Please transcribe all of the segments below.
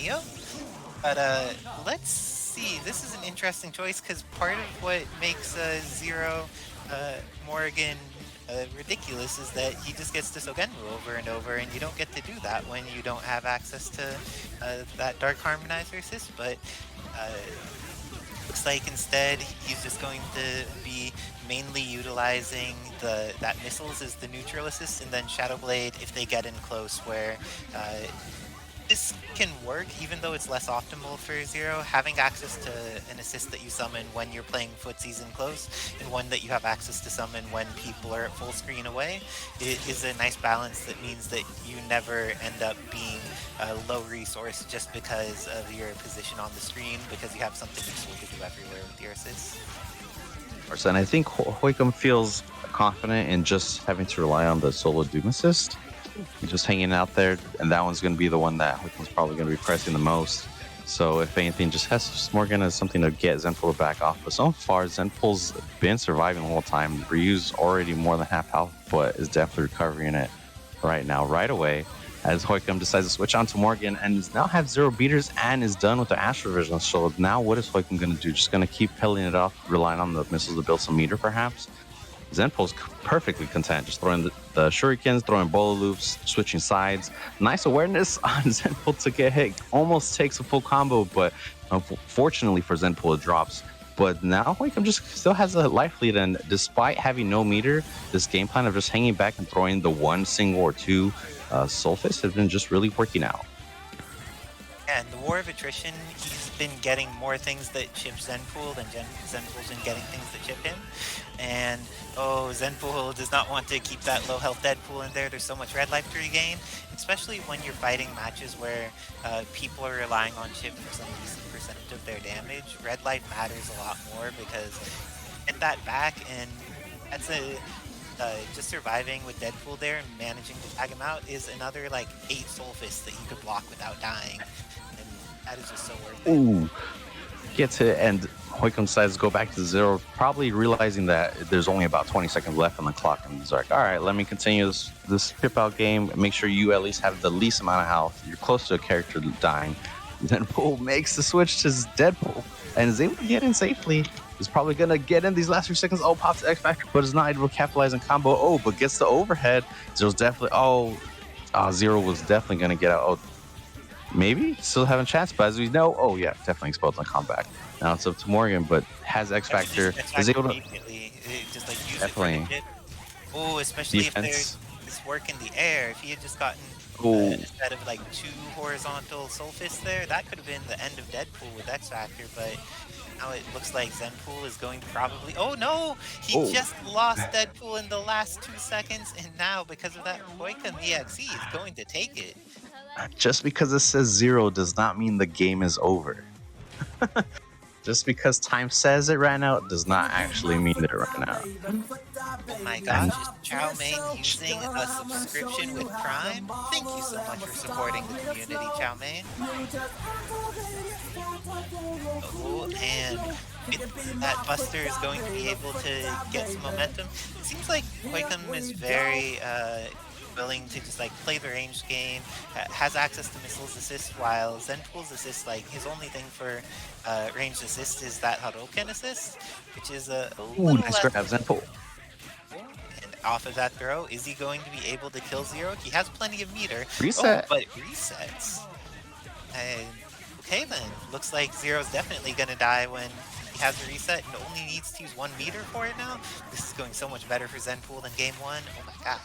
Neo. But let's see. This is an interesting choice because part of what makes Zero Morrigan ridiculous is that he just gets to Sogenmu over and over, and you don't get to do that when you don't have access to that Dark Harmonizer assist. But looks like instead he's just going to be mainly utilizing that missiles as the neutral assist, and then Shadow Blade if they get in close, where this can work even though it's less optimal for Zero. Having access to an assist that you summon when you're playing footsies in close, and one that you have access to summon when people are at full screen away, is a nice balance that means that you never end up being low resource just because of your position on the screen, because you have something useful to do everywhere with your assists. And I think Hoikam feels confident in just having to rely on the solo Doom assist. Just hanging out there, and that one's going to be the one that Hoikam's probably going to be pressing the most. So if anything, just has Morgan as something to get Zenpool back off. But so far, Zenpool's been surviving the whole time. Ryu's already more than half health, but is definitely recovering it right now, right away, as Hoikam decides to switch on to Morgan and now have 0 beaters and is done with the Astral Vision. So now what is Hoikam going to do? Just going to keep peeling it off, relying on the missiles to build some meter, perhaps? Zenpool's perfectly content, just throwing the shurikens, throwing bolo loops, switching sides. Nice awareness on Zenpool to get hit. Almost takes a full combo, but unfortunately for Zenpool, it drops. But now Hoikam just still has a life lead, and despite having no meter, this game plan of just hanging back and throwing the one single or two Soul Fist has been just really working out. Yeah, in the War of Attrition, he's been getting more things that chip Zenpool than Zenpool's been getting things that chip him. And, oh, Zenpool does not want to keep that low health Deadpool in there. There's so much red life to regain, especially when you're fighting matches where people are relying on chip for some decent percentage of their damage. Red life matters a lot more because you get that back, and that's just surviving with Deadpool there and managing to tag him out is another like 8 Soul Fists that you could block without dying. And that is just so worth it. Ooh, gets it, and Hoikam decides to go back to 0, probably realizing that there's only about 20 seconds left on the clock, and he's like, all right, let me continue this pip out game, make sure you at least have the least amount of health. You're close to a character dying. Zenpool makes the switch to Deadpool and is able to get in safely. He's probably going to get in these last few seconds. Oh, pops X Factor, but is not able to capitalize on combo. Oh, but gets the overhead. Zero's definitely, Zero was definitely going to get out. Oh, maybe still having a chance, but as we know, oh yeah, definitely exposed on comeback. Now it's up to Morgan, but has X Factor, is able to just like use definitely. It for the hit. Oh, especially Defense. if there's this work in the air. If he had just gotten instead of like 2 horizontal Soul Fists there, that could have been the end of Deadpool with X Factor. But now it looks like Zenpool is going to probably. Oh no! He just lost Deadpool in the last 2 seconds, and now because of that, HoikamEXE is going to take it. Just because it says 0 does not mean the game is over. Just because time says it right now does not actually mean it right now. Oh my gosh, is Chow Mein using a subscription with Prime? Thank you so much for supporting the community, Chow Mein. Oh, and that Buster is going to be able to get some momentum. It seems like Hoikam is very willing to just like play the ranged game, has access to missiles assist, while Zenpool's assist, like his only thing for ranged assist is that Hadouken assist, which is a little nice grab, Zenpool. And off of that throw, is he going to be able to kill Zero? He has plenty of meter. Reset. Oh, but resets. And okay then, looks like Zero's definitely gonna die when he has a reset and only needs to use 1 meter for it now. This is going so much better for Zenpool than game 1. Oh my gosh.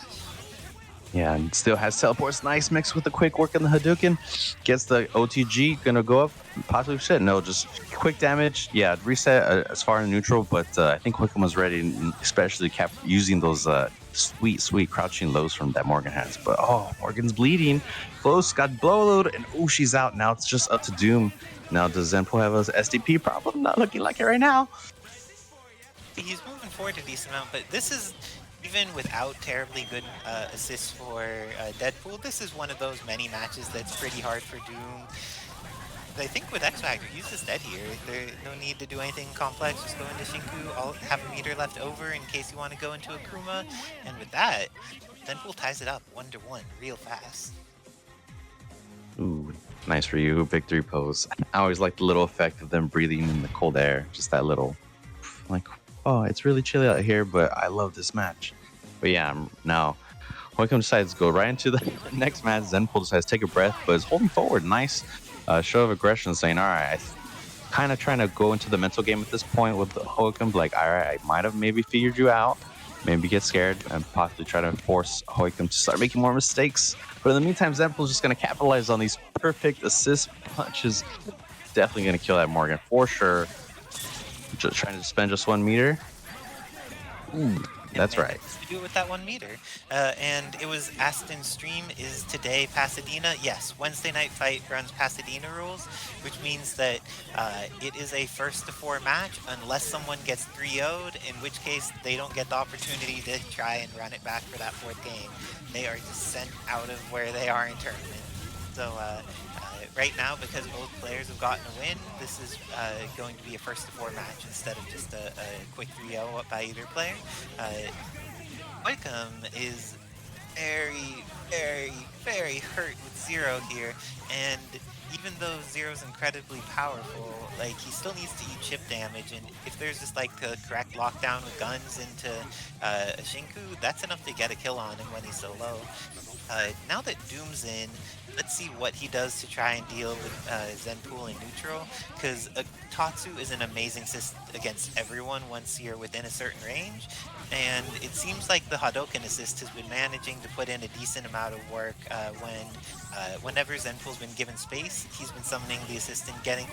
Yeah, and still has teleports. Nice mix with the quick work in the Hadouken. Gets the OTG, gonna go up. Possibly shit. No, just quick damage. Yeah, reset as far as neutral, but I think Hoikam was ready, especially kept using those sweet crouching lows from that Morgan has. But oh, Morgan's bleeding. Close, got blow load, and oh, she's out. Now it's just up to Doom. Now does Zenpool have an SDP problem? Not looking like it right now. He's moving forward a decent amount, but this is, even without terribly good assists for Deadpool, this is one of those many matches that's pretty hard for Doom. I think with X Factor, use this dead here. There's no need to do anything complex. Just go into Shinku. I'll have a meter left over in case you want to go into Akuma. And with that, Deadpool ties it up 1-1 real fast. Ooh, Nice for you, victory pose. I always like the little effect of them breathing in the cold air. Just that little, like, oh, it's really chilly out here, but I love this match. But yeah, now Hoikum decides to go right into the next match. Zenpool decides to take a breath, but is holding forward. Nice show of aggression, saying, all right, kind of trying to go into the mental game at this point with Hoikum. Like, all right, I might have maybe figured you out. Maybe get scared and possibly try to force Hoikum to start making more mistakes. But in the meantime, Zenpool is just going to capitalize on these perfect assist punches. Definitely going to kill that Morrigan for sure. Just trying to spend just 1 meter. Ooh, that's right. To do it with that 1 meter. And it was Aston's stream is today Pasadena. Yes, Wednesday night fight runs Pasadena rules, which means that it is a 1st to 4 match unless someone gets 3-0'd, in which case they don't get the opportunity to try and run it back for that 4th game. They are just sent out of where they are in tournament. So right now, because both players have gotten a win, this is going to be a 1st to 4 match instead of just a quick 3-0 up by either player. Hoikum is very, very, very hurt with Zero here, and even though Zero's incredibly powerful, like, he still needs to eat chip damage, and if there's just like the correct lockdown with guns into a Shinku, that's enough to get a kill on him when he's so low. Now that Doom's in, let's see what he does to try and deal with Zenpool in neutral, because Tatsu is an amazing assist against everyone once you're within a certain range, and it seems like the Hadoken assist has been managing to put in a decent amount of work whenever Zenpool's been given space. He's been summoning the assist and getting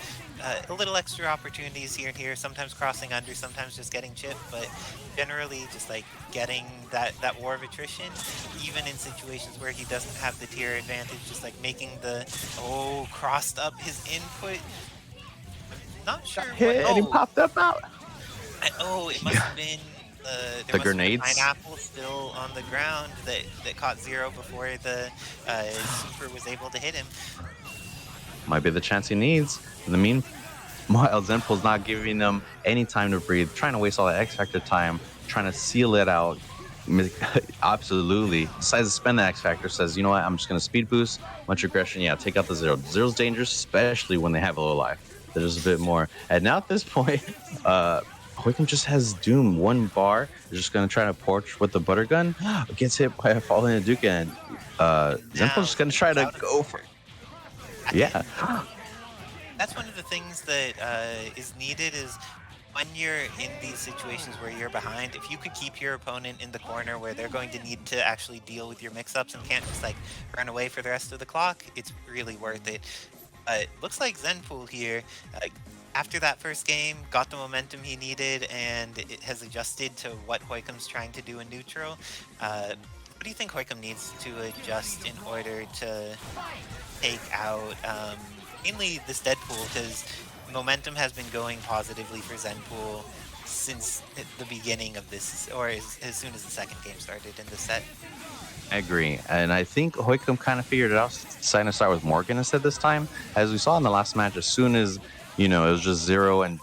a little extra opportunities here and here, sometimes crossing under, sometimes just getting chip, but generally just like getting that war of attrition, even in situations where he doesn't have the tier advantage, just like making the, crossed up his input. I'm not sure Hit and he popped up out. It must have been the grenades. Pineapple still on the ground that caught Zero before the super was able to hit him. Might be the chance he needs. In the meanwhile, Zenpool's not giving them any time to breathe, trying to waste all that X Factor time, trying to seal it out. Absolutely. Decides to spend the X Factor, says, you know what, I'm just going to speed boost, much aggression, yeah, take out the Zero. Zero's dangerous, especially when they have a low life. There's a bit more. And now at this point, Hoikum just has Doom 1 bar. They're just going to try to porch with the butter gun. Gets hit by a falling Hadouken. And Zenpool's just going to try to go for it. Yeah. That's one of the things that is needed is when you're in these situations where you're behind, if you could keep your opponent in the corner where they're going to need to actually deal with your mix-ups and can't just like run away for the rest of the clock, it's really worth it. It looks like Zenpool here, after that first game, got the momentum he needed, and it has adjusted to what Hoikum's trying to do in neutral. What do you think Hoikum needs to adjust in order to take out mainly this Deadpool? Because momentum has been going positively for Zenpool since the beginning of this, or as soon as the second game started in the set. I agree, and I think Hoikum kind of figured it out, deciding to start with Morrigan instead this time. As we saw in the last match, as soon as it was just Zero and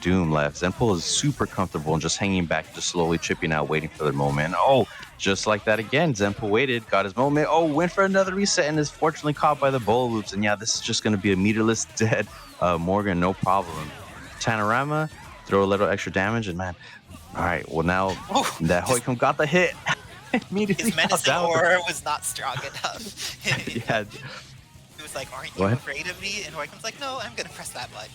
Doom left, Zenpool is super comfortable and just hanging back, just slowly chipping out, waiting for their moment. Just like that again, Zenpool waited, got his moment. Went for another reset and is fortunately caught by the bowl loops. And yeah, this is just going to be a meterless dead Morrigan, no problem. Panorama, throw a little extra damage, and man, all right, well now that Hoikum got the hit. His menacing aura was not strong enough. Yeah. It was like, aren't you afraid of me? And Hoikum's like, no, I'm going to press that button.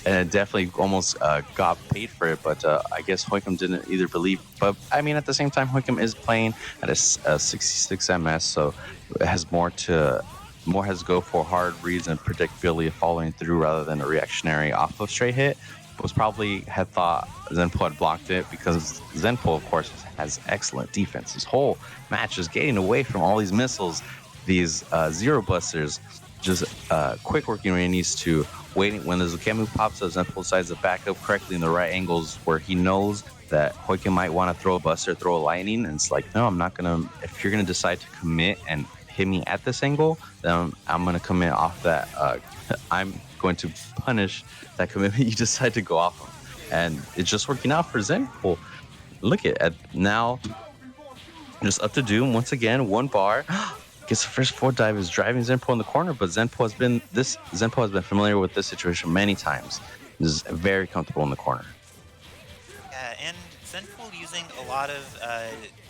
And it definitely almost got paid for it, but I guess Hoikum didn't either believe. But I mean, at the same time, Hoikum is playing at a 66 MS, so it has more has to go for hard reads and predictability of following through rather than a reactionary off of straight hit. Was probably had thought Zenpool had blocked it, because Zenpool, of course, has excellent defense. His whole match is getting away from all these missiles, these Zero Busters. Just quick working where he needs to. Waiting when the Zukemu pops up, Zenpool decides to back up correctly in the right angles where he knows that Hoikum might want to throw a Buster, throw a Lightning, and it's like, no, I'm not gonna. If you're gonna decide to commit and hit me at this angle, then I'm gonna commit off that. I'm going to punish that commitment you decide to go off of, and it's just working out for Zenpool. Look at now, just up to Doom once again, 1 bar. Gets the first forward dive, is driving Zenpool in the corner, but Zenpool has been familiar with this situation many times. Is very comfortable in the corner. Yeah, and Zenpool using a lot of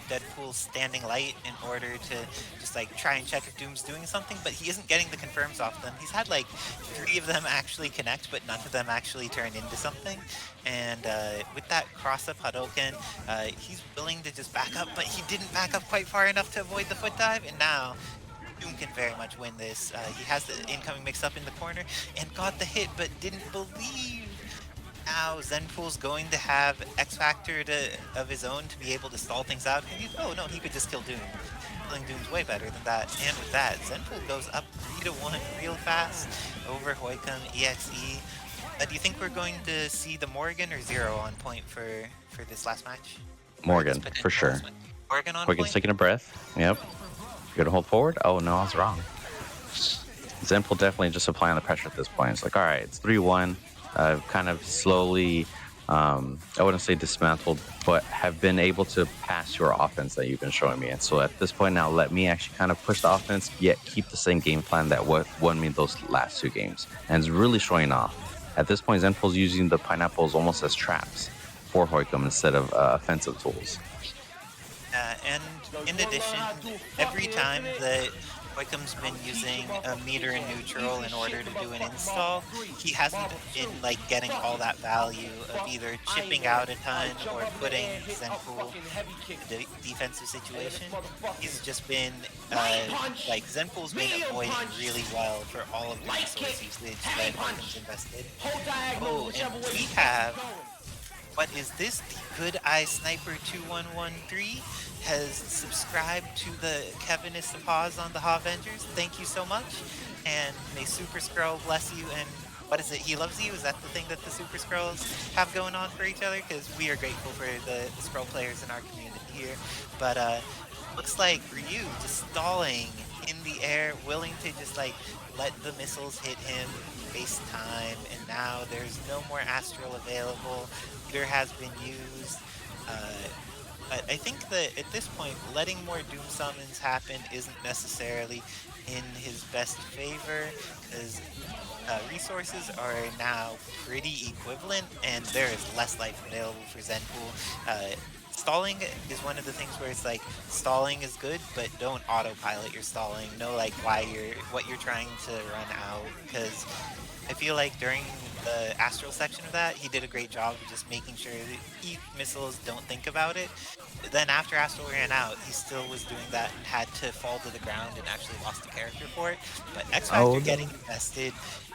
Deadpool's standing light in order to just like try and check if Doom's doing something, but he isn't getting the confirms off them. He's had like 3 of them actually connect, but none of them actually turn into something. And with that cross-up Hadouken, he's willing to just back up, but he didn't back up quite far enough to avoid the foot dive, and now Doom can very much win this. He has the incoming mix-up in the corner and got the hit, but didn't believe. Now Zenpool's going to have X Factor of his own to be able to stall things out. Oh no, he could just kill Doom. Killing Doom's way better than that. And with that, Zenpool goes up 3-1 real fast over HoikamEXE. Do you think we're going to see the Morrigan or Zero on point for this last match? Morgan, for sure. Morrigan on Morgan's point? taking a breath. Yep. Gonna hold forward. Oh no, I was wrong. Zenpool definitely just applying the pressure at this point. It's like, all right, it's 3-1. Kind of slowly, I wouldn't say dismantled, but have been able to pass your offense that you've been showing me. And so at this point now, let me actually kind of push the offense, yet keep the same game plan that won me those last 2 games. And it's really showing off. At this point, Zenpool's using the pineapples almost as traps for Hoikam instead of offensive tools. And in addition, every time that Hoikam's been using a meter and neutral in order to do an install, he hasn't been like getting all that value of either chipping out a ton or putting Zenpool in a defensive situation. He's just been like Zenpool's been avoiding really well for all of the resource usage that Hoikam's invested. Oh, and we have, what is this? The Good Eye Sniper 2113 has subscribed to the Kevin is the pause on the Avengers. Thank you so much. And may Super Skrull bless you. And what is it? He loves you? Is that the thing that the Super Skrulls have going on for each other? Because we are grateful for the Skrull players in our community here. But looks like Ryu just stalling in the air, willing to just like let the missiles hit him, waste time, and now there's no more Astral available. Meter has been used. But I think that at this point, letting more Doom summons happen isn't necessarily in his best favor, because resources are now pretty equivalent, and there is less life available for Zenpool. Stalling is one of the things where it's like, stalling is good, but don't autopilot your stalling. Know like what you're trying to run out, because I feel like during the Astral section of that, he did a great job of just making sure that missiles don't think about it. But then after Astral ran out, he still was doing that and had to fall to the ground and actually lost the character for it. But X Factor getting invested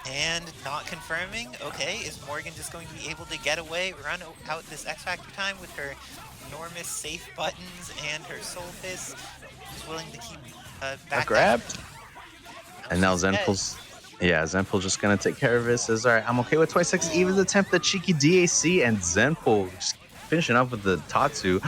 and not confirming, okay, is Morrigan just going to be able to get away, run out this X Factor time with her enormous safe buttons and her soul fist? She's willing to keep back grabbed. And now Zenpool's... Yeah, Zenpool just gonna take care of it. Says, all right, I'm okay with 26. Even attempt the cheeky DAC, and Zenpool just finishing up with the Tatsu.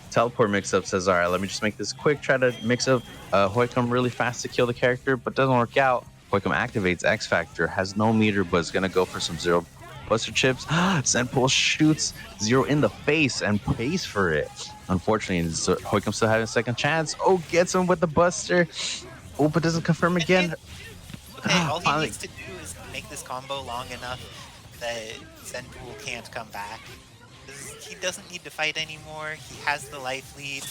Teleport mix-up. Says, all right, let me just make this quick. Try to mix up Hoikam really fast to kill the character, but doesn't work out. Hoikam activates X Factor, has no meter, but is gonna go for some Zero Buster Chips. Zenpool shoots Zero in the face and pays for it. Unfortunately, Hoikam still having a second chance. Oh, gets him with the Buster. Oh, but doesn't confirm again. Okay, all he needs to do is make this combo long enough that Zenpool can't come back. He doesn't need to fight anymore. He has the life lead.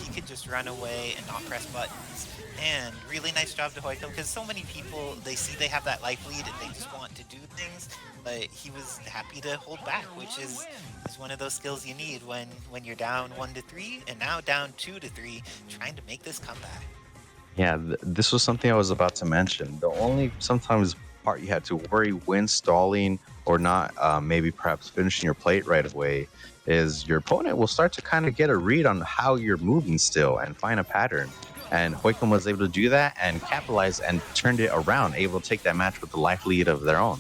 He could just run away and not press buttons. And really nice job to Hoikam, because so many people, they see they have that life lead and they just want to do things. But he was happy to hold back, which is one of those skills you need when you're down 1-3 and now down 2-3, trying to make this comeback. Yeah, this was something I was about to mention. The only sometimes part you had to worry when stalling or not, maybe perhaps finishing your plate right away, is your opponent will start to kind of get a read on how you're moving still and find a pattern. And Hoikam was able to do that and capitalize and turned it around, able to take that match with the life lead of their own.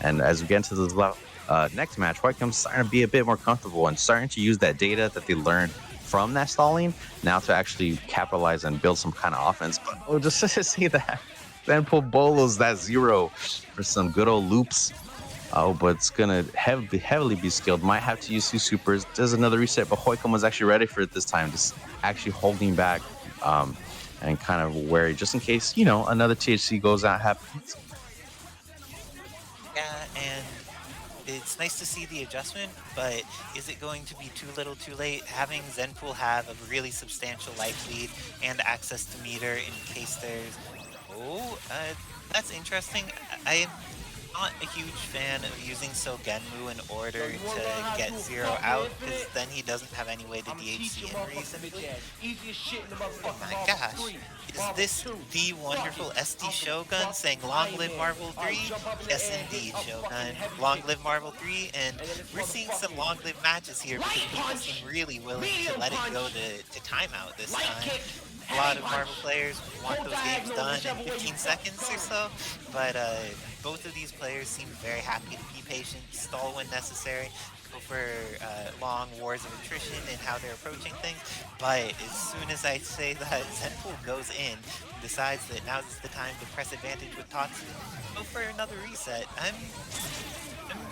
And as we get into this next match, Hoikam's starting to be a bit more comfortable and starting to use that data that they learned from that stalling now to actually capitalize and build some kind of offense. But just to say that, Zenpool bolos that Zero for some good old loops. Oh, but it's gonna heavily be skilled. Might have to use 2 supers. There's another reset, but Hoikam was actually ready for it this time, just actually holding back and kind of wary just in case, you know, another THC goes out happens. Yeah, and it's nice to see the adjustment, but is it going to be too little too late? Having Zenpool have a really substantial life lead and access to meter in case there's... Oh, that's interesting. I'm not a huge fan of using Sogenmu in order to get Zero out, because then he doesn't have any way to DHC in reasonably. Oh my gosh. Is this the wonderful SD Shogun saying long live Marvel 3? Yes indeed, Shogun. Long live Marvel 3, and we're seeing some long live matches here because people seem really willing to let it go to timeout this time. A lot of Marvel players want those games done in 15 seconds or so, but both of these players seem very happy to be patient, stall when necessary, go for long wars of attrition and how they're approaching things. But as soon as I say that Zenpool goes in, decides that now's the time to press advantage with Tatsu, go for another reset. I'm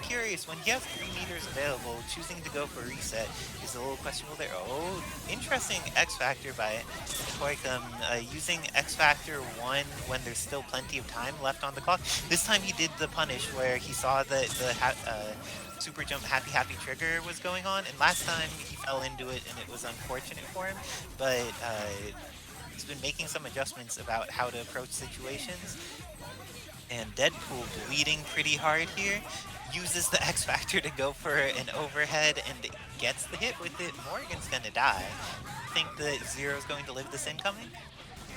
curious, when he has 3 meters available, choosing to go for reset is a little questionable there. Oh, interesting X Factor by Hoikam, using X Factor 1 when there's still plenty of time left on the clock. This time he did the punish where he saw that the super jump happy trigger was going on, and last time he fell into it and it was unfortunate for him, but he's been making some adjustments about how to approach situations. And Deadpool bleeding pretty hard here, uses the X Factor to go for an overhead and gets the hit with it. Morrigan's gonna die. Think that Zero's going to live this incoming?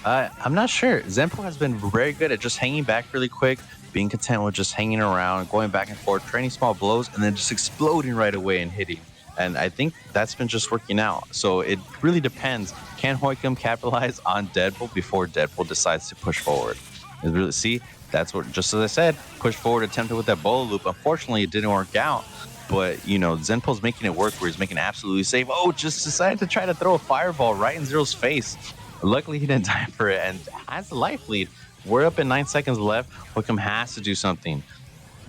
I'm not sure. Zenpool has been very good at just hanging back really quick, being content with just hanging around, going back and forth, training small blows, and then just exploding right away and hitting. And I think that's been just working out. So it really depends. Can Hoikam capitalize on Deadpool before Deadpool decides to push forward? It really, see, that's what, just as I said, push forward, attempted with that bolo loop. Unfortunately, it didn't work out. But, you know, Zenpool's making it work where he's making absolutely safe. Oh, just decided to try to throw a fireball right in Zero's face. Luckily, he didn't die for it and has the life lead. We're up in 9 seconds left. Hoikam has to do something.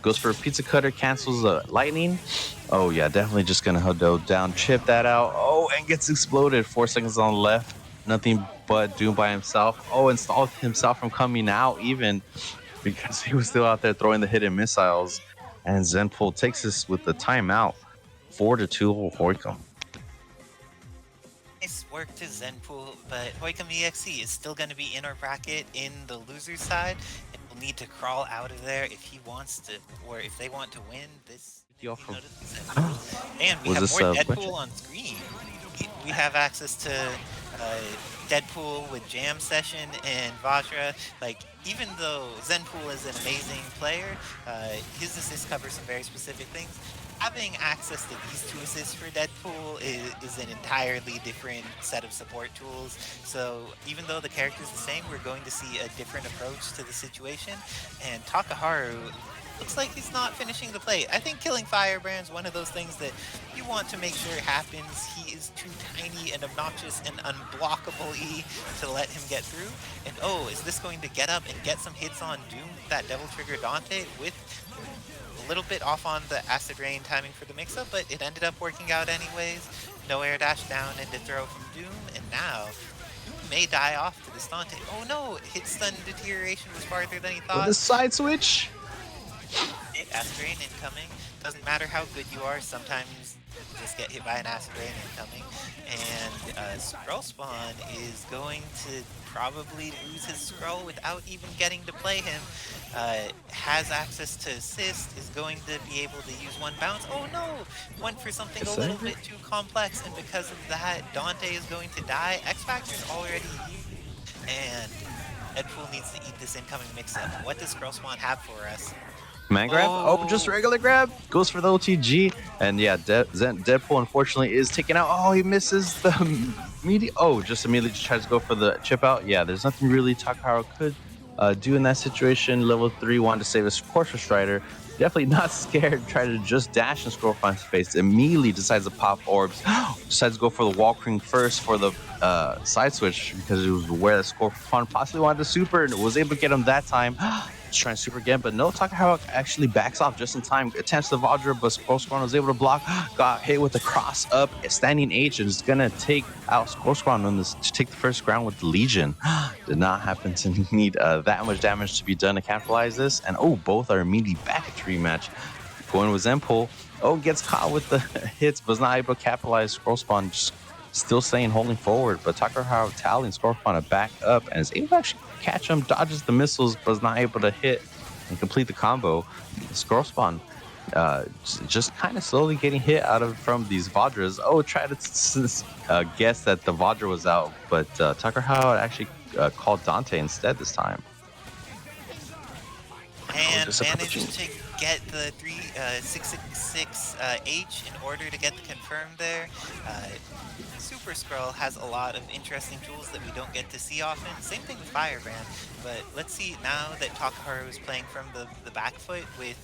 Goes for a pizza cutter, cancels the lightning. Oh, yeah, definitely just going to go down, chip that out. Oh, and gets exploded. 4 seconds on the left. Nothing but Doom by himself. Oh, and stalled himself from coming out even because he was still out there throwing the hidden missiles. And Zenpool takes this with the timeout. 4-2 Hoikam. Nice work to Zenpool, but HoikamEXE is still going to be in our bracket in the loser side, and will need to crawl out of there if he wants to, or if they want to win this. And we have more Deadpool on screen. We have access to Deadpool with Jam Session and Vajra. Like, even though Zenpool is an amazing player, his assists cover some very specific things. Having access to these 2 assists for Deadpool is an entirely different set of support tools. So even though the character is the same, we're going to see a different approach to the situation. And Takaharu looks like he's not finishing the play. I think killing Firebrand is one of those things that you want to make sure happens. He is too tiny and obnoxious and unblockable to let him get through. And oh, is this going to get up and get some hits on Doom, that Devil Trigger Dante, with a little bit off on the Acid Rain timing for the mix-up, but it ended up working out anyways. No air dash down into throw from Doom, and now Doom may die off to this Dante. Oh no, hit stun deterioration was farther than he thought. With the side switch! Acid Rain incoming. Doesn't matter how good you are, sometimes you just get hit by an Acid Rain incoming. And Skrullspawn is going to probably lose his Skrull without even getting to play him. Has access to assist, is going to be able to use 1 bounce. Oh no! Went for something a little bit too complex, and because of that, Dante is going to die. X Factor's already used, and Deadpool needs to eat this incoming mix-up. What does Skrullspawn have for us? Man grab? Oh, just regular grab. Goes for the OTG. And yeah, Deadpool unfortunately is taken out. Oh, he misses the media. Oh, just immediately tries to go for the chip out. Yeah, there's nothing really Takaharu could do in that situation. Level 3 wanted to save his Portia Strider. Definitely not scared. Tried to just dash and Skrullspawn's face. Immediately decides to pop orbs. Decides to go for the wall cream first for the side switch because it was aware that Skrullspawn possibly wanted to super and was able to get him that time. trying to super again, but no, Takaharu actually backs off just in time, attempts the Vajra, but Skrullspawn was able to block, got hit with the cross up, standing H, and is gonna take out Skrullspawn on this to take the first round with the Legion. Did not happen to need that much damage to be done to capitalize this, and oh, both are immediately back at rematch. Going with Zenpool, oh, gets caught with the hits, but is not able to capitalize. Skrullspawn just still staying holding forward, but Takaharu tallying Skrullspawn to back up and is able to actually catch him, dodges the missiles, but is not able to hit and complete the combo. Skrullspawn just kind of slowly getting hit out of from these Vajras. Oh, try to guess that the Vajra was out, but Takaharu actually called Dante instead this time. And managed to get the 666 H in order to get the confirm there. Super Skrull has a lot of interesting tools that we don't get to see often. Same thing with Firebrand, but let's see now that Takaharu is playing from the back foot with,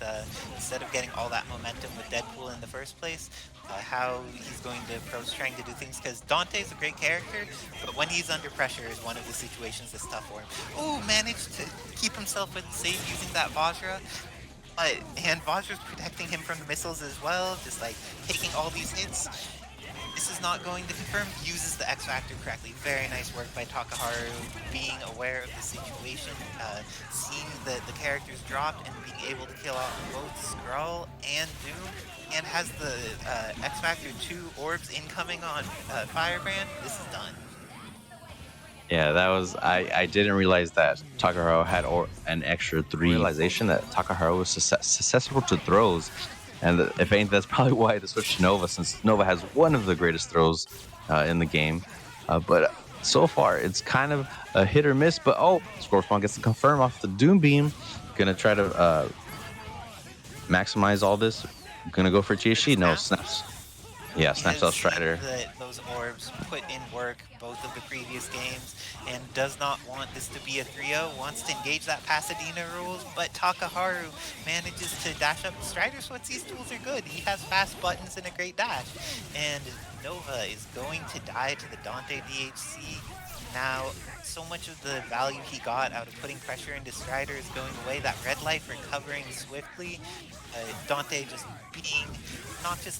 instead of getting all that momentum with Deadpool in the first place, how he's going to approach trying to do things, because Dante's a great character, but when he's under pressure is one of the situations that's tough for him. Oh, managed to keep himself with the save using that Vajra. And Vajra's protecting him from the missiles as well, just like taking all these hits. This is not going to confirm. Uses the X Factor correctly. Very nice work by Takaharu, being aware of the situation, seeing the characters dropped and being able to kill off both Skrull and Doom, and has the X Factor 2 orbs incoming on Firebrand. This is done. Yeah, that was, I didn't realize that Takaharu had an extra 3. Realization that Takaharu was susceptible to throws. And if anything, that's probably why they switched to Nova, since Nova has one of the greatest throws in the game. But so far, it's kind of a hit or miss. But oh, Skrullspawn gets to confirm off the Doom Beam. Gonna try to maximize all this. Gonna go for THC. No, snaps. Yeah, snaps out Strider. Those orbs put in work both of the previous games and does not want this to be a 3-0, wants to engage that Pasadena rules, but Takaharu manages to dash up. Strider Sweatsie's tools are good. He has fast buttons and a great dash. And Nova is going to die to the Dante DHC. Now, so much of the value he got out of putting pressure into Strider is going away. That red life recovering swiftly. Dante just being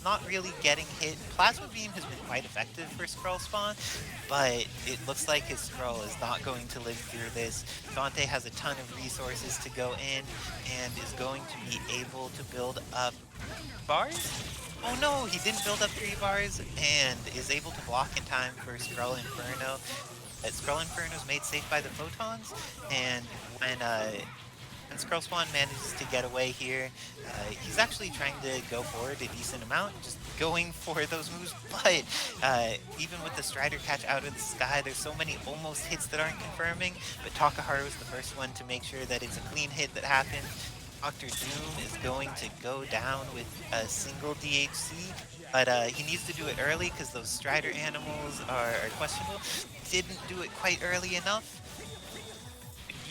not really getting hit. Plasma Beam has been quite effective for Skrullspawn, but it looks like his Skrull is not going to live through this. Dante has a ton of resources to go in and is going to be able to build up bars. Oh no, he didn't build up 3 bars and is able to block in time for Skrull Inferno. Skrull Inferno is made safe by the photons, and when Skrullspawn manages to get away here, he's actually trying to go forward a decent amount, just going for those moves, but even with the Strider catch out of the sky, there's so many almost hits that aren't confirming, but Takaharu is the first one to make sure that it's a clean hit that happened. Dr. Doom is going to go down with a single DHC, but he needs to do it early because those Strider animals are questionable. Didn't do it quite early enough.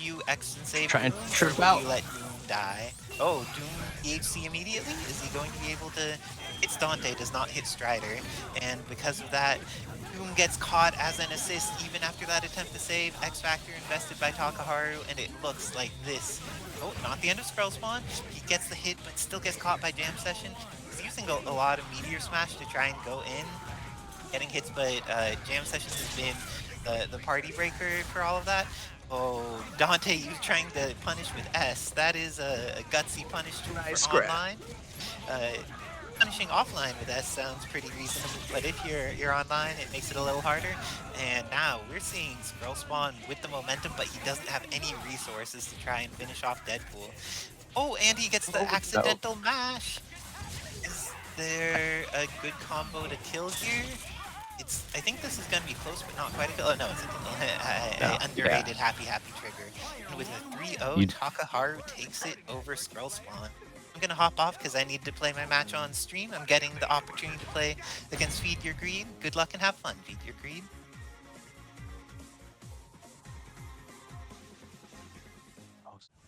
You X and save Try and Doom, trip or will out. you let Doom die? Oh, Doom DHC immediately? Is he going to be able to... It's Dante, does not hit Strider, and because of that, Doom gets caught as an assist even after that attempt to save. X Factor invested by Takaharu, and it looks like this. Oh, not the end of Skrullspawn. He gets the hit, but still gets caught by Jam Session. He's using a lot of Meteor Smash to try and go in, getting hits, but Jam Session has been the party breaker for all of that. Oh, Dante, you trying to punish with S. That is a gutsy punish tool for online. Punishing offline with S sounds pretty reasonable, but if you're online, it makes it a little harder. And now we're seeing Skrullspawn with the momentum, but he doesn't have any resources to try and finish off Deadpool. Oh, and he gets the accidental mash. Is there a good combo to kill here? I think this is going to be close, but not quite a kill. Oh, no, it's a kill. I underrated Happy trigger. And with a 3-0, Takaharu takes it over Skrullspawn. I'm going to hop off because I need to play my match on stream. I'm getting the opportunity to play against FeedYourGreed. Good luck and have fun, FeedYourGreed.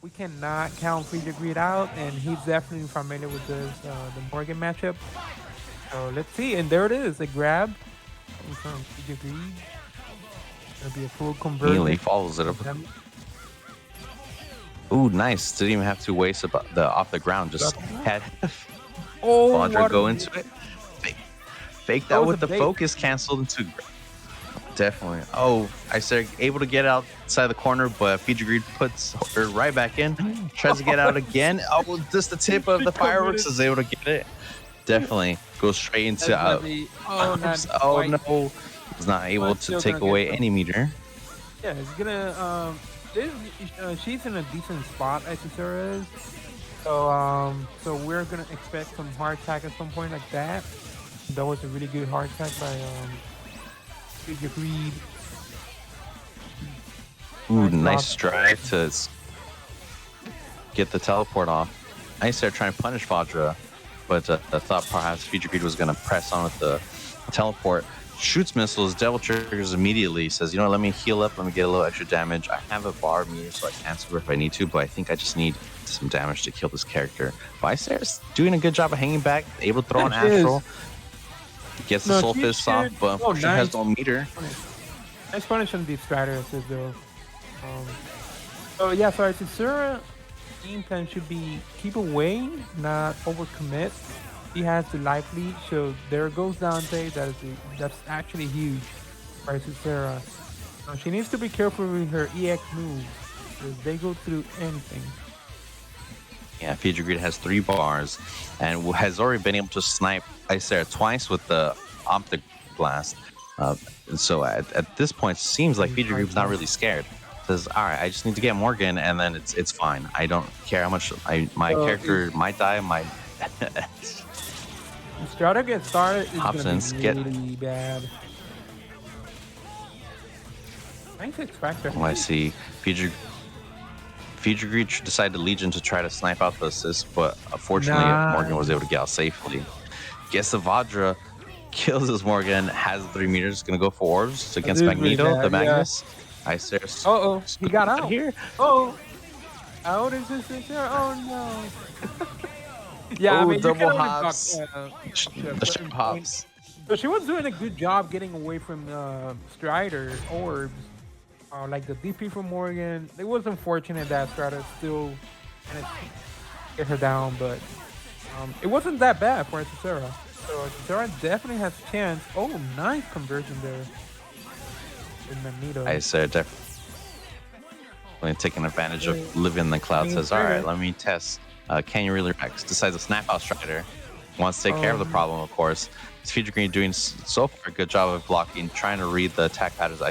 We cannot count FeedYourGreed out, and he's definitely familiar with this, the Morrigan matchup. So let's see, and there it is, a grab from FeedYourGreed. It'll be a full conversion. He follows it up. Ooh, nice. Didn't even have to waste off the ground. Just had Oh, Vajra what go a- into it. Fake That that was with a the bait. focus canceled into. Definitely. Oh, Isicera able to get outside the corner, but FeedYourGreed puts her right back in. Tries to get out again. Oh, just the tip of the fireworks is able to get it. Definitely goes straight into. That's heavy. Oh, not Oh quite. no, was not able But to still take gonna away get some. any meter. Yeah, it's gonna. She's in a decent spot, Isicera is. So we're gonna expect some hard attack at some point like that. That was a really good hard attack by FeedYourGreed. Ooh, Nice nice block. drive to get the teleport off. Isicera trying to punish Vajra, but I thought perhaps FeedYourGreed was going to press on with the teleport. Shoots missiles, devil triggers immediately, says, you know what, let me heal up, let me get a little extra damage. I have a bar meter, so I can super if I need to, but I think I just need some damage to kill this character. But Isicera's doing a good job of hanging back, able to throw an Yeah, she is. astral. Gets the No, soul she fist off, should- but oh, unfortunately has no meter. Nice punish on the Striders though. So yeah, so Isicera game plan should be keep away, not overcommit. He has the life lead, so there goes Dante. That's actually huge for Isicera. She needs to be careful with her EX moves, because they go through anything. Yeah, FeedYourGreed has 3 bars and has already been able to snipe Isicera twice with the Optic Blast. And so at this point, it seems like FeedYourGreed's not really scared. Says, all right, I just need to get Morrigan, and then it's fine. I don't care how much my character might die. My Strata gets started, it's Hobson's gonna be really bad. Nice X Factor. I see FeedYourGreed decided to Legion to try to snipe out the assist, but unfortunately Morrigan was able to get out safely. Gets the Vajra, kills his Morrigan, has 3 meters, gonna go for orbs against This is really Magneto, bad, the Magnus. Isicera. Oh, he got out here. Oh, out is this there? Oh no. Yeah, I Oh, mean, you double can only hops. block, The ship hops. So she was doing a good job getting away from Strider orbs, like the DP from Morrigan. It was unfortunate that Strider still managed to get her down, but it wasn't that bad for Isicera. So Isicera definitely has a chance. Oh, nice conversion there with Magneto. Isicera definitely taking advantage of living in the cloud. Says, all right, let me test. Can you really Rex? Decides to snap out Strider. Wants to take care of the problem, of course. FeedYourGreed doing so far a good job of blocking, trying to read the attack patterns.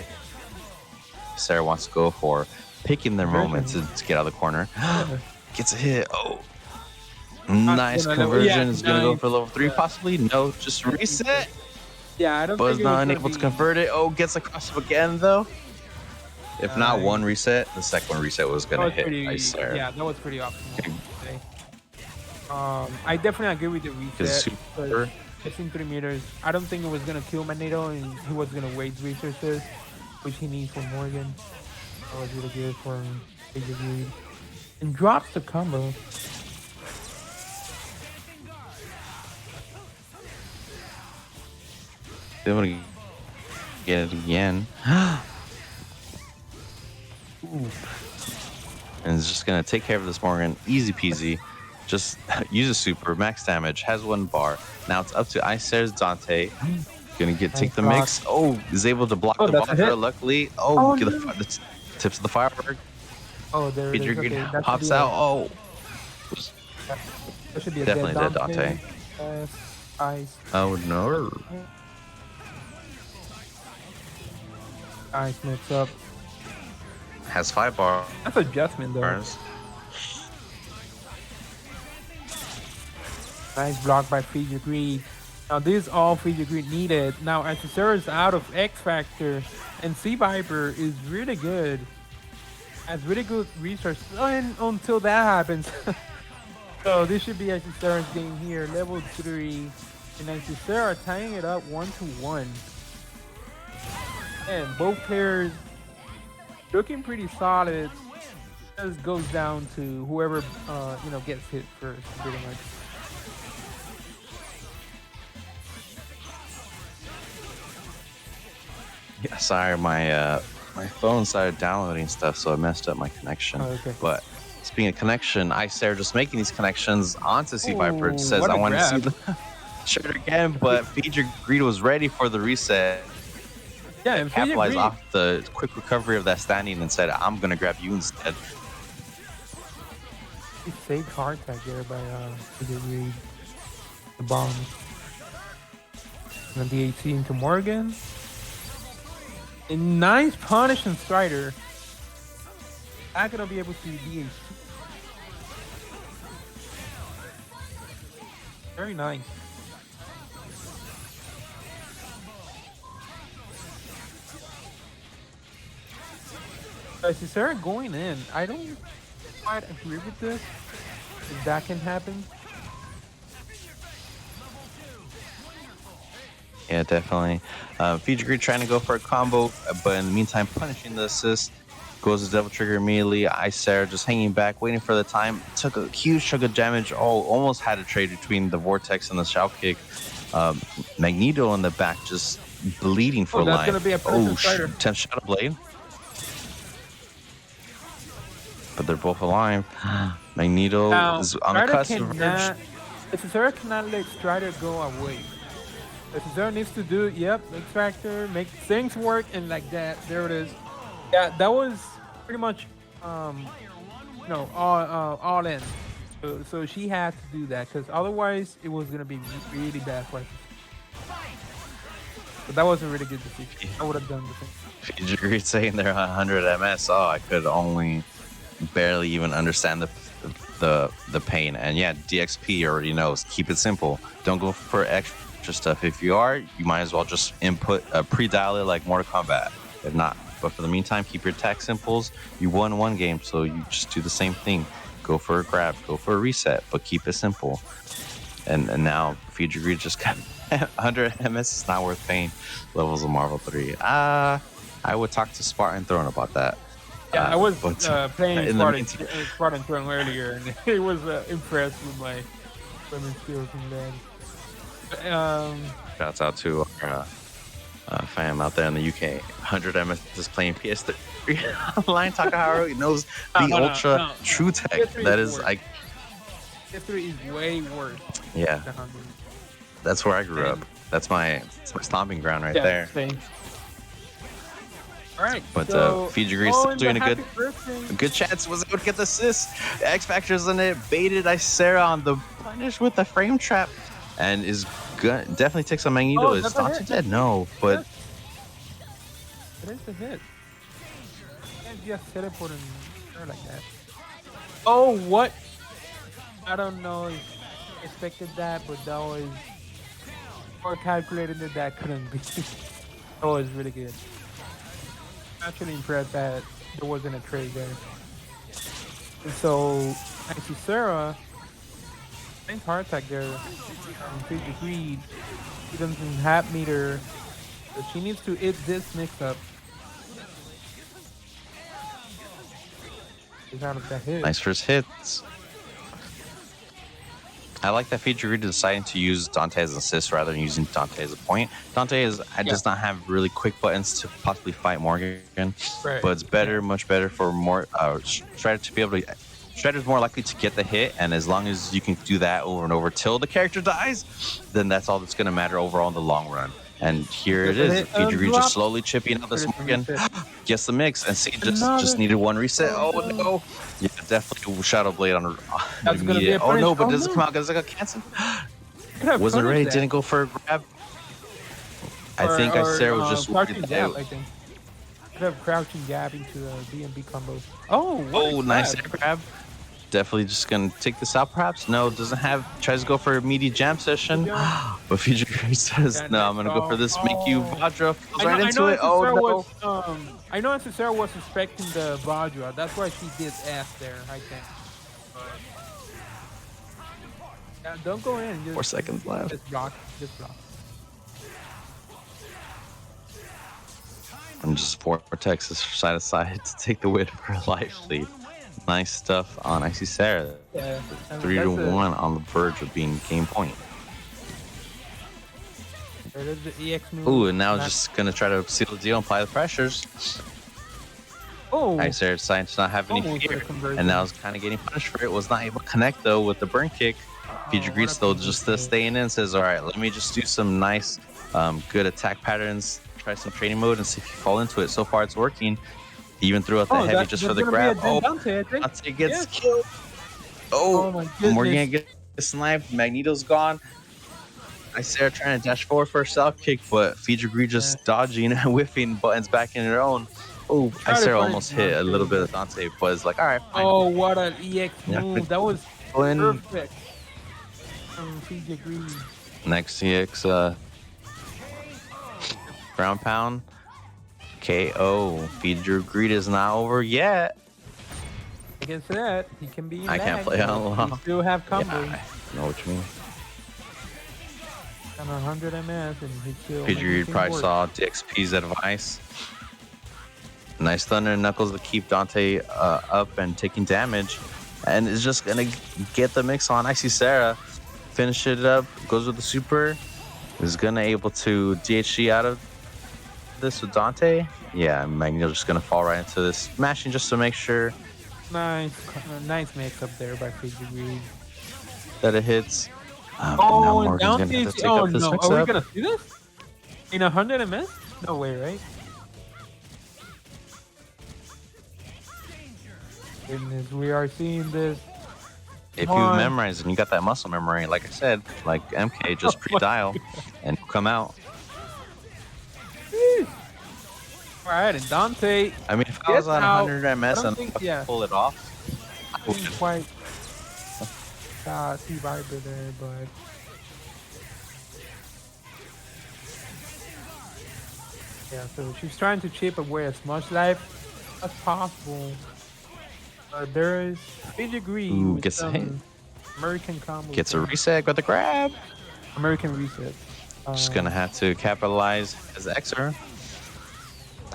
Sarah wants to go for picking their moment to get out of the corner. Gets a hit. Oh, nice conversion. Is gonna go for level 3 possibly. No, just reset. Yeah, I don't but think is not unable to convert it. Oh, gets across again though. If not one reset, the second one reset was gonna hit Isicera. Yeah, that was pretty optimal. I definitely agree with the reset. Super. It's in 3 meters. I don't think it was gonna kill Magneto, and he was gonna waste resources, which he needs for Morrigan. That was really good for FeedYourGreed. And drops the combo. Able to get it again. Ooh. And is just gonna take care of this Morrigan, easy peasy. Just use a super, max damage, has 1 bar. Now it's up to Isicera's Dante. Gonna take the mix. Oh, is able to block the Vajra, luckily. Oh, get the tips of the firework. Oh, there it is. Okay, pops out. Oh, that should be a definitely dead Dante. Ice. Oh no. Ice mix up. Has 5 bars. That's adjustment though. Nice block by FeedYourGreed. Now this is all FeedYourGreed needed. Now Isicera is out of X Factor, and C.Viper is really good. Has really good resources until that happens. So this should be Isicera's game here, level 3, and Isicera tying it up 1-1. And both players looking pretty solid. Just goes down to whoever gets hit first, pretty much. Yeah, sorry, my phone started downloading stuff, so I messed up my connection. Oh, okay. But speaking of connection, Isicera just making these connections onto C.Viper. Ooh, Says, what I a want to see grab. the shirt again, but FeedYourGreed was ready for the reset. Yeah, and Capitalized FeedYourGreed. off the quick recovery of that standing and said, I'm going to grab you instead. He saved hard tag there by FeedYourGreed. The bomb. And the 18 into Morrigan. A nice punish from Strider. Not gonna be able to DH. Very nice. Isicera going in. I don't quite agree with this. If that can happen. Yeah, definitely. FeedYourGreed trying to go for a combo, but in the meantime, punishing the assist. Goes to double trigger immediately. Isicera just hanging back, waiting for the time. Took a huge chunk of damage. Oh, almost had a trade between the Vortex and the Shao Kick. Magneto in the back just bleeding for that's life. gonna be a Oh, Strider. 10 Shadow Blade. But they're both alive. Magneto Now, is on the Strider cusp of cannot. Isicera cannot let Strider go away. Isicera needs to do, yep, X-Factor, make things work, and like that, there it is. Yeah, that was pretty much, all in. So she had to do that because otherwise it was gonna be really bad for her. But that was a really good decision. I would have done the same. FeedYourGreed saying they're 100 MS. Oh, I could only barely even understand the pain. And yeah, DXP already knows. Keep it simple. Don't go for extra stuff. If you are, you might as well just input pre-dial it like Mortal Kombat. If not, but for the meantime, keep your attack simples. You won one game, so you just do the same thing. Go for a grab, go for a reset, but keep it simple. And now FeedYourGreed just got 100 MS is not worth paying. Levels of Marvel 3. I would talk to Spartan Throne about that. Yeah, I was playing Spartan Throne earlier, and he was impressed with my women's skills and that. Shouts out to our fam out there in the UK. 100 MS is playing PS3 online. Takaharu, he knows the ultra true tech. PS3 that is is worse. like, PS3 is way worse. yeah, than 100. that's where I grew up. That's my stomping ground right there. Same. All right, But so FeedYourGreed still doing a good chance. Was able to get the assist. X Factor's in it. Baited Isicera on the punish with the frame trap, and is good. Definitely takes on Magneto. Oh, Is that's a Dante hit. dead? No, but It is a hit. You can't just teleport and her like that. Oh, what? I don't know if I expected that, but that was more calculated that couldn't be. That was really good. Actually impressed that there wasn't a trade there. And so, Isicera, nice hard attack there. FeedYourGreed, she doesn't have meter, so she needs to hit this mix-up. She's out of that hit. nice first hits. I like that FeedYourGreed deciding to use Dante as an assist rather than using Dante as a point. Dante does not have really quick buttons to possibly fight Morrigan, Right. but it's better, much better for Strider to be able to. Strider's more likely to get the hit, and as long as you can do that over and over till the character dies, then that's all that's going to matter overall in the long run. And here it is. FeedYourGreed just slowly chipping out this Morrigan. Gets the mix, and see, just needed one reset. Oh no! Yeah, definitely Shadow Blade on That's gonna be a oh no, punish. but Oh, does it no. come out? Does it got canceled? Could have Wasn't punished ready. that. Didn't go for a grab. I think Isicera was just crouching worried jab, that- I think. Could have crouching jab into BNB combos. Oh, what Oh, is nice that? grab. Definitely just gonna take this out, perhaps. No, doesn't have. Tries to go for a meaty jam session, but FeedYourGreed says, Yeah, "No, I'm gonna go for this. Make you Vajra." Goes right into it. Oh no! I know Isicera was suspecting the Vajra. That's why she did ask there, I think. Yeah, don't go in. Just, 4 seconds left. Just block. Just block. And just Vortex side to side to take the win for a life lead. Nice stuff on Isicera. Yeah. 3-1 on the verge of being game point. There is the EX move. Ooh, and now just gonna try to seal the deal and apply the pressures. Oh, Isicera decided to not have any almost for fear, the conversion. and now is kind of getting punished for it. Was not able to connect though with the burn kick. FeedYourGreed still just staying in, says, all right, let me just do some nice, good attack patterns, try some training mode, and see if you fall into it. So far, it's working. He even threw out the heavy just for the grab. Oh, Dante gets killed. Oh, my goodness. Morrigan gets sniped. Magneto's gone. Isicera trying to dash forward for a south kick, but FeedYourGreed just dodging and whiffing buttons back in her own. Oh, Isicera almost hit a little bit of Dante, but it's like, all right, fine. Oh, what an EX move. That was perfect. FeedYourGreed. Next EX, ground pound. KO. FeedYourGreed is not over yet. Against that, he can be. I can't play on long. You still have combos. Yeah, I know what you mean. On 100 MS, and he still. FeedYourGreed probably saw DXP's advice. Nice thunder and knuckles to keep Dante up and taking damage, and is just gonna get the mix on. Isicera finish it up. Goes with the super. Is gonna able to DHC out of this with Dante. Yeah, Magneto's just gonna fall right into this smashing just to make sure. Nice mix up there by FeedYourGreed. That it hits. Oh, and Dante. Oh no, are we gonna see this in 100 MS? No way, right? Goodness, we are seeing this. If you memorize and you got that muscle memory, like I said, like MK, just pre-dial and come out. All right, and Dante. I mean, if I was on 100 MS and pull it off, I wouldn't quite C.Viper there, but yeah. So she's trying to chip away as much life as possible. There is FeedYourGreed. Gets a hit. American combo. Gets a reset with the grab. American reset. Just gonna have to capitalize as Xer.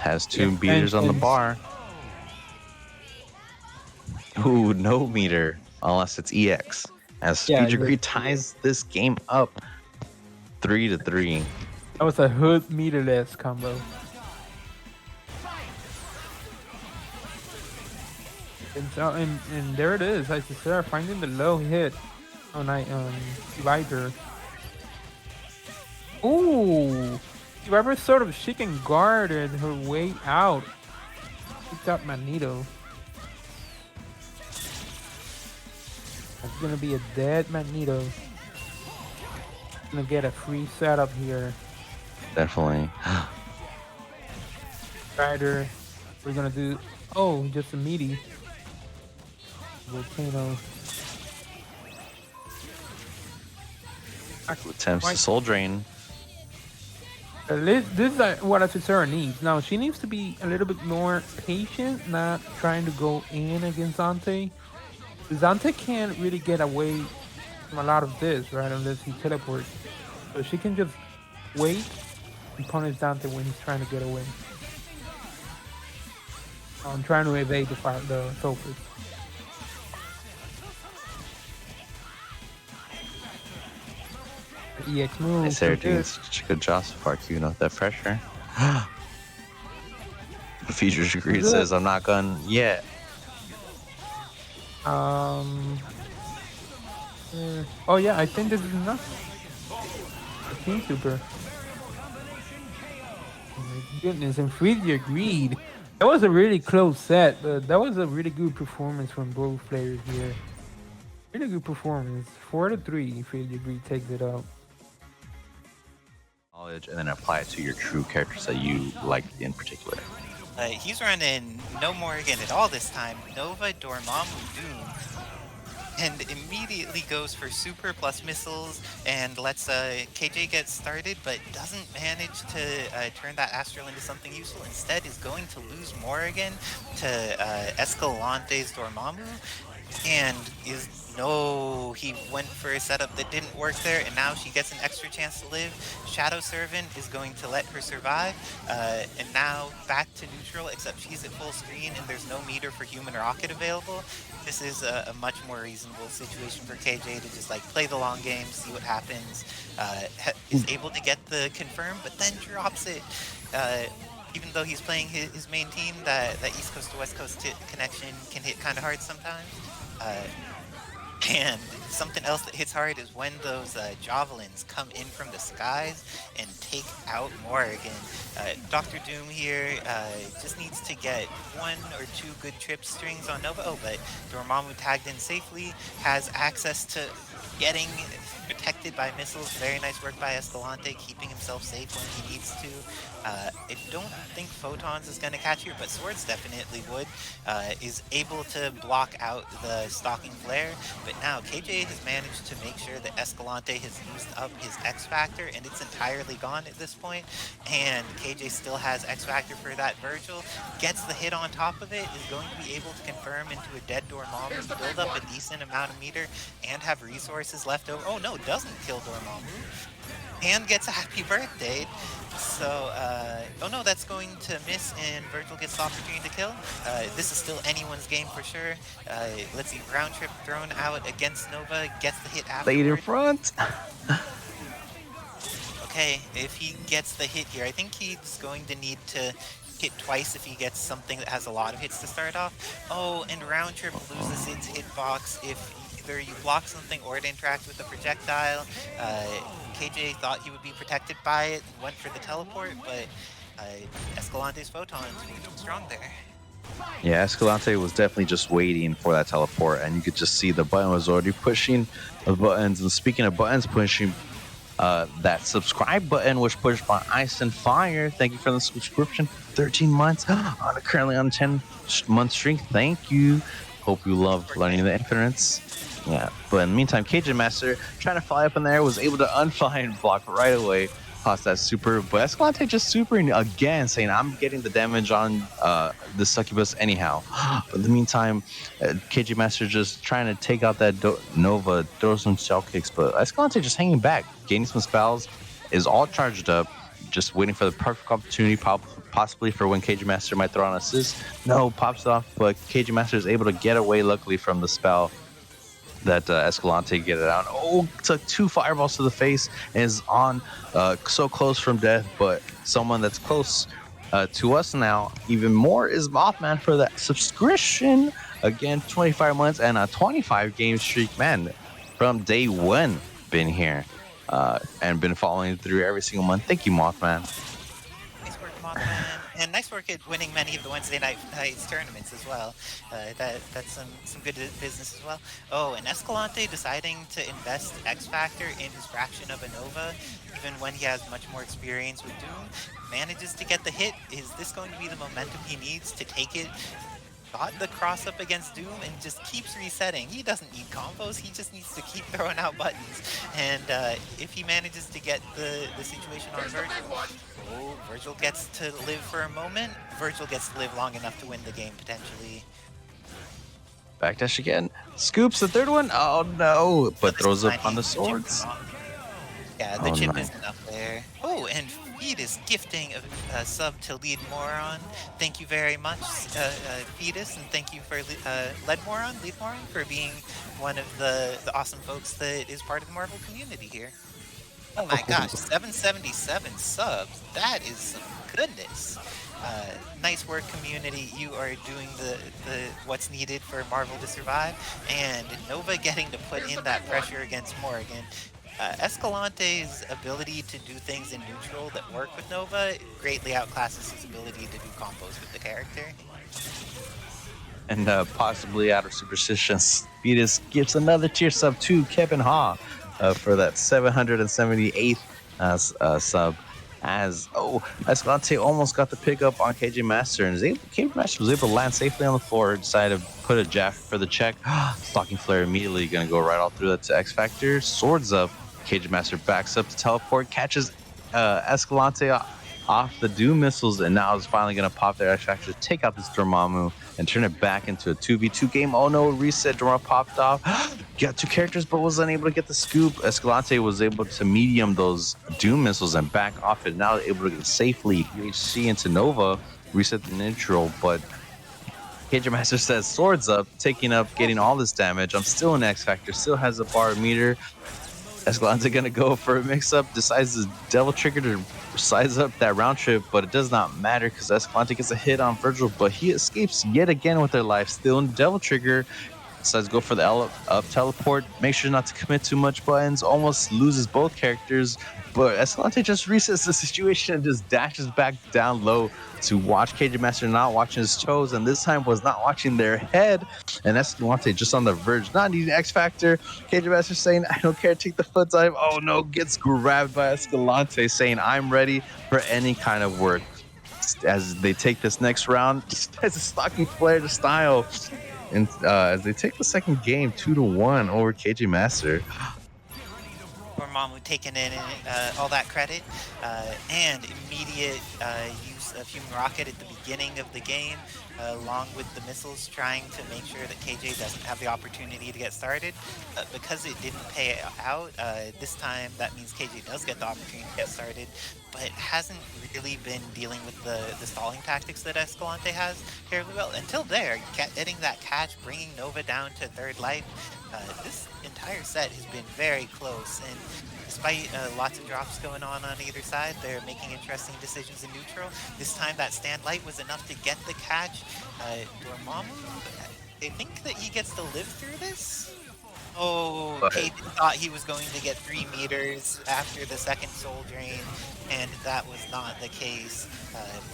Has two beaters on the bar. Ooh, no meter unless it's EX. As FeedYourGreed ties this game up 3-3. That was a hood meterless combo. And there it is. Isicera finding the low hit on C.Viper. Ooh, C.Viper sort of she can guard her way out. Picked up Magneto. That's gonna be a dead Magneto. Gonna get a free setup here. Definitely. Rider. We're gonna do. Oh, just a meaty. Volcano. Attempts to soul drain. This is what Isicera needs. Now, she needs to be a little bit more patient, not trying to go in against Dante. Dante can't really get away from a lot of this, right, unless he teleports. So she can just wait and punish Dante when he's trying to get away. I'm trying to evade the focus. EX move. Isicera doing such a good job so far, you know, that pressure. FeedYourGreed says, I'm not gonna yet. Oh yeah, I think this is enough. A team super. Oh my goodness, and FeedYourGreed. That was a really close set, but that was a really good performance from both players here. Really good performance. 4-3, FeedYourGreed takes it out. Knowledge and then apply it to your true characters that you like in particular. He's running no Morrigan at all this time. Nova, Dormammu, Doom. And immediately goes for super plus missiles and lets KJ get started, but doesn't manage to turn that Astral into something useful. Instead is going to lose Morrigan to Escalante's Dormammu. And he went for a setup that didn't work there, and now she gets an extra chance to live. Shadow Servant is going to let her survive, and now back to neutral, except she's at full screen and there's no meter for human rocket available. This is a much more reasonable situation for KJ to just like play the long game, see what happens, is able to get the confirm, but then drops it. even though he's playing his main team, that East Coast to West Coast connection can hit kind of hard sometimes. And something else that hits hard is when those javelins come in from the skies and take out Morrigan. Dr. Doom here just needs to get 1 or 2 good trip strings on Nova. Oh, but Dormammu tagged in safely, has access to getting protected by missiles. Very nice work by Escalante, keeping himself safe when he needs to. I don't think Photons is going to catch here, but Swords definitely would. Is able to block out the stalking flare, but now KJ has managed to make sure that Escalante has used up his X Factor, and it's entirely gone at this point. And KJ still has X Factor for that Vergil, gets the hit on top of it, is going to be able to confirm into a dead Dormammu, build up a decent amount of meter, and have resources left over. Oh no, doesn't kill Dormammu, and gets a happy birthday. So, oh no, that's going to miss, and Vergil gets the opportunity to kill. This is still anyone's game for sure. Let's see, round trip thrown out against Nova, gets the hit after. Late in front. Okay, if he gets the hit here, I think he's going to need to hit twice if he gets something that has a lot of hits to start off. Oh, and round trip loses its hitbox if either you block something or it interacts with the projectile. KJ thought he would be protected by it, went for the teleport, but Escalante's photons were strong there. Yeah, Escalante was definitely just waiting for that teleport, and you could just see the button was already pushing the buttons. And speaking of buttons pushing, that subscribe button was pushed by Ice and Fire. Thank you for the subscription. 13 months, currently on 10-month streak. Thank you. Hope you love learning the infinites. Yeah, but in the meantime, KJMASTA trying to fly up in there, was able to unfly and block right away. Toss that super, but Escalante just supering again, saying I'm getting the damage on the succubus anyhow. But in the meantime, KJMASTA just trying to take out that Nova, throw some shell kicks, but Escalante just hanging back, gaining some spells, is all charged up, just waiting for the perfect opportunity, possibly for when KJMASTA might throw an assist. No, pops off, but KJMASTA is able to get away luckily from the spell that Escalante get it out. Oh, took 2 fireballs to the face and is on so close from death, but someone that's close to us now even more is Mothman for that subscription. Again, 25 months and a 25 game streak, man, from day 1 been here and been following through every single month. Thank you, Mothman. Nice work, Mothman. And nice work at winning many of the Wednesday nights tournaments as well. That's some good business as well. Oh, and Escalante deciding to invest X Factor in his fraction of a Nova, even when he has much more experience with Doom, manages to get the hit. Is this going to be the momentum he needs to take it? Got the cross up against Doom and just keeps resetting. He doesn't need combos, he just needs to keep throwing out buttons. And if he manages to get the situation on Vergil, oh, Vergil gets to live for a moment. Vergil gets to live long enough to win the game, potentially. Backdash again. Scoops the third one. Oh no, but throws up on the swords. Yeah, the chip is enough there. Oh, and Fetus gifting a sub to Lead Moron. Thank you very much, Fetus, and thank you for Lead Moron for being one of the awesome folks that is part of the Marvel community here. Oh my gosh, 777 subs. That is some goodness. Nice work, community. You are doing the what's needed for Marvel to survive, and Nova getting to put in that pressure against Morrigan. Escalante's ability to do things in neutral that work with Nova greatly outclasses his ability to do combos with the character. And possibly out of superstitions, Fetus gives another tier sub to Kevin Ha for that 778th sub. As Escalante almost got the pickup on KJMASTA, and KJMASTA was able to land safely on the floor, decided to put a jab for the check. Stalking flare immediately going to go right all through that to X Factor. Swords up. KJMASTA backs up to teleport, catches Escalante off the Doom missiles, and now is finally going to pop their X Factor to take out this Dormammu and turn it back into a 2v2 game. Oh no, reset, Dormammu popped off. Got 2 characters, but was unable to get the scoop. Escalante was able to medium those Doom missiles and back off it. Now able to get safely UHC into Nova, reset the neutral, but KJMASTA says swords up, taking up, getting all this damage. I'm still in X Factor, still has a bar meter. Escalante gonna go for a mix-up, decides to devil trigger to size up that round trip, but it does not matter because Escalante gets a hit on Vergil, but he escapes yet again with their life steal. And Devil Trigger decides to go for the up teleport. Make sure not to commit too much buttons. Almost loses both characters, but Escalante just resets the situation and just dashes back down low to watch KJMASTA not watching his toes, and this time was not watching their head. And Escalante just on the verge, not needing X Factor. KJMASTA saying, I don't care, take the foot dive. Oh no, gets grabbed by Escalante, saying, I'm ready for any kind of work. As they take this next round, as a stocky player to style. And as they take the second game 2-1 over KJMASTA. Dormammu taking in all that credit and immediate use of Human Rocket at the beginning of the game, along with the missiles, trying to make sure that KJ doesn't have the opportunity to get started. Because it didn't pay out, this time that means KJ does get the opportunity to get started, but hasn't really been dealing with the stalling tactics that Escalante has fairly well. Until there, getting that catch, bringing Nova down to third life. This entire set has been very close, and despite lots of drops going on either side, they're making interesting decisions in neutral. This time that stand light was enough to get the catch. Dormammu, they think that he gets to live through this? Oh, Kate thought he was going to get 3 meters after the second soul drain, and that was not the case.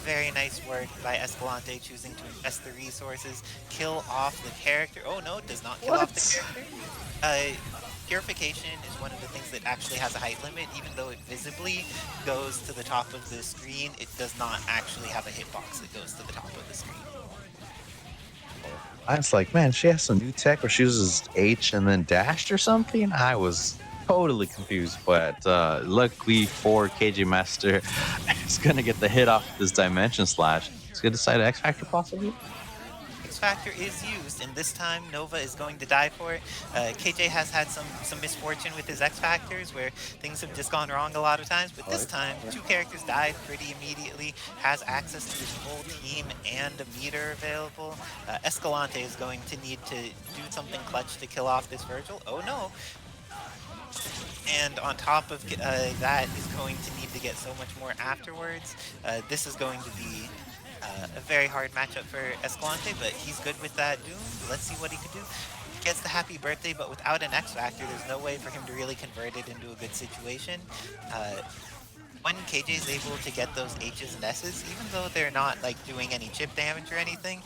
Very nice work by Escalante choosing to invest the resources, kill off the character. Oh no, it does not kill off the character. Purification is one of the things that actually has a height limit. Even though it visibly goes to the top of the screen, it does not actually have a hitbox that goes to the top of the screen. I was like, man, she has some new tech where she uses H and then dashed or something. I was totally confused, but luckily for KJMASTA, it's gonna get the hit off this Dimension Slash. It's gonna decide X Factor possibly. X Factor is used, and this time Nova is going to die for it. KJ has had some misfortune with his X Factors where things have just gone wrong a lot of times, but this time 2 characters died pretty immediately, has access to his full team and a meter available. Escalante is going to need to do something clutch to kill off this Vergil. Oh no! And on top of that is going to need to get so much more afterwards. This is going to be a very hard matchup for Escalante, but he's good with that Doom. Let's see what he can do. He gets the happy birthday, but without an X Factor, there's no way for him to really convert it into a good situation. When KJ is able to get those H's and S's, even though they're not like doing any chip damage or anything,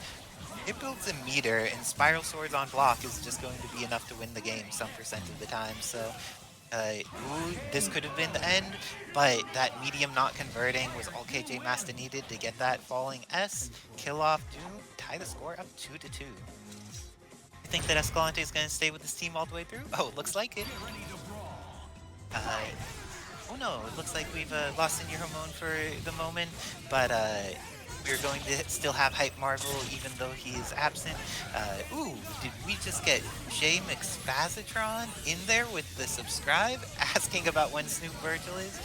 it builds a meter, and Spiral Swords on block is just going to be enough to win the game some percent of the time. So this could have been the end, but that medium not converting was all KJMASTA needed to get that falling S, kill off Doom, tie the score up 2-2. You think that Escalante is going to stay with this team all the way through? Oh, looks like it. Oh no, it looks like we've lost Senior Hormone for the moment, but we're going to still have Hype Marvel even though he is absent. Ooh, did we just get KJMASTA in there with the subscribe asking about when Snoop Vergil is?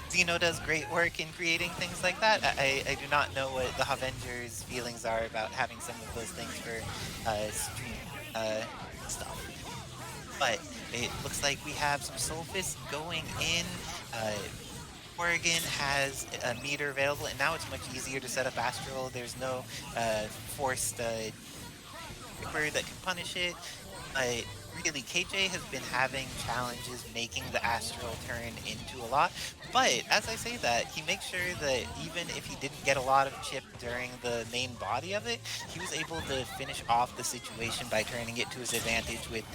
Zeno does great work in creating things like that. I do not know what the Avengers' feelings are about having some of those things for stream stuff. But it looks like we have some Soul Fist going in. Morrigan has a meter available, and now it's much easier to set up Astral. There's no forced Reaper that can punish it. Really, KJ has been having challenges making the Astral turn into a lot, but as I say that, he makes sure that even if he didn't get a lot of chip during the main body of it, he was able to finish off the situation by turning it to his advantage with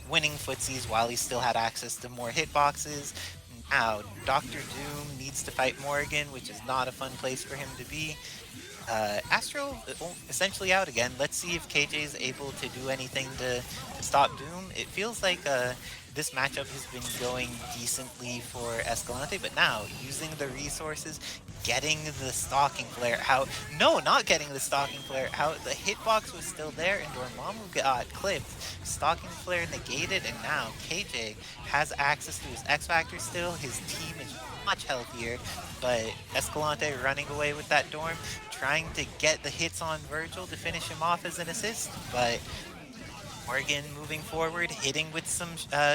winning footsies while he still had access to more hitboxes. Now, Dr. Doom needs to fight Morrigan, which is not a fun place for him to be. Astral essentially out again. Let's see if KJ is able to do anything to stop Doom. It feels like this matchup has been going decently for Escalante, but now using the resources, getting the Stalking Flare out. No, not getting the Stalking Flare out. The hitbox was still there, and Dormammu got clipped. Stalking Flare negated, and now KJ has access to his X Factor still. His team is much healthier, but Escalante running away with that Dorm, trying to get the hits on Vergil to finish him off as an assist, but Morrigan moving forward, hitting with some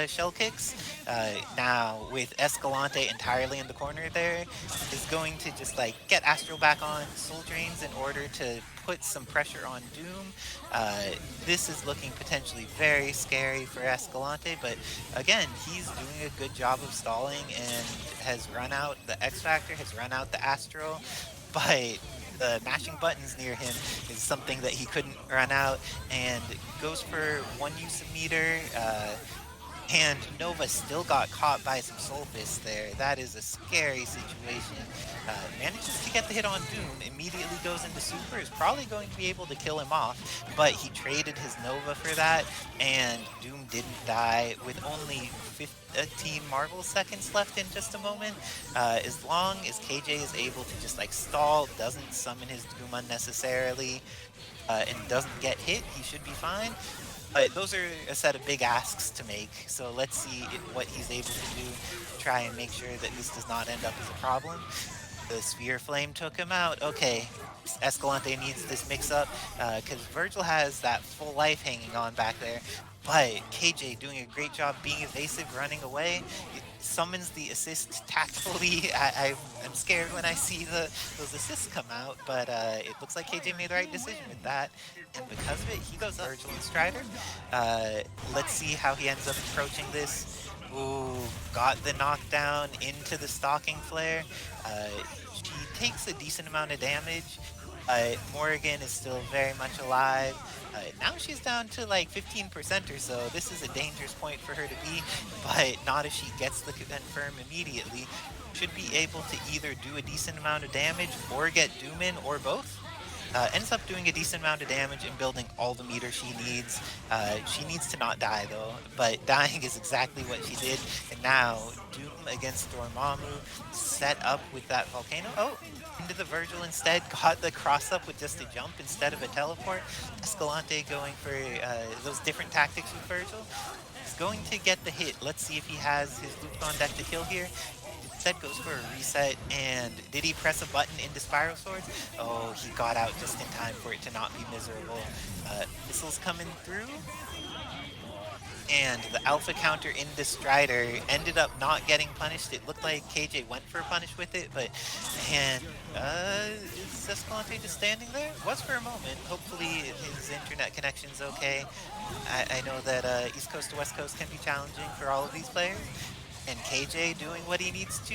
shell kicks. Now with Escalante entirely in the corner there, is going to just like get Astro back on Soul Drains in order to put some pressure on Doom. This is looking potentially very scary for Escalante, but again, he's doing a good job of stalling and has run out the X Factor, has run out the Astro, but the mashing buttons near him is something that he couldn't run out, and goes for one use of meter. And Nova still got caught by some Soul Fists there. That is a scary situation. Manages to get the hit on Doom, immediately goes into Super, is probably going to be able to kill him off, but he traded his Nova for that, and Doom didn't die with only 15 Marvel seconds left in just a moment. As long as KJ is able to just like stall, doesn't summon his Doom unnecessarily, and doesn't get hit, he should be fine. But those are a set of big asks to make, so let's see what he's able to do to try and make sure that this does not end up as a problem. The Sphere Flame took him out. Okay, Escalante needs this mix-up, because Vergil has that full life hanging on back there, but KJ doing a great job being evasive, running away. It summons the assist tactfully. I'm scared when I see those assists come out, but it looks like KJ made the right decision with that. And because of it, he goes up Vergil and Strider. Let's see how he ends up approaching this. Ooh, got the knockdown into the Stalking Flare. She takes a decent amount of damage. Morrigan is still very much alive. Now she's down to like 15% or so. This is a dangerous point for her to be, but not if she gets the confirm immediately. Should be able to either do a decent amount of damage or get Doom in, or both. Ends up doing a decent amount of damage and building all the meter she needs. She needs to not die though, but dying is exactly what she did. And now Doom against Dormammu, set up with that Volcano. Oh, into the Vergil instead, got the cross up with just a jump instead of a teleport. Escalante going for those different tactics with Vergil. He's going to get the hit. Let's see if he has his loop on deck to kill here. Instead goes for a reset, and did he press a button into Spiral Swords? Oh, he got out just in time for it to not be miserable. Missiles coming through, and the alpha counter into Strider ended up not getting punished. It looked like KJ went for a punish with it, but man, is Escalante just standing there? Was for a moment. Hopefully his internet connection's okay. I know that East Coast to West Coast can be challenging for all of these players. And KJ doing what he needs to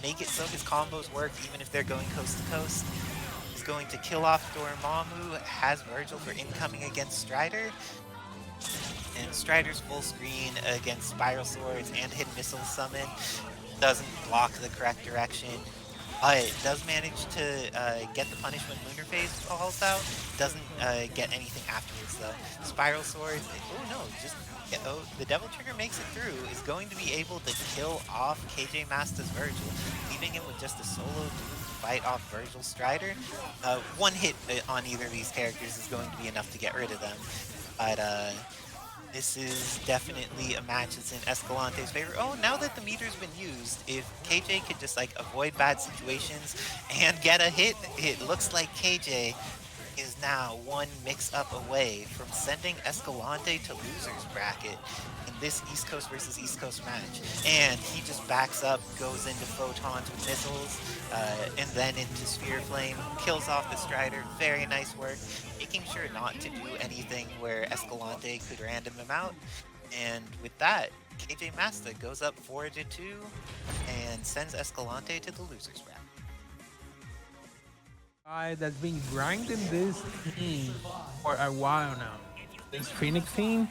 make it so his combos work even if they're going coast to coast. He's going to kill off Dormammu, has Vergil for incoming against Strider. And Strider's full screen against Spiral Swords and Hidden Missile Summon doesn't block the correct direction. But does manage to get the punish when Lunar Phase falls out. Doesn't get anything afterwards though. Spiral Swords, oh no, just the Devil Trigger makes it through, is going to be able to kill off KJMASTA's Vergil, leaving him with just a solo Doom to fight off Vergil Strider. One hit on either of these characters is going to be enough to get rid of them. But this is definitely a match that's in Escalante's favor. Oh, now that the meter's been used, if KJ could just like avoid bad situations and get a hit, it looks like KJ is now one mix-up away from sending Escalante to loser's bracket in this East Coast versus East Coast match. And he just backs up, goes into Photons with missiles, and then into Sphere Flame, kills off the Strider. Very nice work, making sure not to do anything where Escalante could random him out. And with that, KJMASTA goes up 4-2 and sends Escalante to the loser's bracket. Guy that's been grinding this team for a while now. This Phoenix team.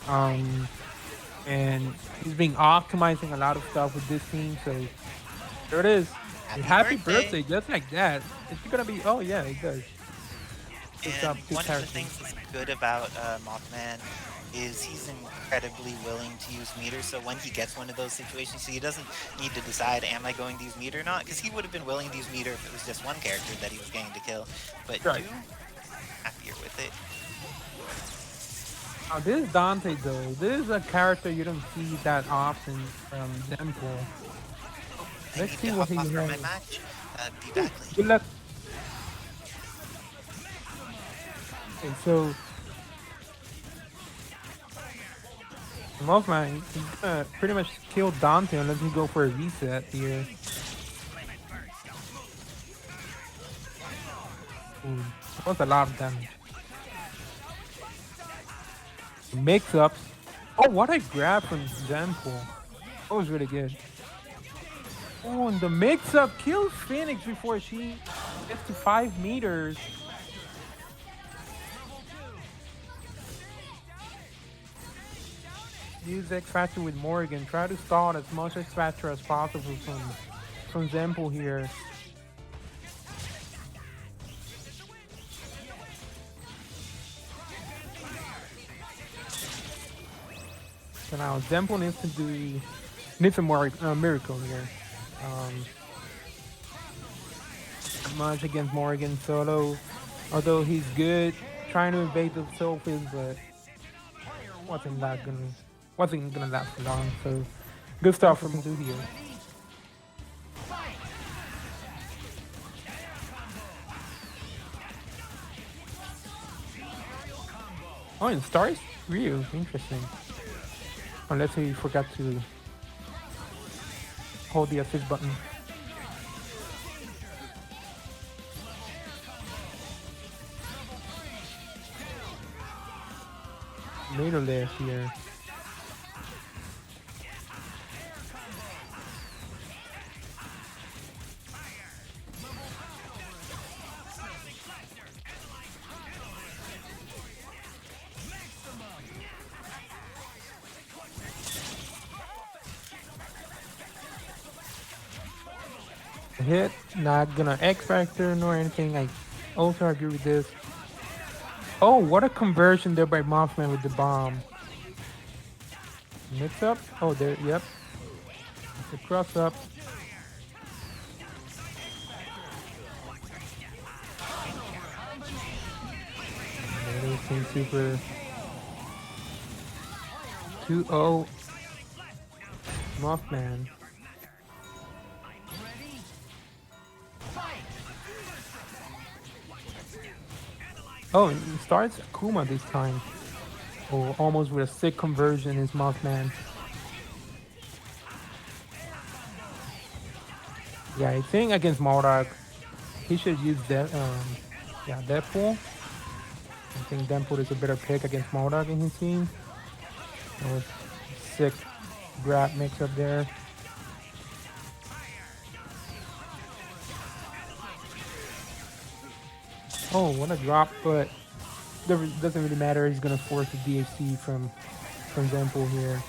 And he's been optimizing a lot of stuff with this team, so there it is. Happy birthday, just like that. Is it gonna be? Oh yeah, it does. And one of the things that's good about Mothman is he's incredibly willing to use meter, so when he gets one of those situations, he doesn't need to decide, am I going to use meter or not? Because he would have been willing to use meter if it was just one character that he was going to kill. But right. Doom, happier with it. Now this is Dante though. This is a character you don't see that often from Zenpool. Let's see what he has. My match. Be back later. Good luck. Okay, so MOTHMAN, he's gonna pretty much kill Dante unless he go for a reset here. Ooh, that was a lot of damage. Mix-ups. Oh, what a grab from Zenpool. That was really good. Oh, and the mix-up kills Phoenix before she gets to 5 meters. Use X Factor with Morrigan. Try to stall as much X Factor as possible from Zenpool here. So now Zenpool needs a miracle here. Much against Morrigan solo, although he's good trying to evade the soul fields, but wasn't gonna last for long. So good stuff from Dude here. Oh, and Stars Ryu, interesting. Unless he forgot to hold the assist button. Middle left here. Hit, not gonna X Factor nor anything. I also agree with this. Oh, what a conversion there by MOTHMAN with the bomb. Mix up. Oh, there, yep. The cross up. Amazing super. 2-0. MOTHMAN. Oh, and it starts Akuma this time. Oh, almost with a sick conversion is MOTHMAN. Yeah, I think against MODOK, he should use that. Deadpool. I think Deadpool is a better pick against MODOK in his team. That was sick grab mix up there. Oh, what a drop, but doesn't really matter. He's gonna force the DHC from Zenpool here.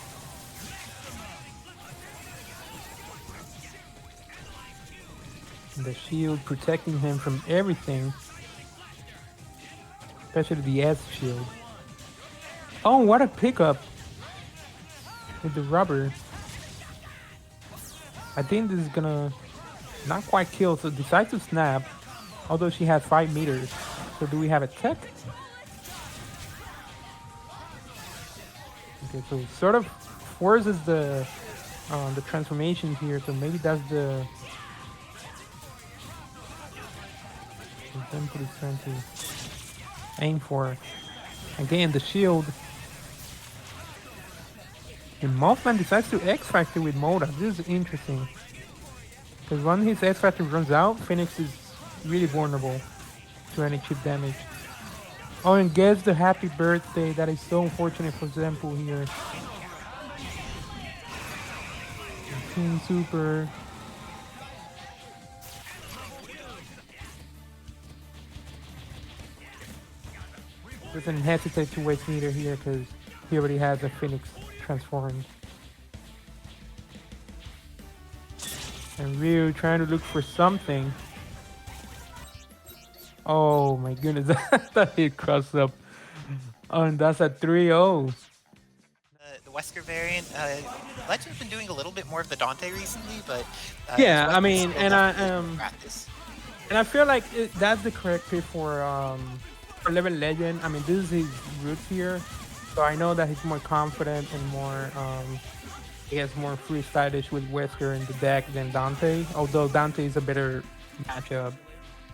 And the shield protecting him from everything, especially the S shield. Oh, what a pickup with the rubber. I think this is gonna not quite kill, so decides to snap. Although she has 5 meters. So do we have a tech? Okay, so sort of forces the transformations here, so maybe that's the Zenpool is trying to aim for. Again, the shield. And MOTHMAN decides to X Factor with MODOK. This is interesting. Because when his X Factor runs out, Phoenix is really vulnerable to any chip damage. Oh, and gets the happy birthday. That is so unfortunate for Zenpool here. Team Super. Doesn't hesitate to waste meter here because he already has a Phoenix transformed. And Ryu trying to look for something. Oh my goodness, that hit cross up. Oh, and that's a 3-0. The Wesker variant, Legend's been doing a little bit more of the Dante recently, but yeah, I mean, and I feel like that's the correct pick for level Legend. I mean, this is his roots here, so I know that he's more confident and more he has more freestylish with Wesker in the deck than Dante. Although Dante is a better matchup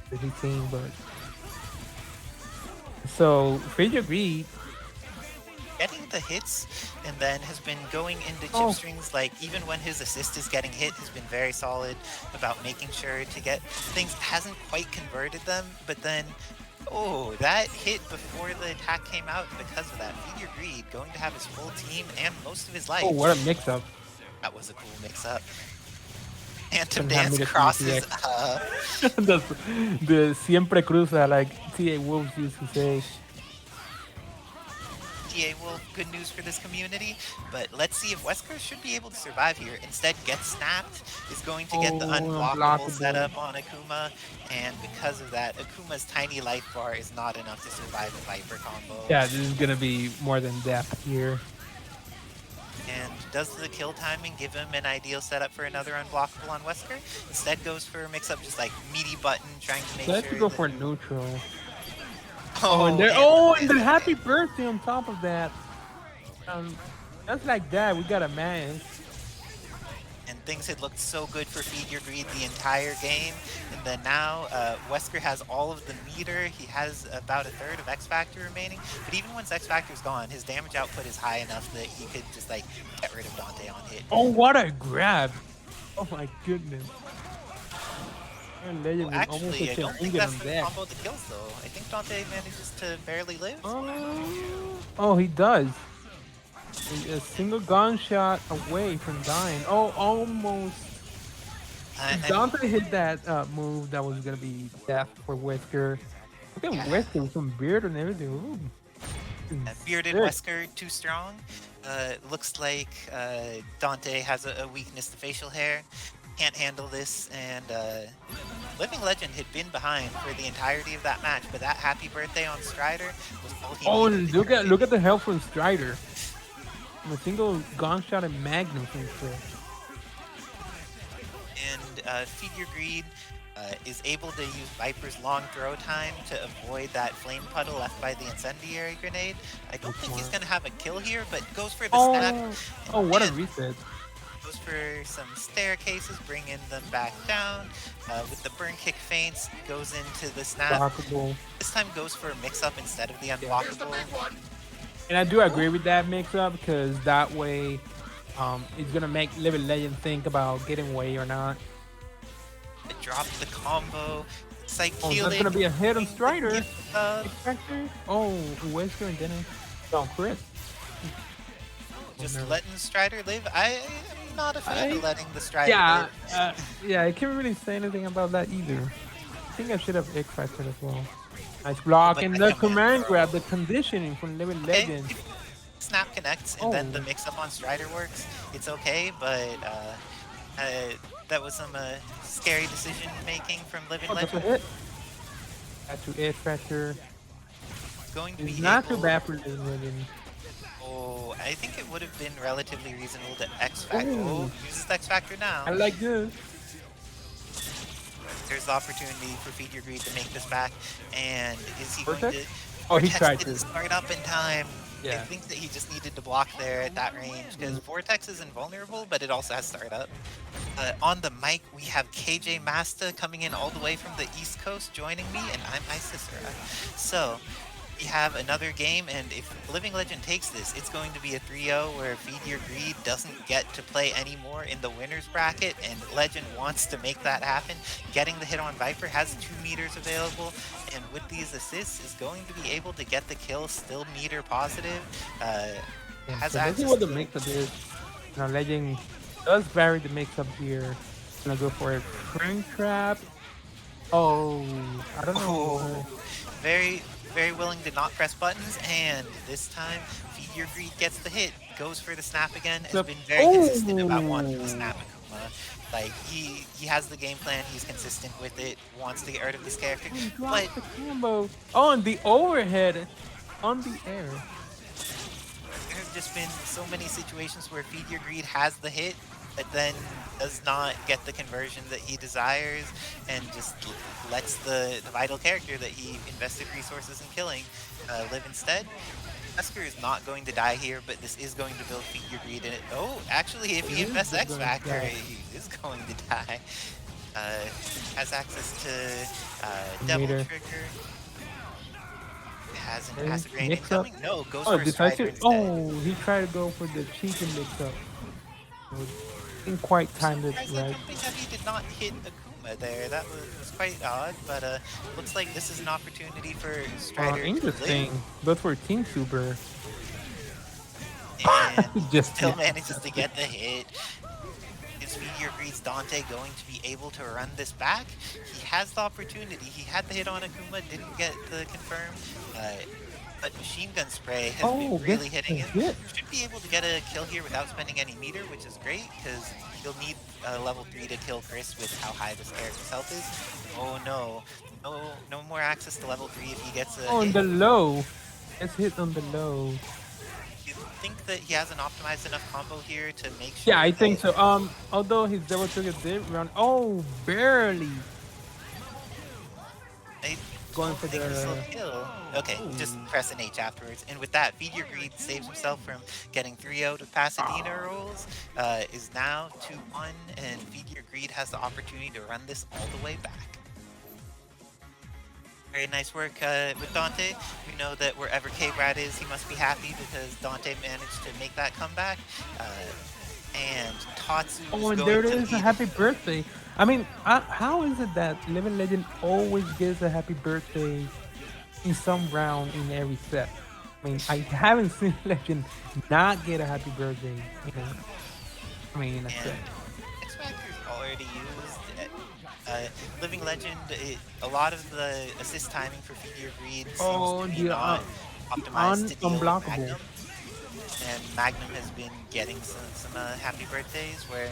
that he's seen, but so FeedYourGreed getting the hits, and then has been going into chip Oh. strings, like even when his assist is getting hit, has been very solid about making sure to get things. Hasn't quite converted them, but then, oh, that hit before the attack came out, and because of that, FeedYourGreed going to have his full team and most of his life. Oh, what a mix-up. That was a cool mix-up. Phantom Couldn't have Dance made it to crosses UTX. up. the siempre cruza, like TA Wolves used to say. TA Wolf, good news for this community, but let's see if Wesker should be able to survive here. Instead, gets snapped, is going to get the unblockable unblockable. setup on Akuma, and because of that, Akuma's tiny life bar is not enough to survive a Viper combo. Yeah, this is gonna be more than death here. And does the kill timing give him an ideal setup for another unblockable on Wesker? Instead goes for a mix-up, just like meaty button, trying to make Let's sure go that- for neutral. Oh, and and the happy birthday on top of that. Just like that, we got a match. and things had looked so good for FeedYourGreed the entire game, and then now Wesker has all of the meter. He has about a third of X Factor remaining, but even once X Factor's gone, his damage output is high enough that he could just like get rid of Dante on hit. Oh, what a grab! Oh my goodness. Well, actually, I don't think that's the combo that kills though. I think Dante manages to barely live. Oh, he does. A single gunshot away from dying. Oh, almost. If Dante hit that move, that was gonna be death for Wesker. Look at Wesker with some beard and everything. Ooh. Bearded Wesker, too strong. Looks like Dante has a weakness to facial hair. Can't handle this, and Living Legend had been behind for the entirety of that match, but that happy birthday on Strider was all he needed. Look at the health from Strider. A single gunshot and Magnum from Strider. And FeedYourGreed is able to use Viper's long throw time to avoid that flame puddle left by the incendiary grenade. I don't think he's gonna have a kill here, but goes for the snap. Oh, what a reset. Goes for some staircases, bringing them back down. With the burn kick feints, goes into the snap. Blockable. This time goes for a mix-up instead of the unblockable. And I do agree with that mix-up because that way it's going to make Living Legend think about getting away or not. It dropped the combo. It's like Oh, that's going to be a hit on Strider. Oh, Wesker and Dennis. Oh, Chris. Just letting Strider live. I'm not a fan of letting the Strider live. Yeah, I can't really say anything about that either. I think I should have X Factor as well. Nice block and the command grab, the conditioning from Living Legend. Snap connects and then the mix-up on Strider works. It's okay, but that was some scary decision making from Living Legend. That's a hit. That's to X Factor. Going to be not too bad for Living Legend. Oh, I think it would have been relatively reasonable to X Factor. Oh, uses X Factor now. I like this. There's the opportunity for FeedYourGreed to make this back, and is he going to? Oh, he tried to start up in time. Yeah. I think that he just needed to block there at that range because Vortex is invulnerable, but it also has startup. On the mic, we have KJMASTA coming in all the way from the East Coast, joining me, and I'm Isicera. So we have another game, and if Living Legend takes this, it's going to be a 3-0 where FeedYourGreed doesn't get to play anymore in the winner's bracket, and Legend wants to make that happen. Getting the hit on Viper, has 2 meters available, and with these assists is going to be able to get the kill, still meter positive. Has so access this is what the to mix-up is. Now Legend does vary the mix-up here. Gonna go for a spring trap. Oh, I don't know. Very willing to not press buttons, and this time FeedYourGreed gets the hit, goes for the snap again, has been very consistent about wanting the snap Akuma. Like, he has the game plan, he's consistent with it, wants to get rid of this character, but the combo. Oh, and the overhead on the air. There have just been so many situations where FeedYourGreed has the hit, but then does not get the conversion that he desires, and just lets the vital character that he invested resources in killing live instead. Wesker is not going to die here, but this is going to build FeedYourGreed in it. Oh, actually, if he invests X Factor, he is going to die. Has access to Devil Meter. Trigger. Hasn't Okay, acid rain mix up. incoming? No, goes Oh, for a Strider decisive. instead. Oh, he tried to go for the cheeky mix up. Didn't quite time it Surprised that right. Jumping Heavy did not hit Akuma there. That was quite odd, but looks like this is an opportunity for Strider to Interesting. live, But for Team Super, and just still missed. manages to get the hit. Is FeedYourGreed's Dante going to be able to run this back? He has the opportunity. He had the hit on Akuma, didn't get the confirm. But Machine Gun Spray has been really hitting him. Should be able to get a kill here without spending any meter, which is great, because he'll need level 3 to kill Chris with how high this character's health is. Oh no. No more access to level 3 if he gets a hit. On the low. It's hit on the low. You think that he hasn't optimized enough combo here to make sure? Yeah, I think so. Although his double trigger did run. Oh, barely. Going for the kill. Okay, just press an H afterwards. And with that, FeedYourGreed saves himself from getting 3 out of Pasadena rolls. Is now 2-1, and FeedYourGreed has the opportunity to run this all the way back. Very nice work with Dante. We know that wherever K-Brad is, he must be happy because Dante managed to make that comeback. And Tatsu is and going there it to is, a lead. happy birthday. I mean, how is it that Living Legend always gives a happy birthday in some round in every set? I mean, I haven't seen Legend not get a happy birthday, you know? I mean, in a set. X Factor's already used. Living Legend, a lot of the assist timing for FeedYourGreed seems to be not optimized to deal with Magnum. And Magnum has been getting some happy birthdays where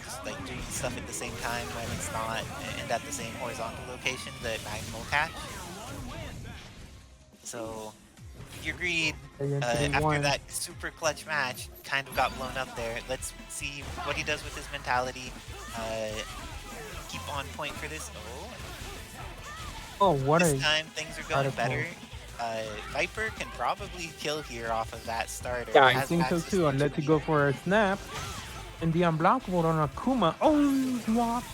just like doing stuff at the same time when it's not, and at the same horizontal location that Magnum will catch. So FeedYourGreed, after that super clutch match, kind of got blown up there. Let's see what he does with his mentality. Keep on point for this. This time things are going better. Viper can probably kill here off of that starter. Yeah, I think so too, unless you go for a snap. And the unblockable on Akuma. Oh, block!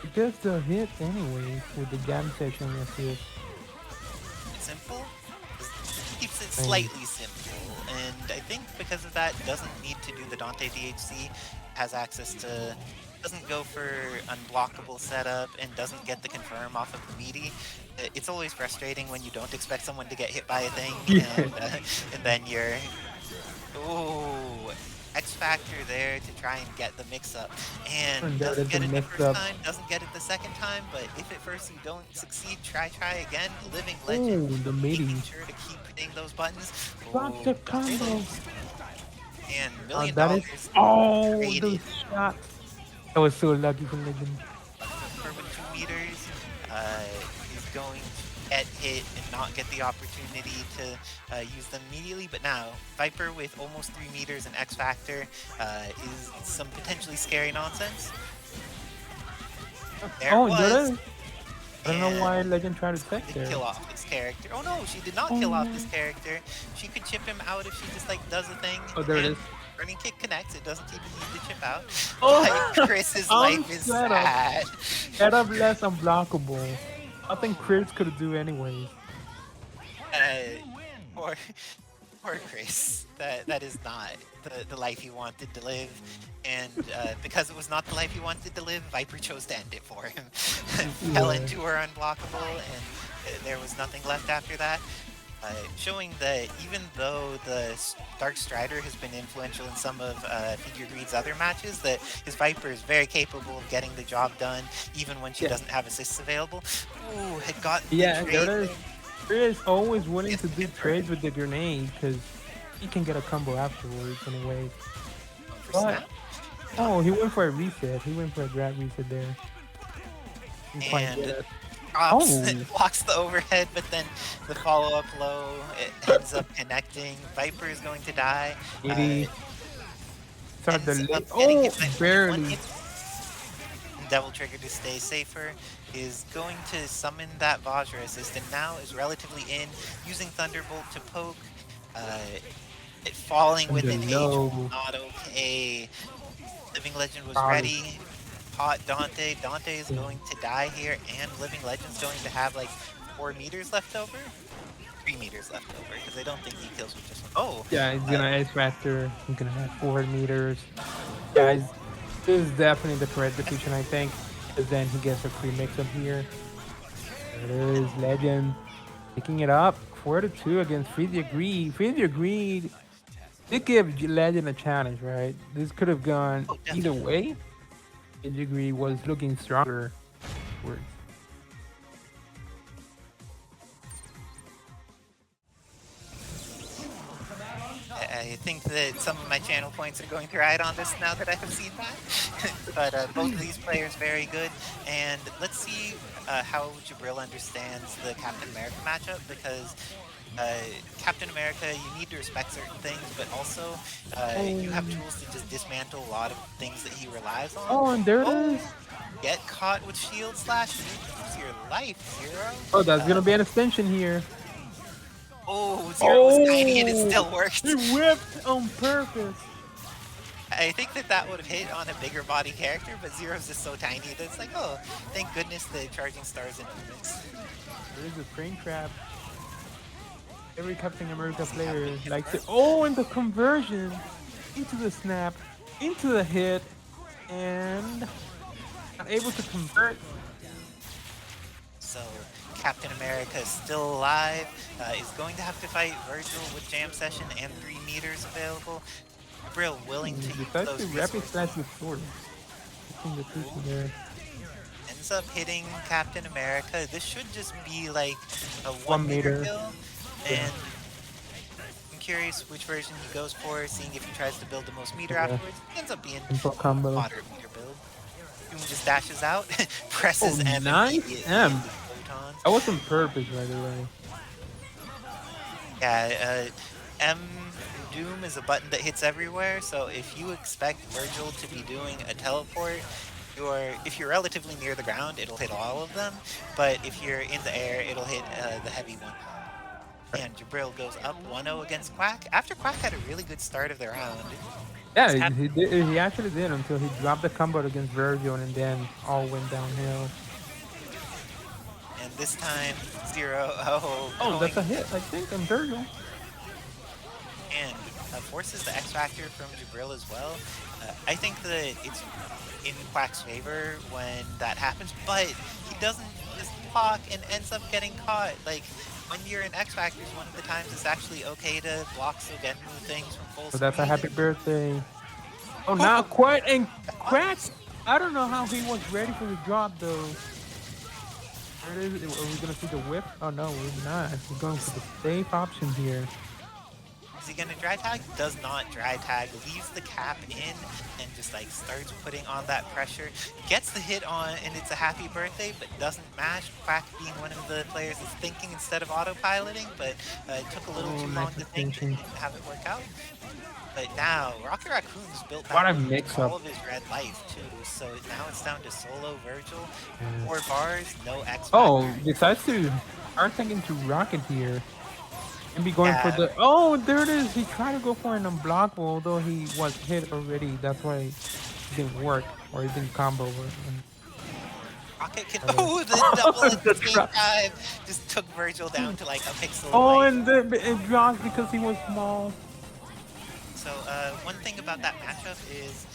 It does the hit anyway with the jam section assist. Simple? Keeps it slightly simple. And I think because of that, doesn't need to do the Dante DHC. Has access to... doesn't go for unblockable setup and doesn't get the confirm off of the meaty. It's always frustrating when you don't expect someone to get hit by a thing and then you're... Ooh, X Factor there to try and get the mix-up. And doesn't get it the first time, doesn't get it the second time, but if at first you don't succeed, try again. Living Legend, making sure to keep hitting those buttons. Block the combo! And $1 million. The shot! I was so lucky for Legend. With 2 meters, he's going to get hit and not get the opportunity to use them immediately. But now, Viper with almost 3 meters and X Factor is some potentially scary nonsense. There it was. I don't know why Legend tried to check there. Kill off this character. Oh no, she did not kill off this character. She could chip him out if she just like does a thing. Oh, there it is. Running kick connects. It doesn't even need to chip out. Oh, like, Chris's life is sad. Setup less unblockable. I think Chris could do anyways. Poor Chris. That is not the life he wanted to live. And because it was not the life he wanted to live, Viper chose to end it for him. Fell into her unblockable, and there was nothing left after that. Showing that even though the Dark Strider has been influential in some of FeedYourGreed's other matches, that his Viper is very capable of getting the job done, even when she doesn't have assists available. Ooh, had gotten Chris is always willing to do trades with the grenade, because he can get a combo afterwards in a way. But, he went for a reset. He went for a grab reset there. And blocks the overhead, but then the follow-up low, it ends up connecting. Viper is going to die. Barely. Devil Trigger to stay safer is going to summon that Vajra assist, and now is relatively in, using Thunderbolt to poke. It falling with an H, not okay. Living Legend was ready. Caught Dante. Dante is going to die here, and Living Legend's going to have like 4 meters left over. 3 meters left over because I don't think he kills with just one. Oh, Yeah, he's gonna X Factor. He's gonna have 4 meters. Guys, this is definitely the correct decision, I think. Because then he gets a free mix up here. There it is, Legend picking it up 4-2 against FeedYourGreed. FeedYourGreed did give Legend a challenge, right? This could have gone either way. FeedYourGreed was looking stronger. Words. I think that some of my channel points are going to ride on this now that I have seen that. But both of these players very good. And let's see how Jibrill understands the Captain America matchup, because Captain America, you need to respect certain things, but also you have tools to just dismantle a lot of things that he relies on. Oh, and there it is. Get caught with shield slash, lose your life, Zero. Oh, that's gonna be an extension here. Oh, Zero was tiny and it still worked. He whipped on purpose. I think that would have hit on a bigger body character, but Zero's just so tiny that it's like, oh, thank goodness the charging stars in movements. There is a train trap. Every Captain America player likes it. Oh, and the conversion into the snap, into the hit, and not able to convert. So Captain America is still alive, is going to have to fight Vergil with Jam Session and 3 meters available. Jibrill willing to use those rapid slash with sword. Ends up hitting Captain America. This should just be like a 1 meter kill. And I'm curious which version he goes for, seeing if he tries to build the most meter afterwards. Ends up being a moderate meter build. Doom just dashes out, presses M. Nice M. That was on purpose, by the way. Yeah, M Doom is a button that hits everywhere, so if you expect Vergil to be doing a teleport, if you're relatively near the ground, it'll hit all of them, but if you're in the air, it'll hit the heavy one. And Jibrill goes up 1-0 against Quack, after Quack had a really good start of the round. Yeah, he actually did until he dropped the combo against Vergil and then all went downhill. And this time, Zero, that's a hit, I think, on Vergil. And forces the X Factor from Jibrill as well. I think that it's in Quack's favor when that happens, but he doesn't just block and ends up getting caught. Like, when you're in X Factors, one of the times it's actually okay to block Sogenmu things from full So that's a speed. happy birthday. Oh, now Quack and Quack. I don't know how he was ready for the drop though. Where is it? Are we gonna see the whip? Oh no, we're not. We're going for the safe option here. Is he gonna dry tag? Does not dry tag. Leaves the cap in and just like starts putting on that pressure. Gets the hit on and it's a happy birthday, but doesn't match. Quack being one of the players is thinking instead of autopiloting, but it took a little too long to think and didn't have it work out. But now Rocket Raccoon's built back all of his red life too, so now it's down to solo Vergil. 4 bars, no X. Oh, decides to Artiztikk into Rocket here. And be going for the... Oh, there it is. He tried to go for an unblockable, although he was hit already. That's why it didn't work, or it didn't combo. Rocket can... Oh, the double at the same time. Just took Vergil down to like a pixel. Oh, and it dropped because he was small. So one thing about that matchup is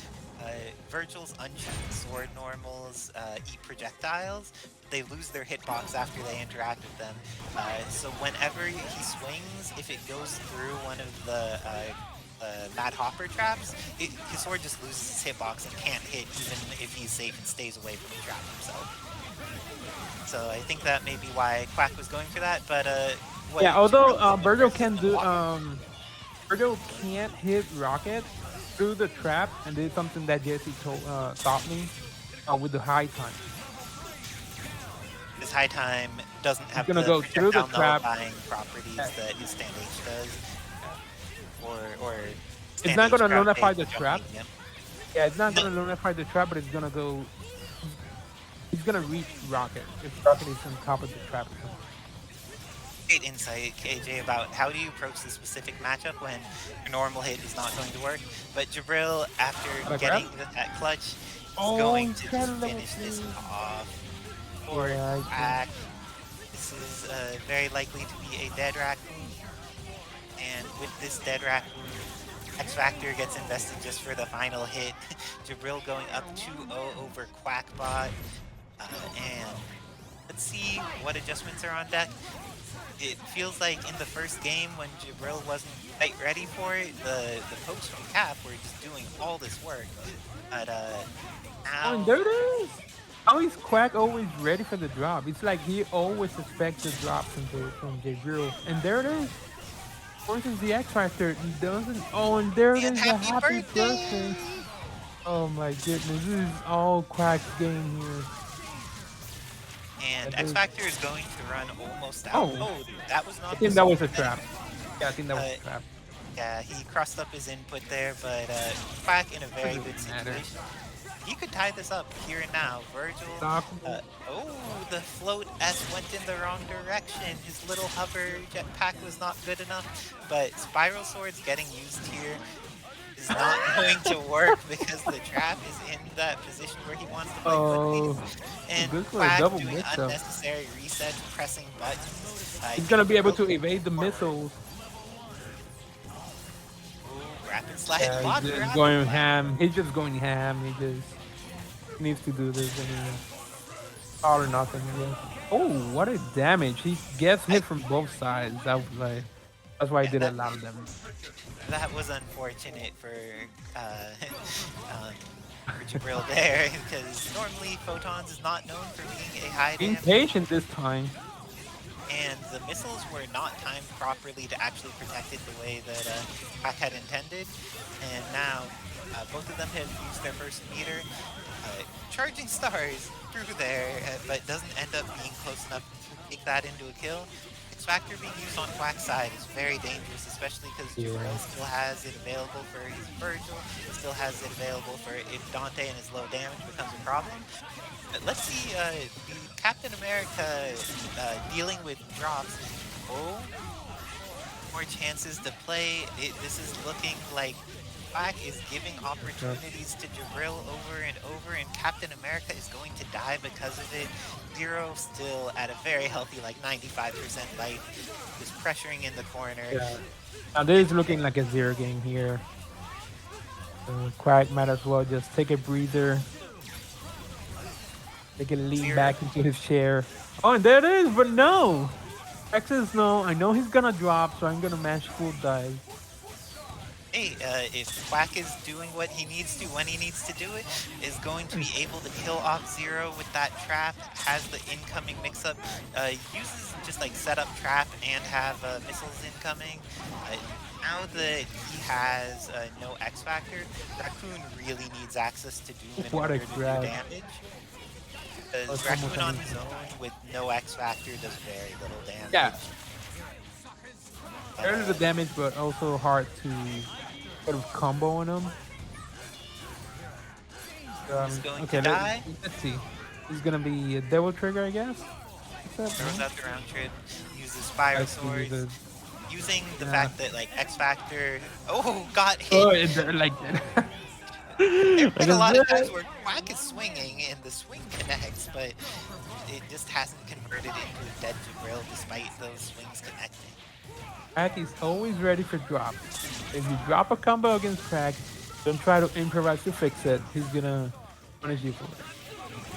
Vergil's unchecked sword normals eat projectiles. They lose their hitbox after they interact with them. So whenever he swings, if it goes through one of the Mad Hopper traps, his sword just loses his hitbox and can't hit even if he's safe and stays away from the trap himself. So I think that may be why Quack was going for that. But yeah, although Vergil can do Vergil can't hit Rocket through the trap, and this is something that Jesse taught me with the high time. His high time doesn't have the go through the trap properties that his stand H does, or it's not going to nullify the trap. Yeah, it's not going to nullify the trap, but it's going to go. He's going to reach Rocket if Rocket is on top of the trap. Great insight, KJ, about how do you approach this specific matchup when your normal hit is not going to work. But Jibrill, after getting that clutch, is going to just finish this off. Or Quack is This is very likely to be a dead Raccoon. And with this dead Raccoon, X Factor gets invested just for the final hit. Jibrill going up 2-0 over Quackbot. And let's see what adjustments are on deck. It feels like in the first game when Jibrill wasn't quite ready for it, the pokes from Cap were just doing all this work. But now... and there it is! How is Quack always ready for the drop? It's like he always expects the drop from Jibrill. And there it is! Forces the X Factor, he doesn't. Oh, and there it is, the happy birthday! Oh my goodness, this is all Quack's game here. And X Factor is going to run almost out. Oh, that was not. I think that was a trap. Yeah, I think that was a trap. Yeah, he crossed up his input there, but Quack in a very good situation. He could tie this up here and now. Vergil. Oh, the float S went in the wrong direction. His little hover jetpack was not good enough. But Spiral Sword's getting used here is not going to work because the trap is in that position where he wants to play and Quack doing unnecessary resets, pressing buttons. He's gonna be able to evade the missiles. Rapid slide. Yeah, he's just going ham. He's just going ham. He just needs to do this anyway. All or nothing. Yeah. Oh, what a damage! He gets hit from both sides. That was like, that's why he did a lot of damage. That was unfortunate for Jibrill there, because normally Photons is not known for being a high damage. Impatient this time. And the missiles were not timed properly to actually protect it the way that Quack had intended. And now both of them have used their first meter. Charging stars through there, but doesn't end up being close enough to take that into a kill. X Factor being used on Quack's side is very dangerous, especially because Jibrill still has it available for his Vergil, still has it available for if Dante and his low damage becomes a problem. But let's see the Captain America dealing with drops. Oh, more chances to play. This is looking like Quack is giving opportunities to Jibrill over and over, and Captain America is going to die because of it. Zero still at a very healthy, like 95% life, just pressuring in the corner. Yeah. Now this is looking like a zero game here. Quack might as well just take a breather. They can lean back into his chair. Oh, and there it is, but no! X says no, I know he's gonna drop, so I'm gonna mash full dive. Hey, if Quack is doing what he needs to when he needs to do it, is going to be able to kill off Zero with that trap, has the incoming mix-up, uses just like setup trap and have missiles incoming. Now that he has no X Factor, Raccoon really needs access to Doom in order to do damage. Because Raccoon on his own with no X Factor does very little damage. Yeah. There's the damage, but also hard to sort of combo on him. He's going to die. Let's see. He's gonna be a Devil Trigger, I guess. Throws out the round trip, uses Fire Sword, using the fact that like X Factor, got hit. Oh, like that. There's been a lot of times where Quack is swinging and the swing connects, but it just hasn't converted into a dead Jibrill despite those swings connecting. Quack is always ready for drops. If you drop a combo against Quack, don't try to improvise to fix it. He's gonna punish you for it.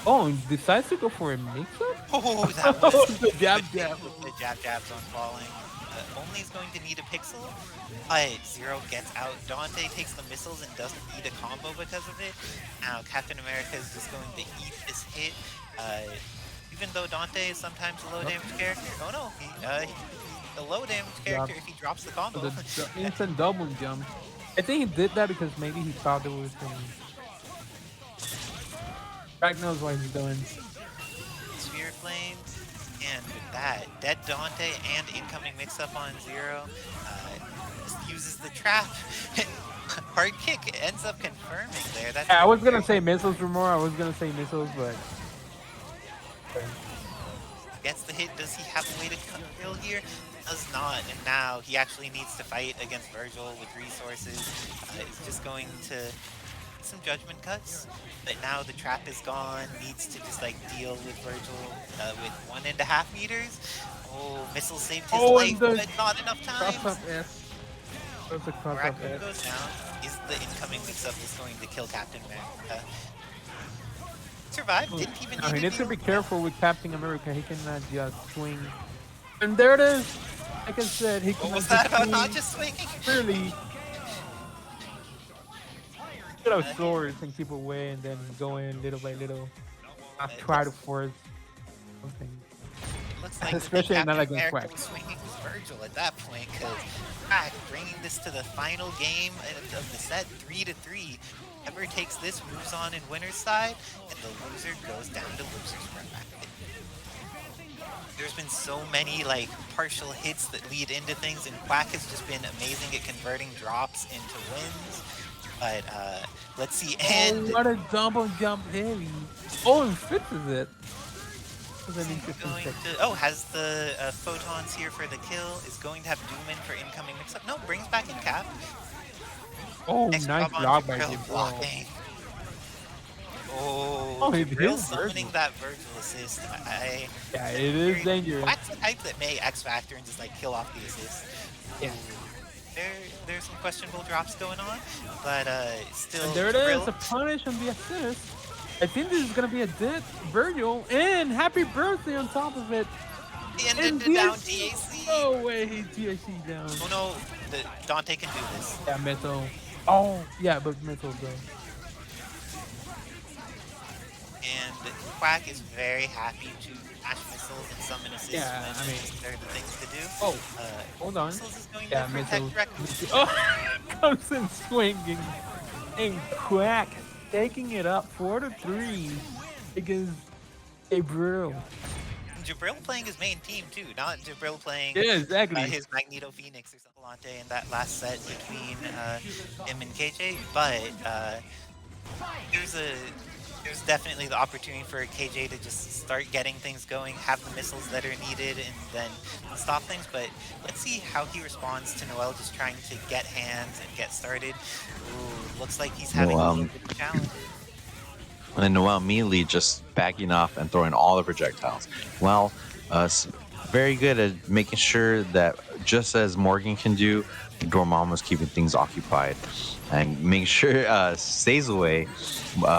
Oh, he decides to go for a mix-up? Oh, that was the jab. The jabs on falling. Only is going to need a pixel. Zero gets out. Dante takes the missiles and doesn't need a combo because of it. Now Captain America is just going to eat this hit. Even though Dante is sometimes a low damage character. Oh no, he's a low damage character if he drops the combo. The instant double jump. I think he did that because maybe he thought there was some... Quack knows what he's doing. Sphere Flame. And with that, dead Dante and incoming mix-up on Zero. Just uses the trap. Hard kick ends up confirming there. That's I was gonna say missiles for more. I was gonna say missiles, but gets the hit. Does he have a way to kill here? Does not. And now he actually needs to fight against Vergil with resources. He's just going to some judgment cuts, but now the trap is gone. Needs to just like deal with Vergil with 1.5 meters. Oh, missile saved his Oh, life, and the but not enough cross time. up S. That's a cross up Raccoon S. goes down. Is the incoming mix-up is going to kill Captain America? Survived. Didn't even Now he need needs to to be be careful with Captain America. He cannot just swing. And there it is. Like I said, he What cannot was that just about swing. not just swinging? Really, get out swords and keep away, and then go in little by little. Not try to force something. Looks like Especially the thing not Captain against America Quack. was swinging was Vergil at that point, because Quack bringing this to the final game of the set, 3-3. Whoever takes this moves on in winner's side, and the loser goes down to loser's bracket. There's been so many like partial hits that lead into things, and Quack has just been amazing at converting drops into wins. But let's see, and Oh, what a double jump heavy. Oh, and fixes it. That's an going interesting to, trick. has the photons here for the kill, is going to have Doom in for incoming mix-up. No, brings back in Cap. Oh, Nice nice job on job by Jibrill Jibrill. blocking. Oh, Oh, he Jibrill did summoning Vergil. that Vergil assist. Yeah, it is dangerous. Quack's the type that may X Factor and just like kill off the assist. Yeah. There's some questionable drops going on, but still. And there it Jibrill, is, a punish on the assist. I think this is gonna be a dead Vergil, and happy birthday on top of it. He And ended down DAC. DAC. No way, DAC down. Oh no, Dante can do this. Yeah, Metal. Oh, yeah, but Metal though. And Quack is very happy to dash missiles and summon assists Yeah, when I mean- they're the things to do. Oh, hold on. Missiles is going Yeah, to Metal. protect Raccoon. Oh, comes in swinging. And Quack taking it up 4-3 against Jibrill. Jibrill playing his main team too, not Jibrill playing Yeah, exactly. his Magneto Phoenix or Escalante in that last set between him and KJ. But there's definitely the opportunity for KJ to just start getting things going, have the missiles that are needed, and then stop things. But let's see how he responds to Noel just trying to get hands and get started. Ooh, looks like he's having a little bit of a challenge. And then Noel immediately just backing off and throwing all the projectiles. Well, very good at making sure that just as Morgan can do, Dormammu was keeping things occupied and making sure stays away.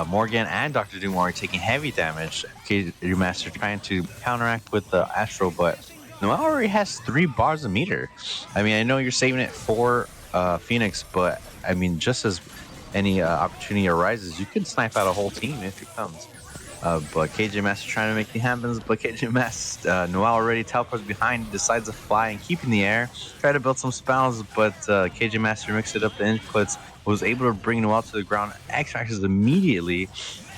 Morgan and Dr. Doom are taking heavy damage. KJMASTA trying to counteract with the Astro, but Noel already has 3 bars a meter. I mean, I know you're saving it for Phoenix, but I mean, just as any opportunity arises, you can snipe out a whole team if it comes. But KJMASTA trying to make it happen, but KJMASTA, Noel already teleports behind, decides to fly and keep in the air, try to build some spells, but KJMASTA mixed it up the inputs, was able to bring Noel to the ground, X-Factors immediately.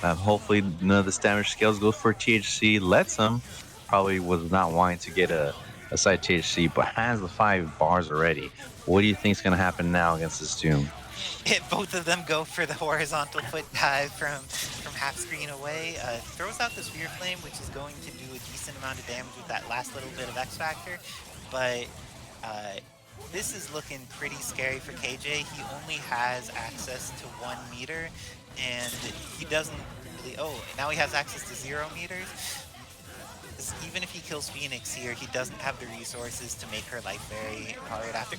Hopefully none of this damage scales goes for THC, lets him, probably was not wanting to get a side THC, but has the 5 bars already. What do you think is going to happen now against this Doom? Both of them go for the horizontal foot dive from half screen away. Throws out the Sphere Flame, which is going to do a decent amount of damage with that last little bit of X Factor. But this is looking pretty scary for KJ. He only has access to 1 meter, and he doesn't really... Oh, now he has access to 0 meters. Even if he kills Phoenix here, he doesn't have the resources to make her life very hard after...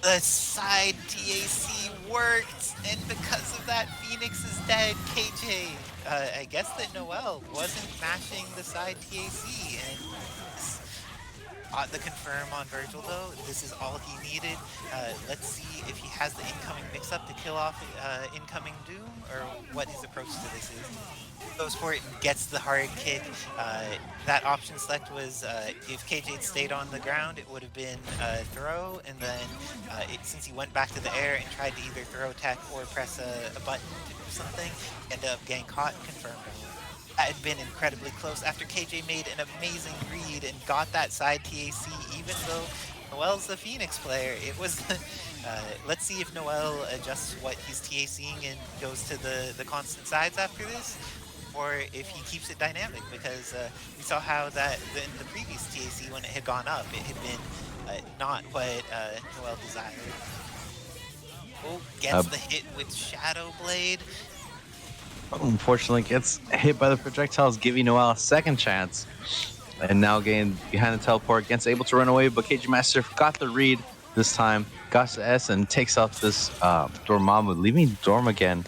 The side TAC worked, and because of that, Phoenix is dead. KJ, I guess that Noel wasn't mashing the side TAC, and the confirm on Vergil though, this is all he needed. Let's see if he has the incoming mix-up to kill off incoming Doom, or what his approach to this is. Goes for it and gets the hard kick. That option select was if KJ had stayed on the ground, it would have been throw, and then since he went back to the air and tried to either throw tech or press a button to do something, ended up getting caught and confirmed. That had been incredibly close after KJ made an amazing read and got that side TAC, even though Noel's the Phoenix player. It was let's see if Noel adjusts what he's TACing and goes to the constant sides after this, or if he keeps it dynamic, because we saw how that in the previous TAC, when it had gone up, it had been not what Noel desired. Oh, gets the hit with Shadow Blade. Unfortunately, gets hit by the projectiles, giving Noel a second chance. And now getting behind the teleport, gets able to run away, but KJMASTA got the read this time, got the S and takes out this Dormammu, leaving Dorm again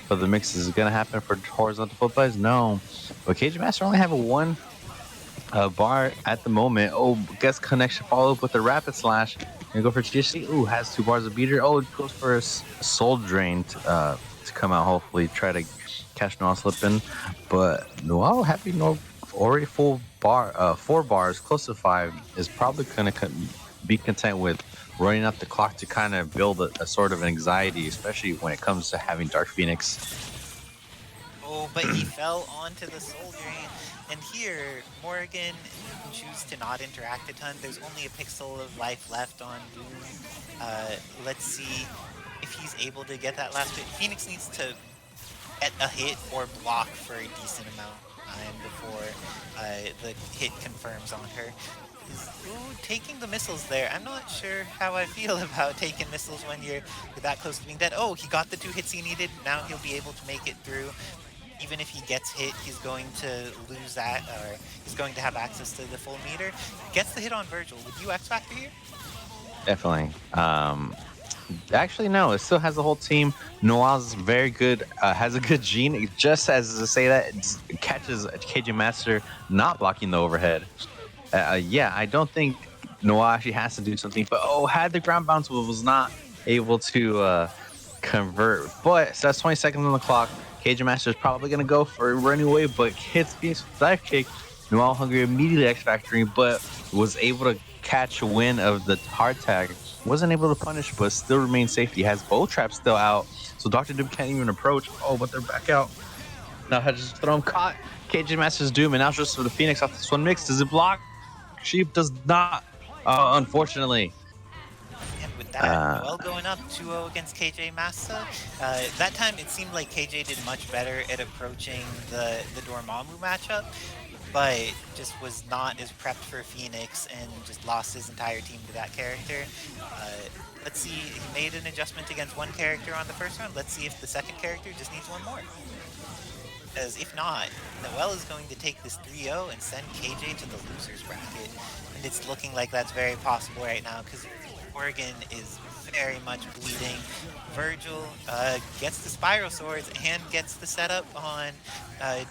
for the mix. Is it going to happen for horizontal footplays? No. But KJMASTA only have a one bar at the moment. Oh, gets connection, follow up with the rapid slash. Gonna go for THC. Ooh, has 2 bars of beater. Oh, it goes for a soul drain to come out, hopefully try to catch Noel slipping. But Noel, happy Noel already full bar, 4 bars, close to 5, is probably gonna be content with running up the clock to kind of build a sort of anxiety, especially when it comes to having Dark Phoenix. Oh, but he fell onto the soul drain. And here, Morrigan can choose to not interact a ton. There's only a pixel of life left on Doom. Let's see if he's able to get that last hit. Phoenix needs to get a hit or block for a decent amount of time before the hit confirms on her. Ooh, taking the missiles there. I'm not sure how I feel about taking missiles when you're that close to being dead. Oh, he got the 2 hits he needed. Now he'll be able to make it through. Even if he gets hit, he's going to lose that, or he's going to have access to the full meter. Gets the hit on Vergil. Would you X Factor here? Definitely. Actually, no. It still has the whole team. Noel's very good. Has a good gene. Just as to say that, it catches KJMASTA not blocking the overhead. Yeah, I don't think Noel actually has to do something. But had the ground bounce, was not able to convert. But so that's 20 seconds on the clock. KJMASTA is probably going to go for a running away, but hits Phoenix with dive kick. Noelbhungry immediately X-Factoring, but was able to catch a win of the hard tag. Wasn't able to punish, but still remains safe. He has bow traps still out, so Dr. Doom can't even approach. Oh, but they're back out. Now had to just throw him caught. KJMASTA's Doom, and now just for the Phoenix off this one mix. Does it block? Sheep does not, unfortunately. And with that, Noel going up 2-0 against KJMASTA. That time it seemed like KJ did much better at approaching the Dormammu matchup, but just was not as prepped for Phoenix and just lost his entire team to that character. Let's see, he made an adjustment against one character on the first round. Let's see if the second character just needs one more. Because if not, Noel is going to take this 3-0 and send KJ to the loser's bracket. And it's looking like that's very possible right now because Morrigan is very much bleeding. Vergil gets the Spiral Swords and gets the setup on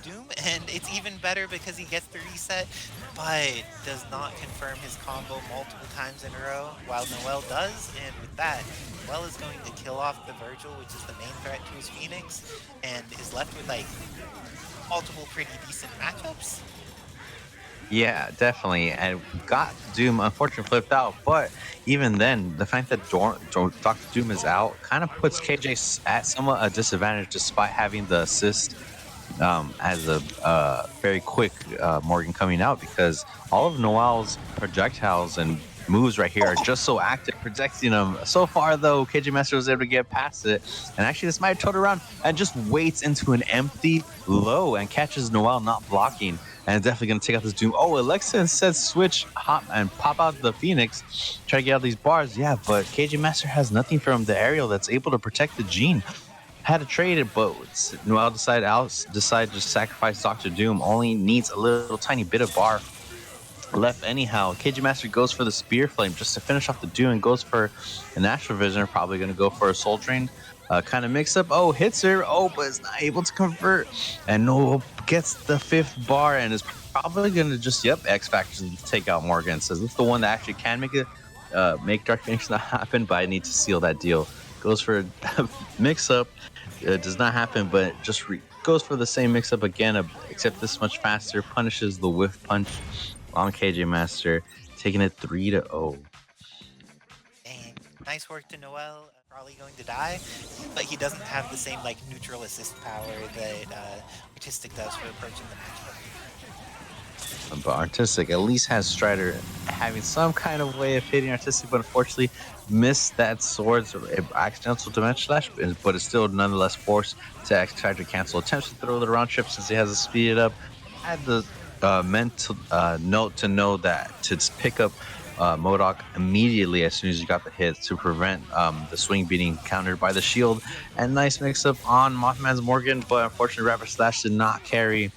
Doom, and it's even better because he gets the reset, but does not confirm his combo multiple times in a row, while Noel does, and with that, Noel is going to kill off the Vergil, which is the main threat to his Phoenix, and is left with like multiple pretty decent matchups. Yeah, definitely. And got Doom unfortunately flipped out, but even then, the fact that Dr. Doom is out kind of puts KJ at somewhat a disadvantage despite having the assist as a very quick Morrigan coming out, because all of Noel's projectiles and moves right here are just so active, protecting him. So far, though, KJMASTA was able to get past it, and actually this might have turned around and just waits into an empty low and catches Noel not blocking. And definitely going to take out this Doom. Oh, Alexa said switch, hop, and pop out the Phoenix. Try to get out these bars. Yeah, but KJMASTA has nothing from the aerial that's able to protect the Gene. Had to trade it, but Noel decided to sacrifice Dr. Doom. Only needs a little tiny bit of bar left anyhow. KJMASTA goes for the Spear Flame just to finish off the Doom and goes for an Astral Vision. Probably going to go for a Soul Drain. Kind of mix up. Oh, hits her. Oh, but is not able to convert. And Noel gets the 5th bar and is probably going to just, X Factor to take out Morrigan. Says it's the one that actually can make Dark Phoenix not happen, but I need to seal that deal. Goes for a mix up. Does not happen, but just goes for the same mix up again, except this much faster. Punishes the whiff punch on KJMASTA, taking it 3-0. Dang, nice work to Noel. Probably going to die, but he doesn't have the same like neutral assist power that Artiztikk does for approaching the matchup. But Artiztikk at least has Strider having some kind of way of hitting Artiztikk, but unfortunately missed that sword's accidental dimension slash, but is still nonetheless forced to try to cancel attempts to throw the round trip since he has to speed it up. Had the mental note to know that to pick up MODOK immediately as soon as you got the hit to prevent the swing being countered by the shield. And nice mix-up on Mothman's Morgan, but unfortunately Rapid Slash did not carry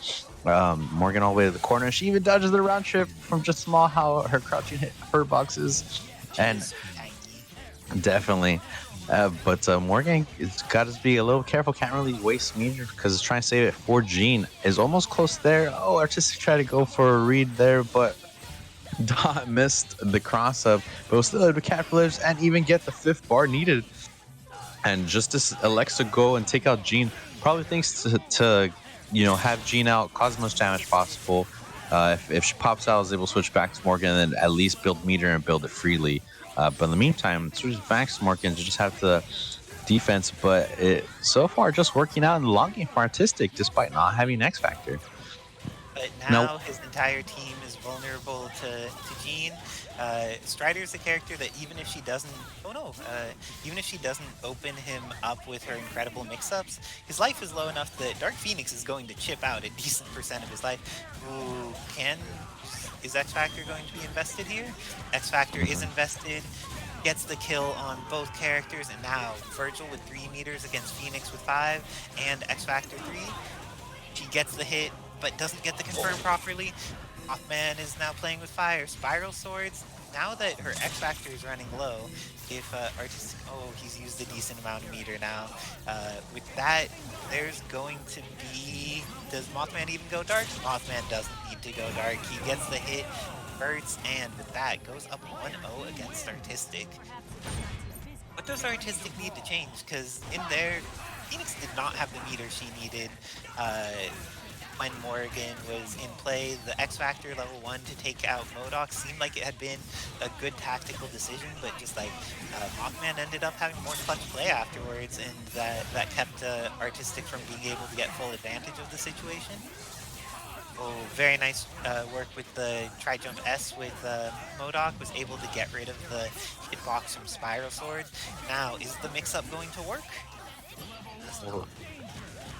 Morgan all the way to the corner. She even dodges the round trip from just small how her crouching hit her boxes. And definitely. But Morgan has got to be a little careful. Can't really waste meter because it's trying to save it for Gene. Is almost close there. Oh, Artiztikk tried to go for a read there, but Dot missed the cross up. But was still able to capitalize and even get the 5th bar needed. And just as elects to go and take out Gene, probably thinks to have Gene out, cause as much damage possible. If she pops out, is able to switch back to Morgan and then at least build meter and build it freely. But in the meantime, switches back to Morgan to just have the defense. But so far, just working out in the long game for Artiztikk, despite not having X Factor. But now his entire team is vulnerable to Gene. Strider's a character that even if she doesn't, even if she doesn't open him up with her incredible mix-ups, his life is low enough that Dark Phoenix is going to chip out a decent percent of his life. Ooh, is X Factor going to be invested here? X Factor is invested, gets the kill on both characters, and now Vergil with 3 meters against Phoenix with 5, and X Factor 3. She gets the hit, but doesn't get the confirm properly. Mothman is now playing with fire. Spiral Swords, now that her X Factor is running low, if Artiztikk, he's used a decent amount of meter now. With that, there's going to be, does Mothman even go dark? Mothman doesn't need to go dark. He gets the hit, hurts, and with that, goes up 1-0 against Artiztikk. What does Artiztikk need to change? Because in there, Phoenix did not have the meter she needed when Morrigan was in play. The X Factor level 1 to take out MODOK seemed like it had been a good tactical decision, but just like Mothman ended up having more clutch play afterwards, and that kept Artiztikk from being able to get full advantage of the situation. Oh, very nice work with the Tri-Jump S with MODOK, was able to get rid of the hitbox from Spiral Sword. Now, is the mix-up going to work?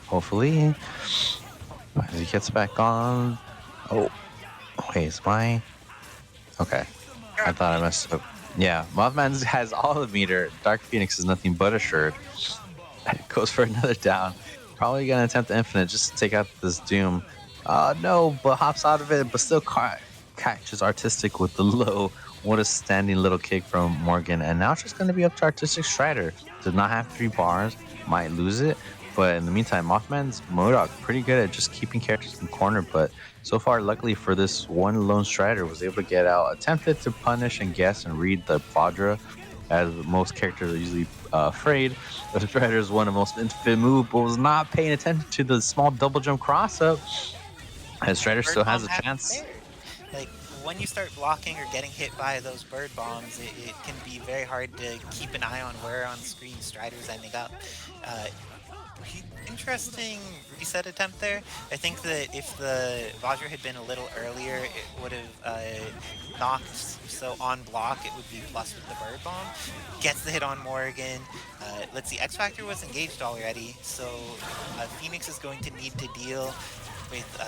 Hopefully. As he gets back on. Oh, wait, is my... Okay. I thought I messed up. Yeah, Mothman has all the meter. Dark Phoenix is nothing but assured. Goes for another down. Probably gonna attempt the infinite just to take out this Doom. No, but hops out of it, but still catches Artiztikk with the low. What a standing little kick from Morgan. And now it's just gonna be up to Artiztikk Strider. Does not have 3 bars, might lose it. But in the meantime, Mothman's MODOK pretty good at just keeping characters in the corner. But so far, luckily for this one lone Strider, was able to get out, attempted to punish and guess and read the Vajra, as most characters are usually afraid. The Strider is one of the most infant moves, but was not paying attention to the small double jump cross up. And Strider still has a chance. Like, when you start blocking or getting hit by those bird bombs, it can be very hard to keep an eye on where on screen Strider's ending up. Interesting reset attempt there. I think that if the Vajra had been a little earlier, it would have knocked, so on block it would be plus with the bird bomb. Gets the hit on Morrigan. Let's see, X Factor was engaged already, so Phoenix is going to need to deal with...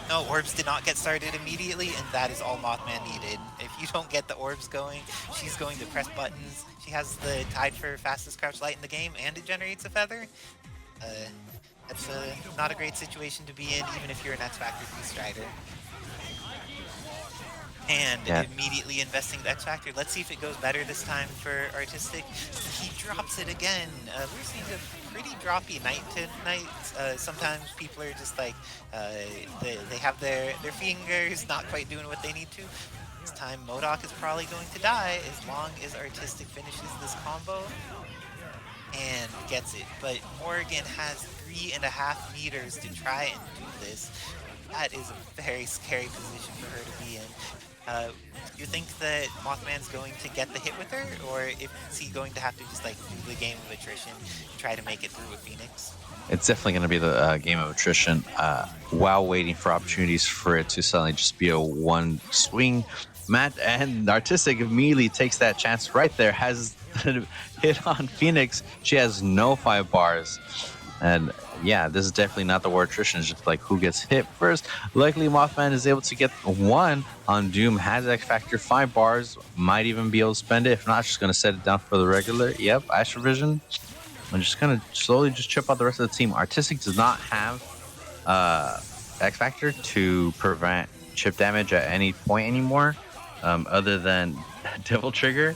no, orbs did not get started immediately, and that is all Mothman needed. If you don't get the orbs going, she's going to press buttons. She has the tied for fastest crouch light in the game, and it generates a feather. That's not a great situation to be in, even if you're an X Factor 3 Strider. And immediately investing the X Factor. Let's see if it goes better this time for Artiztikk. He drops it again. We're seeing a pretty droppy night tonight. Sometimes people are just like, they have their fingers not quite doing what they need to. This time MODOK is probably going to die as long as Artiztikk finishes this combo and gets it. But Morrigan has 3.5 meters to try and do this. That is a very scary position for her to be in. Do you think that Mothman's going to get the hit with her, or is he going to have to just like do the game of attrition, try to make it through with Phoenix? It's definitely going to be the game of attrition while waiting for opportunities for it to suddenly just be a one swing match. And Artiztikk immediately takes that chance right there, has hit on Phoenix. She has no 5 bars. And yeah, this is definitely not the war attrition. It's just like who gets hit first. Luckily, Mothman is able to get one on Doom. Has X Factor 5 bars. Might even be able to spend it. If not, she's going to set it down for the regular. Yep, Astral Vision. I'm just going to slowly just chip out the rest of the team. Artiztikk does not have X Factor to prevent chip damage at any point anymore, other than Devil Trigger.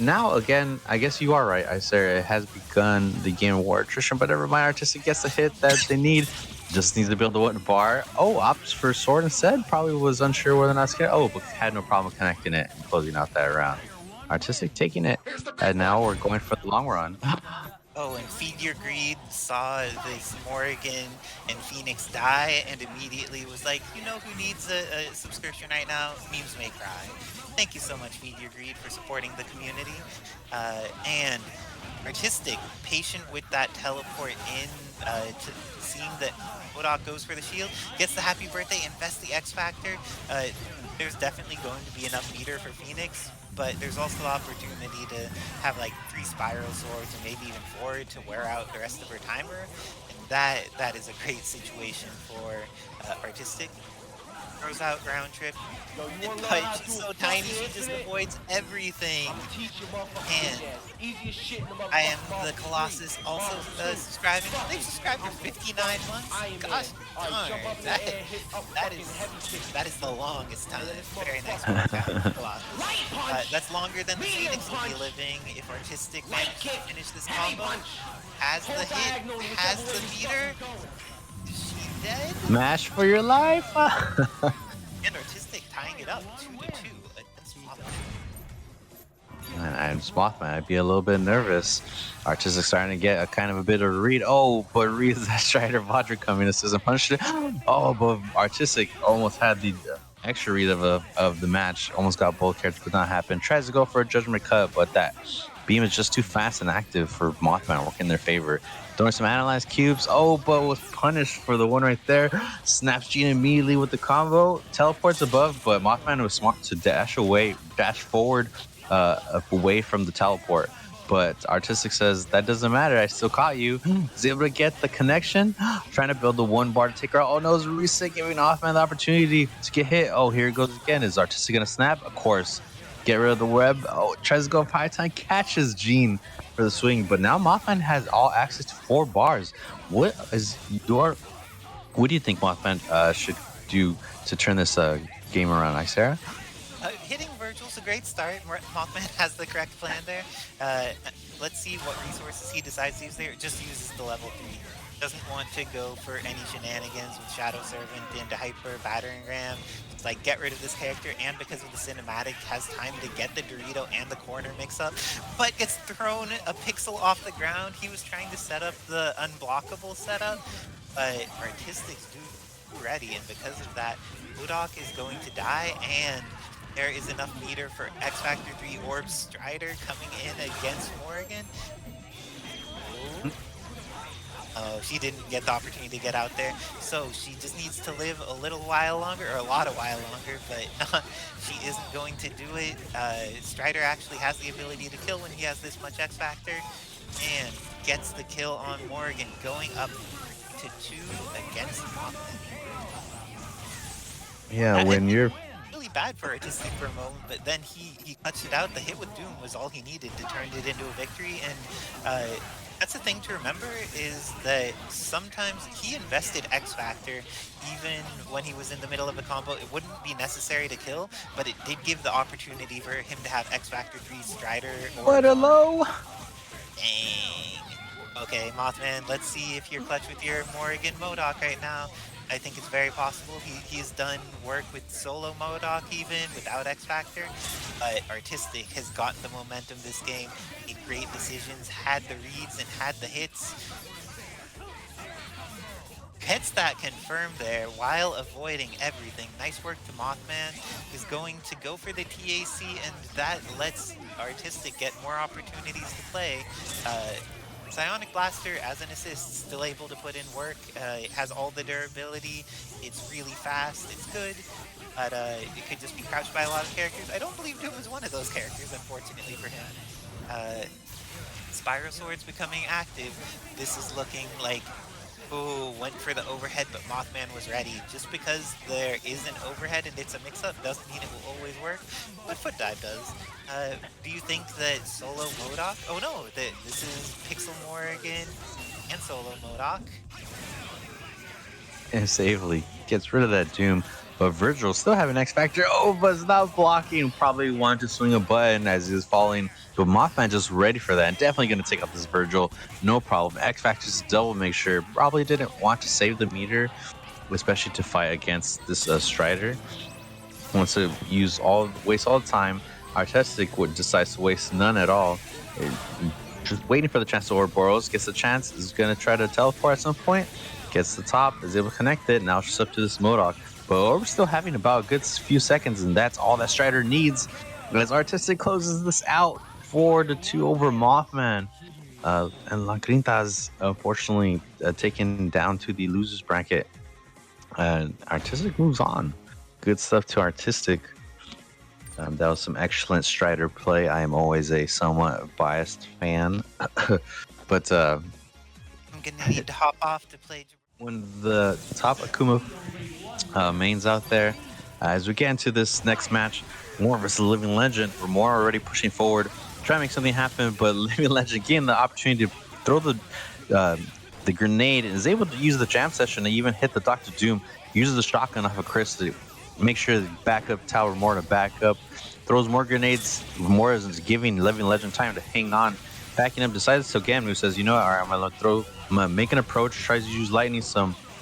Now, again, I guess you are right, Isicera. It has begun the game of war attrition, but never mind. Artiztikk gets the hit that they need. Just needs to build the one bar. Oh, opts for sword instead. Probably was unsure whether or not to get. Oh, but had no problem connecting it and closing out that round. Artiztikk taking it, and now we're going for the long run. Oh, and FeedYourGreed saw this Morrigan and Phoenix die and immediately was like, you know who needs a subscription right now? Memes May Cry. Thank you so much, FeedYourGreed, for supporting the community. And Artiztikk, patient with that teleport in, to seeing that MODOK goes for the shield, gets the happy birthday, invests the X Factor. There's definitely going to be enough meter for Phoenix, but there's also the opportunity to have like 3 spiral swords and maybe even 4 to wear out the rest of her timer. And that is a great situation for Artiztikk. Throws out round trip, but she's so tiny she just avoids everything. And I am the Colossus also subscribing. They've subscribed for 59 months. Gosh darn, that is the longest time. Very nice work out, Colossus. That's longer than the Phoenix will be living if Artiztikk manages to finish this combo. Has the hit, has the meter. Dead? Mash for your life. And Artiztikk tying it up 2-2 against Mothman. And Mothman, I'd be a little bit nervous. Artiztikk starting to get a kind of a bit of a read. Oh, but reads that Strider Vodra coming assist and punished it. Oh, but Artiztikk almost had the extra read of the match. Almost got both characters, could not happen. Tries to go for a judgment cut, but that beam is just too fast and active for Mothman, working in their favor. Throwing some analyzed cubes. Oh, but was punished for the one right there. Snaps Gene immediately with the combo. Teleports above, but Mothman was smart to dash forward away from the teleport. But Artiztikk says, that doesn't matter. I still caught you. Is able to get the connection. Trying to build the one bar to take her out. Oh no, it's reset, giving Mothman the opportunity to get hit. Oh, here it goes again. Is Artiztikk going to snap? Of course. Get rid of the web. Oh, tries to go high time. Catches Gene for the swing. But now Mothman has all access to 4 bars. What do you think Mothman should do to turn this game around, Isicera? Hitting Vergil's a great start. Mothman has the correct plan there. Let's see what resources he decides to use there. Just uses the level 3. Doesn't want to go for any shenanigans with Shadow Servant into Hyper, Battering Ram. It's like, get rid of this character, and because of the cinematic, has time to get the Dorito and the corner mix-up, but gets thrown a pixel off the ground. He was trying to set up the unblockable setup, but Artistikk's ready, and because of that, MODOK is going to die, and there is enough meter for X Factor 3 Orb Strider coming in against Morrigan. Oh, she didn't get the opportunity to get out there, so she just needs to live a little while longer, or a lot of while longer, but she isn't going to do it. Strider actually has the ability to kill when he has this much X Factor, and gets the kill on Morrigan, going up to 2 against Mothman. Yeah, when you're... Really bad for Artiztikk for a moment, but then he clutched it out. The hit with Doom was all he needed to turn it into a victory, and that's the thing to remember, is that sometimes he invested X Factor even when he was in the middle of a combo. It wouldn't be necessary to kill, but it did give the opportunity for him to have X Factor 3 Strider. What a low! Dang. Okay, Mothman, let's see if you're clutch with your Morrigan MODOK right now. I think it's very possible. He's done work with solo MODOK even without X Factor, but Artiztikk has gotten the momentum this game, made great decisions, had the reads and had the hits. Head stat confirmed there while avoiding everything. Nice work to Mothman, who's going to go for the TAC, and that lets Artiztikk get more opportunities to play. Psionic Blaster as an assist, still able to put in work. It has all the durability. It's really fast. It's good, but it could just be crouched by a lot of characters. I don't believe Doom is one of those characters, unfortunately for him. Spiral Sword's becoming active, this is looking like, ooh, went for the overhead, but Mothman was ready. Just because there is an overhead and it's a mix-up doesn't mean it will always work, but foot dive does. Do you think that solo MODOK? Oh no, this is Pixel Morrigan and solo MODOK. And safely gets rid of that Doom. But Vergil still having X Factor. Oh, but it's not blocking. Probably wanted to swing a button as he was falling. But Mothman just ready for that. And definitely going to take out this Vergil. No problem. X Factor's double make sure. Probably didn't want to save the meter, especially to fight against this Strider. Wants to waste all the time. Artiztikk decides to waste none at all. Just waiting for the chance to Ouroboros. Gets the chance. Is going to try to teleport at some point. Gets the top. Is able to connect it. Now it's just up to this MODOK. But we're still having about a good few seconds, and that's all that Strider needs. As Artiztikk closes this out 4-2 over Mothman. And La Grinta's unfortunately taken down to the losers bracket. And Artiztikk moves on. Good stuff to Artiztikk. That was some excellent Strider play. I am always a somewhat biased fan. But I'm gonna need to hop off to play Jibrill. When the top Akuma mains out there, as we get into this next match, More versus Living Legend. We're more already pushing forward, trying to make something happen, but Living Legend getting the opportunity to throw the grenade and is able to use the jam session to even hit the Dr. Doom. Uses the shotgun off of Chris to make sure the backup tower more to back up. Throws more grenades. More is giving Living Legend time to hang on. Backing up, decides to again, who says, you know what, all right, I'm gonna make an approach, tries to use lightning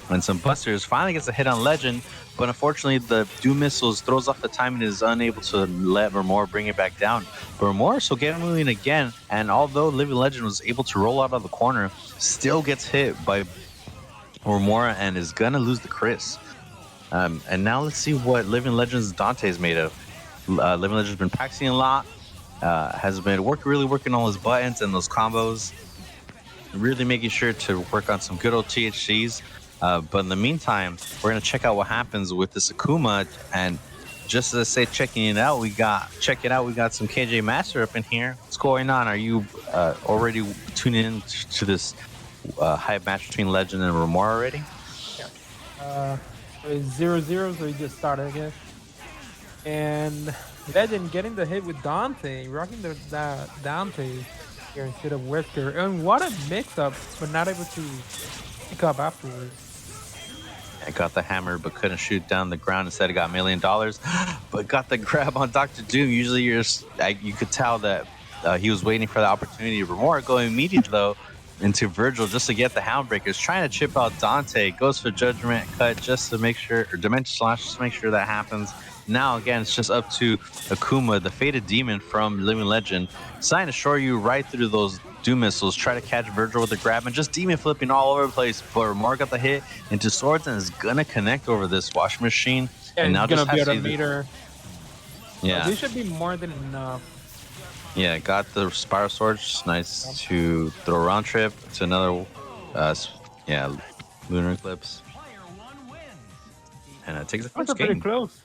and some busters, finally gets a hit on Legend, but unfortunately the Doom missiles throws off the time and is unable to let Remora bring it back down. But Remora still getting moving again, and although Living Legend was able to roll out of the corner, still gets hit by Remora and is gonna lose the Chris. And now let's see what Living Legend's Dante is made of. Living Legend's been practicing a lot, has been really working on his buttons and those combos, really making sure to work on some good old THCs. But in the meantime, we're gonna check out what happens with this Akuma, and just to say, checking it out, we got some KJMASTA up in here. What's going on? Are you already tuning in to this hype match between Legend and Remora already? Yeah. It's 0-0, so he just started, I guess. And Legend getting the hit with Dante, rocking the Dante here instead of Wesker. And what a mix-up, but not able to pick up afterwards. I got the hammer, but couldn't shoot down the ground. Instead, I got $1 million, but got the grab on Dr. Doom. Usually, you could tell that he was waiting for the opportunity. Remora going immediately, though, into Vergil just to get the Houndbreakers, trying to chip out Dante. Goes for Judgment Cut just to make sure, or Dimension Slash, just to make sure that happens. Now, again, it's just up to Akuma, the Fated Demon from Living Legend, deciding to shore you right through those Doom missiles, try to catch Vergil with the grab, and just demon flipping all over the place. But Remora got the hit into swords and is gonna connect over this washing machine. Yeah, and now gonna just be has at to a meter. Yeah, This should be more than enough. yeah, got the Spiral Sword. Just nice to throw a round trip to another, Lunar Eclipse, and it takes the first Pretty game. close.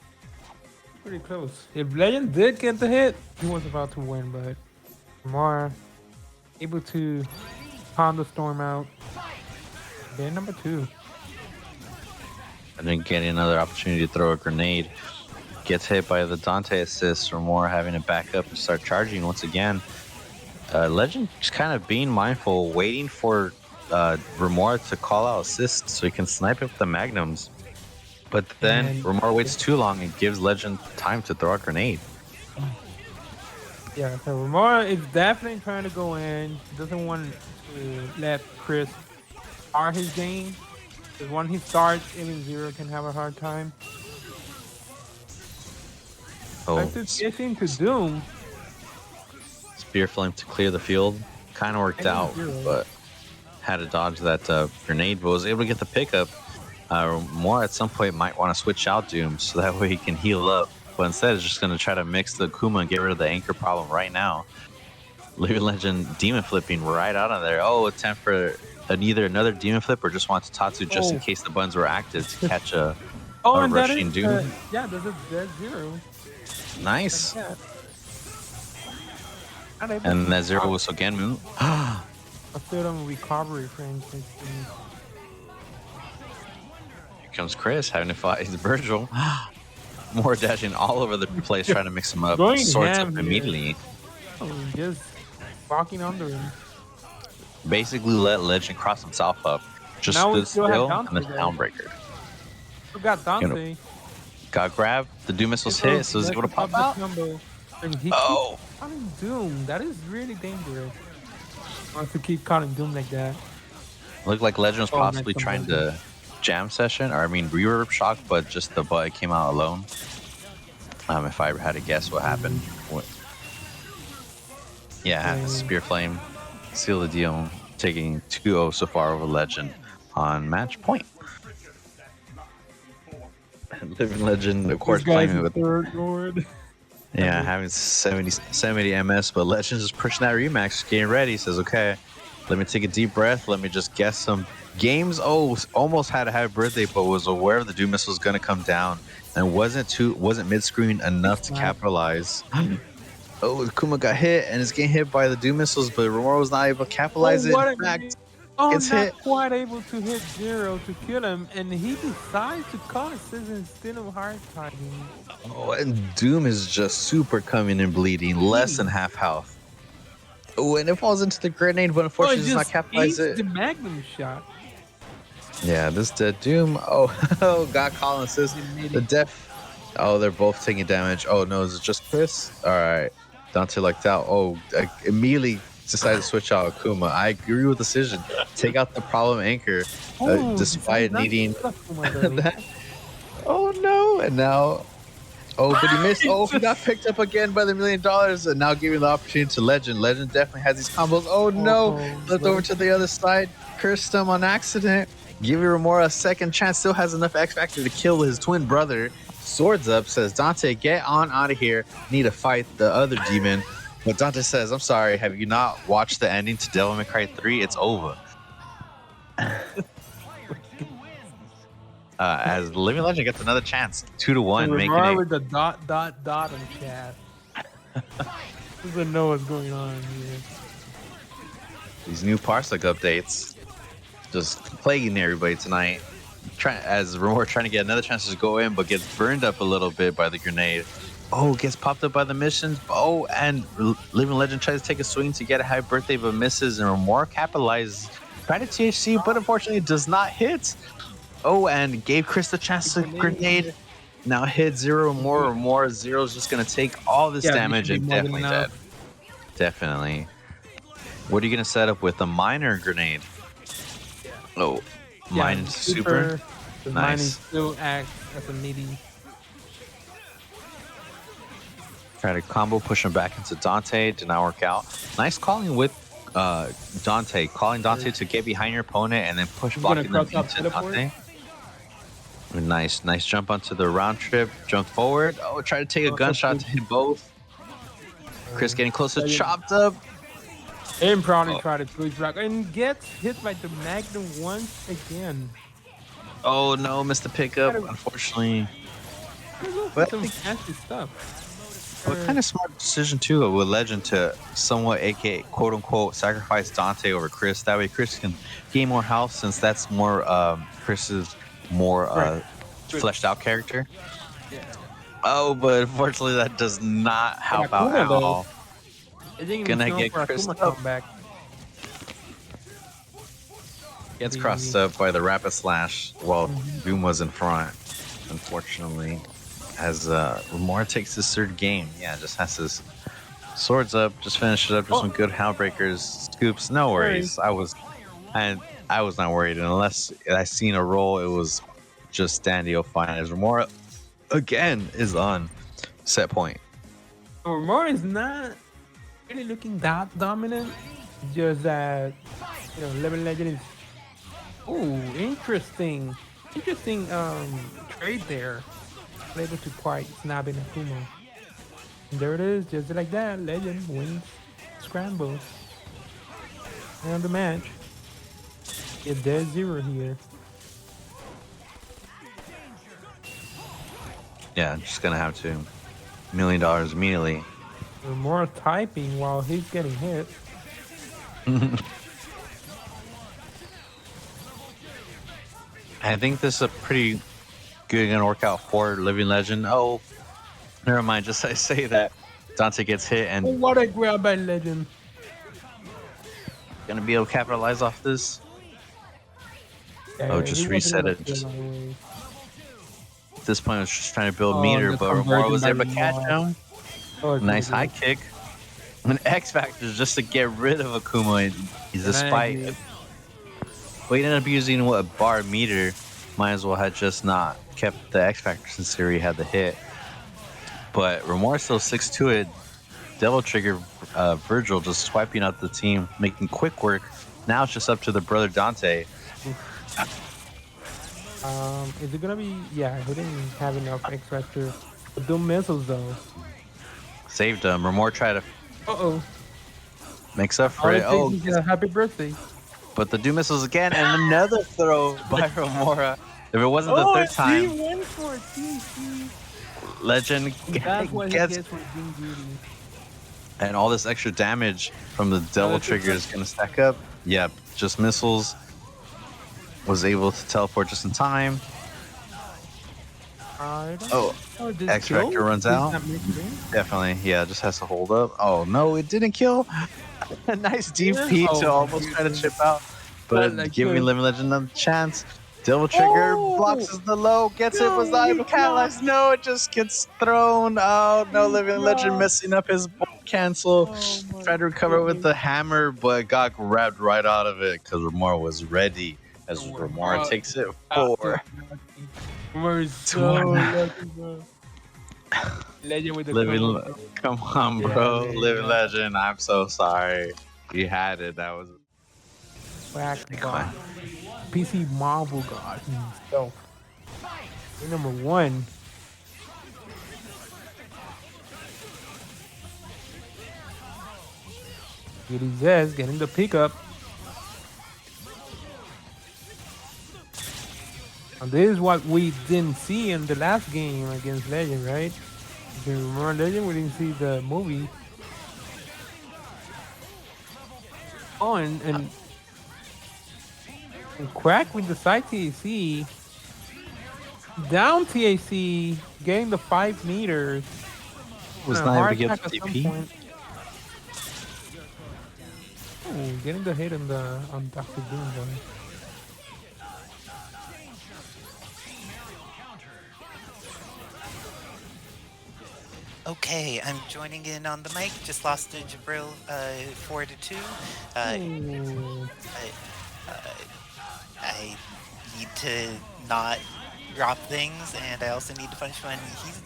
Pretty close. If Legend did get the hit, he was about to win, but Remora able to pound the storm out. Then number 2. And then getting another opportunity to throw a grenade. Gets hit by the Dante assist, Remora having to back up and start charging once again. Legend just kind of being mindful, waiting for Remora to call out assist so he can snipe it with the magnums. But then Remora waits too long and gives Legend time to throw a grenade. Yeah, so Remora is definitely trying to go in. He doesn't want to let Chris start his game. Because when he starts, even Zero can have a hard time. Oh, Getting to Doom. Spear Flame to clear the field. Kind of worked out, but had to dodge that grenade, but was able to get the pickup. More at some point might want to switch out Doom so that way he can heal up. But instead, it's just going to try to mix the Akuma and get rid of the anchor problem right now. Living Legend demon flipping right out of there. Oh, attempt for either another demon flip or just wants to Tatsu just in case the buttons were active to catch a rushing Doom. Yeah, there's a Zero. Nice. Like Not able And to that zero recover. was again move. I feel them recovery, for instance. Here comes Chris having to fight Vergil. More dashing all over the place, trying to mix him up. Going Swords up ham here. immediately. Oh, just walking under him. Basically let Legend cross himself up. Just Now we stood still have still Dante and the there. Soundbreaker. We got Dante. Got grabbed. The Doom missiles hit, so he's able to pop out. And he Oh! keeps calling Doom. That is really dangerous. Wants to keep calling Doom like that. Looked like Legend was Oh, possibly nice trying comeback. to jam session, or I mean reverb shock, but just the butt came out alone. If I had to guess what happened. Yeah, Spear Flame seal the deal, taking 2-0 so far over Legend on match point. Living Legend, of course, playing with third lord. yeah, having 70 MS, but Legend's just pushing that rematch, getting ready. Says, okay, let me take a deep breath. Let me just guess some games. Oh, almost had a happy birthday, but was aware the Doom missile was going to come down and wasn't mid-screen enough to capitalize. Oh, Akuma got hit and is getting hit by the Doom missiles, but Romero was not able to capitalize it. In fact, gets not hit. quite able to hit Zero to kill him, and he decides to call it and still of hard targeting. Oh, and Doom is just super coming and bleeding, less than half health. Oh, and it falls into the grenade, but unfortunately does not capitalize it. The Magnum shot. Yeah, this dead Doom. Oh, got Colin assist. The def. Oh, they're both taking damage. Oh no, is it just Chris? All right, Dante lucked out. Oh, I immediately decided to switch out Akuma. I agree with the decision. Take out the problem anchor, despite needing that. Oh no, and now. Oh, but he missed. Oh, he got picked up again by the $1 million, and now giving the opportunity to Legend. Legend definitely has these combos. Oh no, left over to the other side. Cursed him on accident. Giving Remora a second chance. Still has enough X Factor to kill his twin brother. Swords up, says Dante, get on out of here. Need to fight the other demon. But Dante says, I'm sorry, have you not watched the ending to Devil May Cry 3? It's over. As Living Legend gets another chance, 2-1, making it. With the dot on chat. Doesn't know what's going on here. These new Parsec updates just plaguing everybody tonight. As Remora trying to get another chance to go in, but gets burned up a little bit by the grenade. Oh, gets popped up by the missions. Oh, and Living Legend tries to take a swing to get a high birthday, but misses, and Remora capitalizes. Tried to THC, but unfortunately does not hit. Oh, and gave Chris the chance to grenade. Now hit Zero more. More Zero's just gonna take all this damage and definitely dead. Definitely. What are you gonna set up with a minor grenade? Oh, mine into super. Nice. Mine still acts as a meaty. Try to combo push him back into Dante. Did not work out. Nice calling with Dante. Calling Dante to get behind your opponent and then push blocking them into Dante. Nice jump onto the round trip. Jump forward. Oh, try to take a gunshot to hit both. Chris getting close to chopped up. And probably try to push back and gets hit by the Magnum once again. Oh no, missed the pickup, unfortunately. But some nasty stuff. What kind of smart decision too with Legend to somewhat, aka quote unquote, sacrifice Dante over Chris. That way Chris can gain more health, since that's more Chris's more fleshed out character. Yeah. Oh, but unfortunately that does not help out at all. Gonna get Chris up. Gets crossed up by the rapid slash while Doom was in front, unfortunately. As Remora takes his third game. Yeah, just has his swords up, just finish it up, just some good Houndbreakers, scoops, no worries. I was not worried, and unless I seen a roll, it was just Standio fine. As Remora again is on set point. Remora is not really looking that dominant, just that Living Legend is interesting trade there. Able to quite snap in Akuma. And there it is, just like that. Legend wins scramble. And the match. If there's Zero here. Yeah, just gonna have to $1 million immediately. We're more typing while he's getting hit. I think this is a pretty good gonna work out for Living Legend. Oh, never mind. Just I say that Dante gets hit Oh, and what a grab by Legend. gonna be able to capitalize off this. Yeah, Oh, he just wasn't reset gonna it. kill anyway. At this point, I was just trying to build Oh, meter, the but Remora conversion was by there to catch Remora. him. Oh, it's Nice high really good. kick. An X Factor just to get rid of Akuma. He's And I despite. agree. But he ended up using what, a bar meter. Might as well have just not kept the X Factor since he already had the hit. But Remora still 6 to it. Devil Trigger Vergil just swiping out the team, making quick work. Now it's just up to the brother Dante. Is it gonna be? Yeah, he didn't have enough X Factor. But do missiles though. Saved him. Remora tried to Uh-oh. mix up All for it it. takes Oh, is a happy birthday. but the Doom missiles again, and another throw by Remora. If it wasn't the third time, He went for it. See. Legend That's what he gets, gets for being greedy. and all this extra damage from the Devil Trigger is going to stack up. Yep, just missiles. Was able to teleport just in time. Oh, X Factor runs out. Definitely, yeah, just has to hold up. Oh no, it didn't kill. A nice DP to almost try to chip out, but like giving good. Living Legend a chance. Devil Trigger blocks the low, gets it, was not able to catalyze. No, it just gets thrown. Oh no, Living Legend messing up his cancel. Tried to recover with the hammer, but got grabbed right out of it because Remora was ready. As Remora takes it 4. We're so lucky, bro. Legend with the Living, come on, bro. man, Living yeah. Legend. I'm so sorry. You had it. That was. Quack God. PC Marvel God himself. Number 1. Getty Zez getting the pickup. And this is what we didn't see in the last game against Legend, right? If you remember Legend, we didn't see the movie. Oh, and Quack with the side TAC. Down TAC, getting the 5 meters. Was And a not able hard to get attack the at some DP. point. Oh, getting the hit on Dr. Doom, boy. Okay, I'm joining in on the mic. Just lost to Jibrill 4-2. Ooh. I need to not drop things, and I also need to punish when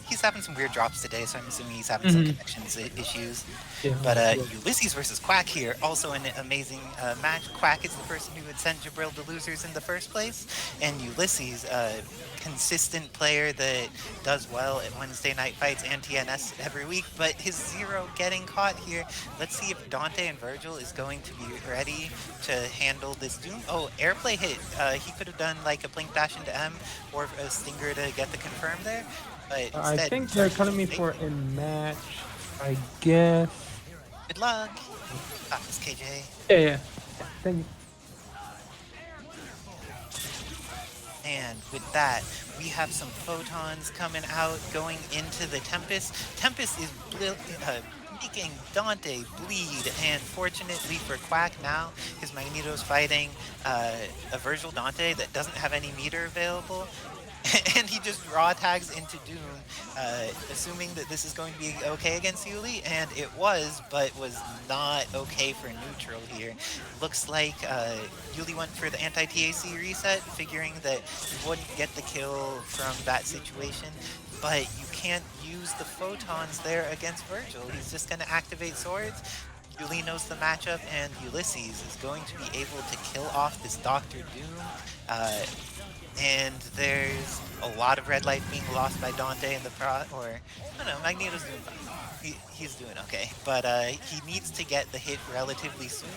he's having some weird drops today, so I'm assuming he's having some connections issues. Yeah, But Ulysses versus Quack here, also an amazing match. Quack is the person who had sent Jibrill to losers in the first place, and Ulysses, consistent player that does well at Wednesday night fights and TNS every week, but his 0 getting caught here. Let's see if Dante and Vergil is going to be ready to handle this Doom. Oh, airplay hit. He could have done like a blink dash into M or a stinger to get the confirm there, but instead, I think they're calling me for a match, I guess. Good luck. Ah, it's KJ. Yeah. Thank you. And with that, we have some photons coming out, going into the Tempest. Tempest is making Dante bleed, and fortunately for Quack now, his Magneto's fighting a Vergil Dante that doesn't have any meter available. And he just raw tags into Doom, assuming that this is going to be okay against Yuli, and it was, but was not okay for neutral here. Looks like Yuli went for the anti-TAC reset, figuring that he wouldn't get the kill from that situation, but you can't use the photons there against Vergil. He's just going to activate swords. Yuli knows the matchup, and Ulysses is going to be able to kill off this Dr. Doom. And there's a lot of red light being lost by Dante in the I don't know, Magneto's doing fine. He's doing okay. But he needs to get the hit relatively soon.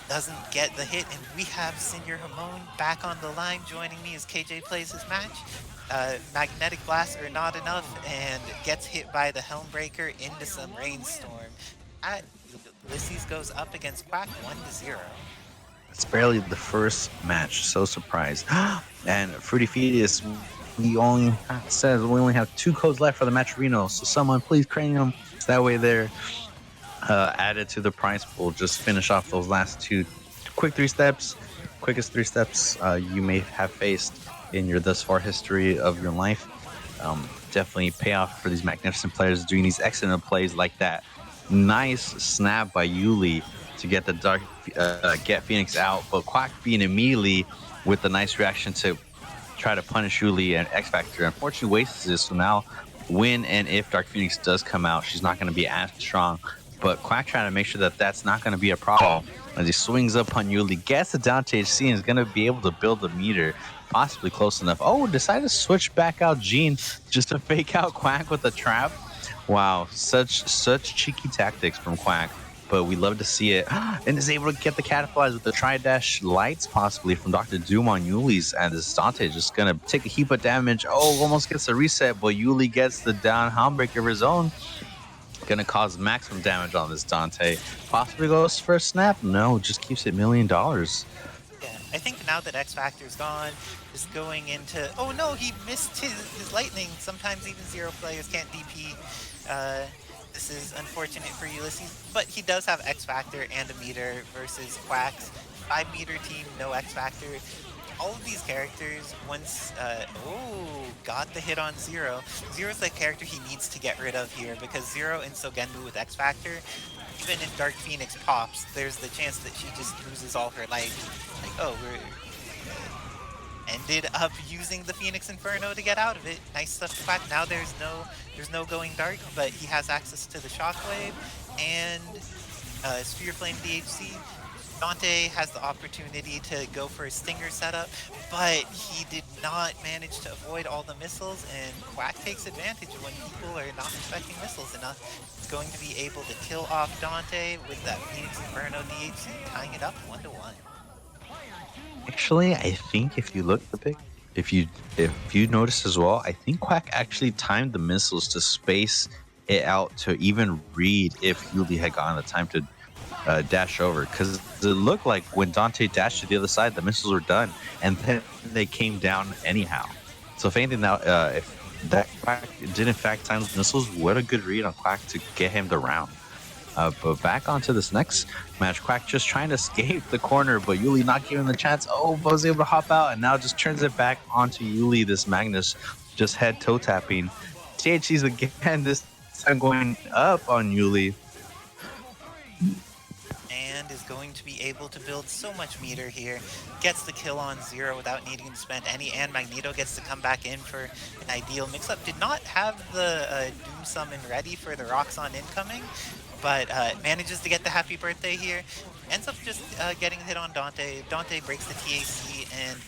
Doesn't get the hit, and we have Senior Hamon back on the line joining me as KJ plays his match. magnetic blasts are not enough and gets hit by the Helmbreaker into some rainstorm. Ulysses goes up against Quack 1-0. It's barely the first match. So surprised. And Fruity Fetus, we only have 2 codes left for the match Reno. So someone please crane them. That way they're added to the prize pool. Just finish off those last 2 quick 3 steps. Quickest 3 steps you may have faced in your thus far history of your life. Definitely pay off for these magnificent players doing these excellent plays like that. Nice snap by Yuli to get the get Phoenix out, but Quack being immediately with the nice reaction to try to punish Yuli and X Factor. Unfortunately, wastes this. So now, when and if Dark Phoenix does come out, she's not going to be as strong. But Quack trying to make sure that that's not going to be a problem as he swings up on Yuli, gets the Dante HC, and is going to be able to build the meter, possibly close enough. Oh, decided to switch back out Gene just to fake out Quack with the trap. Wow, such cheeky tactics from Quack, but we love to see it. And is able to get the catapult with the tri-dash lights possibly from Dr. Doom on Yuli's, and this Dante just gonna take a heap of damage. Oh, almost gets a reset, but Yuli gets the down Helmbreaker of his own. Gonna cause maximum damage on this Dante. Possibly goes for a snap. No, just keeps it $1 million. Yeah, I think now that X Factor's gone, is going into... Oh no, he missed his lightning. Sometimes even 0 players can't DP. This is unfortunate for Ulysses, but he does have X Factor and a meter versus Quack's 5 meter team, no X Factor. All of these characters, once, got the hit on Zero. Zero's the character he needs to get rid of here, because Zero and Sogenbu with X Factor, even if Dark Phoenix pops, there's the chance that she just loses all her life. Like, oh, we're... ended up using the Phoenix Inferno to get out of it. Nice stuff to Quack. Now there's no going dark, but he has access to the Shockwave and Sphere Flame DHC. Dante has the opportunity to go for a Stinger setup, but he did not manage to avoid all the missiles, and Quack takes advantage when people are not expecting missiles enough. He's going to be able to kill off Dante with that Phoenix Inferno DHC, tying it up 1-1. Actually, I think if you look at the pic, if you notice as well, I think Quack actually timed the missiles to space it out to even read if Yuli had gotten the time to dash over, because it looked like when Dante dashed to the other side, the missiles were done, and then they came down anyhow. So if anything, now if that Quack did in fact time the missiles, what a good read on Quack to get him the round. But back onto this next match, Quack just trying to escape the corner, but Yuli not giving him the chance. Oh, but was able to hop out, and now just turns it back onto Yuli. This Magnus just head toe tapping. THC's again, this time going up on Yuli. And is going to be able to build so much meter here. Gets the kill on Zero without needing to spend any, and Magneto gets to come back in for an ideal mix-up. Did not have the Doom Summon ready for the Roxanne incoming, but manages to get the happy birthday here. Ends up just getting hit on Dante. Dante breaks the TAC, and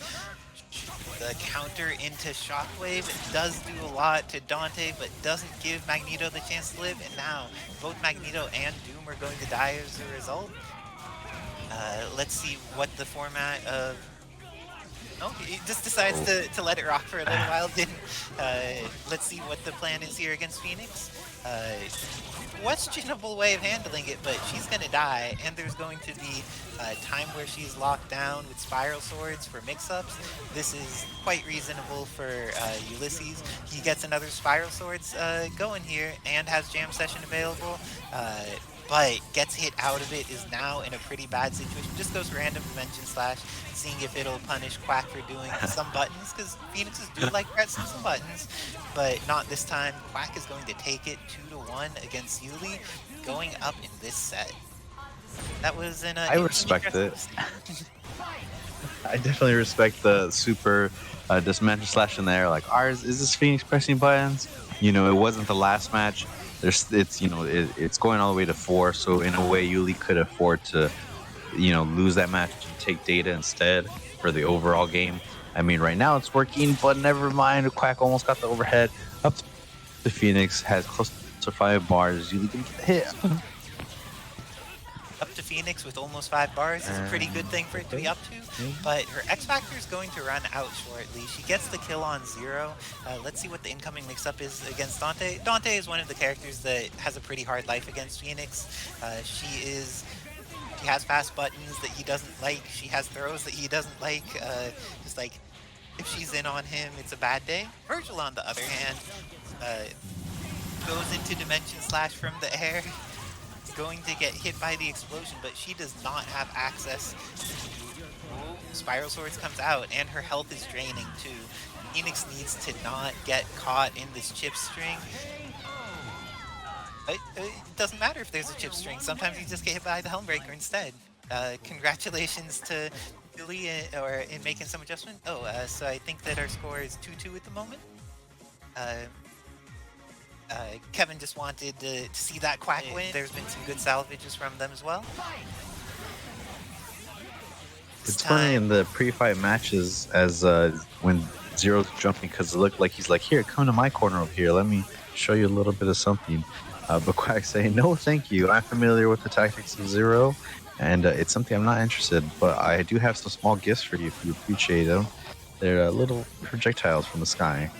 the counter into Shockwave does do a lot to Dante, but doesn't give Magneto the chance to live. And now both Magneto and Doom are going to die as a result. Let's see what the format of... Oh, he just decides to let it rock for a little while. Didn't. Let's see what the plan is here against Phoenix. Questionable way of handling it, but she's gonna die, and there's going to be a time where she's locked down with Spiral Swords for mix-ups. This is quite reasonable for Ulysses. He gets another Spiral Swords going here, and has Jam Session available, but gets hit out of it, is now in a pretty bad situation. Just goes random Dimension Slash, seeing if it'll punish Quack for doing some buttons, because Phoenixes do like pressing some buttons, but not this time. Quack is going to take it 2-1 against Yuli, going up in this set. That was in a... I respect it. I definitely respect the super Dimension Slash in there. Like, ours, is this Phoenix pressing buttons? You know, it wasn't the last match. It's going all the way to 4, so in a way Yuli could afford to, lose that match and take data instead for the overall game. I mean, right now it's working, but never mind. Quack almost got the overhead up to Phoenix, has close to 5 bars. Yuli didn't get the hit. up to Phoenix with almost 5 bars is a pretty good thing for it to be up to, but her X Factor is going to run out shortly. She gets the kill on 0. Let's see what the incoming mix-up is against Dante. Dante is one of the characters that has a pretty hard life against Phoenix. She has fast buttons that he doesn't like. She has throws that he doesn't like. Just like, if she's in on him, it's a bad day. Vergil, on the other hand, goes into Dimension Slash from the air. Going to get hit by the explosion, but she does not have access to... Oh, Spiral Swords comes out, and her health is draining too. Phoenix needs to not get caught in this chip string. It doesn't matter if there's a chip string. Sometimes you just get hit by the Helmbreaker instead. Congratulations to Billy in making some adjustment. So I think that our score is 2-2 at the moment. Kevin just wanted to see that Quack win. There's been some good salvages from them as well. It's funny in the pre-fight matches as when Zero's jumping, because it looked like he's like, here, come to my corner over here. Let me show you a little bit of something. But Quack saying, no, thank you. I'm familiar with the tactics of Zero, and it's something I'm not interested. But I do have some small gifts for you if you appreciate them. They're little projectiles from the sky.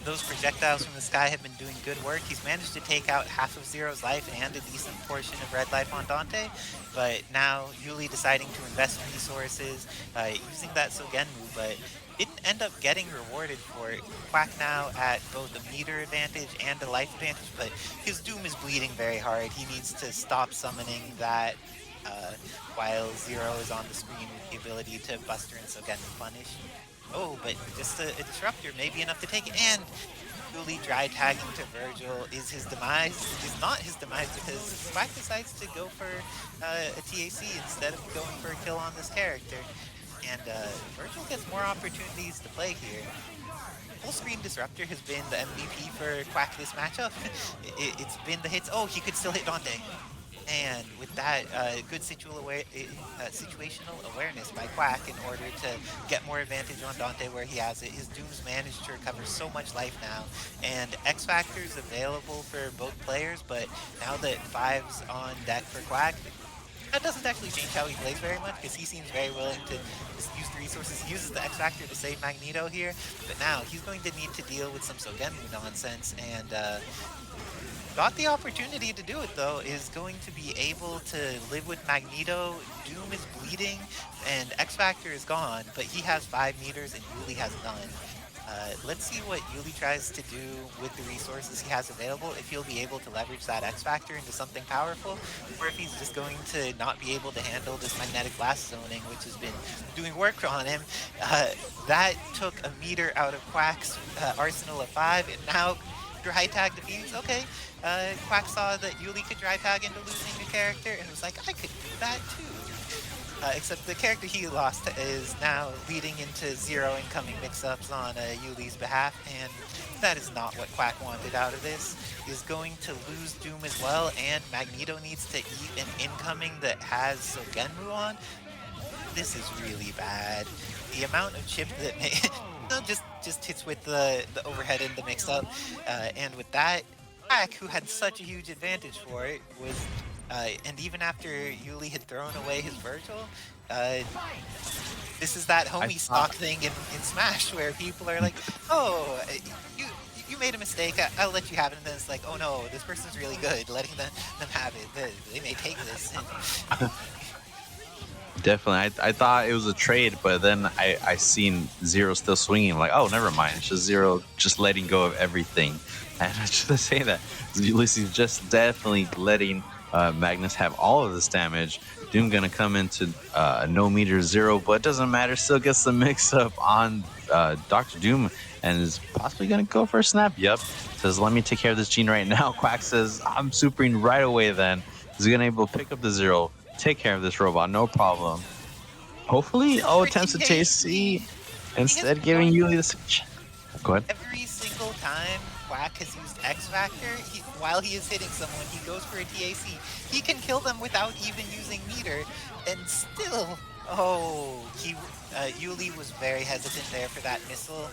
Those projectiles from the sky have been doing good work. He's managed to take out half of Zero's life and a decent portion of red life on Dante, but now Yuli deciding to invest resources, using that Sogenmu, but didn't end up getting rewarded for it. Quack now at both a meter advantage and a life advantage, but his Doom is bleeding very hard. He needs to stop summoning that while Zero is on the screen with the ability to Buster and Sogenmu punish. Oh, but just a disruptor may be enough to take it, and Yuli dry tagging to Vergil is his demise. It is not his demise because Quack decides to go for a TAC instead of going for a kill on this character. And Vergil gets more opportunities to play here. Full screen disruptor has been the MVP for Quack this matchup. It's been the hits. Oh, he could still hit Dante. And with that, good situational awareness by Quack in order to get more advantage on Dante where he has it. His Doom's managed to recover so much life now, and X Factor is available for both players, but now that 5's on deck for Quack, that doesn't actually change how he plays very much, because he seems very willing to just use the resources. He uses the X Factor to save Magneto here, but now he's going to need to deal with some Sogenmu nonsense, and got the opportunity to do it though, is going to be able to live with Magneto. Doom is bleeding, and X Factor is gone, but he has 5 meters and Yuli has none. Let's see what Yuli tries to do with the resources he has available, if he'll be able to leverage that X Factor into something powerful, or if he's just going to not be able to handle this magnetic blast zoning, which has been doing work on him. That took a meter out of Quack's arsenal of 5, and now dry tag to Phoenix. Okay, Quack saw that Yuli could dry tag into losing a character and was like, I could do that too. Except the character he lost is now leading into 0 incoming mix-ups on Yuli's behalf, and that is not what Quack wanted out of this. He's going to lose Doom as well, and Magneto needs to eat an incoming that has Sogenmu on. This is really bad. The amount of chip that just hits with the overhead in the mix-up, and with that, Quack, who had such a huge advantage for it, was and even after Yuli had thrown away his Vergil, this is that homie stock thing in Smash where people are like, oh, you made a mistake, I'll let you have it, and then it's like, oh no, this person's really good, letting them have it, they may take this. Definitely. I thought it was a trade, but then I seen Zero still swinging. I'm like, oh, never mind. It's just Zero just letting go of everything. And I just to say that Ulysses just definitely letting Magnus have all of this damage. Doom gonna come into no meter 0, but it doesn't matter. Still gets the mix up on Dr. Doom and is possibly gonna go for a snap. Yep. Says, let me take care of this gene right now. Quack says, I'm supering right away then. He's gonna able to pick up the 0. Take care of this robot, no problem. Hopefully, attempts to TC instead giving Yuli the switch. Go ahead. Every single time Quack has used X Factor, while he is hitting someone, he goes for a TAC. He can kill them without even using meter, and still, Yuli was very hesitant there for that missile.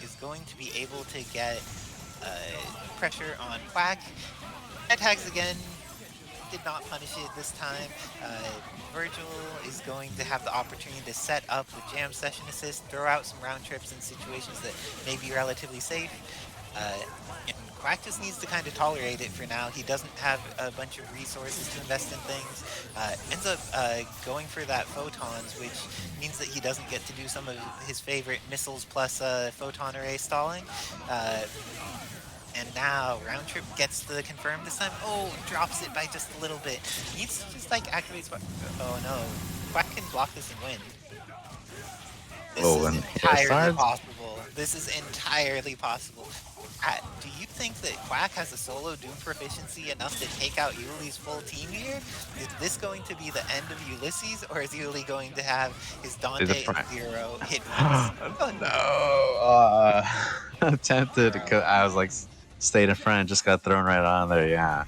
Is going to be able to get pressure on Quack. Red tags again. Did not punish it this time. Vergil is going to have the opportunity to set up with jam session assist, throw out some round trips in situations that may be relatively safe. And Quack just needs to kind of tolerate it for now. He doesn't have a bunch of resources to invest in things. Ends up going for that photons, which means that he doesn't get to do some of his favorite missiles plus photon array stalling. And now round trip gets the confirm this time. Oh, drops it by just a little bit. Needs to just like activate spot. Oh no, Quack can block this and win. This is entirely possible. This is entirely possible. Do you think that Quack has a solo Doom proficiency enough to take out Yuli's full team here? Is this going to be the end of Ulysses, or is Yuli going to have his Dante and Zero hit once? Oh no! Tempted. I was like, stayed in front, just got thrown right on there. Yeah.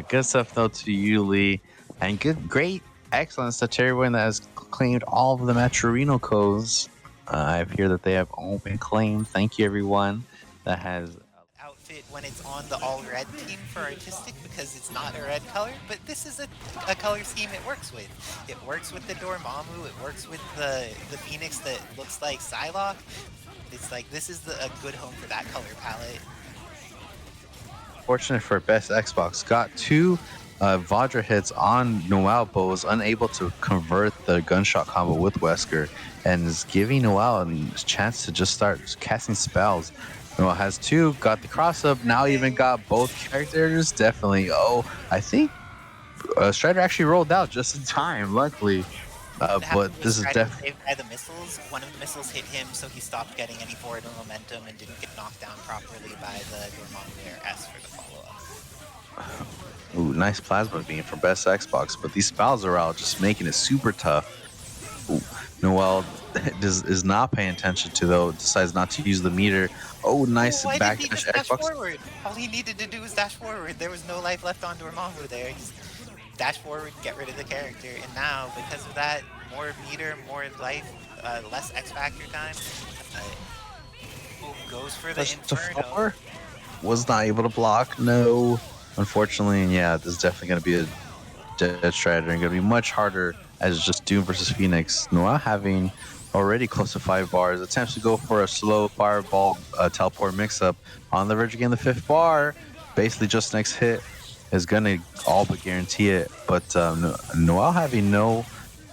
Good stuff though to Yuli, and great excellence to everyone that has claimed all of the Metrorino codes. I hear that they have all been claimed. Thank you, everyone that has outfit when it's on the all red team for Artiztikk, because it's not a red color, but this is a color scheme it works with. It works with the Dormammu, it works with the Phoenix that looks like Psylocke. It's like this is a good home for that color palette. Fortunate for best Xbox, got two Vajra hits on Noel, but was unable to convert the gunshot combo with Wesker, and is giving Noel a chance to just start casting spells. Noel has two, got the cross up, now even got both characters. Definitely. Oh, I think Strider actually rolled out just in time, luckily. But this is definitely saved by the missiles. One of the missiles hit him, so he stopped getting any forward momentum and didn't get knocked down properly by the Dormammu S for the follow-up. Ooh, nice plasma beam for best Xbox, but these spells are out, just making it super tough. Ooh, Noel is not paying attention to, though, decides not to use the meter. Oh, nice backdash Xbox. Forward? All he needed to do was dash forward. There was no life left on Dormammu there. Just dash forward, get rid of the character, and now, because of that, more meter, more life, less X Factor time, goes for the Inferno. Was not able to block, no. Unfortunately, and yeah, this is definitely going to be a dead Strider, and going to be much harder as just Doom versus Phoenix. Noel having already close to 5 bars, attempts to go for a slow fireball teleport mix-up on the verge again, the 5th bar. Basically, just next hit is going to all but guarantee it, but Noel having no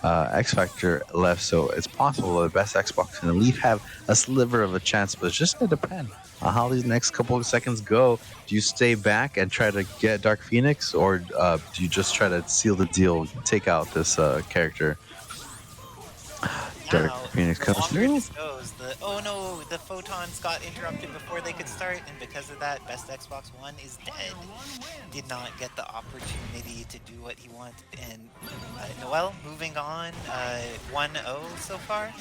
X Factor left, so it's possible the best Xbox can at least have a sliver of a chance, but it's just going to depend on how these next couple of seconds go. Do you stay back and try to get Dark Phoenix, or do you just try to seal the deal, take out this character? Dark Phoenix comes through. Oh no, the photons got interrupted before they could start, and because of that, best Xbox One is dead. Did not get the opportunity to do what he wanted, and Noel moving on, 1-0 so far.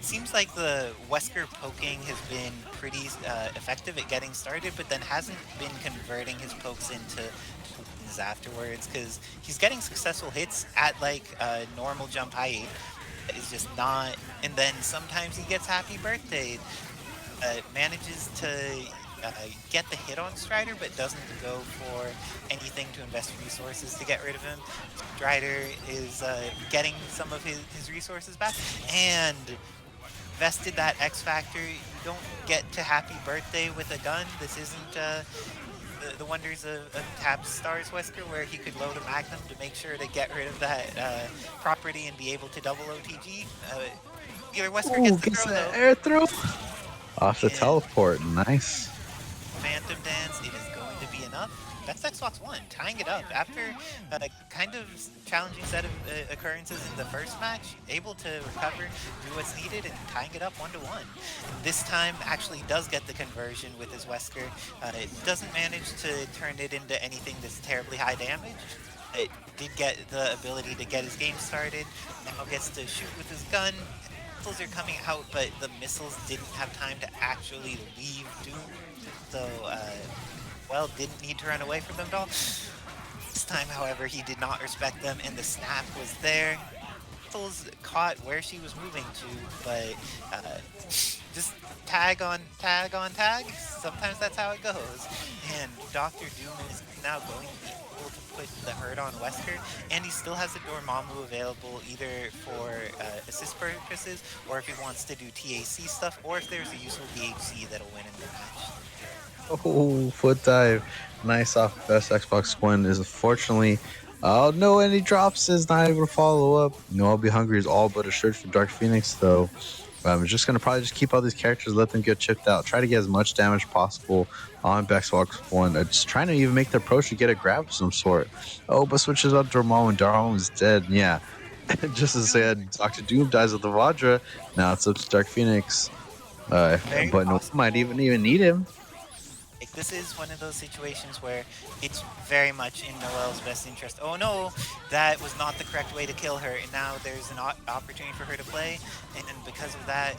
Seems like the Wesker poking has been pretty effective at getting started, but then hasn't been converting his pokes into wins afterwards, because he's getting successful hits at like normal jump height. Is just not, and then sometimes he gets happy birthday. Manages to get the hit on Strider, but doesn't go for anything to invest resources to get rid of him. Strider is getting some of his resources back, and vested that X Factor. You don't get to happy birthday with a gun. This isn't the wonders of Tab Stars Wesker, where he could load a Magnum to make sure to get rid of that property and be able to double OTG. Either Wesker gets the air throw off the teleport. Nice. Phantom Dance. It is going to be enough. That's Xbox One, tying it up after a kind of challenging set of occurrences in the first match, able to recover, do what's needed, and tying it up 1-1. This time actually does get the conversion with his Wesker. It doesn't manage to turn it into anything that's terribly high damage. It did get the ability to get his game started. Now gets to shoot with his gun. Missiles are coming out, but the missiles didn't have time to actually leave Doom. So, well, didn't need to run away from them at all. This time, however, he did not respect them, and the snap was there. Missiles caught where she was moving to, but just tag on tag on tag. Sometimes that's how it goes. And Dr. Doom is now going to be able to put the hurt on Wesker, and he still has a Dormammu available either for assist purposes, or if he wants to do TAC stuff, or if there's a useful DHC that'll win in the match. Oh, foot dive. Nice off best Xbox One is unfortunately. Oh no, and he drops is not able to follow up. Noelbhungry is all but assured for Dark Phoenix though. I'm just gonna probably just keep all these characters, let them get chipped out, try to get as much damage possible on Xbox One. Just trying to even make the approach to get a grab of some sort. Oh, but switches up Dormammu and Dormammu is dead. Yeah, just as I said, Dr. Doom dies with the Vajra. Now it's up to Dark Phoenix. But no might even need him. Like, this is one of those situations where it's very much in Noel's best interest. Oh no, that was not the correct way to kill her, and now there's an opportunity for her to play, and because of that,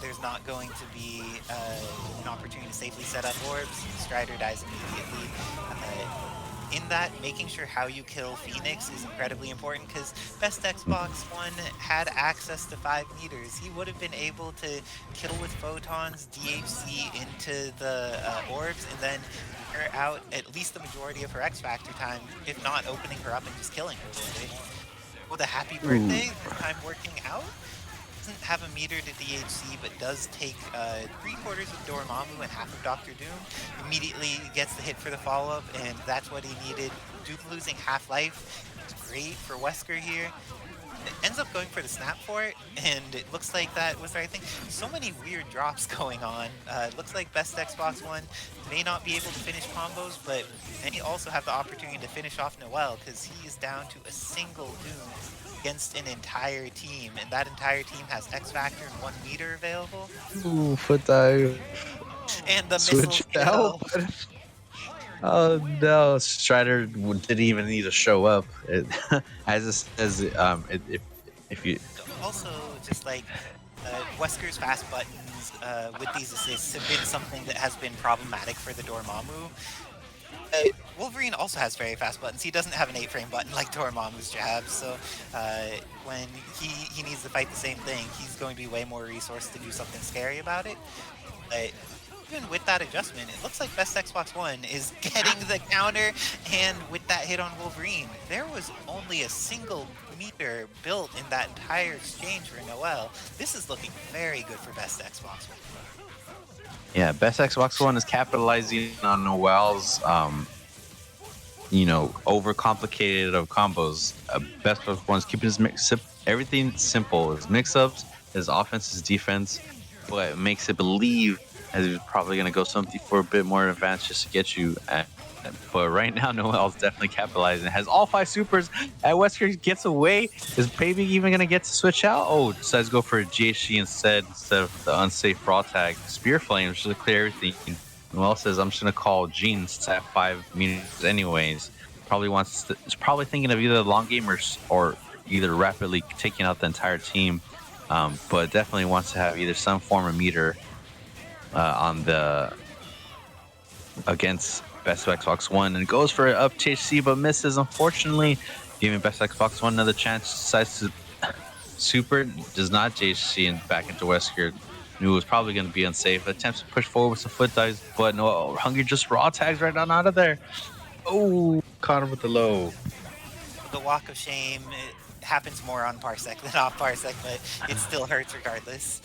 there's not going to be an opportunity to safely set up orbs. Strider dies immediately. In that, making sure how you kill Phoenix is incredibly important, because best Xbox One had access to 5 meters. He would have been able to kill with photons, DHC into the orbs, and then her out at least the majority of her X Factor time, if not opening her up and just killing her with it. With a happy birthday, this time working out. Doesn't have a meter to DHC, but does take 3/4 of Dormammu and half of Dr. Doom. Immediately gets the hit for the follow-up, and that's what he needed. Doom losing half-life is great for Wesker here. It ends up going for the snap for it, and it looks like that was the right thing. So many weird drops going on. It looks like best Xbox One may not be able to finish combos, but many also have the opportunity to finish off Noel, because he is down to a single Doom against an entire team, and that entire team has X Factor and 1 meter available. Ooh, foot dive. And the Switch missile out. Oh no, Strider didn't even need to show up. If you also just like Wesker's fast buttons with these assists have been something that has been problematic for the Dormammu. Wolverine also has very fast buttons. He doesn't have an 8-frame button like Dormammu's jabs, so when he needs to fight the same thing, he's going to be way more resourced to do something scary about it. But even with that adjustment, it looks like best Xbox One is getting the counter, and with that hit on Wolverine, there was only a single meter built in that entire exchange for Noel. This is looking very good for best Xbox One. Yeah, best Xbox One is capitalizing on Noel's, overcomplicated of combos. Best Xbox One is keeping his everything simple. His mix-ups, his offense, his defense, but it makes it believe as he's probably going to go something for a bit more advanced just to get you. But right now, Noel's definitely capitalizing. Has all 5 supers, and Wesker gets away. Is Baby even going to get to switch out? Oh, decides to go for a GHC instead of the unsafe raw tag. Spear Flames just to clear everything. Noel says, I'm just going to call Jeans at 5 meters anyways. Is probably thinking of either the long game or either rapidly taking out the entire team. But definitely wants to have either some form of meter on the against best Xbox One, and goes for an up THC but misses, unfortunately, giving best Xbox One another chance. Decides to super, does not JHC and back into Wesker. Knew it was probably going to be unsafe. Attempts to push forward with some foot dives, but no, Hungry just raw tags right on out of there. Oh, caught him with the low. The walk of shame, it happens more on Parsec than off Parsec, but it still hurts regardless.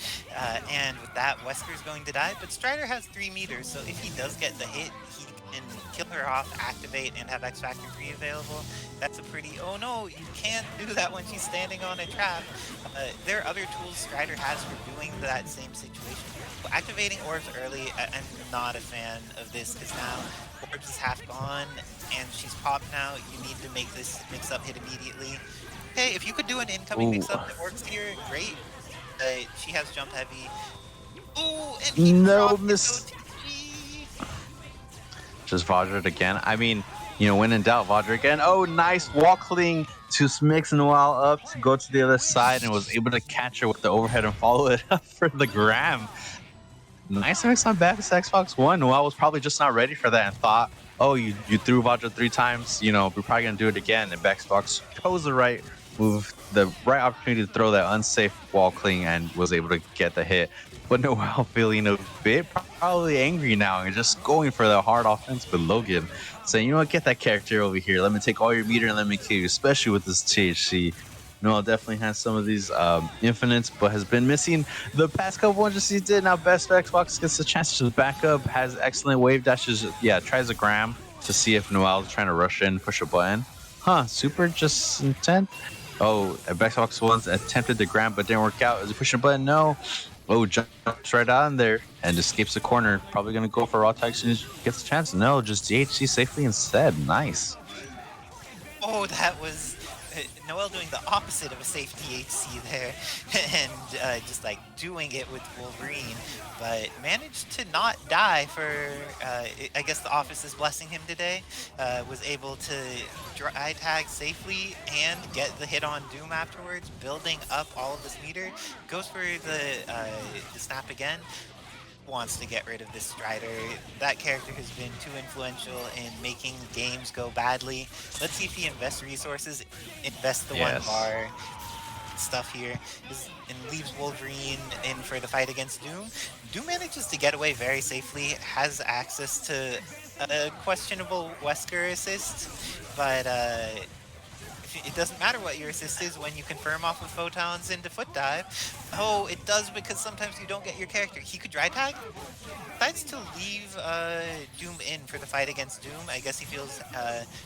And with that, Wesker's going to die, but Strider has 3 meters, so if he does get the hit, he can kill her off, activate, and have X Factor 3 available. That's a pretty, oh no, you can't do that when she's standing on a trap. There are other tools Strider has for doing that same situation. Well, activating orbs early, I'm not a fan of this, because now orbs is half gone, and she's popped now. You need to make this mix-up hit immediately. Hey, if you could do an incoming mix-up that works here, great. She has jump heavy. Ooh, and he dropped his OTG. Just Vajra again. I mean, when in doubt, Vajra again. Oh, nice wall cling to mix Noel up to go to the other side, and was able to catch her with the overhead and follow it up for the gram. Nice mix on back to Xbox One. Noel was probably just not ready for that and thought, oh, you threw Vajra 3 times, we're probably going to do it again. And Xbox chose the right move, the right opportunity to throw that unsafe wall cling, and was able to get the hit. But Noel feeling a bit probably angry now and just going for the hard offense with Logan, saying, you know what, get that character over here. Let me take all your meter and let me kill you, especially with this THC. Noel definitely has some of these infinites, but has been missing the past couple ones just he did. Now Best Xbox gets a chance to back up, has excellent wave dashes. Yeah, tries a gram to see if Noel's trying to rush in, push a button. Huh, super just intent. Oh, Xbox once attempted to grab but didn't work out. Is he pushing a button? No. Oh, jumps right on there and escapes the corner. Probably going to go for raw tag as soon as he gets a chance. No, just DHC safely instead. Nice. Oh, that was Noel doing the opposite of a safe DHC there, and just like doing it with Wolverine, but managed to not die for, I guess the office is blessing him today, was able to dry tag safely and get the hit on Doom afterwards, building up all of this meter, goes for the snap again, wants to get rid of this Strider. That character has been too influential in making games go badly. Let's see if he invests resources, invests the one bar stuff here, and leaves Wolverine in for the fight against Doom. Doom manages to get away very safely, has access to a questionable Wesker assist, but it doesn't matter what your assist is when you confirm off of photons into foot dive. Oh, it does, because sometimes you don't get your character. He could dry tag. Decides to leave Doom in for the fight against Doom. I guess he feels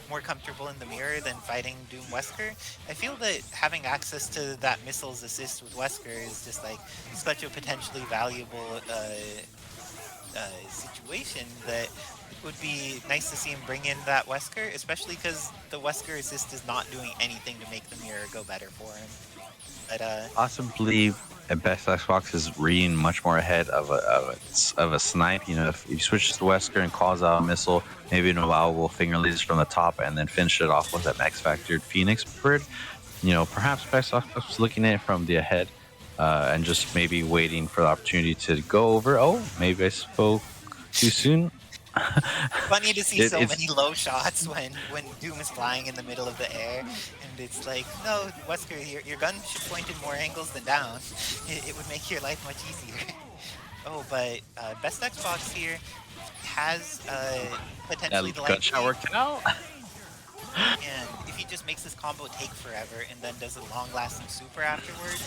more comfortable in the mirror than fighting Doom Wesker. I feel that having access to that missiles assist with Wesker is just like such a potentially valuable situation that it would be nice to see him bring in that Wesker, especially because the Wesker assist is not doing anything to make the mirror go better for him. But possibly at best Xbox is reading much more ahead of a snipe. You know, if you switch to Wesker and calls out a missile, maybe Noel will finger lasers from the top and then finish it off with an X-Factored Phoenix Bird. You know, perhaps best Xbox is looking at it from the ahead and just maybe waiting for the opportunity to go over. Oh, maybe I spoke too soon. Funny to see so many low shots when Doom is flying in the middle of the air, and it's like, no, Wesker, your gun should point in more angles than down. It would make your life much easier. Oh, but Best Xbox here has potentially the gunshot worked out. And if he just makes this combo take forever and then does a long-lasting super afterwards,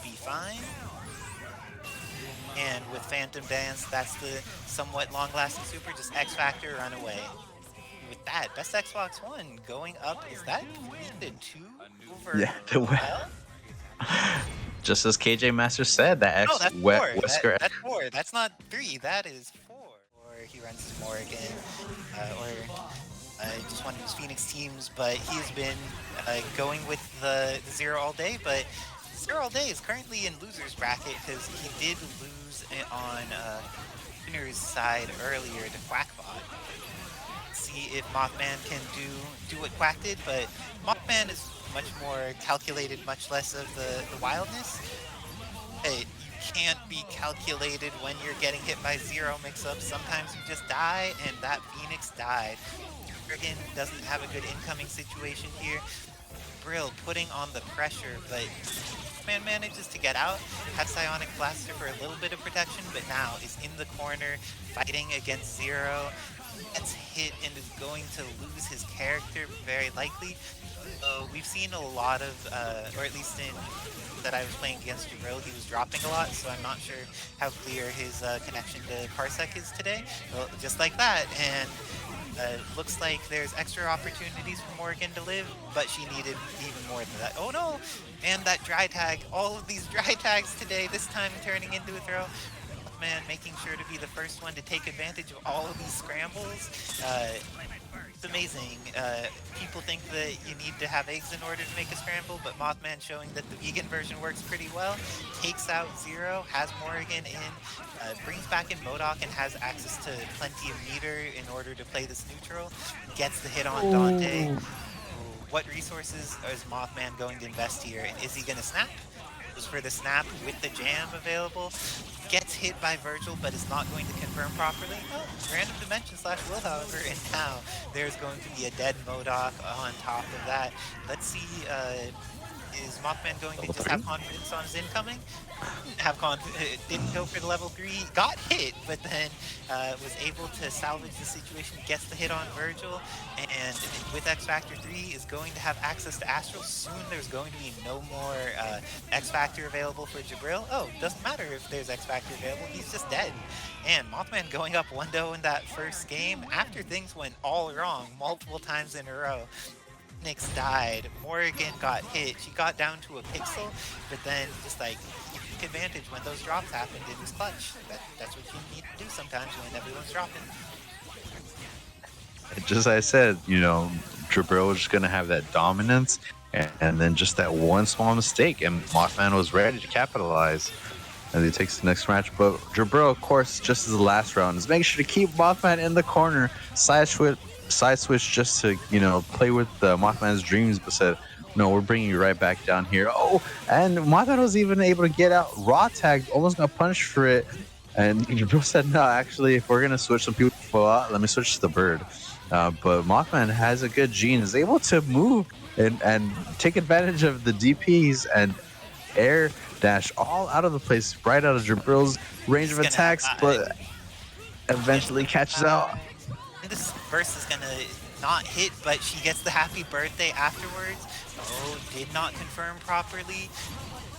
be fine. And with Phantom Dance, that's the somewhat long-lasting super, just X Factor, run away. With that, Best Xbox One going up, is that 3-2 over? Yeah, just as KJMASTA said, that no, that's 4. Wesker. That's 4. That's not 3. That is 4. Or he runs to Morrigan, or just one of his Phoenix teams. But he's been going with the Zero all day. But Zero all day is currently in loser's bracket because he did lose on winner's side earlier to Quackbot. See if Mothman can do what Quack did, but Mothman is much more calculated, much less of the wildness. Hey, you can't be calculated when you're getting hit by Zero mix-ups. Sometimes you just die, and that Phoenix died. Morrigan doesn't have a good incoming situation here. Jibrill putting on the pressure, but Man manages to get out, has Psionic Blaster for a little bit of protection, but now is in the corner fighting against Zero. Gets hit and is going to lose his character, very likely. We've seen a lot of, or at least in that I was playing against Jibrill, he was dropping a lot, so I'm not sure how clear his connection to Parsec is today. Well, just like that, and looks like there's extra opportunities for Morrigan to live, but she needed even more than that. Oh no! And that dry tag, all of these dry tags today, this time turning into a throw. Man, making sure to be the first one to take advantage of all of these scrambles. It's amazing. People think that you need to have eggs in order to make a scramble, but Mothman showing that the vegan version works pretty well. Takes out Zero, has Morrigan in, brings back in MODOK and has access to plenty of meter in order to play this neutral. Gets the hit on Dante. What resources is Mothman going to invest here? And is he going to snap? Goes for the snap with the jam available. Gets hit by Vergil, but is not going to confirm properly. Oh, random dimension / will, however, and now there's going to be a dead MODOK on top of that. Let's see, is Mothman going to Level just 3? have confidence on his incoming? Didn't go for the level 3, got hit, but then was able to salvage the situation, gets the hit on Vergil, and with X Factor 3 is going to have access to Astral. Soon there's going to be no more X Factor available for Jibrill. Oh, doesn't matter if there's X Factor available, he's just dead. And Mothman going up 1-0 in that first game after things went all wrong multiple times in a row. Phoenix died, Morrigan got hit, she got down to a pixel, but then just like took advantage when those drops happened in his clutch. That's what you need to do sometimes when everyone's dropping. Just as I said, you know, Jibrill was just going to have that dominance and then just that one small mistake, and Mothman was ready to capitalize as he takes the next match. But Jibrill, of course, just as the last round, is making sure to keep Mothman in the corner, side switch just to, you know, play with Mothman's dreams, but said, no, we're bringing you right back down here. Oh, and Mothman was even able to get out raw tagged, almost got punished for it. And Jibrill said, no, actually, if we're going to switch some people out, let me switch to the bird. But Mothman has a good gene, is able to move and take advantage of the DPs and air dash all out of the place, right out of Jibrill's range of attacks, but eventually catches out. And this burst is gonna not hit, but she gets the happy birthday afterwards. Oh, did not confirm properly.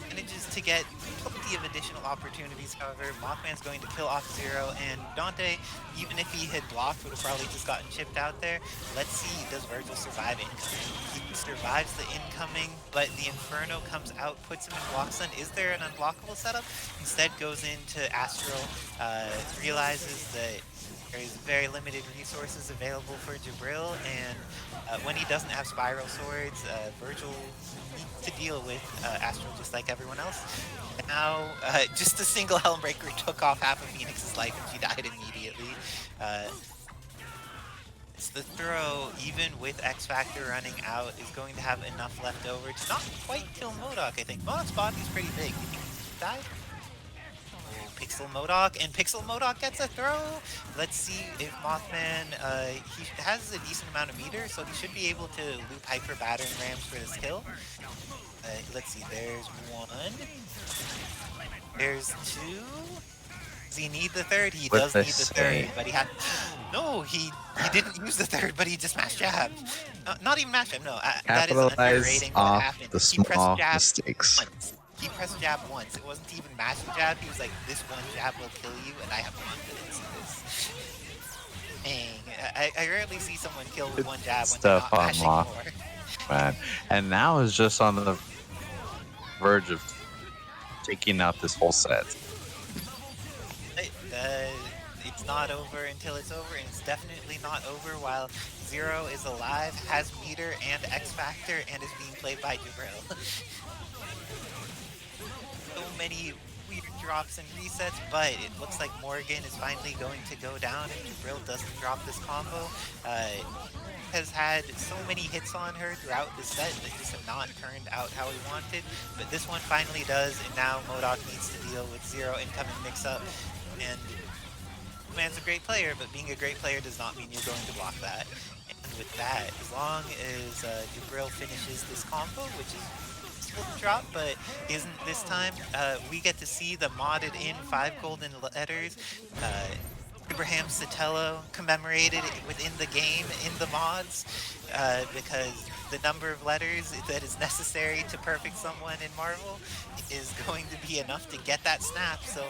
Manages to get plenty of additional opportunities, however. Mothman's going to kill off Zero, and Dante, even if he had blocked, would have probably just gotten chipped out there. Let's see, does Vergil survive incoming? He survives the incoming, but the Inferno comes out, puts him in block stun. Is there an unblockable setup? Instead goes into Astral, realizes that there's very limited resources available for Jibrill, and when he doesn't have Spiral Swords, Vergil needs to deal with Astral just like everyone else. And now, just a single Helmbreaker took off half of Phoenix's life and she died immediately. It's the throw, even with X Factor running out, is going to have enough left over to not quite kill MODOK, I think. MODOK's body is pretty big. You think he died? Pixel MODOK, and Pixel MODOK gets a throw. Let's see if Mothman, he has a decent amount of meter, so he should be able to loop Hyper Battering Rams for this kill. Let's see, there's one. There's two. Does he need the third? He does need the third, but he had... No, he didn't use the third, but he just mashed jab. Not even mashed jab, no. That is underrating what happened. The small mistakes. Once. He pressed jab once. It wasn't even mashing jab. He was like, this one jab will kill you, and I have confidence in this. Dang. I rarely see someone kill with one jab when they're not mashing more. Man. And now is just on the verge of taking out this whole set. It's not over until it's over, and it's definitely not over while Zero is alive, has meter and X Factor, and is being played by Jibrill. So many weird drops and resets, but it looks like Morrigan is finally going to go down if Jibrill doesn't drop this combo. Has had so many hits on her throughout the set that just have not turned out how he wanted, but this one finally does, and now MODOK needs to deal with Zero incoming mix-up. And man's a great player, but being a great player does not mean you're going to block that. And with that, as long as Jibrill finishes this combo, which is drop, but isn't this time, we get to see the modded in 5 golden letters. Abraham Sotelo commemorated within the game in the mods, because the number of letters that is necessary to perfect someone in Marvel is going to be enough to get that snap. So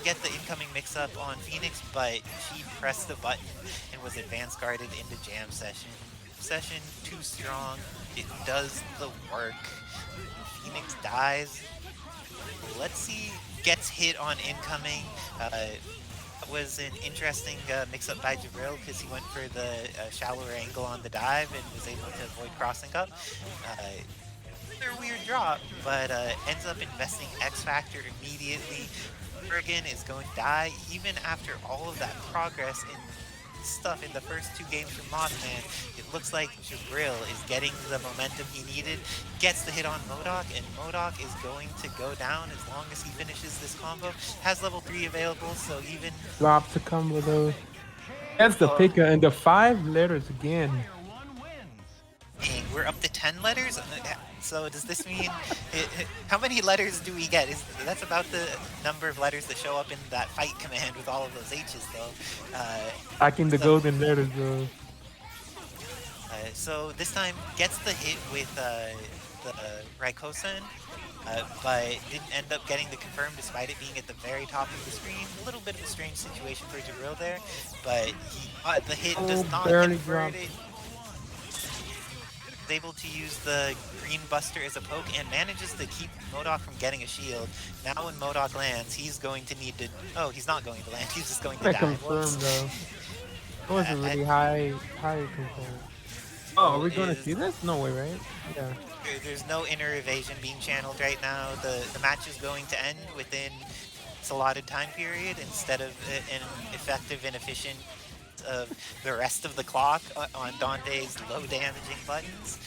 get the incoming mix-up on Phoenix, but she pressed the button and was advance guarded into jam session. Session too strong. It does the work. Phoenix dies. Let's see, gets hit on incoming. That was an interesting mix-up by Jibrill because he went for the shallower angle on the dive and was able to avoid crossing up. Another weird drop, but ends up investing X Factor immediately. Morrigan is going to die even after all of that progress in stuff in the first 2 games from Mothman. It looks like Jibrill is getting the momentum he needed, gets the hit on MODOK, and MODOK is going to go down as long as he finishes this combo. Has level 3 available, so even... Drops to come with those. That's the picker, and the 5 letters again. Dang, we're up to 10 letters? So does this mean... how many letters do we get? That's about the number of letters that show up in that fight command with all of those H's, though. Back in the golden letters, though. So this time gets the hit with the Raccoon, but didn't end up getting the confirm despite it being at the very top of the screen. A little bit of a strange situation for Jibrill there, but the hit does not convert it. Able to use the green buster as a poke and manages to keep MODOK from getting a shield. Now when MODOK lands, he's going to need to... Oh, he's not going to land. He's just going to die. Confirm, though. That was a really high control. Oh, are we going to see this? No way, right? Yeah. There's no inner evasion being channeled right now. The match is going to end within its allotted time period instead of an effective and efficient of the rest of the clock on Dante's low damaging buttons.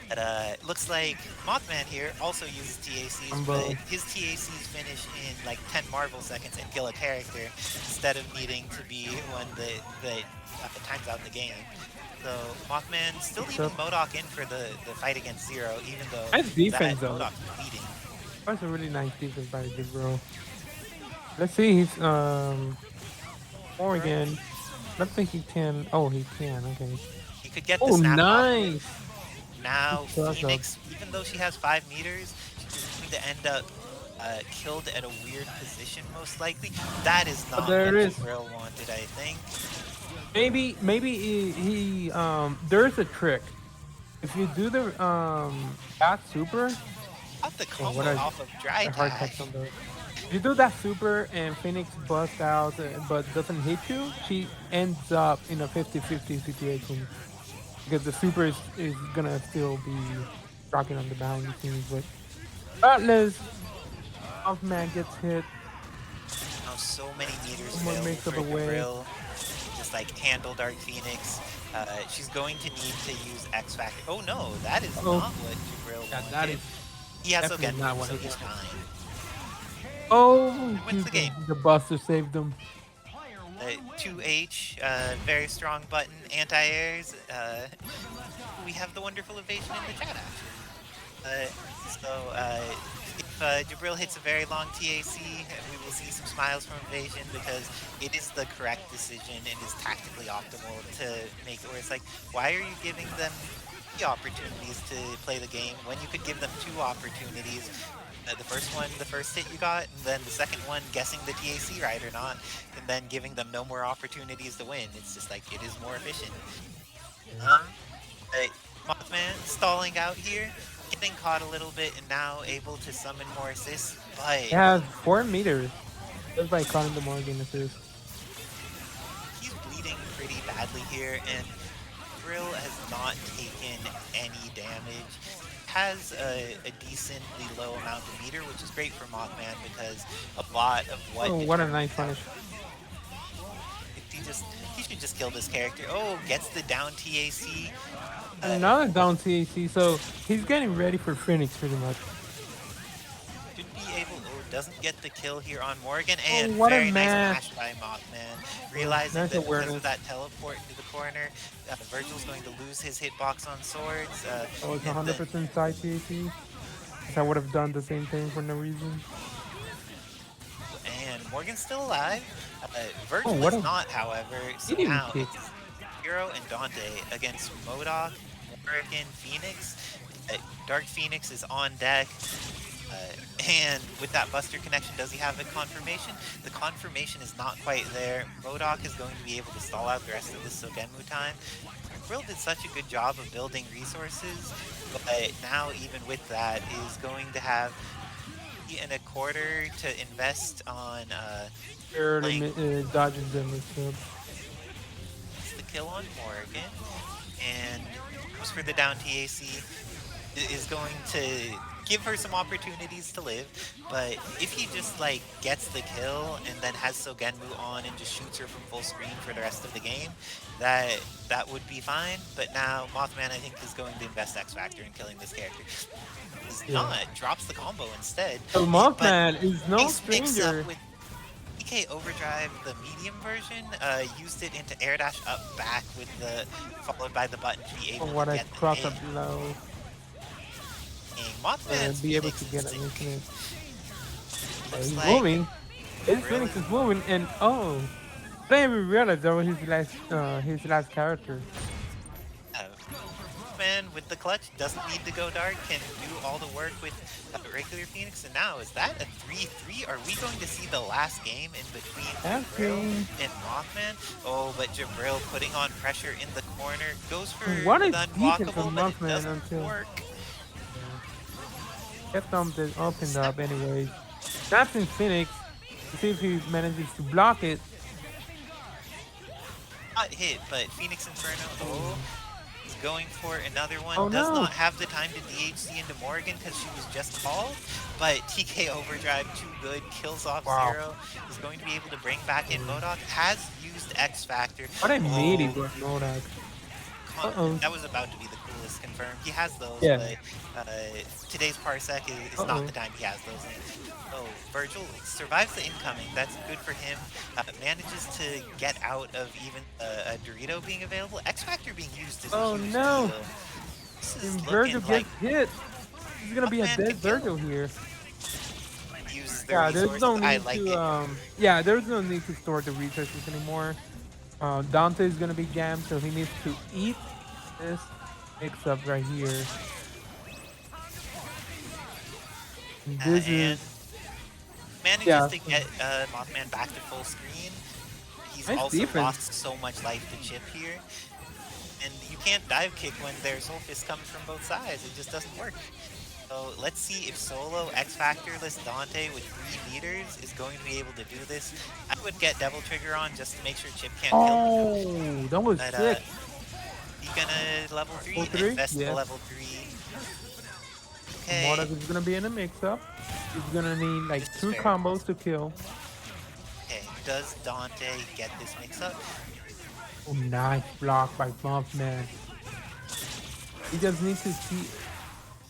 But it looks like Mothman here also uses TACs, but his TACs finish in like 10 Marvel seconds and kill a character instead of needing to be one that times out the game. So Mothman still leaving MODOK in for the fight against Zero, even though nice defense, though. MODOK's leading. That's a really nice defense by Jibrill. Let's see, he's Morrigan. I don't think he can. Oh, he can. Okay. He could get the snap. Nice. Now Phoenix, even though she has 5 meters, she's going to end up killed at a weird position, most likely. That is not what Jibrill wanted, I think. Maybe he there's a trick. If you do the that super, off the combo off of dry dash. If you do that super and Phoenix busts out but doesn't hit you, she ends up in a 50-50 situation. Because the super is gonna still be rocking on the behind the scenes. But regardless, Mothman gets hit. Now so many meters available for Jibrill. Just like handle Dark Phoenix. She's going to need to use X Factor. Oh no, that is not what Jibrill wanted. That is he has again, so he's fine. Oh, wins the game. The buster saved him. 2H, very strong button, anti-airs. We have the wonderful evasion in the chat, actually. If Jibrill hits a very long TAC, we will see some smiles from evasion because it is the correct decision and is tactically optimal to make it where it's like, why are you giving them 3 opportunities to play the game when you could give them 2 opportunities? The first one, the first hit you got, and then the second one guessing the TAC right or not, and then giving them no more opportunities to win. It's just like, it is more efficient. Mothman stalling out here, getting caught a little bit, and now able to summon more assists, but... He has 4 meters, just by calling the Morrigan assist. He's bleeding pretty badly here, and Jibrill has not taken any damage. Has a decently low amount of meter, which is great for Mothman because a lot of what... Oh, what a nice punish. He should just kill this character. Oh, gets the down TAC. Another down TAC, so he's getting ready for Phoenix pretty much. Should be able... Oh, doesn't get the kill here on Morrigan, and very nice smash by Mothman. Realizing that because of that teleport into the corner, Vergil's going to lose his hitbox on swords. Oh, it's 100% side TAC. I would have done the same thing for no reason. And Morgan's still alive. Vergil is not, however. So now it's Hero and Dante against MODOK, Morrigan, Phoenix. Dark Phoenix is on deck. And with that buster connection, does he have a confirmation? The confirmation is not quite there. MODOK is going to be able to stall out the rest of this Sogenmu time. Jibrill did such a good job of building resources, but now even with that is going to have and a quarter to invest on dodging them. The kill on Morrigan, and goes for the down TAC. Is going to give her some opportunities to live. But if he just like gets the kill and then has Sogenmu on and just shoots her from full screen for the rest of the game, that would be fine. But now Mothman, I think, is going to invest X Factor in killing this character. Does not, drops the combo instead. So Mothman is no Ace picks up stranger. with DK Overdrive, the medium version, used it into air dash up back with the followed by the button to be able What to I get the cross hit. up below. Mothman's Be able to Phoenix get it. looks He's like moving. His really- Phoenix is moving, and oh, I didn't even realize that was his last character. Mothman with the clutch doesn't need to go dark, can do all the work with regular Phoenix. And now, is that a 3-3? Are we going to see the last game in between Jibrill and Mothman? Oh, but Jibrill putting on pressure in the corner, goes for What a the defense from unblockable, but it Mothman doesn't until work. kept something opened up anyways. Snaps in Phoenix to see if he manages to block it. Not hit, but Phoenix Inferno, is going for another one. Oh, Does no. not have the time to DHC into Morrigan because she was just called, but TK Overdrive, too good, kills off Zero, is going to be able to bring back in MODOK, has used X Factor. What a meaty for MODOK. That was about to be the coolest confirm. He has those, Yeah. but today's Parsec is not the time he has those in. Oh, Vergil survives the incoming. That's good for him. Manages to get out of even a Dorito being available. X Factor being used is a huge no. deal. This is And looking Vergil like gets hit. He's gonna be a Mothman dead can kill. Vergil here. use the Yeah, there's resources. no I need like to it. yeah, there's no need to store the resources anymore. Dante is gonna be jammed, so he needs to eat this mix up right here. And this And is manages to get Mothman back to full screen. He's Nice also defense. lost so much life to Chip here. And you can't dive kick when their Soul Fist comes from both sides. It just doesn't work. So let's see if solo X Factorless Dante with 3 meters is going to be able to do this. I would get Devil Trigger on just to make sure Chip can't kill him. that was But sick. he's gonna level 3, Level 3? invest Yeah. the level 3. Okay. MODOK is gonna be in a mix-up. He's gonna need like This is 2 fair. combos to kill. Okay, does Dante get this mix up? Oh, nice block by Mothman. He just needs to see.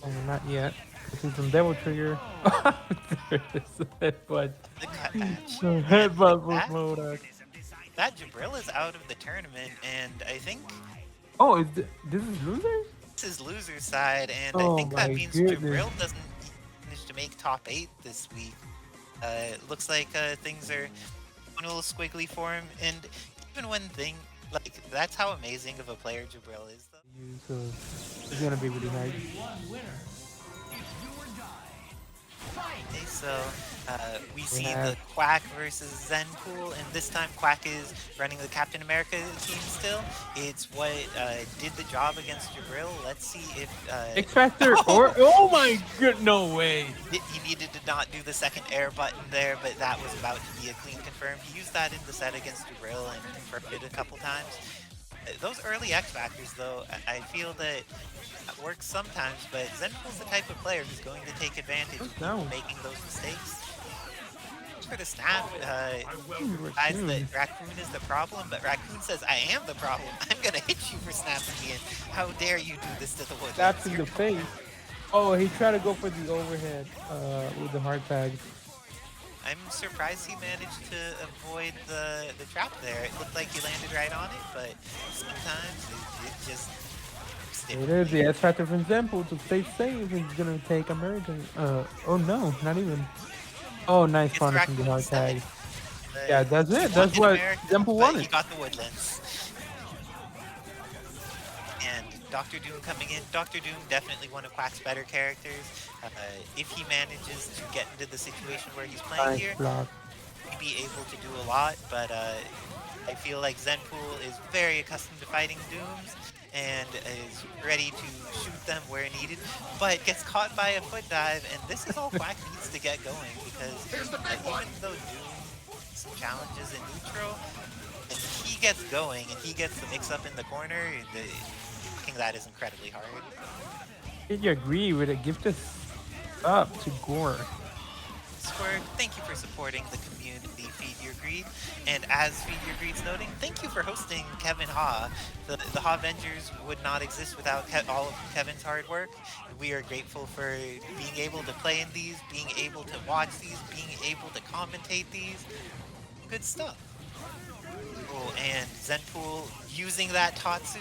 Oh, not yet. This is some Devil Trigger. There it is. Headbutt. The cut match. Headbutt with That- MODOK. That Jibrill is out of the tournament, and I think Oh, this is losers? this is loser's side, and Oh I think that my means goodness. Jibrill doesn't manage to make top 8 this week. It looks like things are going a little squiggly for him, and even when that's how amazing of a player Jibrill is, though. So it's gonna be really hard. Okay, so we see the Quack versus Zenpool, and this time Quack is running the Captain America team still. It's what did the job against Jibrill. Let's see if X Factor or oh my good, no way. he needed to not do the second air button there, but that was about to be a clean confirm. He used that in the set against Jibrill and confirmed it a couple times. Those early X Factors, though, I feel that works sometimes, but Zenpool's the type of player who's going to take advantage of people making those mistakes. For the snap, realize that Raccoon is the problem, but Raccoon says, I am the problem. I'm going to hit you for snapping me in. How dare you do this to the wood? That's in the face. Oh, he tried to go for the overhead with the hard tag. I'm surprised he managed to avoid the trap there. It looked like he landed right on it, but sometimes it just... It is the S Factor from Zenpool to stay safe. He's gonna take American. Oh no, not even. Oh, nice It's punish from the hard Raccoon's tag. side. Yeah, that's it. He That's wanted what America, Zenpool but wanted. He got the woodlands. And Dr. Doom coming in. Dr. Doom, definitely one of Quack's better characters. If he manages to get into the situation where he's playing Nice here, block. he'd be able to do a lot, but I feel like Zenpool is very accustomed to fighting Dooms and is ready to shoot them where needed, but gets caught by a foot dive, and this is all Quack needs to get going, because even though Doom some challenges in neutral, and he gets going and he gets the mix up in the corner, I think that is incredibly hard. Did you agree with it? Gift us up to Gore. Discord, thank you for supporting the community Feed Your Greed. And as Feed Your Greed's noting, thank you for hosting Kevin Ha. The Ha Avengers would not exist without all of Kevin's hard work. We are grateful for being able to play in these, being able to watch these, being able to commentate these. Good stuff. Oh, and Zenpool using that Tatsu,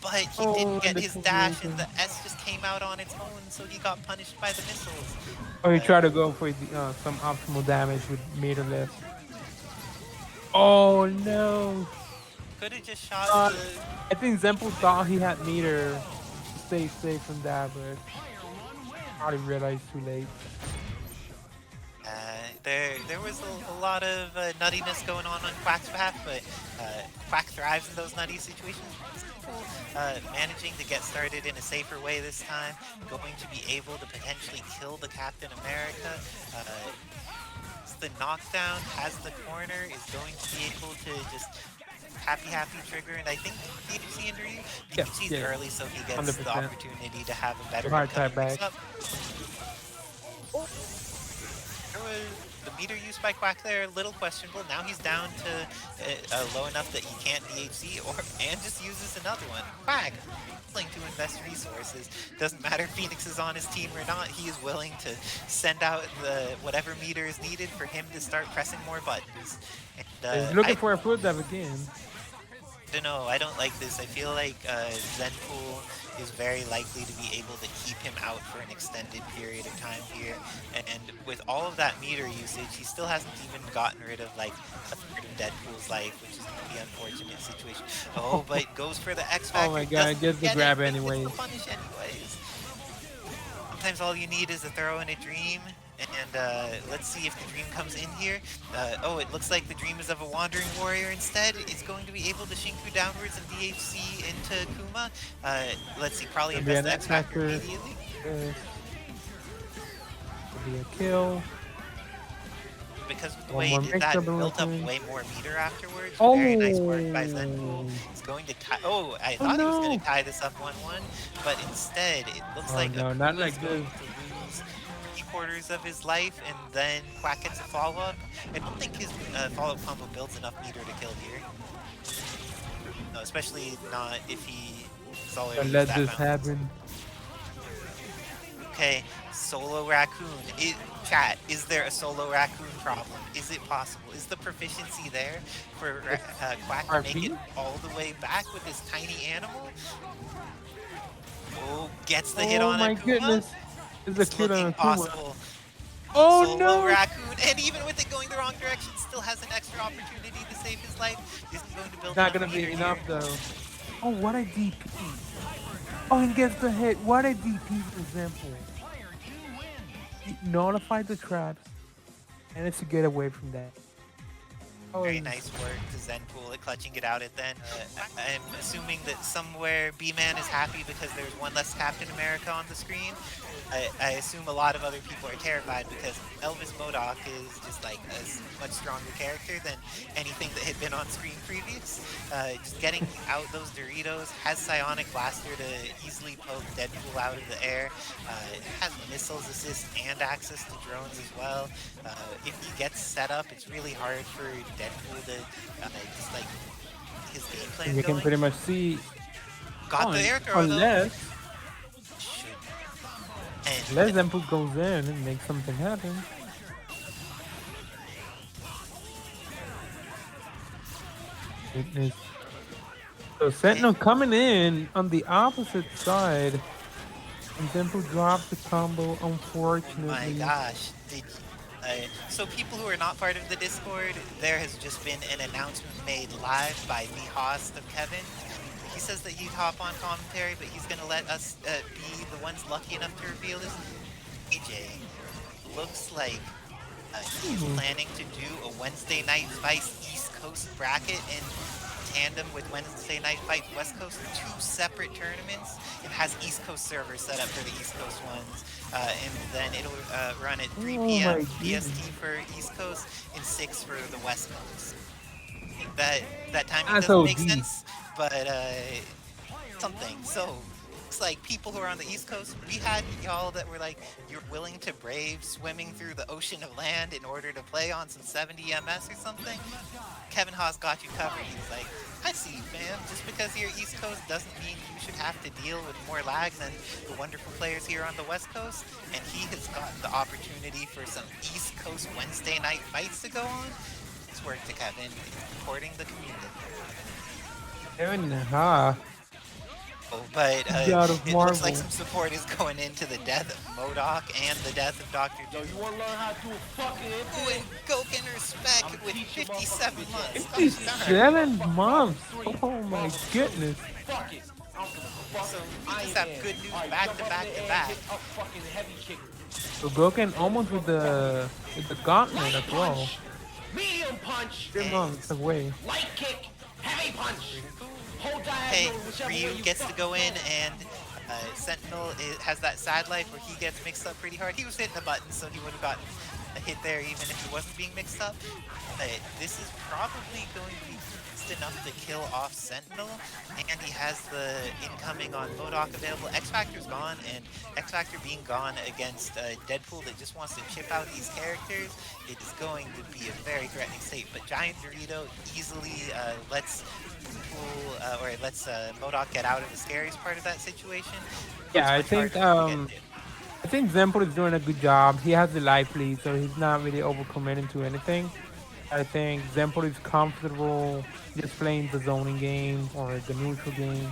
but he didn't get the his dash, and conversion. the S just came out on its own, so he got punished by the missiles. Or he tried to go for the, some optimal damage with meterless. Oh no! Could have just shot the... I think Zenpool thought he had meter to stay safe from that, but probably realized too late. There was a lot of nuttiness going on Quack's behalf, but Quack thrives in those nutty situations. Managing to get started in a safer way this time, going to be able to potentially kill the Captain America. The knockdown has the corner, is going to be able to just happy trigger, and I think DHC and Ryu, DHC's early, so he gets 100%. The opportunity to have a better hard type back. There was the meter used by Quack there, a little questionable. Now he's down to low enough that he can't DHC and just uses another one. Quack, willing to invest resources. Doesn't matter if Phoenix is on his team or not, he is willing to send out the whatever meter is needed for him to start pressing more buttons. And, he's looking for a foot dive again. I don't know, I don't like this. I feel like Zenpool is very likely to be able to keep him out for an extended period of time here. And with all of that meter usage, he still hasn't even gotten rid of like a third of Deadpool's life, which is going to be an unfortunate situation. Oh, but goes for the X Factor. Oh my god, gets the grab anyways. Gets the punish anyways. Sometimes all you need is a throw and a dream. And let's see if the dream comes in here. Oh, it looks like the dream is of a wandering warrior instead. It's going to be able to Shinku downwards and DHC into Akuma. Let's see, probably invest the X Factor immediately. Will be a kill. Because of the way he did that, built up way more meter afterwards. Oh. Very nice work by Zenpool. He's going to tie. Oh, I thought he was going to tie this up 1-1, but instead it looks like no, not like this. Quarters of his life, and then Quack gets a follow-up. I don't think his follow-up combo builds enough meter to kill here. No, especially not if he is already let this happen. Okay, solo Raccoon. Chat, is there a solo Raccoon problem? Is it possible? Is the proficiency there for Quack to make it all the way back with this tiny animal? Oh, gets the hit on Akuma. Oh my goodness. It's looking possible. Oh Solo no! Raccoon, and even with it going the wrong direction, still has an extra opportunity to save his life. Isn't going to build. Not gonna be enough though. Oh, what a DP! Oh, and gets the hit. What a DP for Zenpool. He nullified the traps, and it's to get away from that. Very nice work to Zenpool at clutching it out at then. I'm assuming that somewhere B-Man is happy because there's one less Captain America on the screen. I assume a lot of other people are terrified because Elvis MODOK is just like a much stronger character than anything that had been on screen previous. Just getting out those Doritos, has Psionic Blaster to easily poke Deadpool out of the air. Has missiles assist and access to drones as well. If he gets set up, it's really hard for Deadpool to just like his game plan. You can pretty much see. Got the air throw unless Zenpool goes in and makes something happen. Goodness. So Sentinel coming in on the opposite side, and Zenpool drops the combo. Unfortunately. Oh my gosh! So people who are not part of the Discord, there has just been an announcement made live by the host of Kevin. He says that he'd hop on commentary, but he's going to let us be the ones lucky enough to reveal this. AJ looks like he's planning to do a Wednesday Night Fight East Coast bracket in tandem with Wednesday Night Fight West Coast, 2 separate tournaments. It has East Coast servers set up for the East Coast ones, and then it'll run at 3 p.m. PST for East Coast and 6 for the West Coast. That timing doesn't make sense, but something. So looks like people who are on the East Coast, we had y'all that were like, you're willing to brave swimming through the ocean of land in order to play on some 70 MS or something. Kevin Haas got you covered. He's like, I see you, fam. Just because you're East Coast doesn't mean you should have to deal with more lag than the wonderful players here on the West Coast. And he has got the opportunity for some East Coast Wednesday night fights to go on. It's work to Kevin, supporting the community. Kevin Haas. But God of it looks like Marvel. some support is going into the death of MODOK and the death of Dr. Yo, you wanna learn how to do a fucking Ooh, and Goken respect with 57 months. 57 months. Oh my goodness. Fuck it. I don't give a fuck. So we just have good news back to back to back. Fucking heavy kick. So Goken almost with the gauntlet as well. Medium punch. 3 months away. Light kick. Heavy punch. Hold Hey, diagonal, whichever way Ryu you gets to fuck. go in, and Sentinel has that sad life where he gets mixed up pretty hard. He was hitting the button, so he would have gotten a hit there even if he wasn't being mixed up. But this is probably going to be just enough to kill off Sentinel, and he has the incoming on MODOK available. X-Factor's gone, and X-Factor being gone against Deadpool that just wants to chip out these characters, it is going to be a very threatening state. But Giant Dorito easily lets MODOK get out of the scariest part of that situation. Yeah, I It's much think harder to get to. I think Zenpool is doing a good job. He has the life lead, so he's not really overcommitting to anything. I think Zenpool is comfortable just playing the zoning game or the neutral game.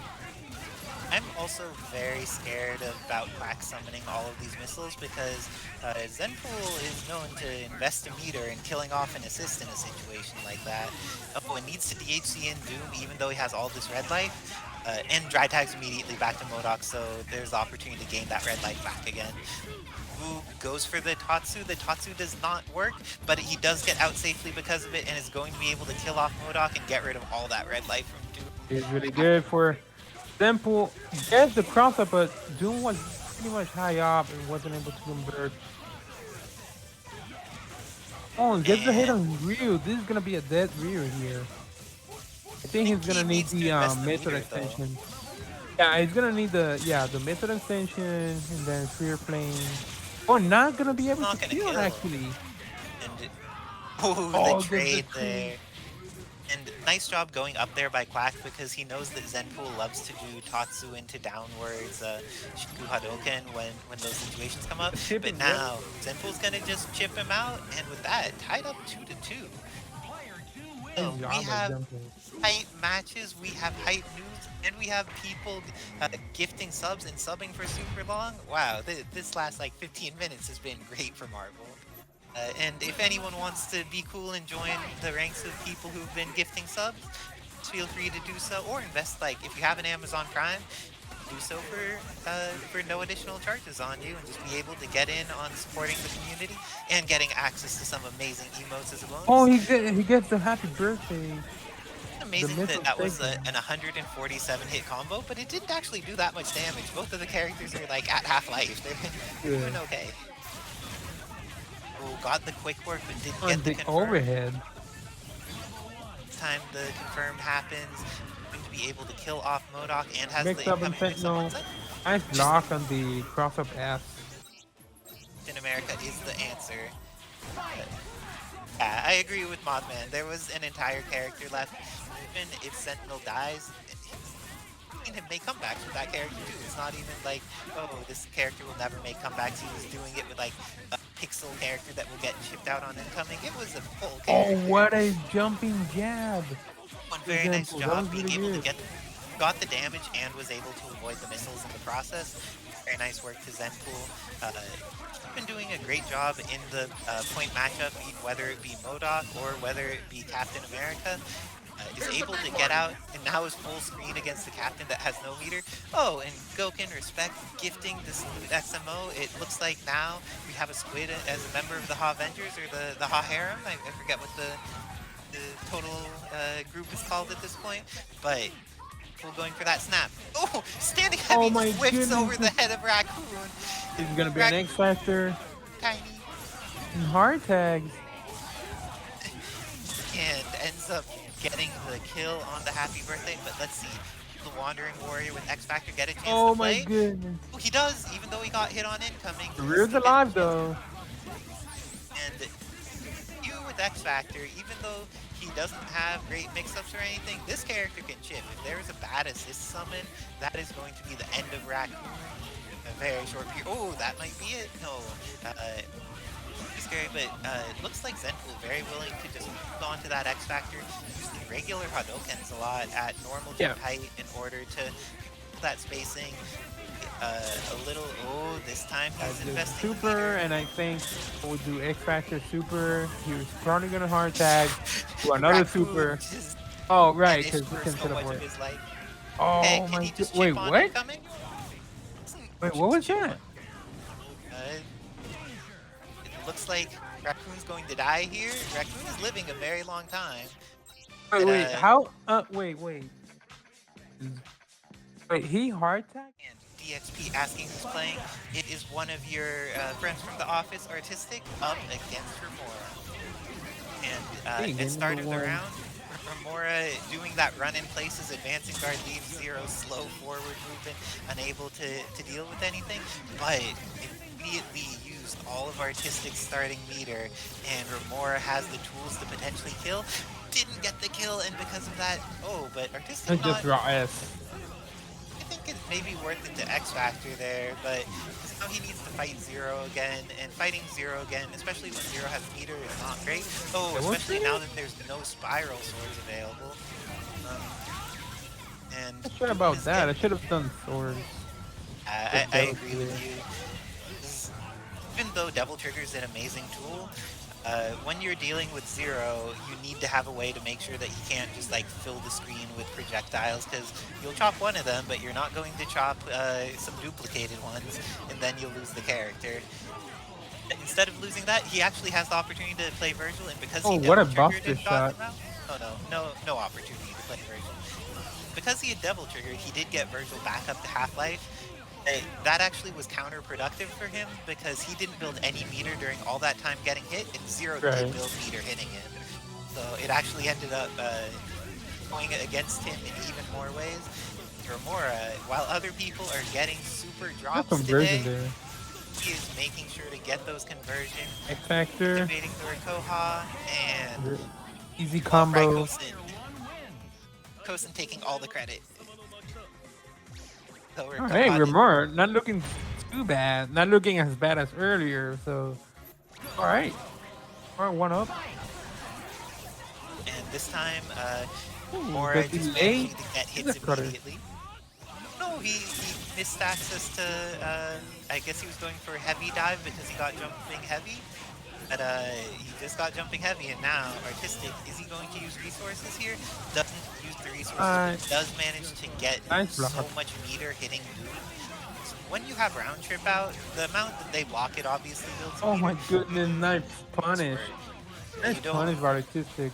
I'm also very scared about Quack summoning all of these missiles because Zenpool is known to invest a meter in killing off an assist in a situation like that. Oh, and needs to DHC in Doom even though he has all this red life. And dry tags immediately back to MODOK, so there's the opportunity to gain that red life back again. Who goes for the Tatsu? The Tatsu does not work, but he does get out safely because of it and is going to be able to kill off MODOK and get rid of all that red life from Doom. It's really good for Zenpool. There's the cross up, but Doom was pretty much high up and wasn't able to convert. Oh, and gets the hit on Ryu. This is gonna be a dead Ryu here. I think he's gonna need the method extension. Yeah, he's gonna need the method extension and then Sphere Flame. Oh, not gonna be able to kill actually. And Oh, the trade the there. And nice job going up there by Quack because he knows that Zenpool loves to do Tatsu into downwards Shiku Hadoken when those situations come up. But now Zenpool's gonna just chip him out, and with that, tied up 2-2. So we have hype matches, we have hype news, and we have people gifting subs and subbing for super long. Wow, this last like 15 minutes has been great for Marvel. And if anyone wants to be cool and join the ranks of people who've been gifting subs, feel free to do so, or invest, like, if you have an Amazon Prime, do so for no additional charges on you, and just be able to get in on supporting the community and getting access to some amazing emotes as a bonus. Oh, he gets the happy birthday. Amazing that was an 147 hit combo, but it didn't actually do that much damage. Both of the characters are like at half life. They're doing okay. Oh, got the quick work, but didn't get the confirm. Overhead. Time the confirmed happens, going to be able to kill off MODOK and has Mix the up and Sentinel. Nice block on the cross up F. In America is the answer. Yeah, I agree with Mothman. There was an entire character left. Even if Sentinel dies, he can make comebacks with that character too. It's not even like, oh, this character will never make comebacks. He was doing it with like a pixel character that will get shipped out on incoming. It was a full character. Oh, what a jumping jab. One very nice job being able to got the damage and was able to avoid the missiles in the process. Very nice work to Zenpool. He's been doing a great job in the point matchup, whether it be MODOK or whether it be Captain America. Is able to get out and now is full screen against the captain that has no meter. Oh, and Goken respect gifting the salute XMO. It looks like now we have a squid as a member of the Ha Avengers or the Ha Harem. I forget what the total group is called at this point, but we're going for that snap. Oh, standing heavy whips over the head of Raccoon. This is gonna be an X Factor. Tiny. And hard tags. And ends up getting the kill on the happy birthday, but let's see. the Wandering Warrior with X Factor get a chance Oh to my play? goodness. Oh, he does, even though he got hit on incoming. The rear's He gets a alive chance. though. And you with X Factor, even though he doesn't have great mix-ups or anything, this character can chip. If there is a bad assist summon, that is going to be the end of Raccoon. A very short period. Oh, that might be it. No. Scary, but it looks like Zenpool very willing to just hold on to that X Factor, use the regular Hadokens a lot at normal jump height in order to that spacing. A little, this time he's investing super, and I think we'll do X Factor super. He was probably gonna hard tag to another super. Oh right, because we can teleport. Oh hey, my god! Wait, what? Wait, what was that? It looks like Raccoon's going to die here. Raccoon is living a very long time. Wait, how? Wait. Wait, he hard tagged? DXP asking who's playing. It is one of your friends from the office, Artiztikk, up against Remora. And it started the round. Remora doing that run in places, advancing guard leaves zero, slow forward movement, unable to deal with anything, but immediately used all of Artistikk's starting meter, and Remora has the tools to potentially kill. Didn't get the kill, and because of that, but Artiztikk just draw S. I think it may be worth it to X Factor there, but now he needs to fight Zero again, and fighting Zero again, especially when Zero has meter, is not great. Especially now that there's no spiral swords available. And Not sure about that. I should have done swords. I agree with you. Even though Devil Trigger is an amazing tool, when you're dealing with Zero, you need to have a way to make sure that he can't just like fill the screen with projectiles, because you'll chop one of them, but you're not going to chop some duplicated ones, and then you'll lose the character. Instead of losing that, he actually has the opportunity to play Vergil, and because he what a Devil buff Triggered this and got shot. him out, no opportunity to play Vergil. Because he had Devil Triggered, he did get Vergil back up to Half-Life. That actually was counterproductive for him, because he didn't build any meter during all that time getting hit, and Zero did build meter hitting him. So it actually ended up going against him in even more ways. Remora, while other people are getting super drops today, he is making sure to get those conversions, X Factor, activating the Koha, and easy combo. Kosen taking all the credit. Hey, Remora, not looking too bad. Not looking as bad as earlier, so... Alright. Alright, one up. And this time, Mora just managed to get hits immediately. No, he missed access to, I guess he was going for a heavy dive because he got jumping heavy. But he just got jumping heavy, and now Artiztikk, is he going to use resources here? Doesn't use the resources, but does manage to get so much meter hitting Moon. So when you have round trip out, the amount that they block it obviously builds Oh meter. my goodness, nice punish. Nice punish by Artiztikk.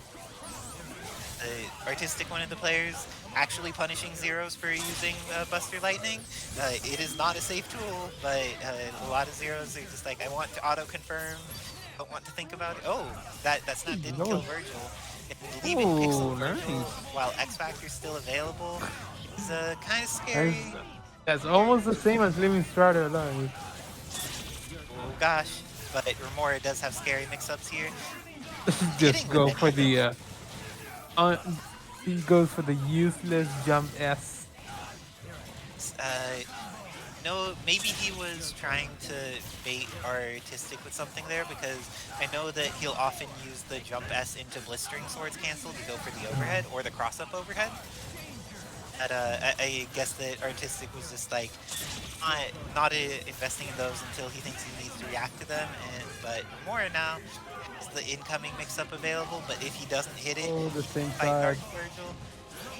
Artiztikk, one of the players, actually punishing Zeros for using Buster Lightning. It is not a safe tool, but a lot of Zeros are just like, I want to auto-confirm. Don't want to think about it. That's not didn't kill Vergil. If we leave it pixel Vergil while X Factor's still available, it's kind of scary. That's almost the same as leaving Strider alive. Oh gosh, but Remora does have scary mix-ups here. Just go for the he goes for the useless jump S. No, maybe he was trying to bait Artiztikk with something there, because I know that he'll often use the jump S into blistering swords cancel to go for the overhead or the cross-up overhead. But I guess that Artiztikk was just like not investing in those until he thinks he needs to react to them. But more now is the incoming mix-up available, but if he doesn't hit it, the same fight side. Vergil,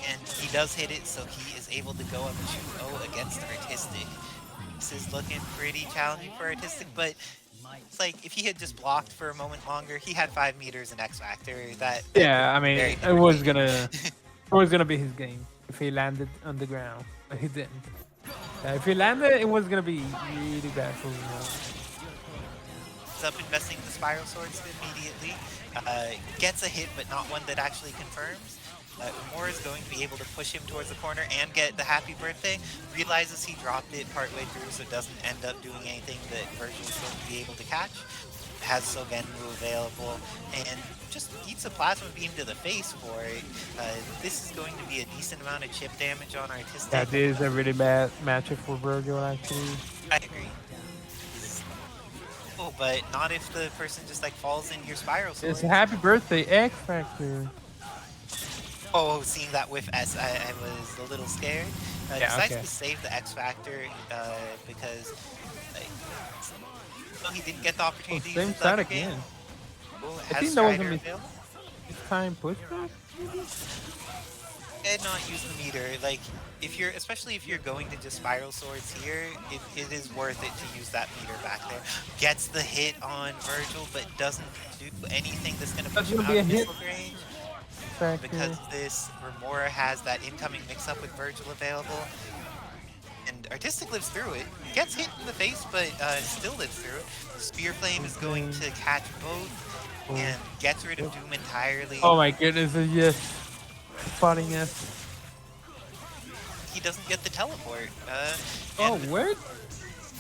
and he does hit it, so he is able to go up 2-0 against Artiztikk. This is looking pretty challenging for Artiztikk, but it's like if he had just blocked for a moment longer, he had 5 meters in X Factor. I mean, it was gonna be his game if he landed on the ground, but he didn't. If he landed, it was gonna be really bad for him. He's up investing the Spiral Swords immediately. Gets a hit, but not one that actually confirms. Remora is going to be able to push him towards the corner and get the happy birthday. Realizes he dropped it partway through, so doesn't end up doing anything that Vergil is going to be able to catch. Has Zenpool available and just eats a plasma beam to the face for it. This is going to be a decent amount of chip damage on Artiztikk. That is a really bad matchup for Vergil, actually. I agree. Oh, but not if the person just like falls in your spiral sword. It's a happy birthday, X Factor. Oh, seeing that with S, I was a little scared. Decides to save the X Factor because he didn't get the opportunity to use same side again. I think that was a mistake. Time pushback, maybe? And not use the meter. Like, especially if you're going to just spiral swords here, it is worth it to use that meter back there. Gets the hit on Vergil, but doesn't do anything that's going to push him out of missile range. Because this Remora has that incoming mix-up with Vergil available. And Artiztikk lives through it. Gets hit in the face, but still lives through it. Spear Flame is going to catch both and gets rid of Doom entirely. Oh my goodness, yes. Spotting us. He doesn't get the teleport. What?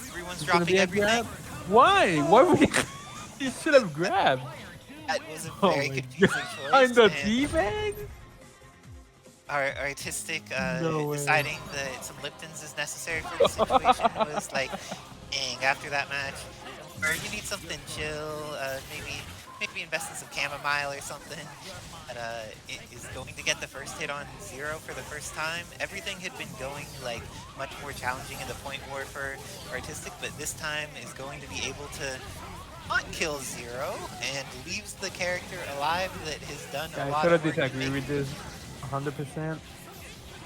Everyone's dropping everything. Why? Why would he? He should have grabbed. That was a very confusing choice. On the teabag? Artiztikk deciding that some Liptons is necessary for the situation was like, dang, after that match. Or you need something chill, maybe invest in some chamomile or something. But it is going to get the first hit on Zero for the first time. Everything had been going like much more challenging in the point war for Artiztikk, but this time is going to be able to not kill Zero and leaves the character alive that has done a lot of work. I disagree with this 100%.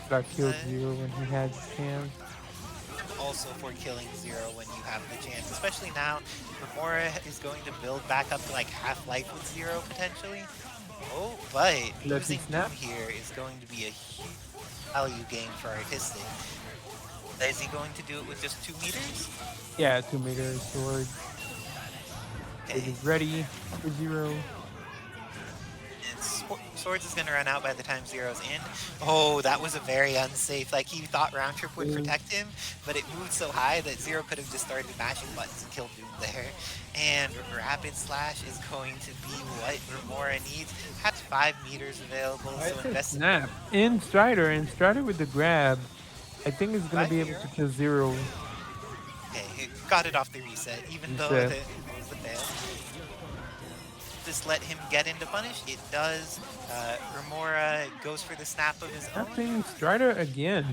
Got killed Zero when he had the chance. Also for killing Zero when you have the chance, especially now. Remora is going to build back up to like half life with Zero potentially. Oh, but losing Doom here is going to be a huge value gain for Artiztikk. Is he going to do it with just 2 meters? Yeah, 2 meters sword. Okay. It is ready for Zero. Swords is going to run out by the time Zero's in. Oh, that was a very unsafe. Like, he thought Round Trip would protect him, but it moved so high that Zero could have just started mashing buttons and killed Doom there. And Rapid Slash is going to be what Remora needs. Has 5 meters available, so invest in Strider, with the grab, I think it's going to be able to kill Zero. Okay, it got it off the reset, even though it was a fail. Just let him get into punish. It does. Remora goes for the snap of his own. Nothing. Strider again.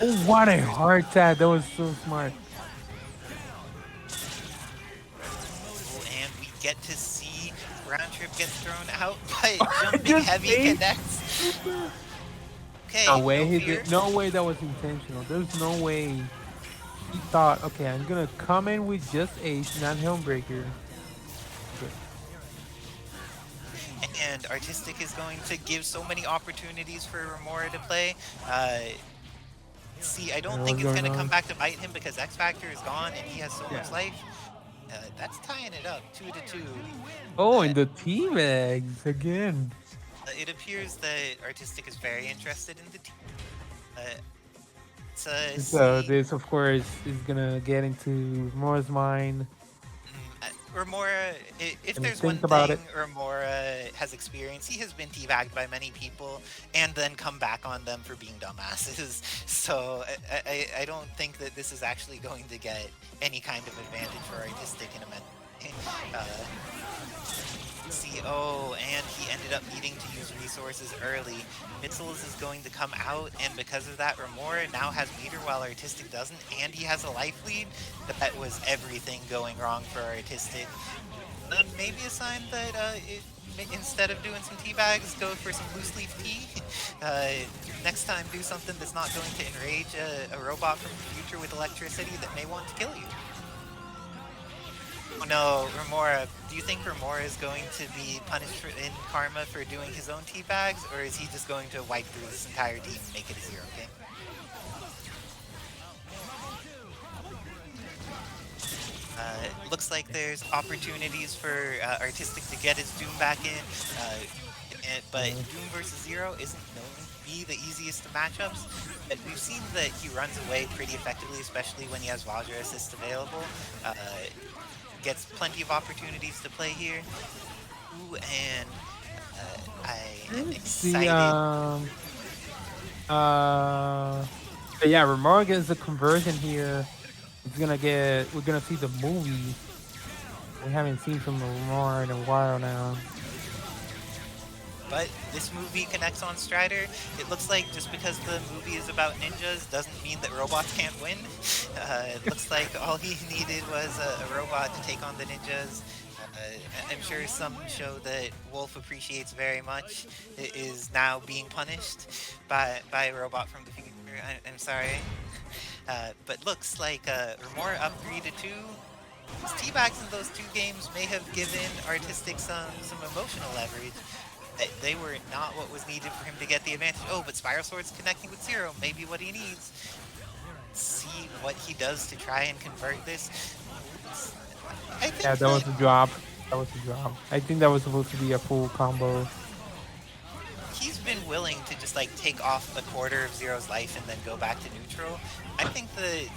Oh, what a hard tag. That was so smart. And we get to see Round Trip gets thrown out, but jumping heavy connects. Okay. No way that was intentional. There's no way. He thought, okay, I'm gonna come in with just Ace, not Helmbreaker. Okay. And Artiztikk is going to give so many opportunities for Remora to play. See, I don't think it's gonna come back to bite him because X Factor is gone and he has so much life. That's tying it up, 2-2. Oh, and the teammates again. It appears that Artiztikk is very interested in the team. So this, of course, is gonna get into Remora's mind. Remora, if there's one thing Remora has experienced, he has been teabagged by many people and then come back on them for being dumbasses. So I don't think that this is actually going to get any kind of advantage for Artiztikk in a minute. And he ended up needing to use resources early. Mitzels is going to come out, and because of that, Remora now has meter while Artiztikk doesn't, and he has a life lead. That was everything going wrong for Artiztikk. Maybe a sign that instead of doing some teabags, go for some loose leaf tea. Next time, do something that's not going to enrage a robot from the future with electricity that may want to kill you. Oh no, Remora. Do you think Remora is going to be punished in karma for doing his own teabags, or is he just going to wipe through this entire team and make it a 0 game? looks like there's opportunities for Artiztikk to get his Doom back in, but Doom versus Zero isn't known to be the easiest of matchups. But we've seen that he runs away pretty effectively, especially when he has Vajra assist available. Gets plenty of opportunities to play here. Ooh, and I am excited. But yeah, Remora gets the conversion here. We're gonna see the movie. We haven't seen from Remora in a while now. But this movie connects on Strider. It looks like just because the movie is about ninjas doesn't mean that robots can't win. It looks like all he needed was a robot to take on the ninjas. I'm sure some show that Wolf appreciates very much is now being punished by a robot from the future. I'm sorry. But looks like Remora up 3-2. His teabags in those two games may have given Artiztikk some emotional leverage. They were not what was needed for him to get the advantage. Oh, but Spiral Sword's connecting with Zero. Maybe what he needs. See what he does to try and convert this. I think Yeah, that was a drop. That was a drop. I think that was supposed to be a full combo. He's been willing to just like take off a quarter of Zero's life and then go back to neutral. I think that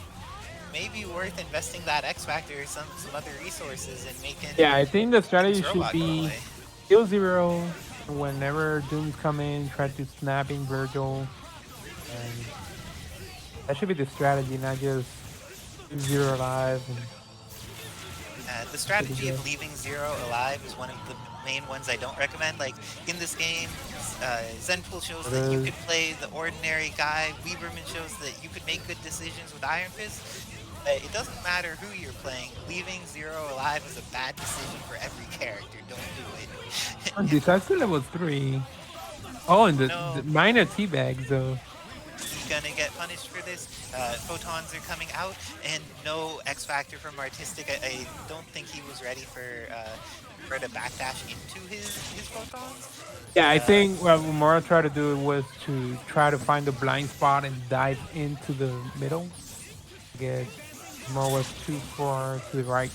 maybe worth investing that X Factor or some other resources and making. Yeah, I think the strategy should robot go be away. kill Zero. Whenever Dooms come in, try to snapping Vergil. And that should be the strategy, not just Zero alive. The strategy of leaving Zero alive is one of the main ones I don't recommend. Like, in this game, Zenpool shows that you could play the ordinary guy. Weaverman shows that you could make good decisions with Iron Fist. It doesn't matter who you're playing. Leaving Zero alive is a bad decision for every character. Don't do it. That's level 3. Oh, and the minor teabags, though. He's gonna get punished for this. Photons are coming out, and no X Factor from Artiztikk. I don't think he was ready for to backdash into his photons. Yeah, I think what Remora tried to do was to try to find the blind spot and dive into the middle. I guess Remora was too far to the right.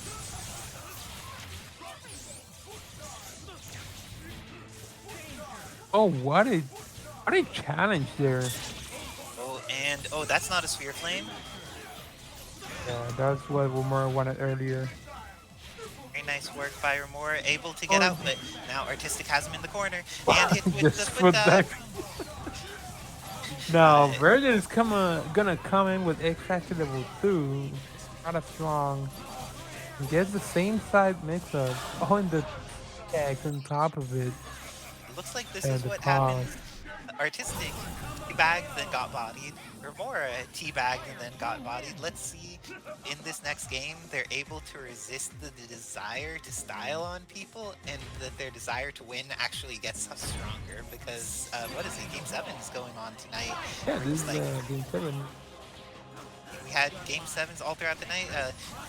Oh, what a challenge there. Oh, and that's not a sphere flame. Yeah, that's what Remora wanted earlier. Very nice work by Remora, able to get out, but now Artiztikk has him in the corner and hit with the foot dive. Now, Vergil is gonna come in with X Factor level 2. Not as strong. He gets the same side mix up. Oh, and the X on top of it. Looks like this is what happens. Artiztikk teabagged, then got bodied. Remora teabagged and then got bodied. Let's see in this next game they're able to resist the desire to style on people, and that their desire to win actually gets stronger. Because what is it? Game 7 is going on tonight. Yeah, this is Game 7. We had Game 7s all throughout the night.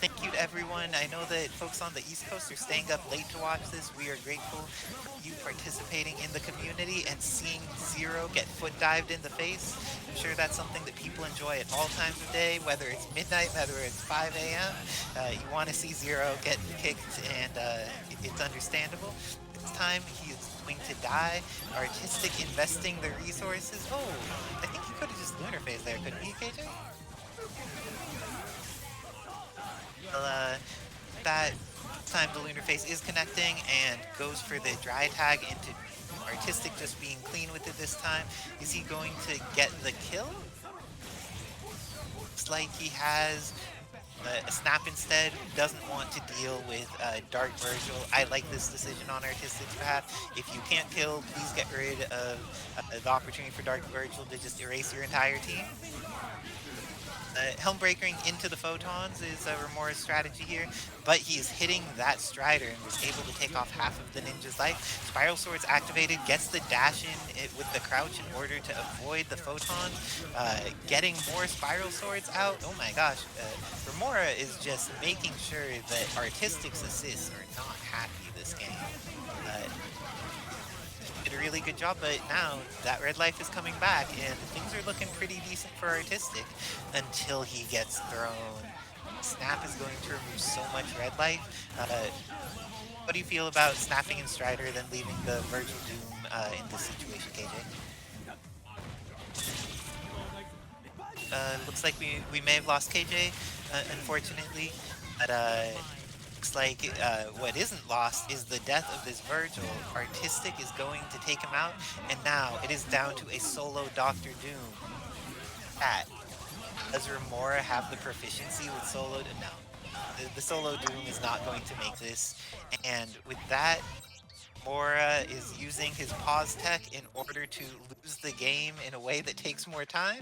Thank you to everyone. I know that folks on the East Coast are staying up late to watch this. We are grateful for you participating in the community and seeing Zero get foot dived in the face. I'm sure that's something that people enjoy at all times of day, whether it's midnight, whether it's 5 a.m. You want to see Zero get kicked, and it's understandable. This time he is going to die. Artiztikk investing the resources. Oh, I think he could have just lunar phased there, couldn't he, KJ? Well, that time the lunar phase is connecting and goes for the dry tag into Artiztikk, just being clean with it this time. Is he going to get the kill? Looks like he has a snap instead. Doesn't want to deal with Dark Vergil. I like this decision on Artistikk's behalf. If you can't kill, please get rid of the opportunity for Dark Vergil to just erase your entire team. Helm breaking into the photons is Remora's strategy here, but he is hitting that Strider and was able to take off half of the ninja's life. Spiral Sword's activated, gets the dash in with the crouch in order to avoid the photons, getting more Spiral Swords out. Oh my gosh, Remora is just making sure that Artistikk's assists are not happy this game. Did a really good job, but now that red life is coming back and things are looking pretty decent for Artiztikk until he gets thrown Snap is going to remove so much red light. What do you feel about snapping in Strider, then leaving the Vergil Doom in this situation, KJ? Looks like we may have lost KJ, unfortunately, but looks like what isn't lost is the death of this Vergil. Artiztikk is going to take him out, and now it is down to a solo Dr. Doom. Does Remora have the proficiency with solo? No. The solo Doom is not going to make this, and with that, Mora is using his pause tech in order to lose the game in a way that takes more time,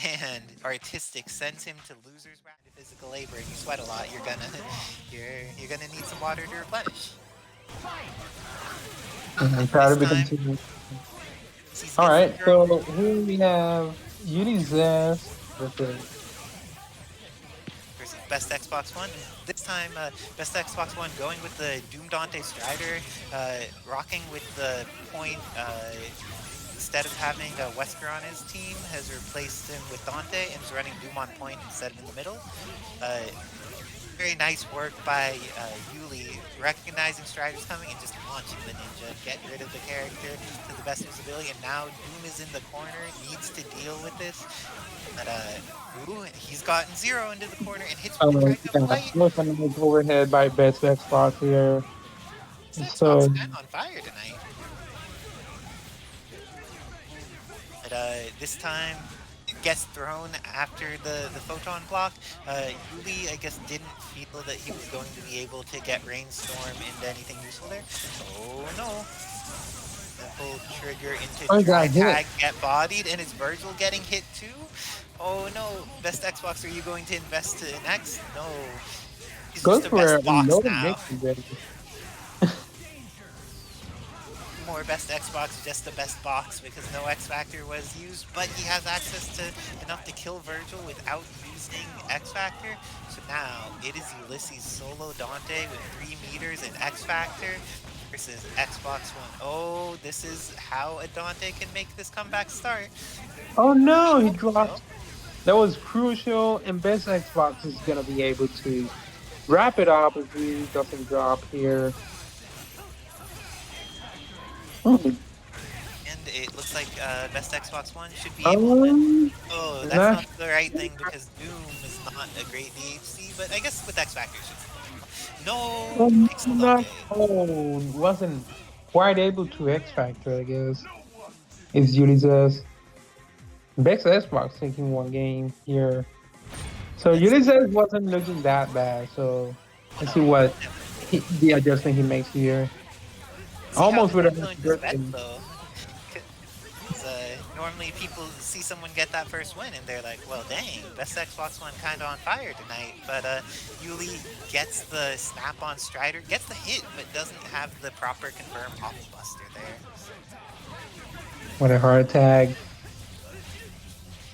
and Artiztikk sends him to loser's round of physical labor. And you sweat a lot, you're gonna need some water to replenish. Try to be continued. All right, so here we have UMvC3 versus Best Xbox One. This time, Best Xbox One going with the Doom Dante Strider, rocking with the point. Instead of having Wesker on his team, has replaced him with Dante and is running Doom on point instead of in the middle. Very nice work by Yuli, recognizing Strider's coming and just launching the ninja, getting rid of the character to the best of his ability, and now Doom is in the corner, needs to deal with this. But ooh, he's gotten Zero into the corner and hits with the Dragon Light. Look on the overhead by Best Xbox here. So Xbox on fire tonight. But this time it gets thrown after the photon block. Yuli, I guess, didn't feel that he was going to be able to get Rainstorm into anything useful there. Oh no. Pull trigger into try tag, get bodied, and is Vergil getting hit too? Oh no, Best Xbox, are you going to invest in X? No. He's go just for a it. best box No now. More Best Xbox, just the best box because no X Factor was used, but he has access to enough to kill Vergil without using X Factor. So now it is Ulysses solo Dante with 3 meters and X Factor versus Xbox One. Oh, this is how a Dante can make this comeback start. Oh no, he dropped. That was crucial, and Best Xbox is gonna be able to wrap it up if he doesn't drop here. And it looks like Best Xbox One should be able to... Oh, that's not the right thing because Doom is not a great DHC, but I guess with X Factor should... No! Wasn't quite able to X Factor, I guess. It's UMvC3. Best Xbox taking one game here. So UMvC3 wasn't looking that bad, so let's see what the adjustment he makes here. Almost with a normally people see someone get that first win and they're like, well dang, Best Xbox One kinda on fire tonight. But Yuli gets the snap on Strider, gets the hit, but doesn't have the proper confirm off buster there. What a hard tag.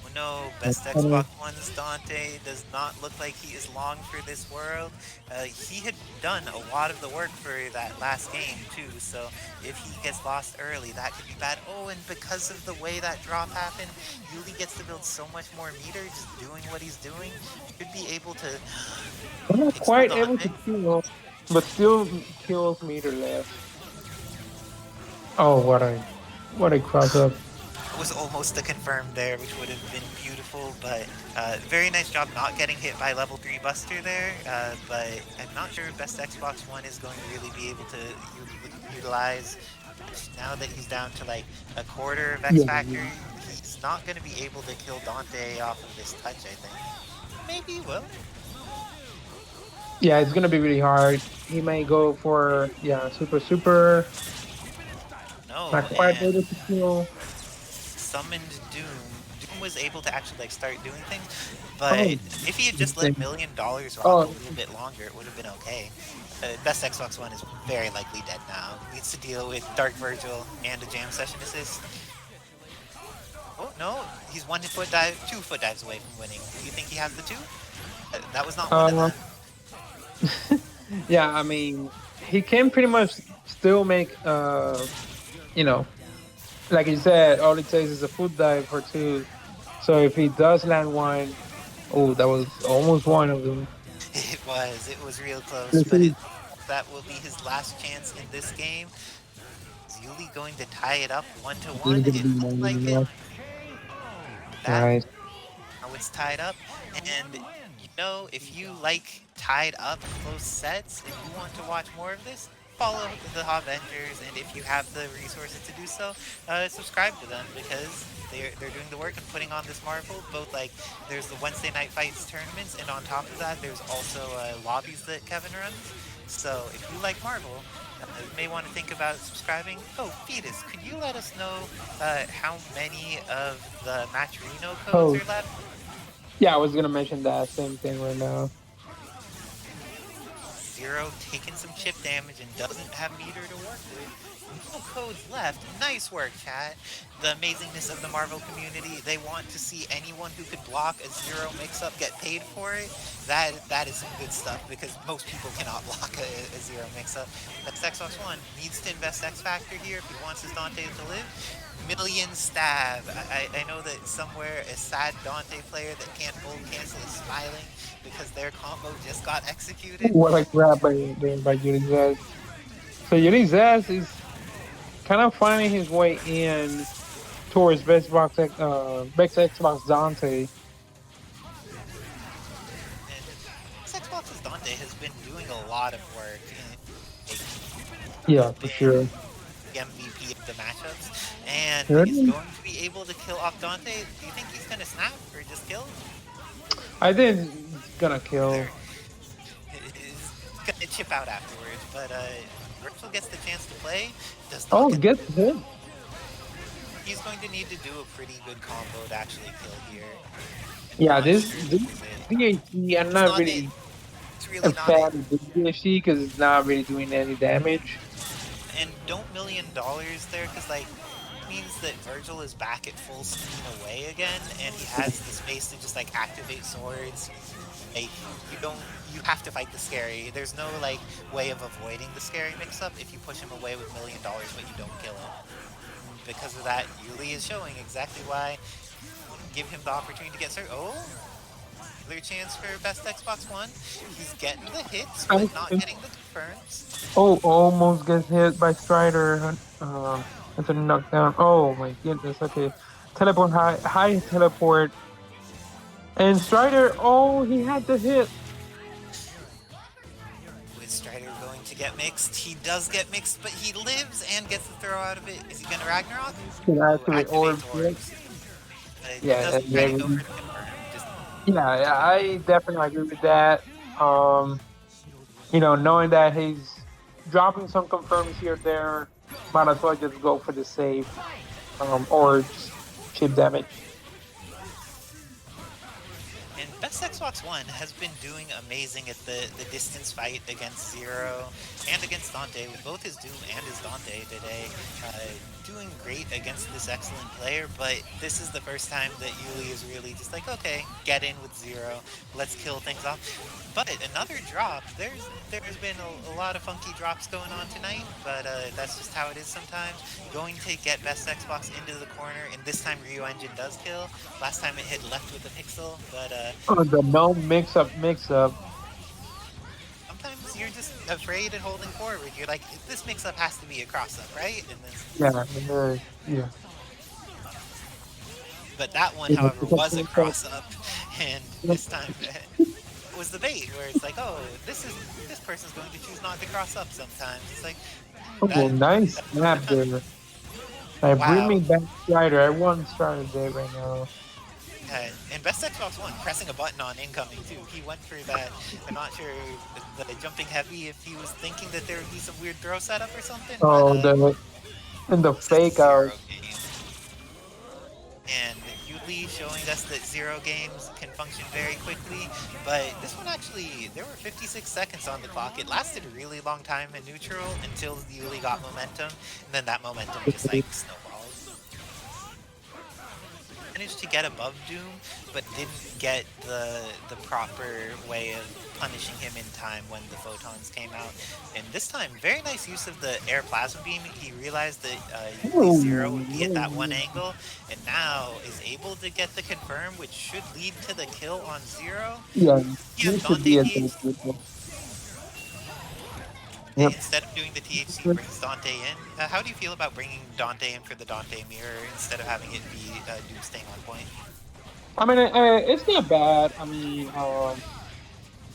Oh no, Best Xbox One's Dante does not look like he is long for this world. He had done a lot of the work for that last game too, so if he gets lost early, that could be bad. Oh, and because of the way that drop happened, Yuli gets to build so much more meter just doing what he's doing. He could be able to... Not quite able to kill, but still kills meter left. Oh, what a cross up. Was almost a confirm there, which would have been beautiful, but very nice job not getting hit by level 3 buster there, but I'm not sure if Best Xbox One is going to really be able to utilize, now that he's down to like a quarter of X Factor, he's not going to be able to kill Dante off of this touch, I think. Maybe he will. Yeah, it's going to be really hard. He may go for, super. No, not quite able to kill. Summoned Doom. Doom was able to actually like start doing things, but if he had just let $1 million rock a little bit longer, it would have been okay. Best Xbox One is very likely dead now. Needs to deal with Dark Vergil and a jam session assist. Oh no, he's 1 foot dive, 2 foot dives away from winning. Do you think he has the 2? That was not one of them. Yeah, I mean, he can pretty much still make, you know, like you said, all it takes is a foot dive for 2. So if he does land 1, Oh, that was almost one of them. It was real close, Let's but see. that will be his last chance in this game. Is Yuli going to tie it up 1-1? There's gonna It be looked more than like it. enough. That Nice. Now it's tied up, and you know, if you like tied up close sets and you want to watch more of this, follow the Avengers, and if you have the resources to do so, subscribe to them because they're doing the work and putting on this Marvel. Both like there's the Wednesday night fights tournaments, and on top of that, there's also lobbies that Kevin runs. So if you like Marvel, you may want to think about subscribing. Oh, Fetus, could you let us know how many of the Matcherino codes Oh, are left? yeah, I was gonna mention that same thing right now. Zero taking some chip damage and doesn't have meter to work with. No codes left. Nice work, chat. The amazingness of the Marvel community. They want to see anyone who could block a Zero mix-up get paid for it. That is some good stuff because most people cannot block a Zero mix-up. That's Xbox One. Needs to invest X Factor here if he wants his Dante to live. Million stab. I know that somewhere a sad Dante player that can't ult cancel is smiling because their combo just got executed. What a grab by Ulysses. So Ulysses is kind of finding his way in towards best Xbox Dante. And Xbox's Dante has been doing a lot of work. Yeah, for sure. The MVP of the matchups, and Really? he's going to be able to kill off Dante. Do you think he's gonna snap or just kill? I think he's gonna kill. He's gonna chip out afterwards, but Vergil gets the chance to play. Does not Oh, get gets him. He's going to need to do a pretty good combo to actually kill here. Yeah, Not this sure this is it. DHC, I'm It's not not really it. It's a really not fan it. of this DHC because it's not really doing any damage. And don't $1 million there, because like means that Vergil is back at full steam away again, and he has the space to just like activate swords. Like you have to fight the scary. There's no like way of avoiding the scary mix-up if you push him away with $1 million, but you don't kill him. Because of that, Yuli is showing exactly why. Give him the opportunity to get started. Oh, another chance for best Xbox One. He's getting the hits, but not getting the confirms. Oh, almost gets hit by Strider. It's a knockdown. Oh my goodness. Okay, teleport high teleport, and Strider. Oh, he had the hit. With Strider going to get mixed, he does get mixed, but he lives and gets the throw out of it. Is he gonna Ragnarok? Can activate Activates orbs. orbs. Yeah, Doesn't try to go for the confirm. Just yeah, I definitely agree with that. Knowing that he's dropping some confirms here or there, might as well just go for the save, or just chip damage. And best Xbox One has been doing amazing at the distance fight against Zero and against Dante, with both his Doom and his Dante today. Doing great against this excellent player, but this is the first time that Yuli is really just like, okay, get in with Zero, let's kill things off. But another drop, there's been a lot of funky drops going on tonight, but that's just how it is sometimes. Going to get best Xbox into the corner, and this time Ryu Engine does kill. Last time it hit left with a pixel, but Oh, the no mix-up. sometimes you're just afraid and holding forward. You're like, this mix-up has to be a cross-up, right? And then, Yeah. but that one, however, was a cross-up, and this time it was the bait, where it's like, oh, this person's going to choose not to cross up sometimes. It's like, Oh, nice snap there. Bring me back Strider. I want Strider there right now. And best Xbox One pressing a button on incoming too. He went for that. I'm not sure the jumping heavy if he was thinking that there would be some weird throw setup or something. Oh, but, the fake out. And Yuli showing us that Zero games can function very quickly, but this one actually, there were 56 seconds on the clock. It lasted a really long time in neutral until Yuli got momentum, and then that momentum just like snowballed. managed to get above Doom, but didn't get the proper way of punishing him in time when the photons came out. And this time, very nice use of the air plasma beam. He realized that usually Zero would be at that one angle, and now is able to get the confirm, which should lead to the kill on Zero. Yeah, He has you should be Dante at THC. the Yep. Instead of doing the THC, brings Dante in. How do you feel about bringing Dante in for the Dante mirror instead of having it be Doom staying on point? I mean, it's not bad. I mean,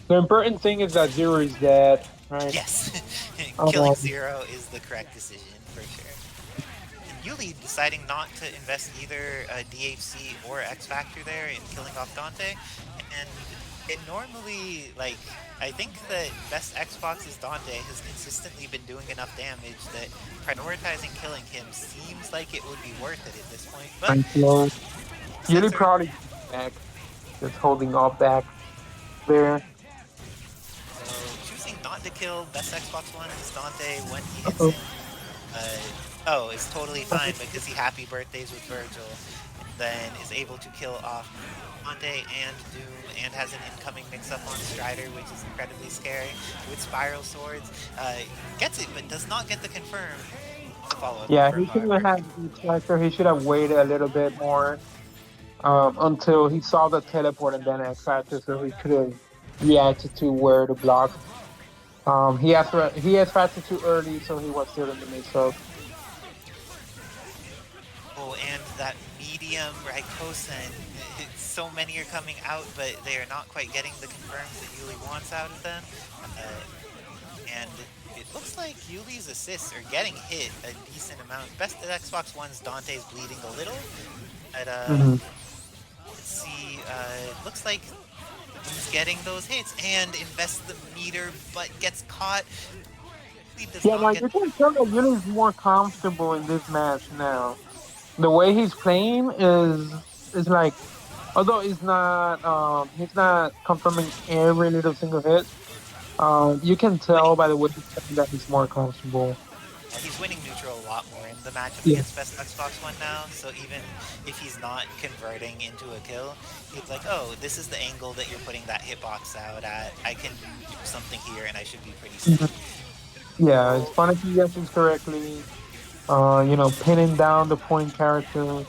the important thing is that Zero is dead, right? Yes, killing Zero is the correct decision for sure. And Yuli deciding not to invest either DHC or X Factor there in killing off Dante, and it normally, like, I think that best Xbox's Dante has consistently been doing enough damage that prioritizing killing him seems like it would be worth it at this point. But Yuli probably back, just holding off back there. So choosing not to kill best Xbox One is Dante when he hits him. Oh, it's totally fine because he happy birthdays with Vergil, and then is able to kill off Dante and Doom, and has an incoming mix-up on Strider, which is incredibly scary, with Spiral Swords. Gets it, but does not get the confirm. Yeah, he shouldn't have had he should have waited a little bit more until he saw the teleport and then X Factor, so he could have reacted to where to block. He has Factor too early, so he was still in the mix-up. Oh, and that medium Raikou-sen, so many are coming out, but they are not quite getting the confirms that Yuli wants out of them. And it looks like Yuli's assists are getting hit a decent amount. Best at Xbox One's Dante's bleeding a little. But let's see, it looks like he's getting those hits and invests the meter, but gets caught. Yeah, like you can tell that Yuli's more comfortable in this match now. The way he's playing is like, although he's not confirming every little single hit, you can tell by the way he's playing that he's more comfortable. He's winning neutral a lot more in the matchup against best Xbox One now, so even if he's not converting into a kill, he's like, oh, this is the angle that you're putting that hitbox out at. I can do something here and I should be pretty safe. Yeah, it's fun if he guesses correctly. Pinning down the point character.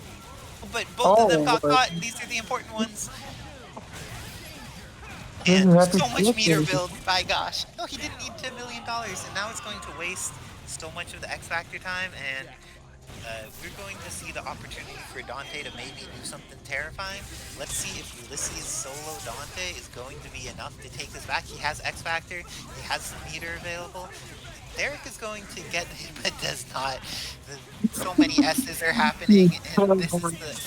But both of them got caught. These are the important ones. And so much meter build, by gosh. No, he didn't need $10 million, and now it's going to waste so much of the X Factor time, and we're going to see the opportunity for Dante to maybe do something terrifying. Let's see if Ulysses solo Dante is going to be enough to take this back. He has X Factor, he has some meter available. Derek is going to get it, but does not. So many S's are happening, and this is the...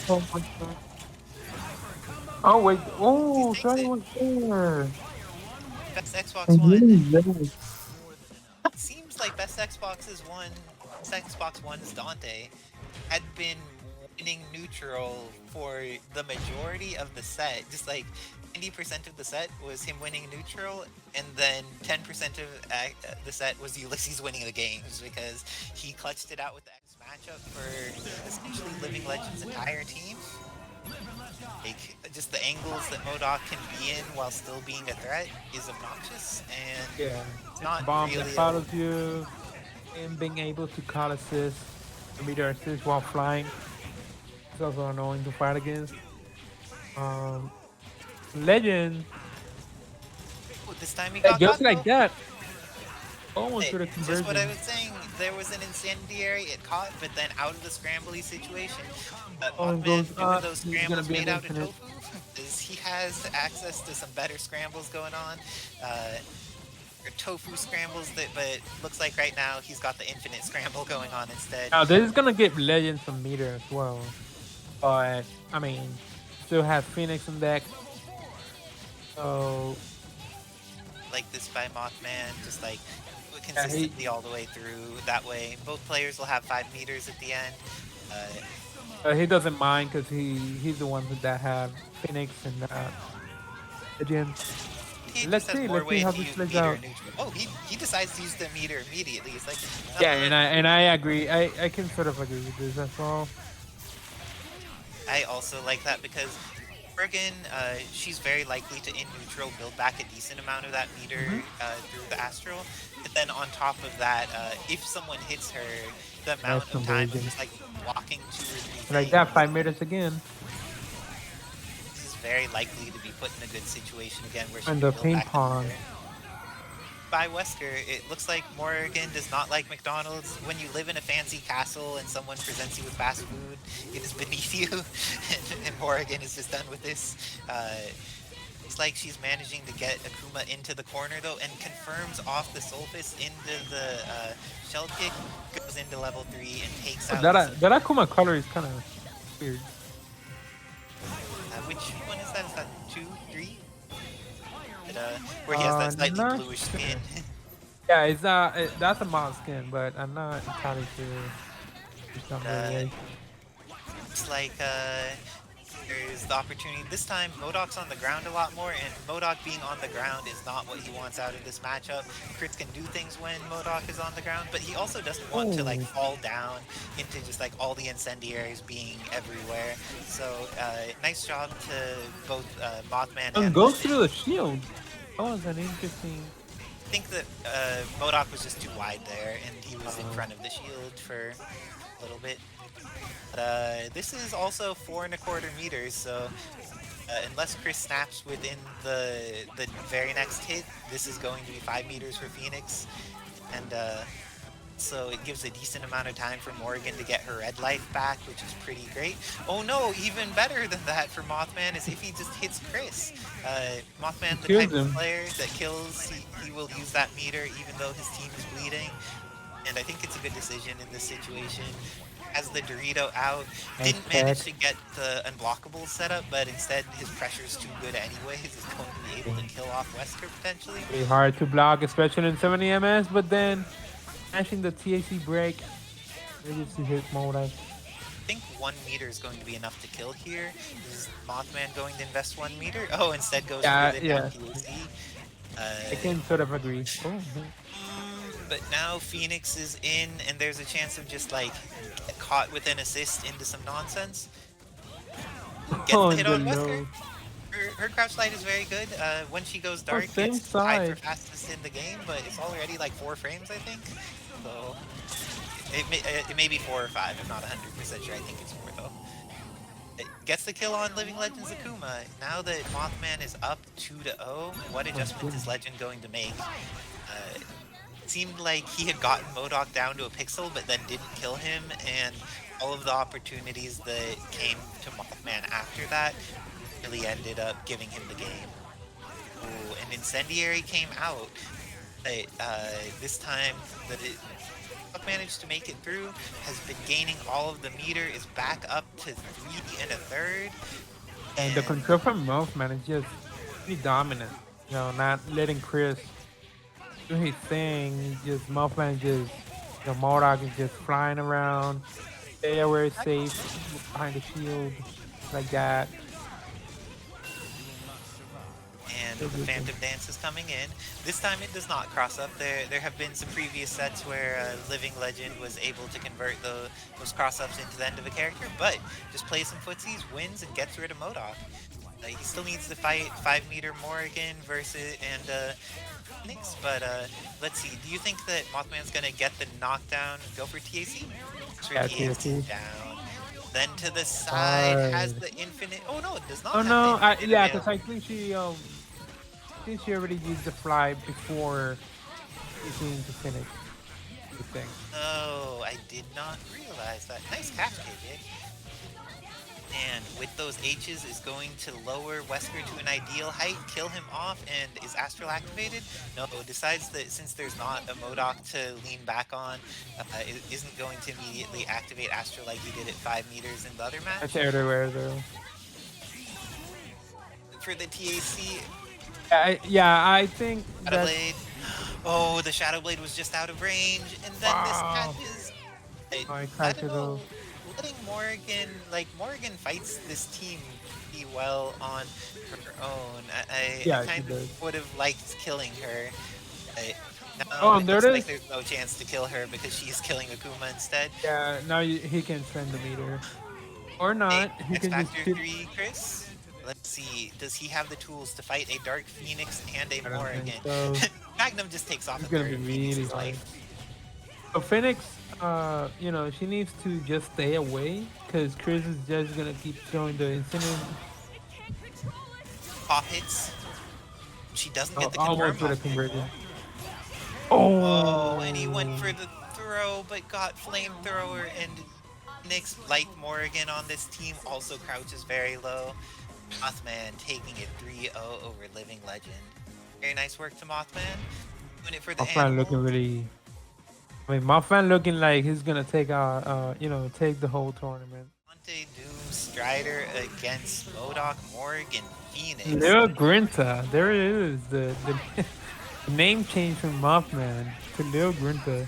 Oh, wait. Oh, Johnny was there. Best Xbox One. It seems like Best Xbox One's Dante had been winning neutral for the majority of the set. Just like 90% of the set was him winning neutral, and then 10% of the set was Ulysses winning the games because he clutched it out with the X matchup for essentially Living Legends' entire team. Like, just the angles that MODOK can be in while still being a threat is obnoxious, and it's not bomb really that follows you, and being able to call assist, meter assist while flying. It's also annoying to fight against. Legend. Oh, this time he got just caught, like though. that. Almost for the conversion. Just what I was saying, there was an incendiary, it caught, but then out of the scrambly situation, MOTHMAN doing those scrambles made out of tofu, is he has access to some better scrambles going on, or tofu scrambles, but looks like right now he's got the infinite scramble going on instead. Now this is gonna give Legend some meter as well, but I mean, still have Phoenix in deck, so like this by MOTHMAN, just like consistently all the way through. That way, both players will have 5 meters at the end. He doesn't mind because he's the one that have Phoenix and Legend. Let's see how this plays out. Oh, he decides to use the meter immediately. It's like and I agree. I can sort of agree with this as well. I also like that because Morrigan, she's very likely to in neutral build back a decent amount of that meter through the astral. And then on top of that, if someone hits her, the Nice amount of time of conversion. just like blocking 2 or 3 Like things that, 5 meters again. is very likely to be put in a good situation again where she And can the build ping back the pong. meter. By Wesker, it looks like Morrigan does not like McDonald's. When you live in a fancy castle and someone presents you with fast food, it is beneath you. And Morrigan is just done with this. It's like she's managing to get Akuma into the corner though, and confirms off the Soul Fist into the shell kick, goes into level 3 and takes out. That Akuma color is kind of weird. Which one is that? Is that 2, 3? Where he has that slightly not bluish sure. skin. Yeah, it's that's a mod skin, but I'm not entirely sure. It's not really It's like there's the opportunity. This time, MODOK's on the ground a lot more, and MODOK being on the ground is not what he wants out of this matchup. Crits can do things when MODOK is on the ground, but he also doesn't want to like fall down into just like all the incendiaries being everywhere. So nice job to both Mothman and goes Legend. through the shield. Oh, is an interesting. I think that MODOK was just too wide there, and he was in front of the shield for a little bit. But this is also 4 1/4 meters, so unless Chris snaps within the very next hit, this is going to be 5 meters for Phoenix, and so it gives a decent amount of time for Morrigan to get her red life back, which is pretty great. Oh no, even better than that for Mothman is if he just hits Chris. Mothman, the type of player that kills, he will use that meter even though his team is bleeding, and I think it's a good decision in this situation. Has the Dorito out, didn't manage to get the unblockable setup, but instead his pressure's too good anyways, is going to be able to kill off Wesker potentially. Pretty hard to block, especially in 70 ms, but then smashing the TAC break, ready to hit MODOK. I think 1 meter is going to be enough to kill here. Is Mothman going to invest 1 meter? Oh, instead goes for the TAC. I can sort of agree. But now Phoenix is in, and there's a chance of just like get caught with an assist into some nonsense. Gets the hit on Wesker. Her crouch slide is very good. When she goes dark, it's tied for fastest in the game, but it's already like 4 frames, I think. So it may be 4 or 5. I'm not 100% sure. I think it's 4 though. It gets the kill on Living Legends Akuma. Now that Mothman is up 2-0, what adjustment is Legend going to make? Seemed like he had gotten MODOK down to a pixel, but then didn't kill him, and all of the opportunities that came to Mothman after that really ended up giving him the game. Ooh, an Incendiary came out, but this time Mothman managed to make it through, has been gaining all of the meter, is back up to 3 1/3. And the control from Mothman is just pretty dominant. You know, not letting Chris do his thing. Just Mothman just, the MODOK is just flying around, stay where it's safe, behind the shield, like that. And the Phantom Dance is coming in. This time it does not cross up. There have been some previous sets where Living Legend was able to convert those cross-ups into the end of a character, but just plays some footsies, wins, and gets rid of MODOK. He still needs to fight 5 meter Morrigan versus Phoenix, but let's see. Do you think that Mothman's gonna get the knockdown? Go for TAC? Yeah, TAC down. Then to the side has the infinite. Oh no, it does not. Oh have no! the infinite Yeah, avail. because I think she already used the fly before using to finish the thing. Oh, I did not realize that. Nice catch, KJ. And with those H's is going to lower Wesker to an ideal height, kill him off, and is Astral activated? No, decides that since there's not a MODOK to lean back on, it isn't going to immediately activate Astral like he did at 5 meters in the other match. That's everywhere though. For the TAC, I think Shadow Blade. Oh, the Shadow Blade was just out of range, and then this catches. I don't know. Letting Morrigan fights this team pretty well on her own. I kind of would have liked killing her. Now it looks like there's no chance to kill her because she's killing Akuma instead. Yeah, now he can spend the meter. Or Hey, not. He X can just Factor shoot. 3, Chris. Let's see. Does he have the tools to fight a Dark Phoenix and a I don't Morrigan? think so. Magnum just takes off It's a gonna third be of really Phoenix's hard. life. So Phoenix, you know, she needs to just stay away because Chris is just gonna keep throwing the incentive. Pop hits. She doesn't get the Almost confirm with a off conversion. Deadpool. Oh, Oh, and he went for the throw, but got flamethrower, and Nick's like Morrigan on this team also crouches very low. Mothman taking it 3-0 over Living Legend. Very nice work to Mothman. Doing it for the Mothman looking animal. really. I mean, Mothman looking like he's gonna take you know, take the whole tournament. Dante, Doom, Strider against MODOK, Morrigan, Phoenix. Lil Grinta, there it is. The name change from Mothman to Lil Grinta.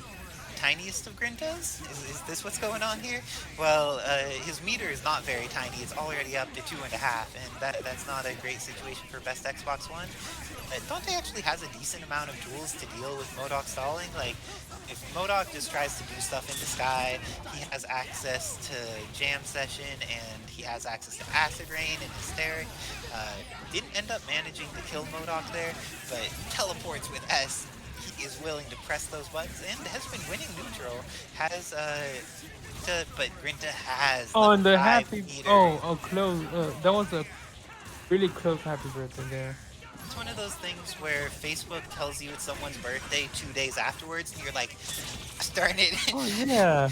Tiniest of Grintas? Is this what's going on here? Well, his meter is not very tiny. It's already up to 2.5, and that's not a great situation for best Xbox One. Dante actually has a decent amount of tools to deal with MODOK stalling. Like, if MODOK just tries to do stuff in the sky, he has access to Jam Session, and he has access to Acid Rain and Hysteric. Didn't end up managing to kill MODOK there, but teleports with S. He is willing to press those buttons and has been winning neutral. Has but Grinta has And the 5 happy. meter. Oh, close. That was a really close happy birthday there. It's one of those things where Facebook tells you it's someone's birthday 2 days afterwards, and you're like, darn it. Oh yeah.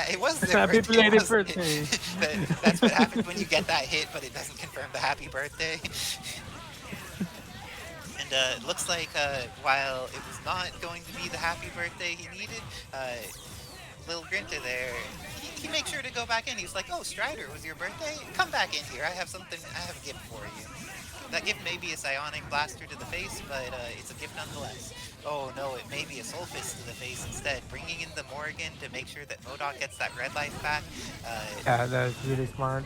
It was their Happy birthday. belated wasn't it? birthday. That's what happens when you get that hit, but it doesn't confirm the happy birthday. And it looks like while it was not going to be the happy birthday he needed, Lil Grinta there, he makes sure to go back in. He's like, oh, Strider, was your birthday? Come back in here. I have a gift for you. That gift may be a psionic blaster to the face, but it's a gift nonetheless. Oh no, it may be a soul fist to the face instead. Bringing in the Morrigan to make sure that MODOK gets that red life back. Yeah, that's really smart.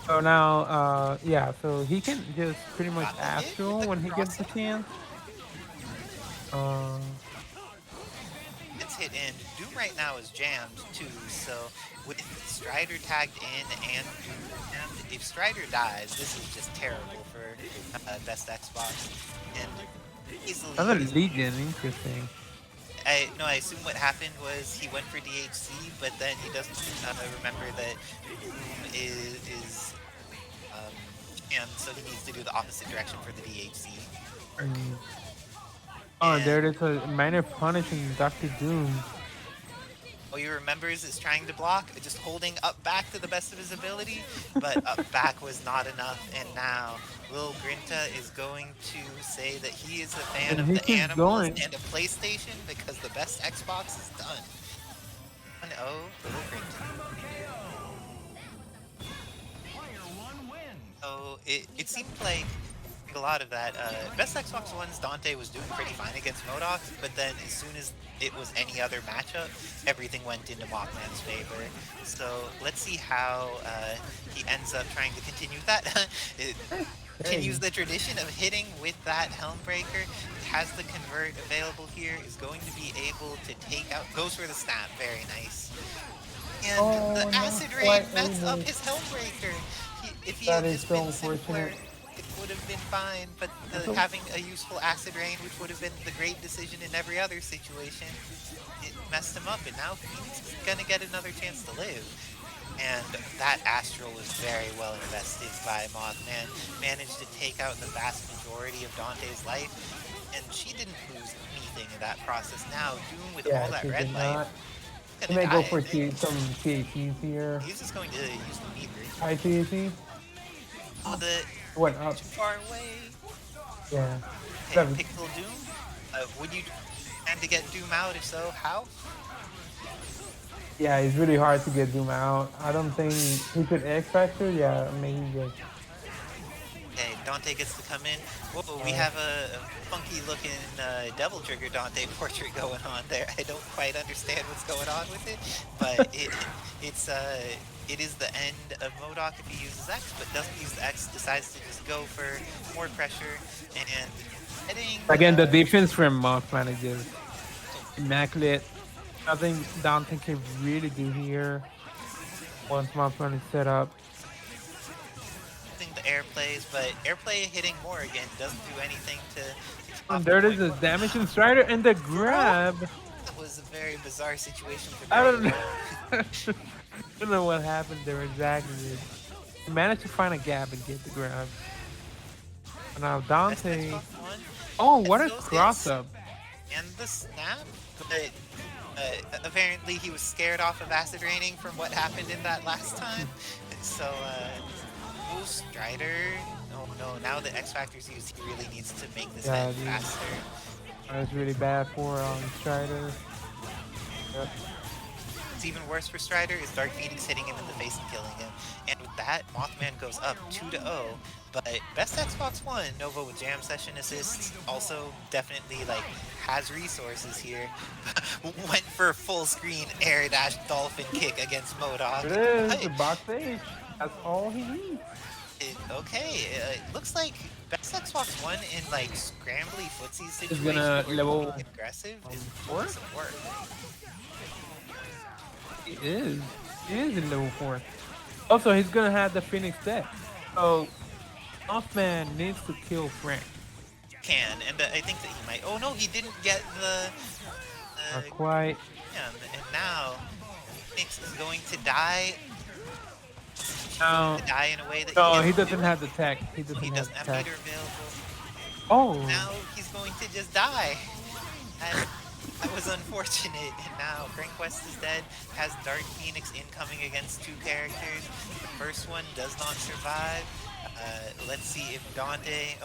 So now, yeah, so he can just pretty much Got the hit astral with the when he gets the crossing. chance. Gets hit in. Doom right now is jammed too, so with Strider tagged in and Doom jammed, if Strider dies, this is just terrible for best Xbox. And easily. Another Legion, interesting. I assume what happened was he went for DHC, but then he doesn't remember that Doom is jammed, so he needs to do the opposite direction for the DHC. Oh, And- there it is, a minor punishing Dr. Doom. All he remembers is trying to block, just holding up back to the best of his ability, but up back was not enough, and now Lil Grinta is going to say that he is a fan And of he the keeps animals going. and a PlayStation because the best Xbox is done. 1-0, Lil Grinta. So it seemed like a lot of that. Best Xbox One's Dante was doing pretty fine against MODOK, but then as soon as it was any other matchup, everything went into Mothman's favor. So let's see how he ends up trying to continue that. It continues the tradition of hitting with that Helmbreaker. Has the convert available here, is going to be able to take out, goes for the snap, very nice. And the acid rain messed up his Helmbreaker. If he had just been simpler, it would have been fine, but having a useful acid rain, which would have been the great decision in every other situation, it messed him up, and now Phoenix is gonna get another chance to live. And that Astral was very well invested by Mothman, managed to take out the vast majority of Dante's life, and she didn't lose anything in that process. Now, Doom with all that red life, He may go for some TACs here. he's just going to use the meter. High TAC? Oh, the Went up. too far away. Yeah. Hey, Pixel Doom, would you plan to get Doom out? If so, how? Yeah, it's really hard to get Doom out. I don't think he could X Factor. Yeah, maybe just. Okay, Dante gets to come in. Whoa, we have a funky looking Devil Trigger Dante portrait going on there. I don't quite understand what's going on with it, but it is the end of MODOK if he uses X, but doesn't use the X, decides to just go for more pressure, and heading... Again, the defense from Mothman is just immaculate. Nothing Dante can really do here. Once MOTHMAN is set up. Using the airplays, but airplay hitting Morrigan doesn't do anything to keep And off there the it is, the point. damage in Strider and the grab. That was a very bizarre situation for I don't Dormammu. know. I don't know what happened there exactly. He managed to find a gap and get the grab. And now Best Dante. Xbox One. Oh, what a Those cross hits up. and the snap, but apparently he was scared off of acid raining from what happened in that last time. So, oh, Strider. Oh no, now the X Factor's used, he really needs to make this Yeah, end dude. faster. That was really bad for Strider. Yep. What's even worse for Strider is Dark Phoenix hitting him in the face and killing him. And with that, Mothman goes up 2-0. But best Xbox One, Nova with Jam Session assists, also definitely like has resources here. Went for a full screen air dash dolphin kick against MODOK. It is the box age. That's all he needs. Okay, it looks like best Xbox One in like scrambly footsie situations gonna where level you're aggressive is four? doesn't work. He is. He is in level 4. Also, he's gonna have the Phoenix deck. So, Mothman needs to kill Frank. Can, and I think that he might. Oh no, he didn't get the. Not quite. And now Phoenix is going to die. No, To die in a way that no, he can't doesn't do. have the tech. He doesn't, He doesn't have have the tech. meter available. Oh, Now he's going to just die. That was unfortunate. And now Quest is dead. Has Dark Phoenix incoming against 2 characters. The first one does not survive. Let's see if Dante,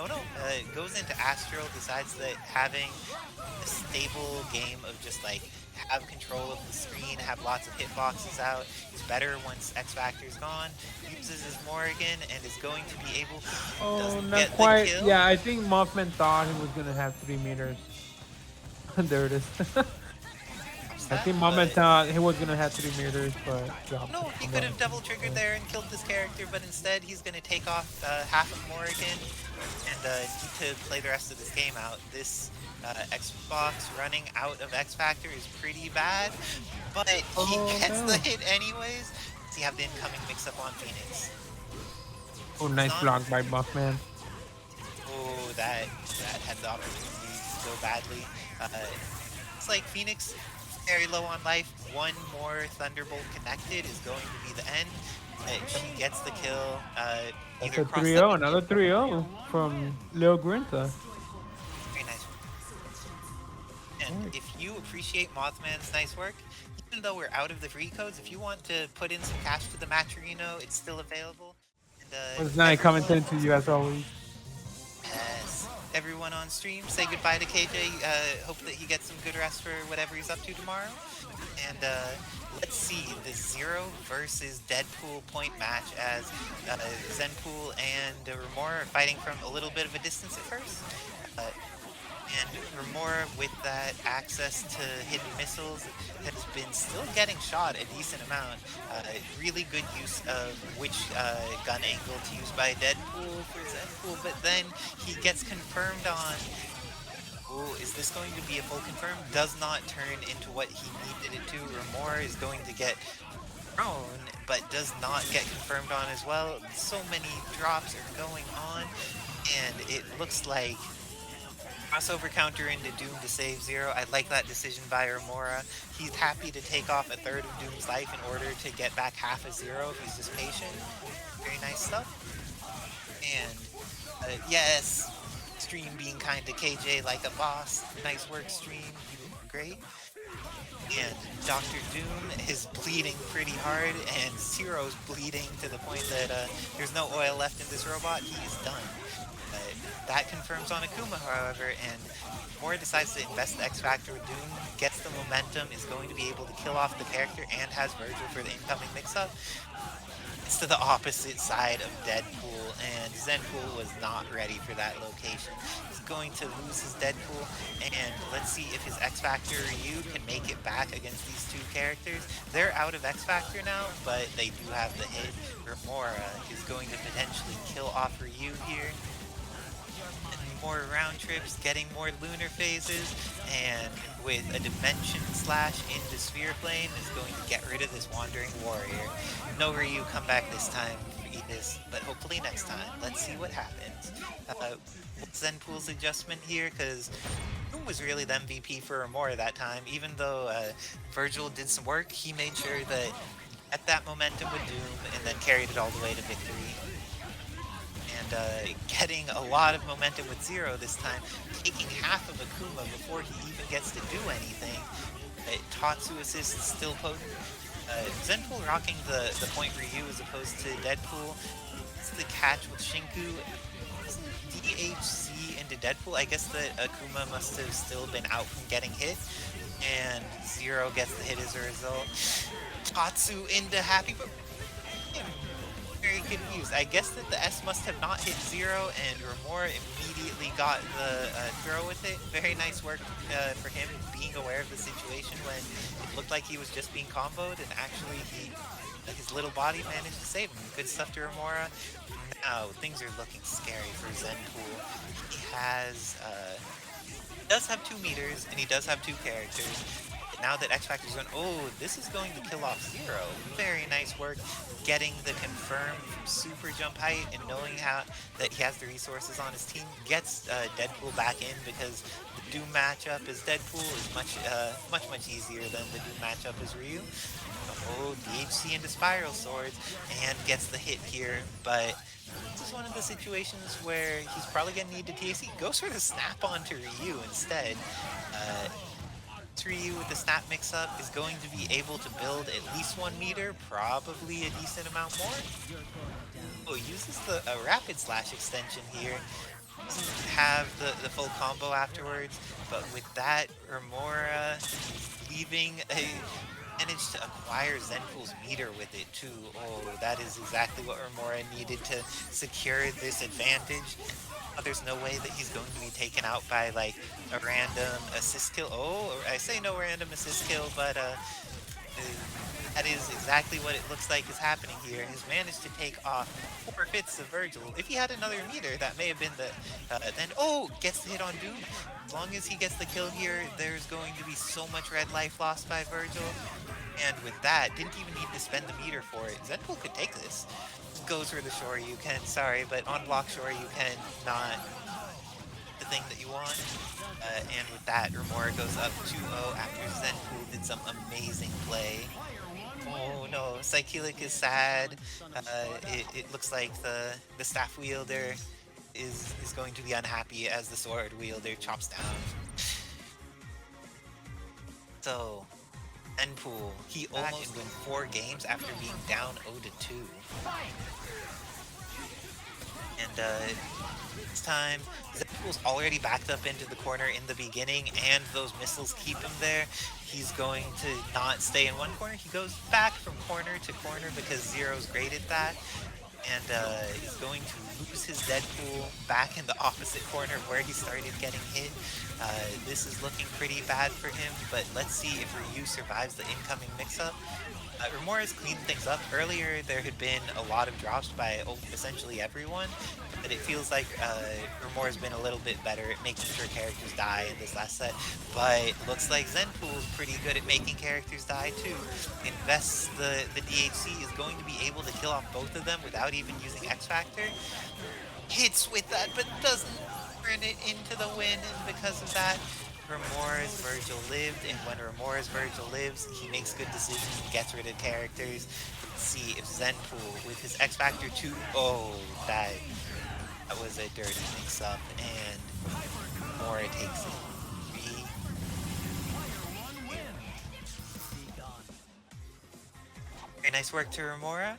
goes into Astral, decides that having a stable game of just like have control of the screen, have lots of hitboxes out is better once X Factor's gone. Uses his Morrigan and is going to be able to not get quite. the kill. Yeah, I think Mothman thought he was gonna have 3 meters. There it is. I think Mothman thought he was gonna have 3 meters, but dropped No, it. he could have double triggered there and killed this character, but instead he's going to take off half of Morrigan and need to play the rest of this game out. This Xbox running out of X Factor is pretty bad, but he gets the hit anyways. So you have the incoming mix-up on Phoenix. Oh, nice block by Mothman. Oh, that had the opportunity to go badly. It's like Phoenix very low on life. One more Thunderbolt connected is going to be the end. She gets the kill. That's a 3-0, another 3-0 from Lil Grinta. Very nice. And if you appreciate Mothman's nice work, even though we're out of the free codes, if you want to put in some cash to the Matcherino, it's still available. And, It's nice commenting to you as always. Yes. Everyone on stream, say goodbye to KJ. Hope that he gets some good rest for whatever he's up to tomorrow. And let's see the 0 versus Deadpool point match as Zenpool and Remora are fighting from a little bit of a distance at first. And Remora, with that access to hidden missiles, has been still getting shot a decent amount. Really good use of which gun angle to use by Deadpool for Zenpool, but then he gets confirmed on. Oh, is this going to be a full confirm? Does not turn into what he needed it to. Remora is going to get thrown, but does not get confirmed on as well. So many drops are going on, and it looks like crossover counter into Doom to save 0. I like that decision by Remora. He's happy to take off a third of Doom's life in order to get back half a 0 if he's just patient. Very nice stuff. And yes, stream being kind to KJ like a boss. Nice work, stream. You were great. And Dr. Doom is bleeding pretty hard, and Zero's bleeding to the point that there's no oil left in this robot. He is done. That confirms on Akuma, however, and Mora decides to invest the X Factor with Doom, gets the momentum, is going to be able to kill off the character, and has Vergil for the incoming mix-up. It's to the opposite side of Deadpool, and Zenpool was not ready for that location. He's going to lose his Deadpool, and let's see if his X Factor Ryu can make it back against these 2 characters. They're out of X Factor now, but they do have the hit. Remora is going to potentially kill off Ryu here. More around round trips, getting more lunar phases, and with a dimension slash into sphere plane is going to get rid of this wandering warrior. No Ryu come back this time for Aegis, but hopefully next time. Let's see what happens. Zenpool's adjustment here, because Doom was really the MVP for Remora that time. Even though Vergil did some work, he made sure that at that momentum with Doom and then carried it all the way to victory. And getting a lot of momentum with Zero this time, taking half of Akuma before he even gets to do anything. Tatsu assist is still potent. Zenpool rocking the point Ryu as opposed to Deadpool. It's the catch with Shinku. DHC into Deadpool. I guess that Akuma must have still been out from getting hit. And Zero gets the hit as a result. Tatsu into Happy, but very confused. I guess that the S must have not hit Zero, and Remora immediately got the throw with it. Very nice work for him being aware of the situation when it looked like he was just being comboed, and actually his little body managed to save him. Good stuff to Remora. Now things are looking scary for Zenpool. He does have 2 meters, and he does have 2 characters. Now that X Factor's going, oh, this is going to kill off Zero. Very nice work getting the confirm from super jump height and knowing that he has the resources on his team. Gets Deadpool back in because the Doom matchup as Deadpool is much easier than the Doom matchup as Ryu. Oh, DHC into Spiral Swords and gets the hit here, but this is one of the situations where he's probably going to need to TAC. Goes for the snap onto Ryu instead. Ryu with the snap mix-up is going to be able to build at least 1 meter, probably a decent amount more. Oh, uses the rapid slash extension here. Doesn't have the full combo afterwards, but with that, Remora leaving managed to acquire Zenpool's meter with it too. Oh, that is exactly what Remora needed to secure this advantage. There's no way that he's going to be taken out by like a random assist kill. Oh, I say no random assist kill, but that is exactly what it looks like is happening here. He's managed to take off 4/5 of Vergil. If he had another meter, that may have been the then. Oh, gets the hit on Doom. As long as he gets the kill here, there's going to be so much red life lost by Vergil. And with that, didn't even need to spend the meter for it. Zenpool could take this. Goes for the Shoryuken, sorry, but on block Shoryuken, not the thing that you want. And with that, Remora goes up 2-0 after Zenpool did some amazing play. Oh no, Psychelic is sad. It looks like the staff wielder is going to be unhappy as the sword wielder chops down. So, Zenpool, he almost won 4 games after being down 0-2. And this time, Zenpool's already backed up into the corner in the beginning, and those missiles keep him there. He's going to not stay in one corner. He goes back from corner to corner because Zero's great at that. And he's going to lose his Deadpool back in the opposite corner where he started getting hit. This is looking pretty bad for him, but let's see if Ryu survives the incoming mix-up. Remora's cleaned things up. Earlier, there had been a lot of drops by essentially everyone, but it feels like Remora's been a little bit better at making sure characters die in this last set. But looks like Zenpool's pretty good at making characters die too. Invests the DHC is going to be able to kill off both of them without even using X Factor. Hits with that, but doesn't turn it into the win, and because of that, Remora's Vergil lived, and when Remora's Vergil lives, he makes good decisions and gets rid of characters. Let's see if Zenpool with his X Factor 2, oh, that was a dirty mix-up, and Remora takes it. Very nice work to Remora.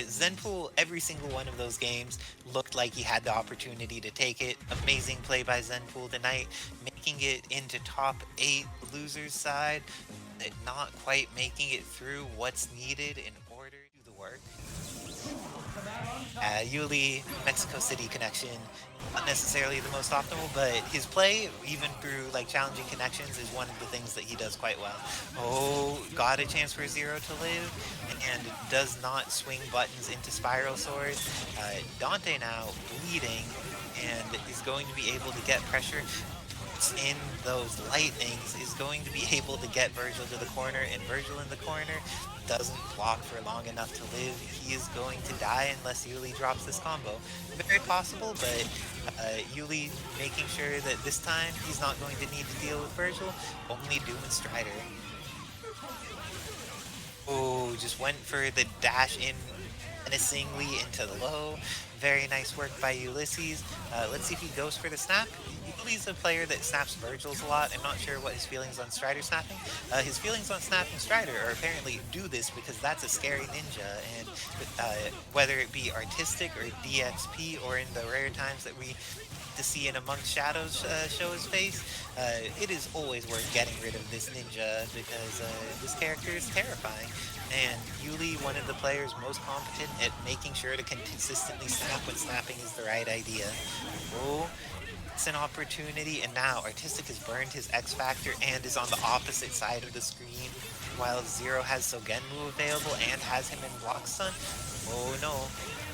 Zenpool, every single one of those games looked like he had the opportunity to take it. Amazing play by Zenpool tonight, making it into top 8 losers side, but not quite making it through what's needed in order to do the work. Yuli, Mexico City connection, not necessarily the most optimal, but his play, even through like challenging connections, is one of the things that he does quite well. Oh, got a chance for Zero to live, and does not swing buttons into Spiral Sword. Dante now bleeding, and is going to be able to get pressure in those lightnings, is going to be able to get Vergil to the corner, and Vergil in the corner doesn't block for long enough to live. He is going to die unless Yuli drops this combo. Very possible, but Yuli making sure that this time he's not going to need to deal with Vergil, only Doom and Strider. Oh, just went for the dash in menacingly into the low. Very nice work by Ulysses. Let's see if he goes for the snap. Yuli's a player that snaps Vergils a lot. I'm not sure what his feelings on Strider snapping. His feelings on snapping Strider are apparently do this because that's a scary ninja, and whether it be Artiztikk or DXP, or in the rare times that we to see in Amongst Shadows show his face, it is always worth getting rid of this ninja because this character is terrifying. And Yuli, one of the players most competent at making sure to consistently snap when snapping is the right idea. Oh, it's an opportunity, and now Artiztikk has burned his X Factor and is on the opposite side of the screen, while Zero has Sogenmu available and has him in block stun. Oh no,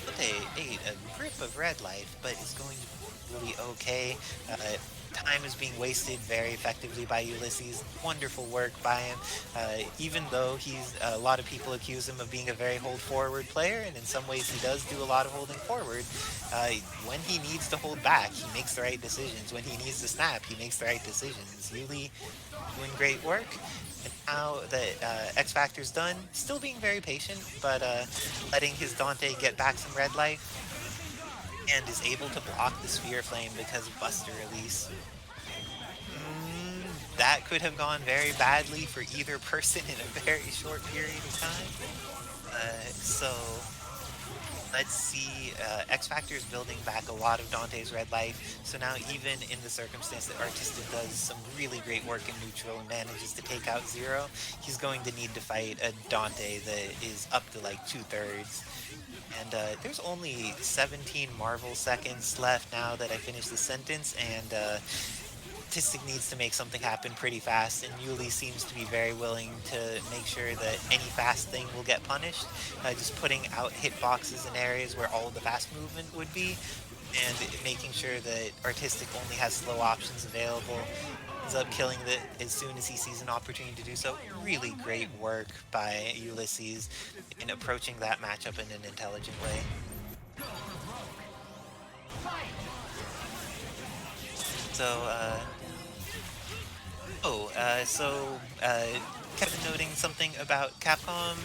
Dante ate a grip of red life, but is going to be really okay. Time is being wasted very effectively by Ulysses. Wonderful work by him. Even though a lot of people accuse him of being a very hold forward player, and in some ways he does do a lot of holding forward, when he needs to hold back, he makes the right decisions. When he needs to snap, he makes the right decisions. Yuli doing great work. And now that X Factor's done, still being very patient, but letting his Dante get back some red life, and is able to block the Sphere Flame because of Buster Release. That could have gone very badly for either person in a very short period of time. So let's see, X Factor is building back a lot of Dante's red life, so now even in the circumstance that Artiztikk does some really great work in neutral and manages to take out Zero, he's going to need to fight a Dante that is up to like 2/3. And there's only 17 Marvel seconds left now that I finish the sentence, and Artiztikk needs to make something happen pretty fast, and Yuli seems to be very willing to make sure that any fast thing will get punished, just putting out hitboxes in areas where all of the fast movement would be, and making sure that Artiztikk only has slow options available. Ends up killing it as soon as he sees an opportunity to do so. Really great work by Ulysses in approaching that matchup in an intelligent way. Kevin noting something about Capcom.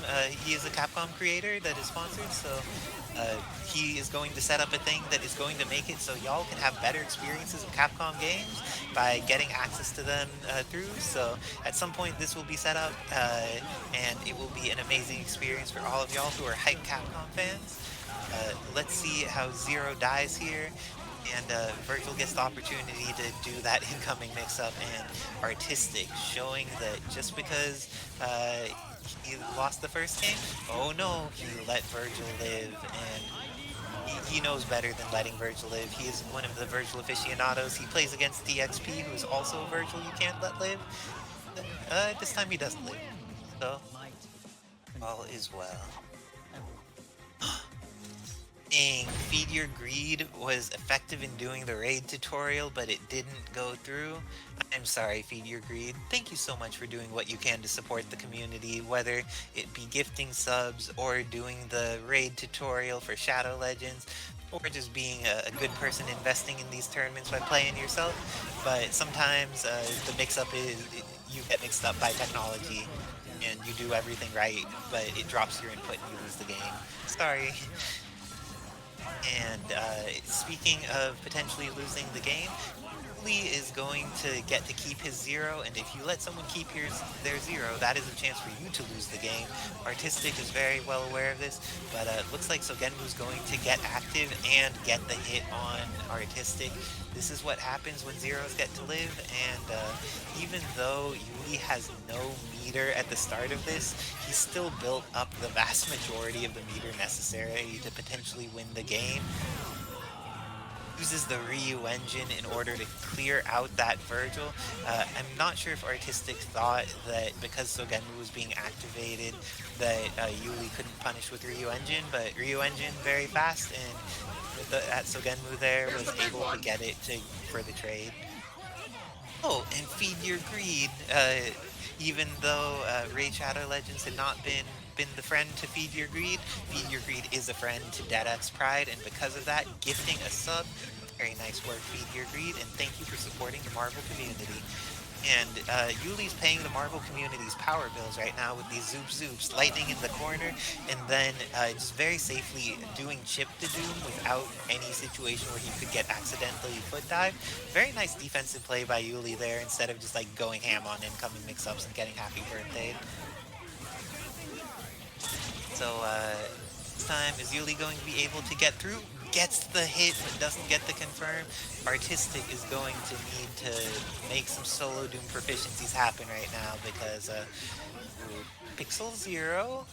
He is a Capcom creator that is sponsored, so he is going to set up a thing that is going to make it so y'all can have better experiences of Capcom games by getting access to them through. So at some point this will be set up, and it will be an amazing experience for all of y'all who are hype Capcom fans. Let's see how Zero dies here. And Vergil gets the opportunity to do that incoming mix-up, and Artiztikk showing that just because he lost the first game, oh no, he let Vergil live, and he knows better than letting Vergil live. He is one of the Vergil aficionados. He plays against DXP, who is also a Vergil you can't let live. This time he doesn't live, so all is well. FeedYourGreed was effective in doing the raid tutorial, but it didn't go through. I'm sorry, FeedYourGreed. Thank you so much for doing what you can to support the community, whether it be gifting subs or doing the raid tutorial for Shadow Legends, or just being a good person investing in these tournaments by playing yourself. But sometimes the mix-up is, you get mixed up by technology, and you do everything right, but it drops your input and you lose the game. Sorry. And speaking of potentially losing the game, Yuli is going to get to keep his 0, and if you let someone keep their 0, that is a chance for you to lose the game. Artiztikk is very well aware of this, but it looks like Sogenmu's going to get active and get the hit on Artiztikk. This is what happens when zeros get to live, and even though Yuli has no meter at the start of this, he still built up the vast majority of the meter necessary to potentially win the game. Uses the Ryu engine in order to clear out that Vergil. I'm not sure if Artiztikk thought that because Sogenmu was being activated that Yuli couldn't punish with Ryu engine, but Ryu engine very fast, and with that Sogenmu there was able to get it for the trade. Oh, and FeedYourGreed, even though Raid Shadow Legends had not been the friend to FeedYourGreed, FeedYourGreed is a friend to Deadx Pride, and because of that, gifting a sub. Very nice work, FeedYourGreed, and thank you for supporting the Marvel community. And Yuli's paying the Marvel community's power bills right now with these zoops, lightning in the corner, and then just very safely doing chip to doom without any situation where he could get accidentally foot dive. Very nice defensive play by Yuli there instead of just like going ham on incoming mix-ups and getting happy birthday. So this time, is Yuli going to be able to get through? Gets the hit, but doesn't get the confirm. Artiztikk is going to need to make some solo doom proficiencies happen right now because Pixel 0,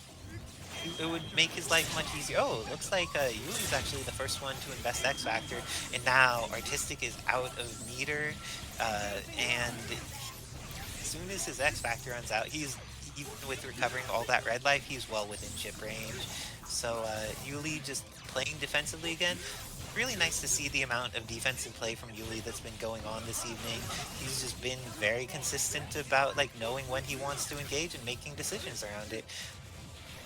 it would make his life much easier. Oh, looks like Yuli's actually the first one to invest X Factor, and now Artiztikk is out of meter, and as soon as his X Factor runs out, he's, even with recovering all that red life, he's well within chip range. So Yuli just playing defensively again. Really nice to see the amount of defensive play from Yuli that's been going on this evening. He's just been very consistent about like knowing when he wants to engage and making decisions around it.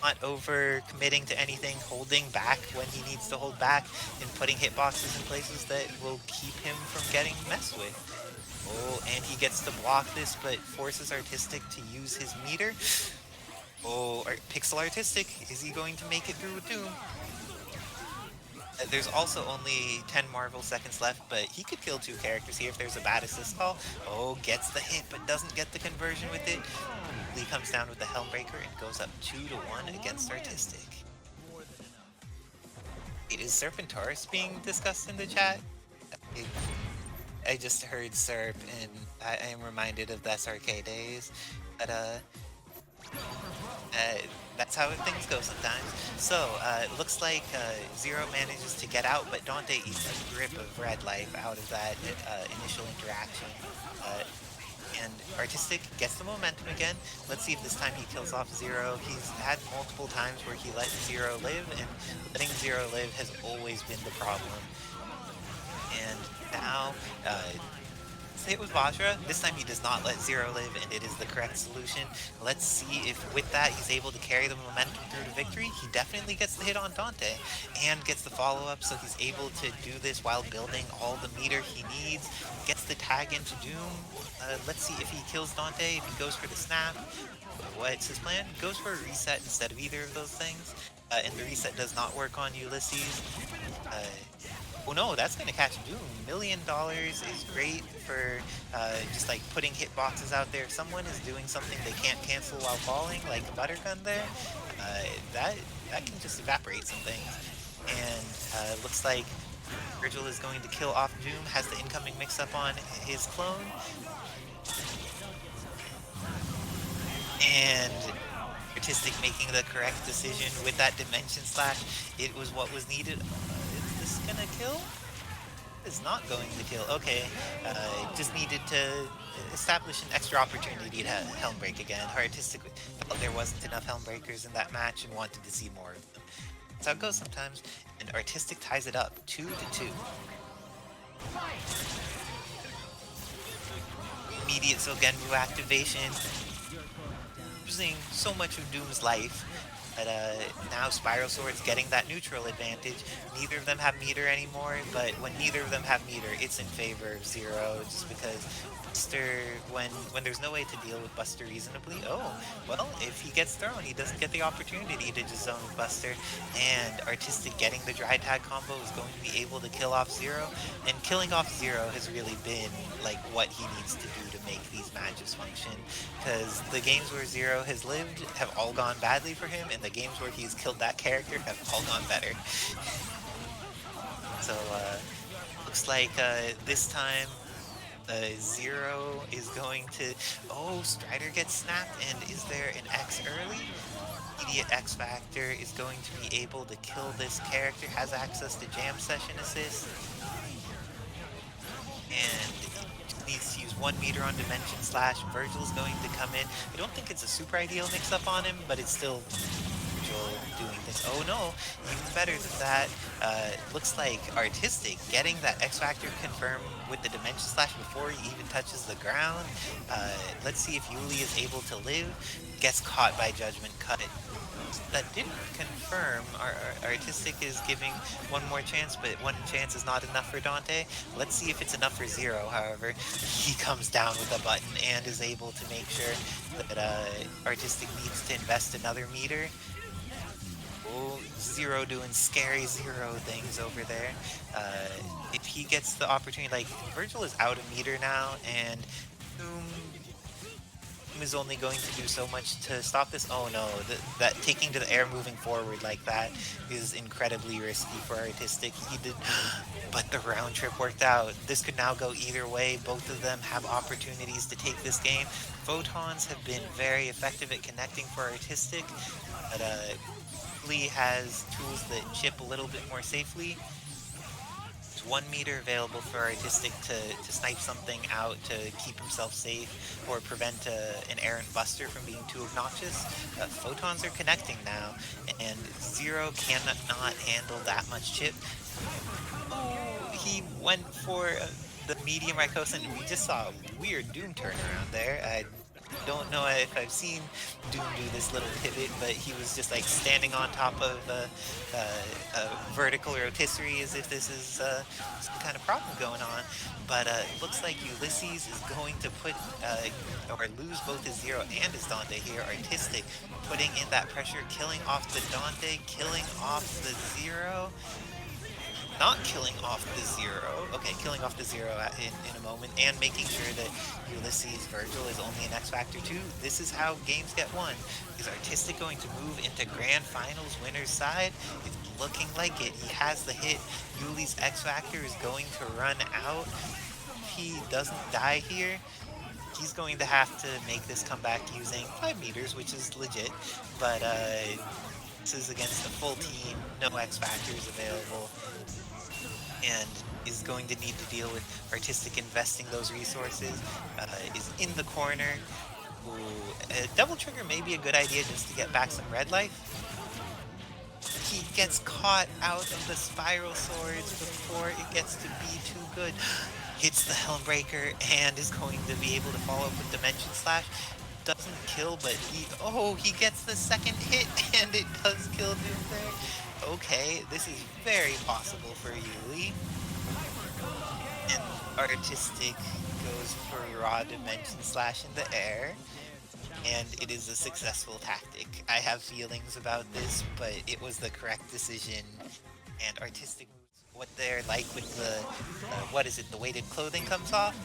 Not over committing to anything, holding back when he needs to hold back, and putting hitboxes in places that will keep him from getting messed with. Oh, and he gets to block this, but forces Artiztikk to use his meter. Oh, Pixel Artiztikk, is he going to make it through with Doom? There's also only 10 Marvel seconds left, but he could kill 2 characters here if there's a bad assist call. Oh, gets the hit, but doesn't get the conversion with it. Lee comes down with the Helmbreaker and goes up 2-1 against Artiztikk. It is Serpentaurus being discussed in the chat. I just heard Serp, and I am reminded of the SRK days. But that's how things go sometimes. So, it looks like Zero manages to get out, but Dante eats a grip of red life out of that initial interaction. And Artiztikk gets the momentum again. Let's see if this time he kills off Zero. He's had multiple times where he let Zero live, and letting Zero live has always been the problem. And now, say it with Vajra. This time he does not let Zero live, and it is the correct solution. Let's see if with that he's able to carry the momentum through to victory. He definitely gets the hit on Dante and gets the follow-up, so he's able to do this while building all the meter he needs. Gets the tag into Doom. Let's see if he kills Dante, if he goes for the snap. What's his plan? Goes for a reset instead of either of those things. And the reset does not work on Ulysses. Oh no, that's going to catch Doom. $1 million is great for just like putting hitboxes out there. If someone is doing something they can't cancel while falling, like a Buttergun there, that can just evaporate some things. And looks like Vergil is going to kill off Doom, has the incoming mix-up on his clone. And Artiztikk making the correct decision with that Dimension Slash. It was what was needed. Is this gonna kill? It's not going to kill. Okay, just needed to establish an extra opportunity to Helmbreak again. Artiztikk felt there wasn't enough Helmbreakers in that match and wanted to see more of them. That's how it goes sometimes. And Artiztikk ties it up 2-2. Immediate Sogenmu activation. Using so much of Doom's life. But now Spiral Sword's getting that neutral advantage. Neither of them have meter anymore, but when neither of them have meter, it's in favor of Zero, just because Buster, when there's no way to deal with Buster reasonably, oh, well, if he gets thrown, he doesn't get the opportunity to just zone with Buster, and Artiztikk getting the dry tag combo is going to be able to kill off Zero, and killing off Zero has really been, like, what he needs to do to make these matches function, because the games where Zero has lived have all gone badly for him, and the games where he's killed that character have all gone better. So, looks like this time Zero is going to... Oh, Strider gets snapped, and is there an X early? Immediate X Factor is going to be able to kill this character, has access to Jam Session Assist, and needs to use 1 meter on Dimension Slash. Vergil is going to come in. I don't think it's a super ideal mix-up on him, but it's still Vergil doing this. Oh no, even better than that. Looks like Artiztikk getting that X-Factor confirmed with the Dimension Slash before he even touches the ground. Let's see if Yuli is able to live. Gets caught by Judgment Cut. That didn't confirm. Artiztikk is giving one more chance, but one chance is not enough for Dante. Let's see if it's enough for Zero, however. He comes down with a button and is able to make sure that Artiztikk needs to invest another meter. Oh, Zero doing scary Zero things over there. If he gets the opportunity, like, Vergil is out of meter now, and is only going to do so much to stop this. Oh no, that taking to the air moving forward like that is incredibly risky for Artiztikk. He did, but the round trip worked out. This could now go either way. Both of them have opportunities to take this game. Photons have been very effective at connecting for Artiztikk, but Lee has tools that chip a little bit more safely. 1 meter available for Artiztikk to snipe something out to keep himself safe or prevent an errant Buster from being too obnoxious. Photons are connecting now, and Zero cannot handle that much chip. Oh, he went for the medium Raccoon, and we just saw a weird Doom turnaround there. I don't know if I've seen Doom do this little pivot, but he was just like standing on top of a vertical rotisserie as if this is some kind of problem going on. But looks like Ulysses is going to put or lose both his Zero and his Dante here. Artiztikk putting in that pressure, killing off the Dante, killing off the Zero. Not killing off the Zero. Okay, killing off the Zero in a moment, and making sure that Ulysses Vergil is only an X Factor too. This is how games get won. Is Artiztikk going to move into Grand Finals winner's side? It's looking like it. He has the hit. Yuli's X Factor is going to run out. If he doesn't die here, he's going to have to make this comeback using 5 meters, which is legit, but this is against a full team, no X Factors available, and is going to need to deal with Artiztikk investing those resources. Is in the corner. Ooh, double trigger may be a good idea just to get back some red life. He gets caught out of the spiral swords before it gets to be too good. Hits the Helmbreaker and is going to be able to follow up with Dimension Slash. Doesn't kill, but he gets the second hit, and it does kill Doom there. Okay, this is very possible for Yuli. And Artiztikk goes for raw Dimension Slash in the air, and it is a successful tactic. I have feelings about this, but it was the correct decision, and Artiztikk moves what they're like with the, the weighted clothing comes off.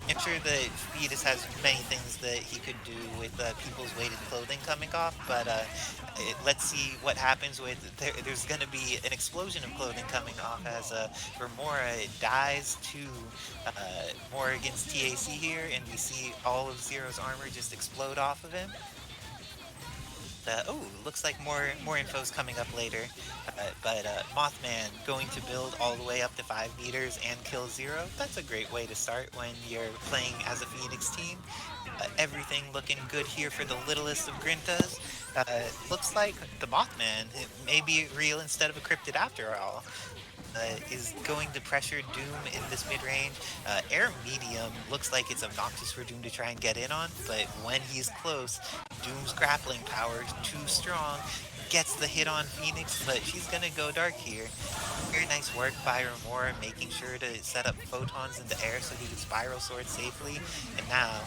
I'm sure that Fetus has many things that he could do with people's weighted clothing coming off, but let's see what happens with... There's going to be an explosion of clothing coming off as Remora dies to Morrigan's TAC here, and we see all of Zero's armor just explode off of him. Looks like more info's coming up later, but Mothman going to build all the way up to 5 meters and kill Zero. That's a great way to start when you're playing as a Phoenix team. Everything looking good here for the littlest of Grintas. Looks like the Mothman may be real instead of a cryptid after all. is going to pressure Doom in this mid-range. Air Medium looks like it's obnoxious for Doom to try and get in on, but when he's close, Doom's grappling power is too strong, gets the hit on Phoenix, but she's gonna go dark here. Very nice work by Remora, making sure to set up photons in the air so he can spiral sword safely, and now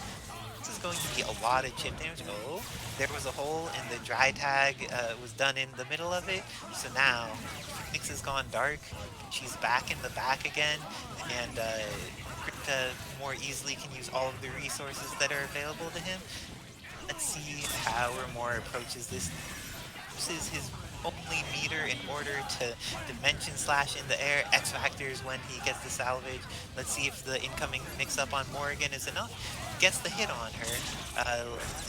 this is going to be a lot of chip damage. Oh, there was a hole and the dry tag was done in the middle of it. So now Phoenix has gone dark. She's back in the back again. And Kripta more easily can use all of the resources that are available to him. Let's see how Remora approaches this. This is his only meter in order to dimension slash in the air. X Factors when he gets the salvage. Let's see if the incoming mix-up on Morrigan is enough. Gets the hit on her.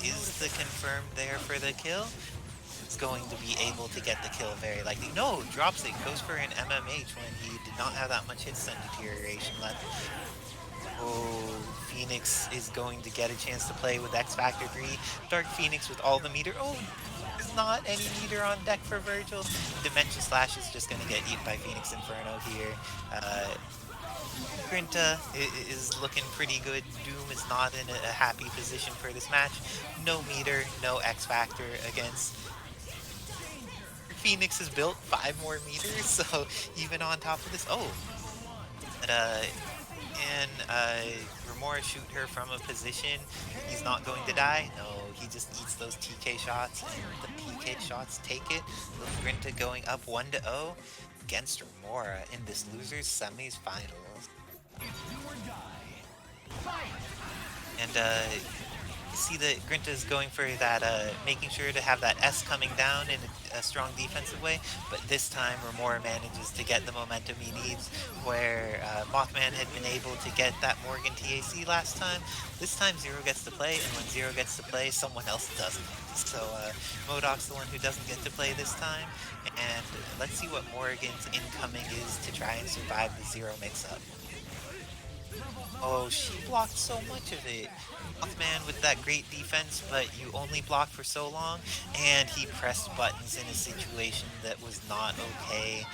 Is the confirmed there for the kill? It's going to be able to get the kill very likely. No, drops it. Goes for an MMH when he did not have that much hit stun deterioration left. Oh, Phoenix is going to get a chance to play with X Factor 3. Dark Phoenix with all the meter. Oh, there's not any meter on deck for Vergil. Dimension Slash is just going to get eaten by Phoenix Inferno here. Grinta is looking pretty good. Doom is not in a happy position for this match. No meter, no X Factor against Phoenix has built 5 more meters, so even on top of this, but Remora shoot her from a position. He's not going to die. No, he just eats those TK shots, and the PK shots take it. With Grinta going up 1-0 against Remora in this losers semis finals. And you see that Grinta is going for that, making sure to have that S coming down in a strong defensive way, but this time Remora manages to get the momentum he needs, where Mothman had been able to get that Morrigan TAC last time. This time Zero gets to play, and when Zero gets to play, someone else doesn't. So MODOK's the one who doesn't get to play this time, and let's see what Morrigan's incoming is to try and survive the Zero mix-up. Oh, she blocked so much of it. Mothman with that great defense, but you only blocked for so long, and he pressed buttons in a situation that was not okay.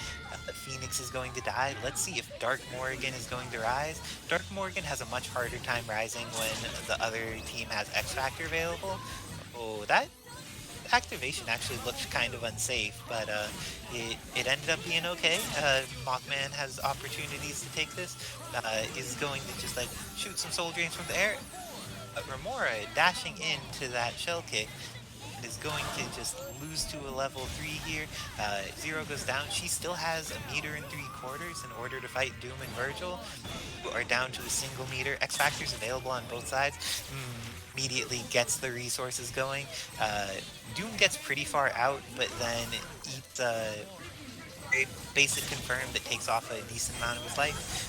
Phoenix is going to die. Let's see if Dark Morrigan is going to rise. Dark Morrigan has a much harder time rising when the other team has X Factor available. Oh, that activation actually looked kind of unsafe, but it ended up being okay. Mothman has opportunities to take this. Is going to just like shoot some soul drains from the air. Remora dashing into that shell kick is going to just lose to a level 3 here. Zero goes down. She still has 1 3/4 meters in order to fight Doom and Vergil, who are down to a single meter. X Factors available on both sides. Immediately gets the resources going. Doom gets pretty far out, but then eats a very basic confirm that takes off a decent amount of his life.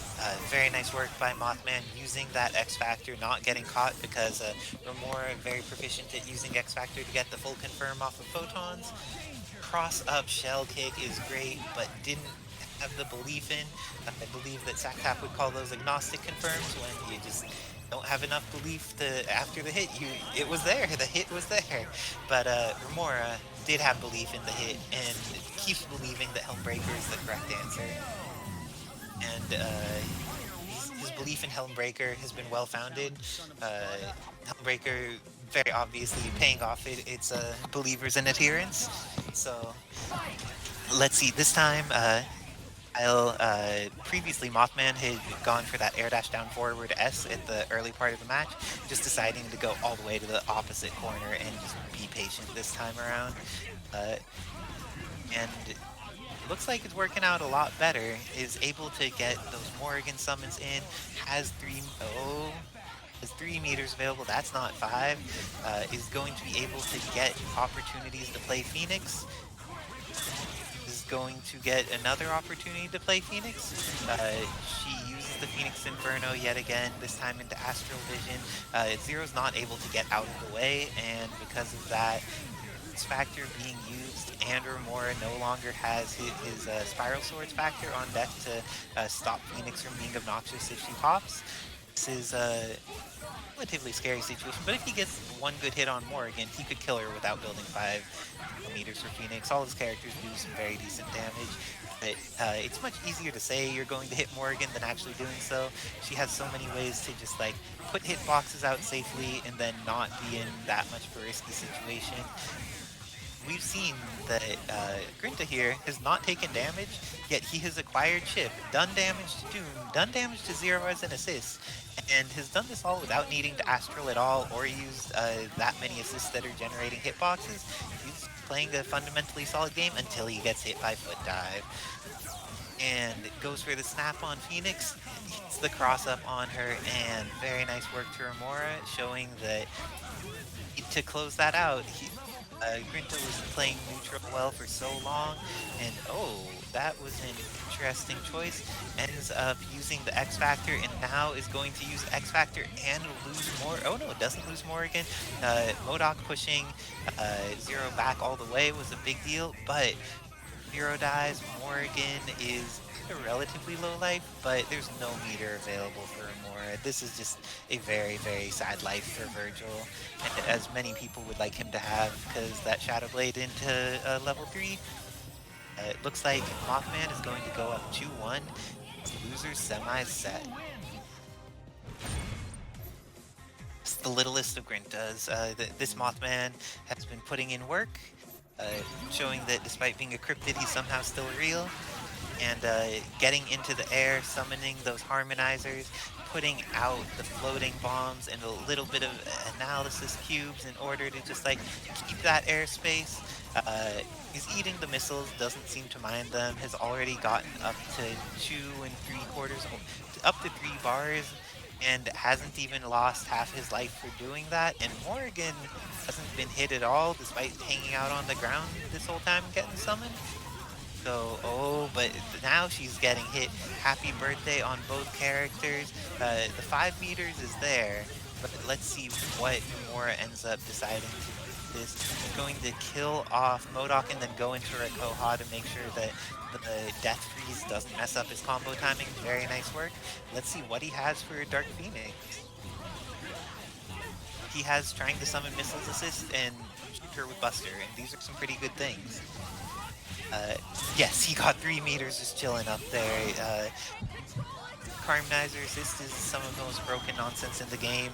Very nice work by Mothman using that X Factor, not getting caught, because Remora very proficient at using X Factor to get the full confirm off of photons. Cross up shell kick is great, but didn't have the belief in. I believe that Saktap would call those agnostic confirms, when you just don't have enough belief to, after the hit, it was there, the hit was there. But Remora did have belief in the hit and keeps believing that Helmbreaker is the correct answer. And his belief in Helmbreaker has been well-founded. Helmbreaker very obviously paying off its believers and adherents. So let's see, this time previously Mothman had gone for that air dash down forward S at the early part of the match, just deciding to go all the way to the opposite corner and just be patient this time around. And looks like it's working out a lot better. Is able to get those Morrigan summons in. Has 3 meters available. That's not 5. Is going to be able to get opportunities to play Phoenix. Is going to get another opportunity to play Phoenix. She uses the Phoenix Inferno yet again, this time into Astral Vision. Zero's not able to get out of the way, and because of that, X Factor being used, and Remora no longer has his Spiral Swords Factor on deck to stop Phoenix from being obnoxious if she pops. This is a relatively scary situation, but if he gets one good hit on Morrigan, he could kill her without building 5 meters for Phoenix. All his characters do some very decent damage. But it's much easier to say you're going to hit Morrigan than actually doing so. She has so many ways to just like put hitboxes out safely and then not be in that much of a risky situation. We've seen that Grinta here has not taken damage, yet he has acquired Chip, done damage to Doom, done damage to Zero as an assist, and has done this all without needing to Astral at all or use that many assists that are generating hitboxes. He's playing a fundamentally solid game until he gets hit by Foot Dive. And it goes for the snap on Phoenix, hits the cross up on her, and very nice work to Remora, showing that to close that out, Grinta was playing neutral well for so long, and oh, that was an interesting choice. Ends up using the X Factor, and now is going to use X Factor and lose more. Oh no, it doesn't lose more again. MODOK pushing Zero back all the way was a big deal, but Zero dies. Morrigan is a relatively low life, but there's no meter available for Remora. This is just a very, very sad life for Vergil, and as many people would like him to have, because that Shadow Blade into level 3. It looks like Mothman is going to go up 2-1. Loser semi set. It's the littlest of Grintas. This Mothman has been putting in work, showing that despite being a cryptid, he's somehow still real. And getting into the air, summoning those harmonizers, putting out the floating bombs and a little bit of analysis cubes in order to just like keep that airspace. He's eating the missiles, doesn't seem to mind them, has already gotten up to 2 3/4, up to 3 bars, and hasn't even lost half his life for doing that. And Morrigan hasn't been hit at all despite hanging out on the ground this whole time getting summoned. So, oh, but now she's getting hit. Happy birthday on both characters. The 5 meters is there, but let's see what Remora ends up deciding to do this. He's going to kill off MODOK and then go into Rakoha to make sure that the Death Freeze doesn't mess up his combo timing. Very nice work. Let's see what he has for Dark Phoenix. He has trying to summon Missiles Assist and shoot her with Buster, and these are some pretty good things. Yes, he got 3 meters just chilling up there. Harmonizer Assist is some of the most broken nonsense in the game.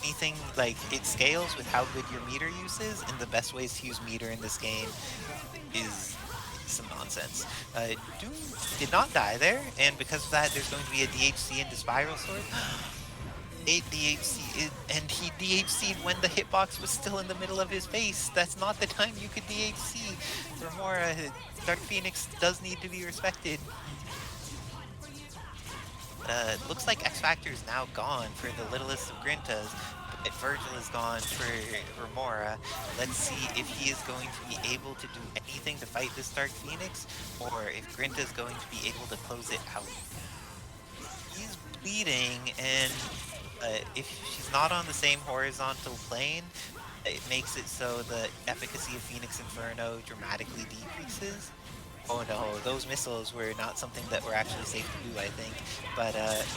Anything, like, it scales with how good your meter use is, and the best ways to use meter in this game is some nonsense. Doom did not die there, and because of that, there's going to be a DHC into Spiral Sword. 8 DHC, and he DHC'd when the hitbox was still in the middle of his face. That's not the time you could DHC. Remora, Dark Phoenix does need to be respected. Looks like X Factor is now gone for the littlest of Grintas, but Vergil is gone for Remora. Let's see if he is going to be able to do anything to fight this Dark Phoenix, or if Grinta is going to be able to close it out. He's bleeding, and if she's not on the same horizontal plane, it makes it so the efficacy of Phoenix Inferno dramatically decreases. Oh no, those missiles were not something that were actually safe to do, I think. But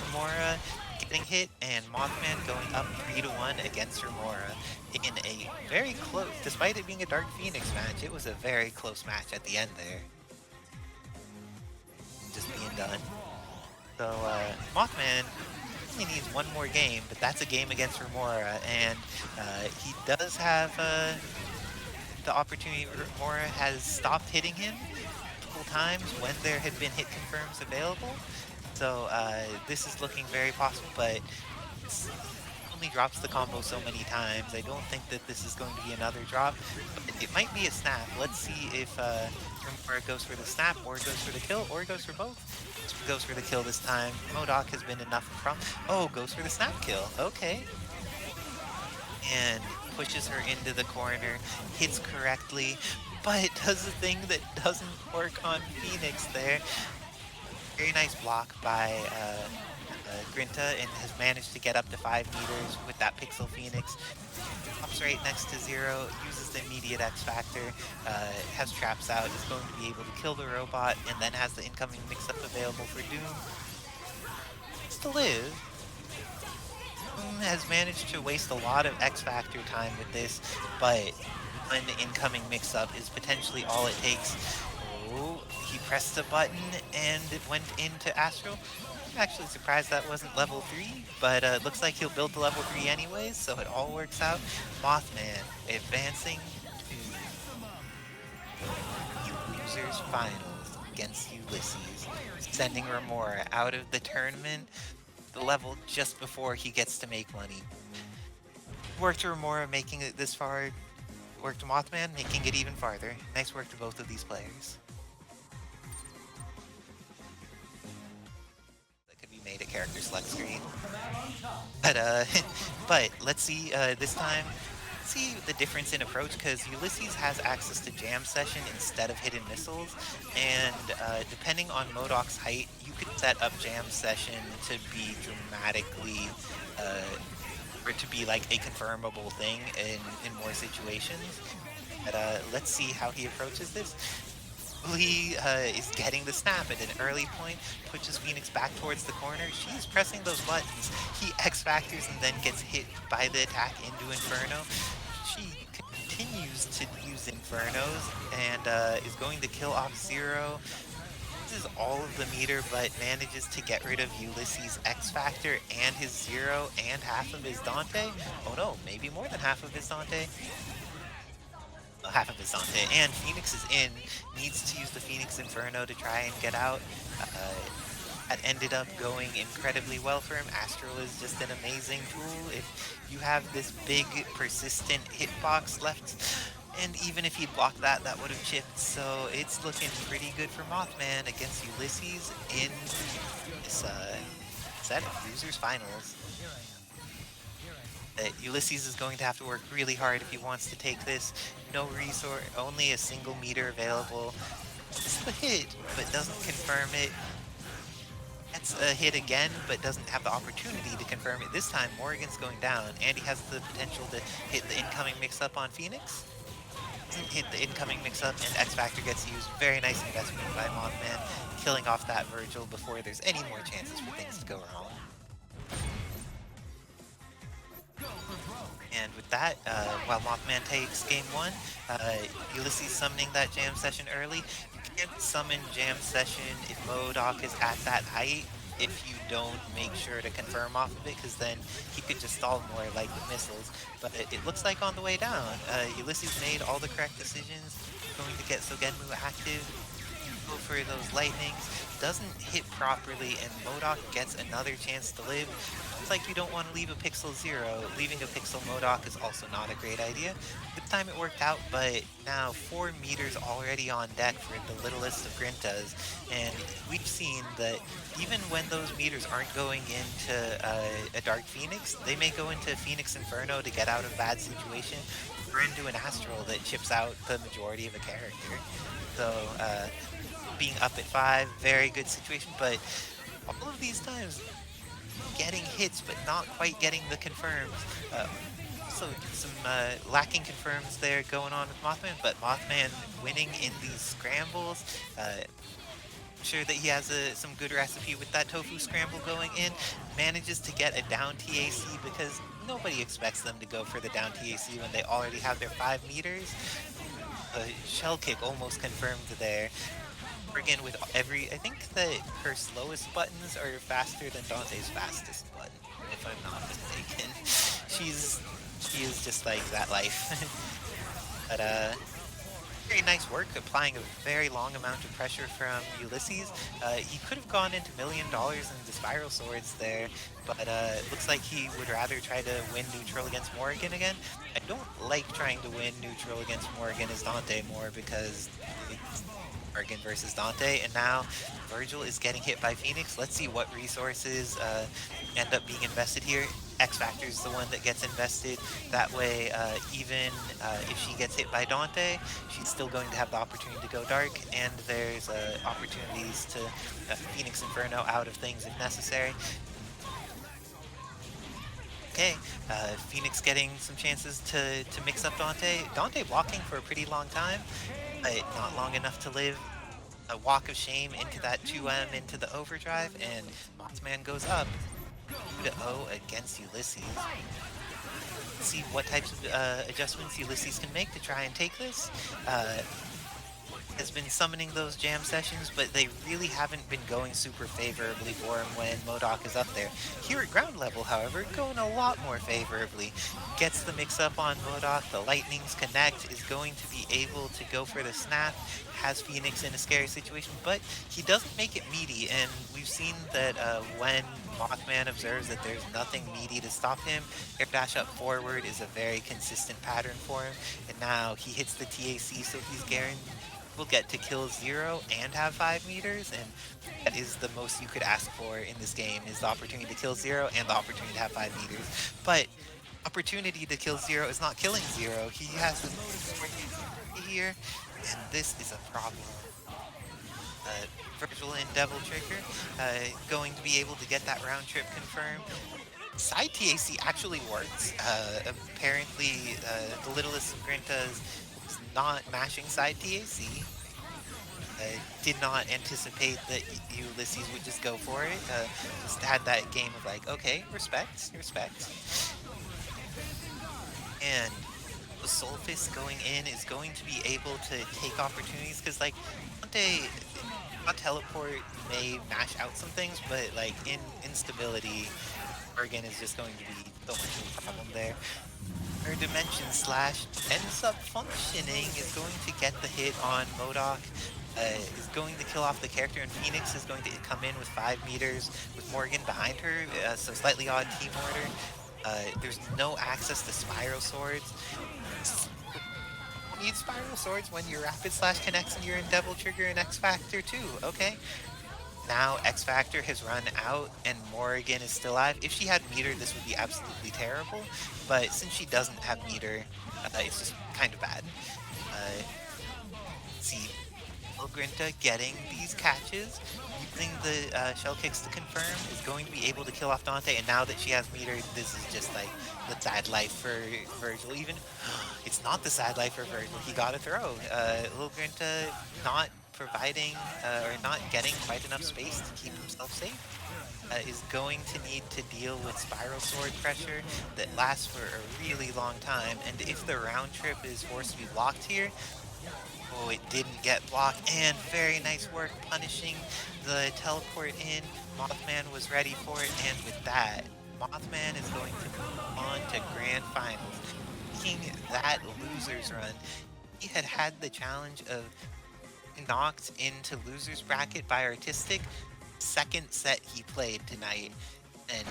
Remora getting hit, and Mothman going up 3-1 against Remora in a very close, despite it being a Dark Phoenix match, it was a very close match at the end there. Just being done. So Mothman only needs one more game, but that's a game against Remora, and he does have the opportunity. Remora has stopped hitting him multiple times when there had been hit confirms available, so this is looking very possible, but it's only drops the combo so many times. I don't think that this is going to be another drop, but it might be a snap. Let's see if Remora goes for the snap, or goes for the kill, or goes for both. Goes for the kill this time. MODOK has been enough from. Oh, goes for the snap kill. Okay. And pushes her into the corner, hits correctly, but does the thing that doesn't work on Phoenix there. Very nice block by Grinta, and has managed to get up to 5 meters with that Pixel Phoenix. Pops right next to Zero, uses the immediate X Factor, has traps out, is going to be able to kill the robot, and then has the incoming mix-up available for Doom. To live. Doom has managed to waste a lot of X Factor time with this, but one incoming mix-up is potentially all it takes. Oh, he pressed a button and it went into Astral. I'm actually surprised that wasn't level 3, but it looks like he'll build to level 3 anyways, so it all works out. Mothman advancing to the losers finals against Ulysses, sending Remora out of the tournament, the level just before he gets to make money. Work to Remora making it this far, work to Mothman making it even farther. Nice work to both of these players. That could be made a character select screen. But let's see this time. See the difference in approach, because Ulysses has access to Jam Session instead of Hidden Missiles, and depending on MODOK's height, you could set up Jam Session to be dramatically, or to be like a confirmable thing in more situations. But let's see how he approaches this. He is getting the snap at an early point, pushes Phoenix back towards the corner. She's pressing those buttons. He X-Factors and then gets hit by the attack into Inferno. She continues to use Infernos and is going to kill off Zero. This is all of the meter, but manages to get rid of Ulysses' X-Factor and his Zero and half of his Dante. Oh no, maybe more than half of his Dante. Half of his Dante, and Phoenix is in, needs to use the Phoenix Inferno to try and get out. That ended up going incredibly well for him. Astral is just an amazing tool. If you have this big, persistent hitbox left, and even if he blocked that, that would have chipped. So it's looking pretty good for Mothman against Ulysses in this set of Losers Finals. Ulysses is going to have to work really hard if he wants to take this. No resource, only a single meter available. It's the hit, but doesn't confirm it. Gets a hit again, but doesn't have the opportunity to confirm it. This time, Morrigan's going down, and he has the potential to hit the incoming mix-up on Phoenix. Doesn't hit the incoming mix-up, and X-Factor gets used. Very nice investment by Mothman, killing off that Vergil before there's any more chances for things to go wrong. And with that, while Mothman takes game 1, Ulysses summoning that Jam Session early. You can't summon Jam Session if MODOK is at that height if you don't make sure to confirm off of it, because then he could just stall more like with missiles. But it looks like on the way down, Ulysses made all the correct decisions. Going to get Sogenmu active, go for those lightnings, doesn't hit properly, and MODOK gets another chance to live. It's like you don't want to leave a pixel 0. Leaving a pixel MODOK is also not a great idea. This time it worked out, but now 4 meters already on deck for the littlest of Grintas, and we've seen that even when those meters aren't going into a Dark Phoenix, they may go into Phoenix Inferno to get out of a bad situation, or into an Astral that chips out the majority of a character. So, being up at 5, very good situation, but all of these times, getting hits but not quite getting the confirms. So some lacking confirms there going on with Mothman, but Mothman winning in these scrambles. Sure that he has some good recipe with that tofu scramble going in. Manages to get a down TAC because nobody expects them to go for the down TAC when they already have their 5 meters. Shell kick almost confirmed there. Morrigan with I think that her slowest buttons are faster than Dante's fastest button, if I'm not mistaken. She is just like that life. But very nice work, applying a very long amount of pressure from Ulysses. He could have gone into $1 million in the Spiral Swords there, but it looks like he would rather try to win neutral against Morrigan again. I don't like trying to win neutral against Morrigan as Dante more, because it's Morrigan versus Dante, and now Vergil is getting hit by Phoenix. Let's see what resources end up being invested here. X-Factor is the one that gets invested. That way, even if she gets hit by Dante, she's still going to have the opportunity to go dark, and there's opportunities to Phoenix Inferno out of things if necessary. Okay, Phoenix getting some chances to mix up Dante. Dante blocking for a pretty long time, but not long enough to live. A walk of shame into that 2M into the overdrive, and Mothman goes up 2-0 against Ulysses. Let's see what types of adjustments Ulysses can make to try and take this. has been summoning those jam sessions, but they really haven't been going super favorably for him when MODOK is up there. Here at ground level, however, going a lot more favorably. Gets the mix up on MODOK, the lightnings connect, is going to be able to go for the snap, has Phoenix in a scary situation, but he doesn't make it meaty, and we've seen that when Mothman observes that there's nothing meaty to stop him, air dash up forward is a very consistent pattern for him, and now he hits the TAC, so he's guaranteed will get to kill 0 and have 5 meters, and that is the most you could ask for in this game, is the opportunity to kill 0 and the opportunity to have 5 meters. But opportunity to kill 0 is not killing 0. He has the here, and this is a problem. Vergil and Devil Trigger going to be able to get that round trip confirmed. Side TAC actually works. Apparently, the littlest of Grintas is not mashing side TAC. Did not anticipate that Ulysses would just go for it. Just had that game of like, okay, respect. And the Soulfist going in is going to be able to take opportunities, because like Dante, not teleport may mash out some things, but like in instability, Morrigan is just going to be so much of a problem there. Her Dimension Slash ends up functioning, is going to get the hit on MODOK, is going to kill off the character, and Phoenix is going to come in with 5 meters with Morrigan behind her, so slightly odd team order. There's no access to Spiral Swords. You need Spiral Swords when your Rapid Slash connects and you're in Devil Trigger and X Factor too, okay? Now X Factor has run out and Morrigan is still alive. If she had meter, this would be absolutely terrible, but since she doesn't have meter, it's just kind of bad. See, Grinta getting these catches, using the shell kicks to confirm, is going to be able to kill off Dante, and now that she has meter, this is just like the sad life for Vergil. Even, it's not the sad life for Vergil, he got a throw. Lil Grinta not providing or not getting quite enough space to keep himself safe, is going to need to deal with Spiral Sword pressure that lasts for a really long time, and if the round trip is forced to be blocked here, oh, it didn't get blocked, and very nice work punishing the teleport in. Mothman was ready for it, and with that, Mothman is going to move on to Grand Finals. Making that loser's run, he had the challenge of knocked into loser's bracket by Artiztikk. Second set he played tonight, and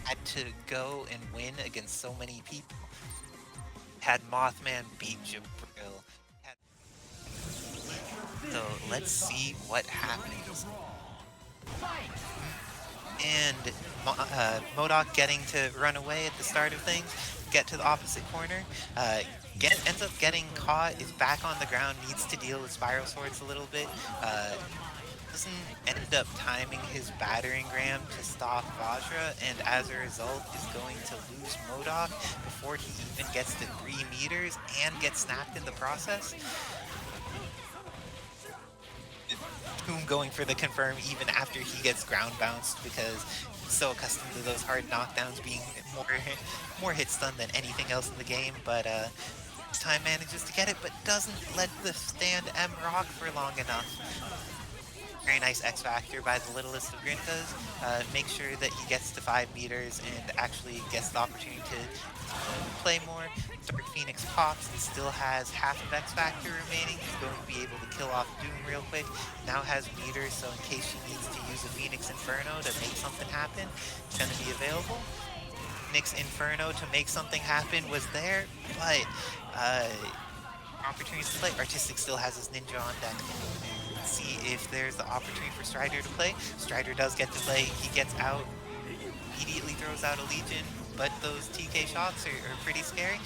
had to go and win against so many people. Had Mothman beat Jibrill. So let's see what happens. And MODOK getting to run away at the start of things, get to the opposite corner, ends up getting caught, is back on the ground, needs to deal with Spiral Swords a little bit, doesn't end up timing his battering ram to stop Vajra, and as a result is going to lose MODOK before he even gets to 3 meters and gets snapped in the process. Boom, going for the confirm even after he gets ground bounced, because he's so accustomed to those hard knockdowns being more hit stun than anything else in the game, but this time manages to get it, but doesn't let the stand M rock for long enough. Very nice X Factor by the littlest of Grintas. Make sure that he gets to 5 meters and actually gets the opportunity to play more. Dark Phoenix pops and still has half of X Factor remaining. He's going to be able to kill off Doom real quick. Now has meters, so in case she needs to use a Phoenix Inferno to make something happen, it's going to be available. Phoenix Inferno to make something happen was there, but opportunities to play. Artiztikk still has his ninja on deck. Let's see if there's the opportunity for Strider to play. Strider does get to play. He gets out, immediately throws out a Legion, but those TK shots are pretty scary.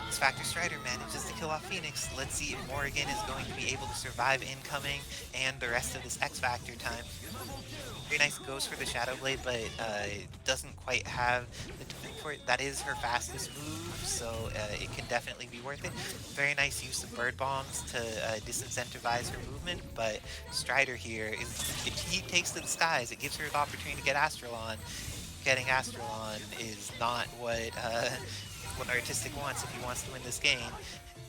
X Factor Strider manages to kill off Phoenix. Let's see if Morrigan is going to be able to survive incoming and the rest of this X Factor time. Very nice, goes for the Shadow Blade, but doesn't quite have the time for it. That is her fastest move, so it can definitely be worth it. Very nice use of Bird Bombs to disincentivize her movement, but Strider here, if he takes to the skies, it gives her the opportunity to get Astral on. Getting Astral on is not what what Artiztikk wants if he wants to win this game.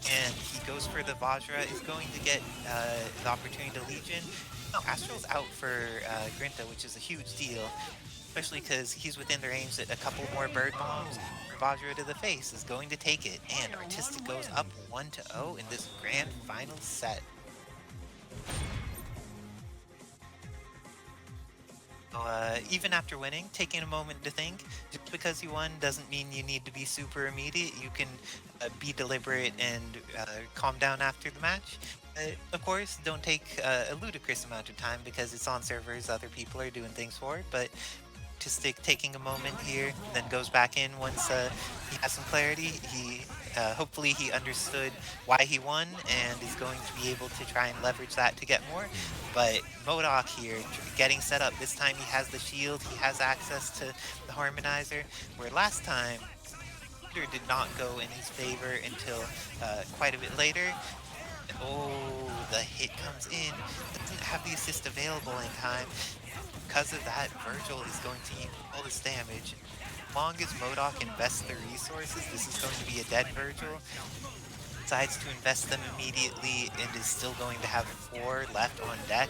And he goes for the Vajra, is going to get the opportunity to Legion. No, Astral's out for Grinta, which is a huge deal, especially because he's within the range that a couple more bird bombs for Vajra to the face is going to take it. And Artiztikk goes up 1-0 in this grand final set. So, even after winning, taking a moment to think, just because you won doesn't mean you need to be super immediate. You can be deliberate and calm down after the match. Of course, don't take a ludicrous amount of time because it's on servers other people are doing things for, but taking a moment here, then goes back in once he has some clarity. He hopefully he understood why he won and is going to be able to try and leverage that to get more. But MODOK here, getting set up. This time he has the shield, he has access to the Harmonizer, where last time did not go in his favor until quite a bit later. Oh, the hit comes in, doesn't have the assist available in time. Because of that, Vergil is going to eat all this damage. As long as MODOK invests the resources, this is going to be a dead Vergil. Decides to invest them immediately and is still going to have 4 left on deck.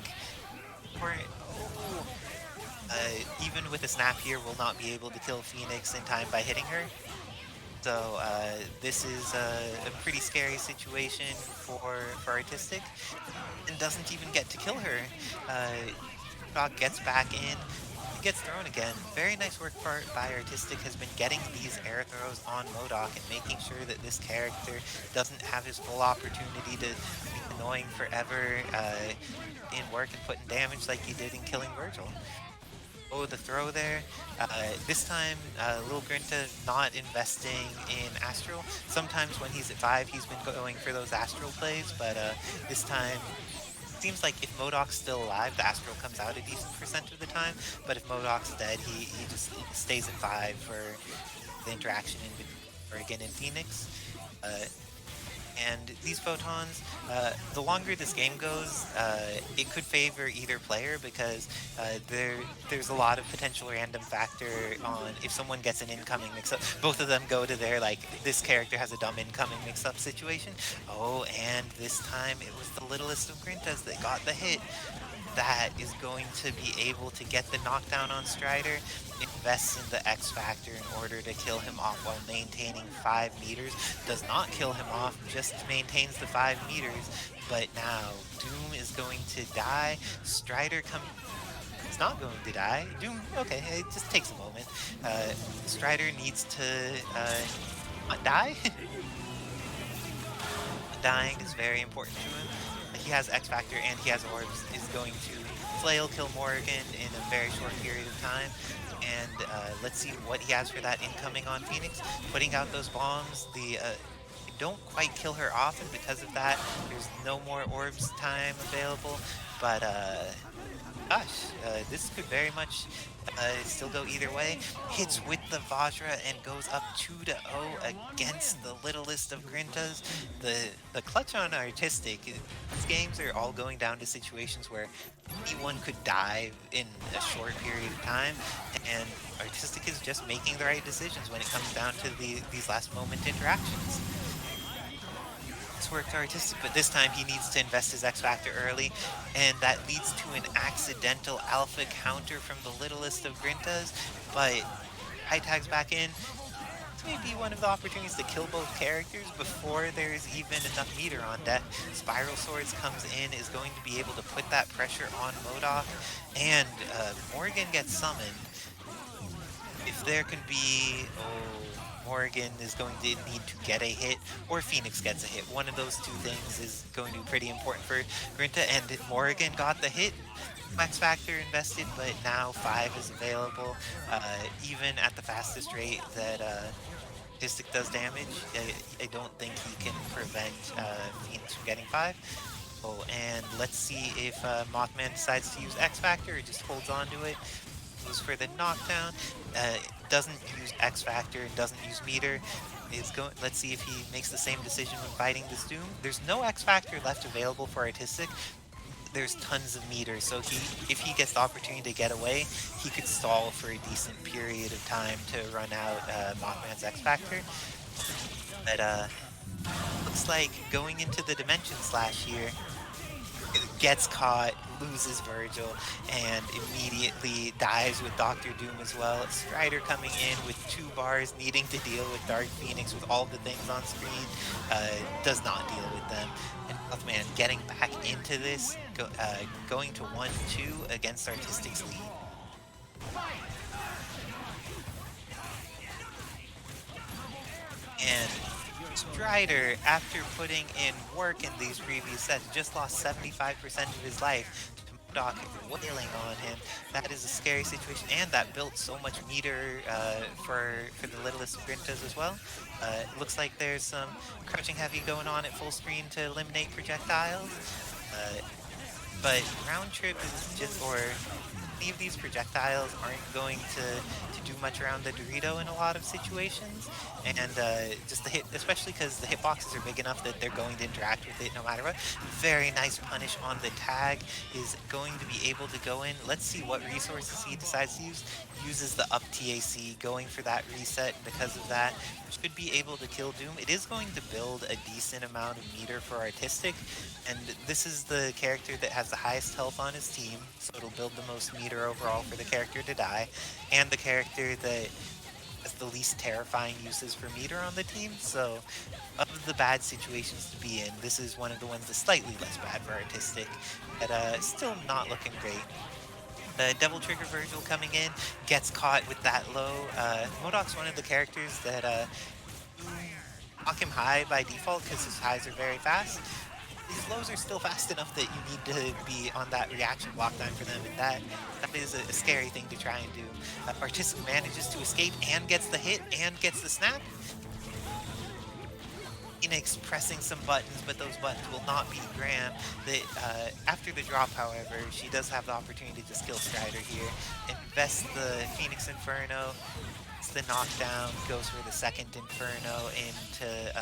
Even with a snap here, will not be able to kill Phoenix in time by hitting her. So this is a pretty scary situation for Artiztikk, and doesn't even get to kill her. Dog gets back in, gets thrown again. Very nice work by Artiztikk has been getting these air throws on MODOK and making sure that this character doesn't have his full opportunity to be annoying forever in work and putting damage like he did in killing Vergil. Oh, the throw there. This time, Lil Grinta not investing in Astral. Sometimes when he's at 5, he's been going for those Astral plays, but this time, seems like if MODOK's still alive, the Astral comes out a decent percent of the time, but if MODOK's dead, he just stays at 5 for the interaction in Morrigan and Phoenix. And these photons, the longer this game goes, it could favor either player because there's a lot of potential random factor on if someone gets an incoming mix-up. Both of them go to their, like, this character has a dumb incoming mix-up situation. Oh, and this time it was the littlest of Grintas that got the hit. That is going to be able to get the knockdown on Strider, invests in the X Factor in order to kill him off while maintaining 5 meters. Does not kill him off, just maintains the 5 meters. But now, Doom is going to die. Strider it's not going to die. Doom, okay, it just takes a moment. Strider needs to not die. Dying is very important to him. He has X Factor and he has orbs, is going to flail kill Morrigan in a very short period of time. And let's see what he has for that incoming on Phoenix. Putting out those bombs, don't quite kill her off, and because of that, there's no more orbs time available. But gosh, this could very much still go either way. Hits with the Vajra and goes up 2-0 against the littlest of Grintas. The clutch on Artiztikk, these games are all going down to situations where anyone could die in a short period of time, and Artiztikk is just making the right decisions when it comes down to these last moment interactions. Work to Artiztikk, but this time he needs to invest his X Factor early, and that leads to an accidental alpha counter from the littlest of Grintas, but high tags back in. This may be one of the opportunities to kill both characters before there's even enough meter on deck. Spiral Swords comes in, is going to be able to put that pressure on MODOK, and Morrigan gets summoned. If there can be... Morrigan is going to need to get a hit, or Phoenix gets a hit. One of those two things is going to be pretty important for Grinta, and Morrigan got the hit. X Factor invested, but now 5 is available. Even at the fastest rate that Artiztikk does damage, I don't think he can prevent Phoenix from getting 5. Oh, and let's see if MOTHMAN decides to use X Factor or just holds on to it. Goes for the knockdown. Doesn't use X Factor and doesn't use meter. Let's see if he makes the same decision when fighting this Doom. There's no X Factor left available for Artiztikk. There's tons of meters, so if he gets the opportunity to get away, he could stall for a decent period of time to run out MOTHMAN's X Factor. But looks like going into the Dimension Slash here, gets caught, loses Vergil, and immediately dies with Doctor Doom as well. Strider coming in with 2 bars, needing to deal with Dark Phoenix with all the things on screen, does not deal with them. And Mothman getting back into this, going to 1-2 against Artistikk's lead. And Strider, after putting in work in these previous sets, just lost 75% of his life to MODOK wailing on him. That is a scary situation, and that built so much meter for the littlest of Grintas as well. Looks like there's some crouching heavy going on at full screen to eliminate projectiles. But round trip is just, or any of these projectiles aren't going to do much around the Dorito in a lot of situations, and just the hit, especially because the hitboxes are big enough that they're going to interact with it no matter what. Very nice punish on the tag, is going to be able to go in. Let's see what resources he decides to use. Uses the up TAC, going for that reset. Because of that, should be able to kill Doom. It is going to build a decent amount of meter for Artiztikk, and this is the character that has the highest health on his team, so it'll build the most meter overall for the character to die, and the character that has the least terrifying uses for meter on the team. So of the bad situations to be in, this is one of the ones that's slightly less bad for Artiztikk, but still not looking great. The Devil Trigger Vergil coming in, gets caught with that low. MODOK's one of the characters that knock him high by default because his highs are very fast. His lows are still fast enough that you need to be on that reaction block time for them, and that is a scary thing to try and do. Artiztikk manages to escape and gets the hit and gets the snap. Phoenix pressing some buttons, but those buttons will not beat Graham. After the drop, however, she does have the opportunity to just kill Strider here. Invest the Phoenix Inferno. The knockdown, goes for the second Inferno into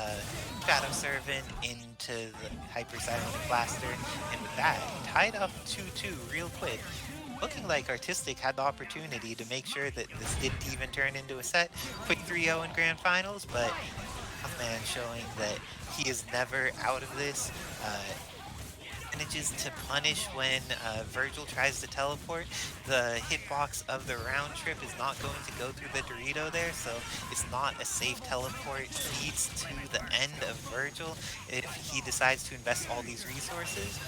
Shadow Servant, into the Hyper Psionic Blaster, and with that, tied up 2-2 real quick. Looking like Artiztikk had the opportunity to make sure that this didn't even turn into a set. Quick 3-0 in Grand Finals, but Mothman showing that he is never out of this. Manages to punish when Vergil tries to teleport. The hitbox of the round trip is not going to go through the Dorito there, so it's not a safe teleport. Leads to the end of Vergil if he decides to invest all these resources.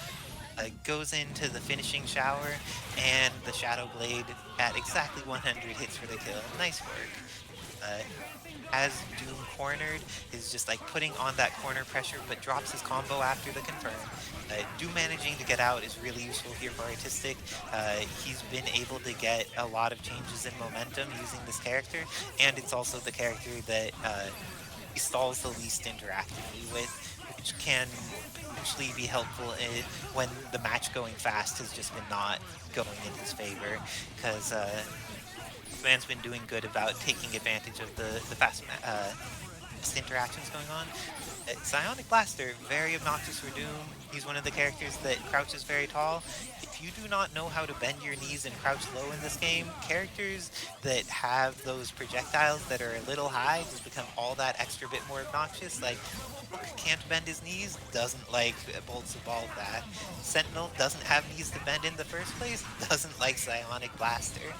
Goes into the finishing shower, and the Shadow Blade at exactly 100 hits for the kill. Nice work. As Doom cornered, is just like putting on that corner pressure, but drops his combo after the confirm. Doom managing to get out is really useful here for Artiztikk. He's been able to get a lot of changes in momentum using this character, and it's also the character that he stalls the least interactively with, which can potentially be helpful when the match going fast has just been not going in his favor, because Man's been doing good about taking advantage of the fast interactions going on. Psionic Blaster, very obnoxious for Doom. He's one of the characters that crouches very tall. If you do not know how to bend your knees and crouch low in this game, characters that have those projectiles that are a little high just become all that extra bit more obnoxious. Like, can't bend his knees, doesn't like Bolts of Ball that. Sentinel doesn't have knees to bend in the first place, doesn't like Psionic Blaster.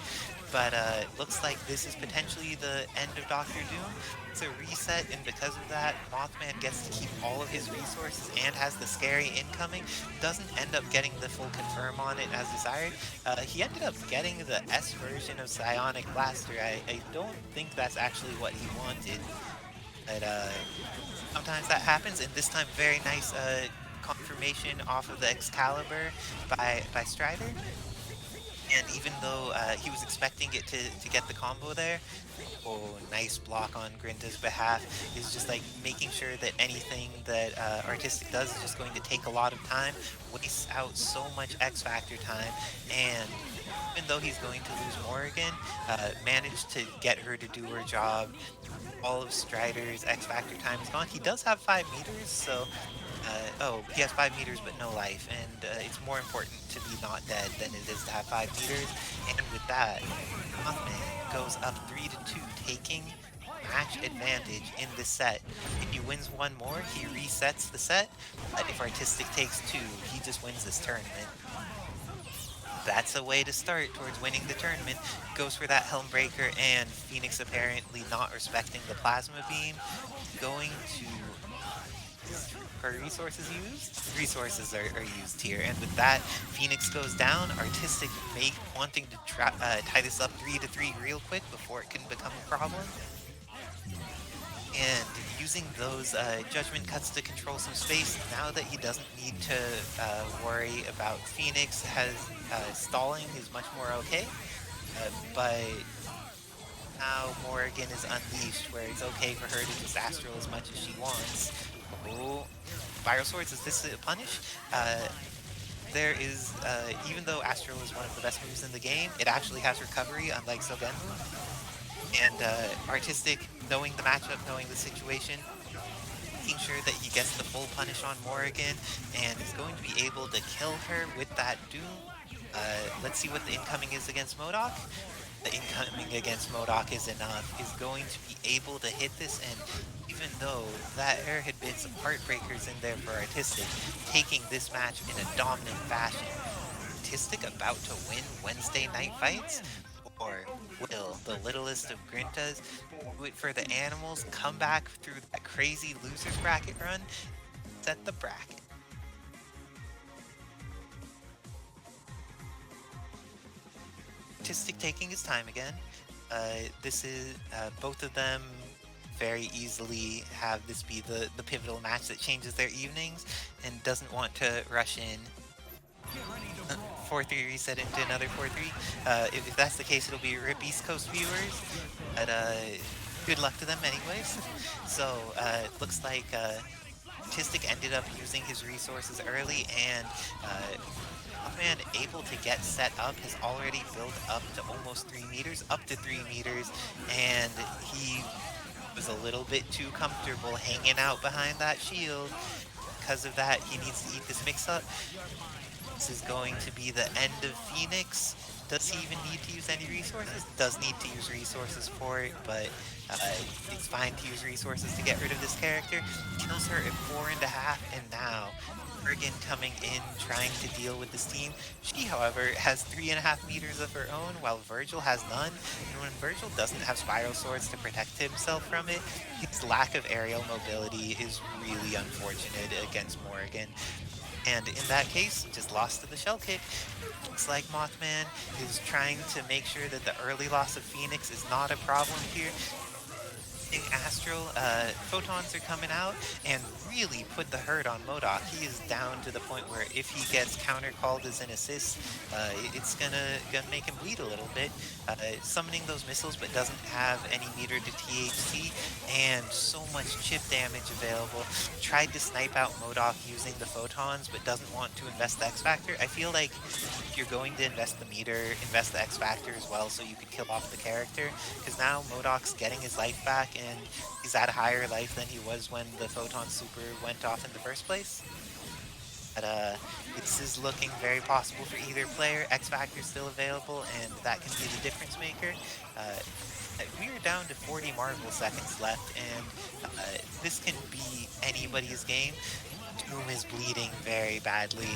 But looks like this is potentially the end of Dr. Doom. It's a reset, and because of that, Mothman gets to keep all of his resources and has the scary incoming. Doesn't end up getting the full confirm on it as desired. He ended up getting the S version of Psionic Blaster. I don't think that's actually what he wanted. But sometimes that happens, and this time very nice confirmation off of the Excalibur by Strider. And even though he was expecting it to get the combo there, nice block on Grinta's behalf, is just like making sure that anything that Artiztikk does is just going to take a lot of time, wastes out so much X Factor time, and even though he's going to lose Morrigan, managed to get her to do her job. All of Strider's X Factor time is gone. He does have 5 meters, so he has 5 meters but no life, and it's more important to be not dead than it is to have 5 meters. And with that, Mothman goes up 3-2, taking match advantage in this set. If he wins one more, he resets the set. But if Artiztikk takes 2, he just wins this tournament. That's a way to start towards winning the tournament. Goes for that Helm Breaker, and Phoenix apparently not respecting the Plasma Beam. Going to... Are resources used? Resources are used here, and with that, Phoenix goes down. Artiztikk wanting to tie this up 3-3 real quick before it can become a problem. And using those judgment cuts to control some space, now that he doesn't need to worry about Phoenix, stalling is much more okay. But now Morrigan is unleashed, where it's okay for her to just Astral as much as she wants. Oh, Viral Swords, is this a punish? There is, even though Astral is one of the best moves in the game, it actually has recovery, unlike Zenpool. And Artiztikk, knowing the matchup, knowing the situation, making sure that he gets the full punish on Morrigan, and is going to be able to kill her with that Doom. Let's see what the incoming is against MODOK. The incoming against MODOK is enough, is going to be able to hit this, and even though there had been some heartbreakers in there for Artiztikk, taking this match in a dominant fashion. Artiztikk about to win Wednesday night fights? Or will the littlest of Grintas do it for the animals, come back through that crazy losers bracket run, set the bracket? Artiztikk taking his time again. This is both of them very easily have this be the pivotal match that changes their evenings and doesn't want to rush in. 4-3 reset into another 4-3. If that's the case, it'll be RIP East Coast viewers. But good luck to them anyways. So it looks like Artiztikk ended up using his resources early, and MOTHMAN able to get set up, has already built up to almost 3 meters, up to 3 meters, and he was a little bit too comfortable hanging out behind that shield. Because of that, he needs to eat this mix-up. This is going to be the end of Phoenix. Does he even need to use any resources? Does need to use resources for it, but it's fine to use resources to get rid of this character. Kills her at 4.5, and now Morrigan coming in, trying to deal with this team. She, however, has 3.5 meters of her own, while Vergil has none. And when Vergil doesn't have Spiral Swords to protect himself from it, his lack of aerial mobility is really unfortunate against Morrigan. And in that case, just lost to the shell kick. Looks like MOTHMAN is trying to make sure that the early loss of Phoenix is not a problem here. Astral, photons are coming out and really put the hurt on MODOK. He is down to the point where if he gets counter called as an assist, it's gonna make him bleed a little bit. Summoning those missiles, but doesn't have any meter to THC, and so much chip damage available. Tried to snipe out MODOK using the photons, but doesn't want to invest the X Factor. I feel like if you're going to invest the meter, invest the X Factor as well, so you can kill off the character, because now MODOK's getting his life back, and he's at a higher life than he was when the Photon Super went off in the first place. But this is looking very possible for either player. X Factor still available, and that can be the difference maker. We are down to 40 Marvel seconds left, and this can be anybody's game. Doom is bleeding very badly.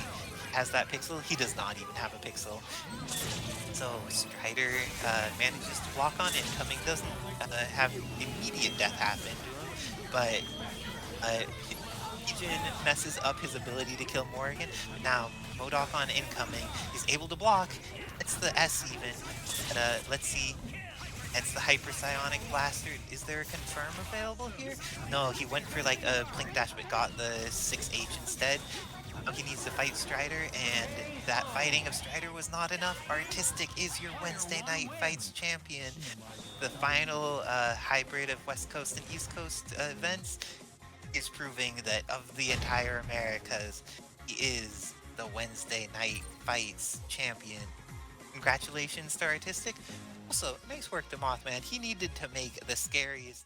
Has that pixel? He does not even have a pixel. So Strider manages to block on incoming, doesn't have immediate death happen to him, but Legion messes up his ability to kill Morrigan. But now MODOK on incoming is able to block. It's the S even. But, let's see. It's the Hyper Psionic Blaster. Is there a confirm available here? No, he went for like a Blink Dash but got the 6H instead. He needs to fight Strider, and that fighting of Strider was not enough. Artiztikk is your Wednesday Night Fights champion. The final hybrid of West Coast and East Coast events is proving that of the entire Americas, he is the Wednesday Night Fights champion. Congratulations to Artiztikk. Also, nice work to MOTHMAN. He needed to make the scariest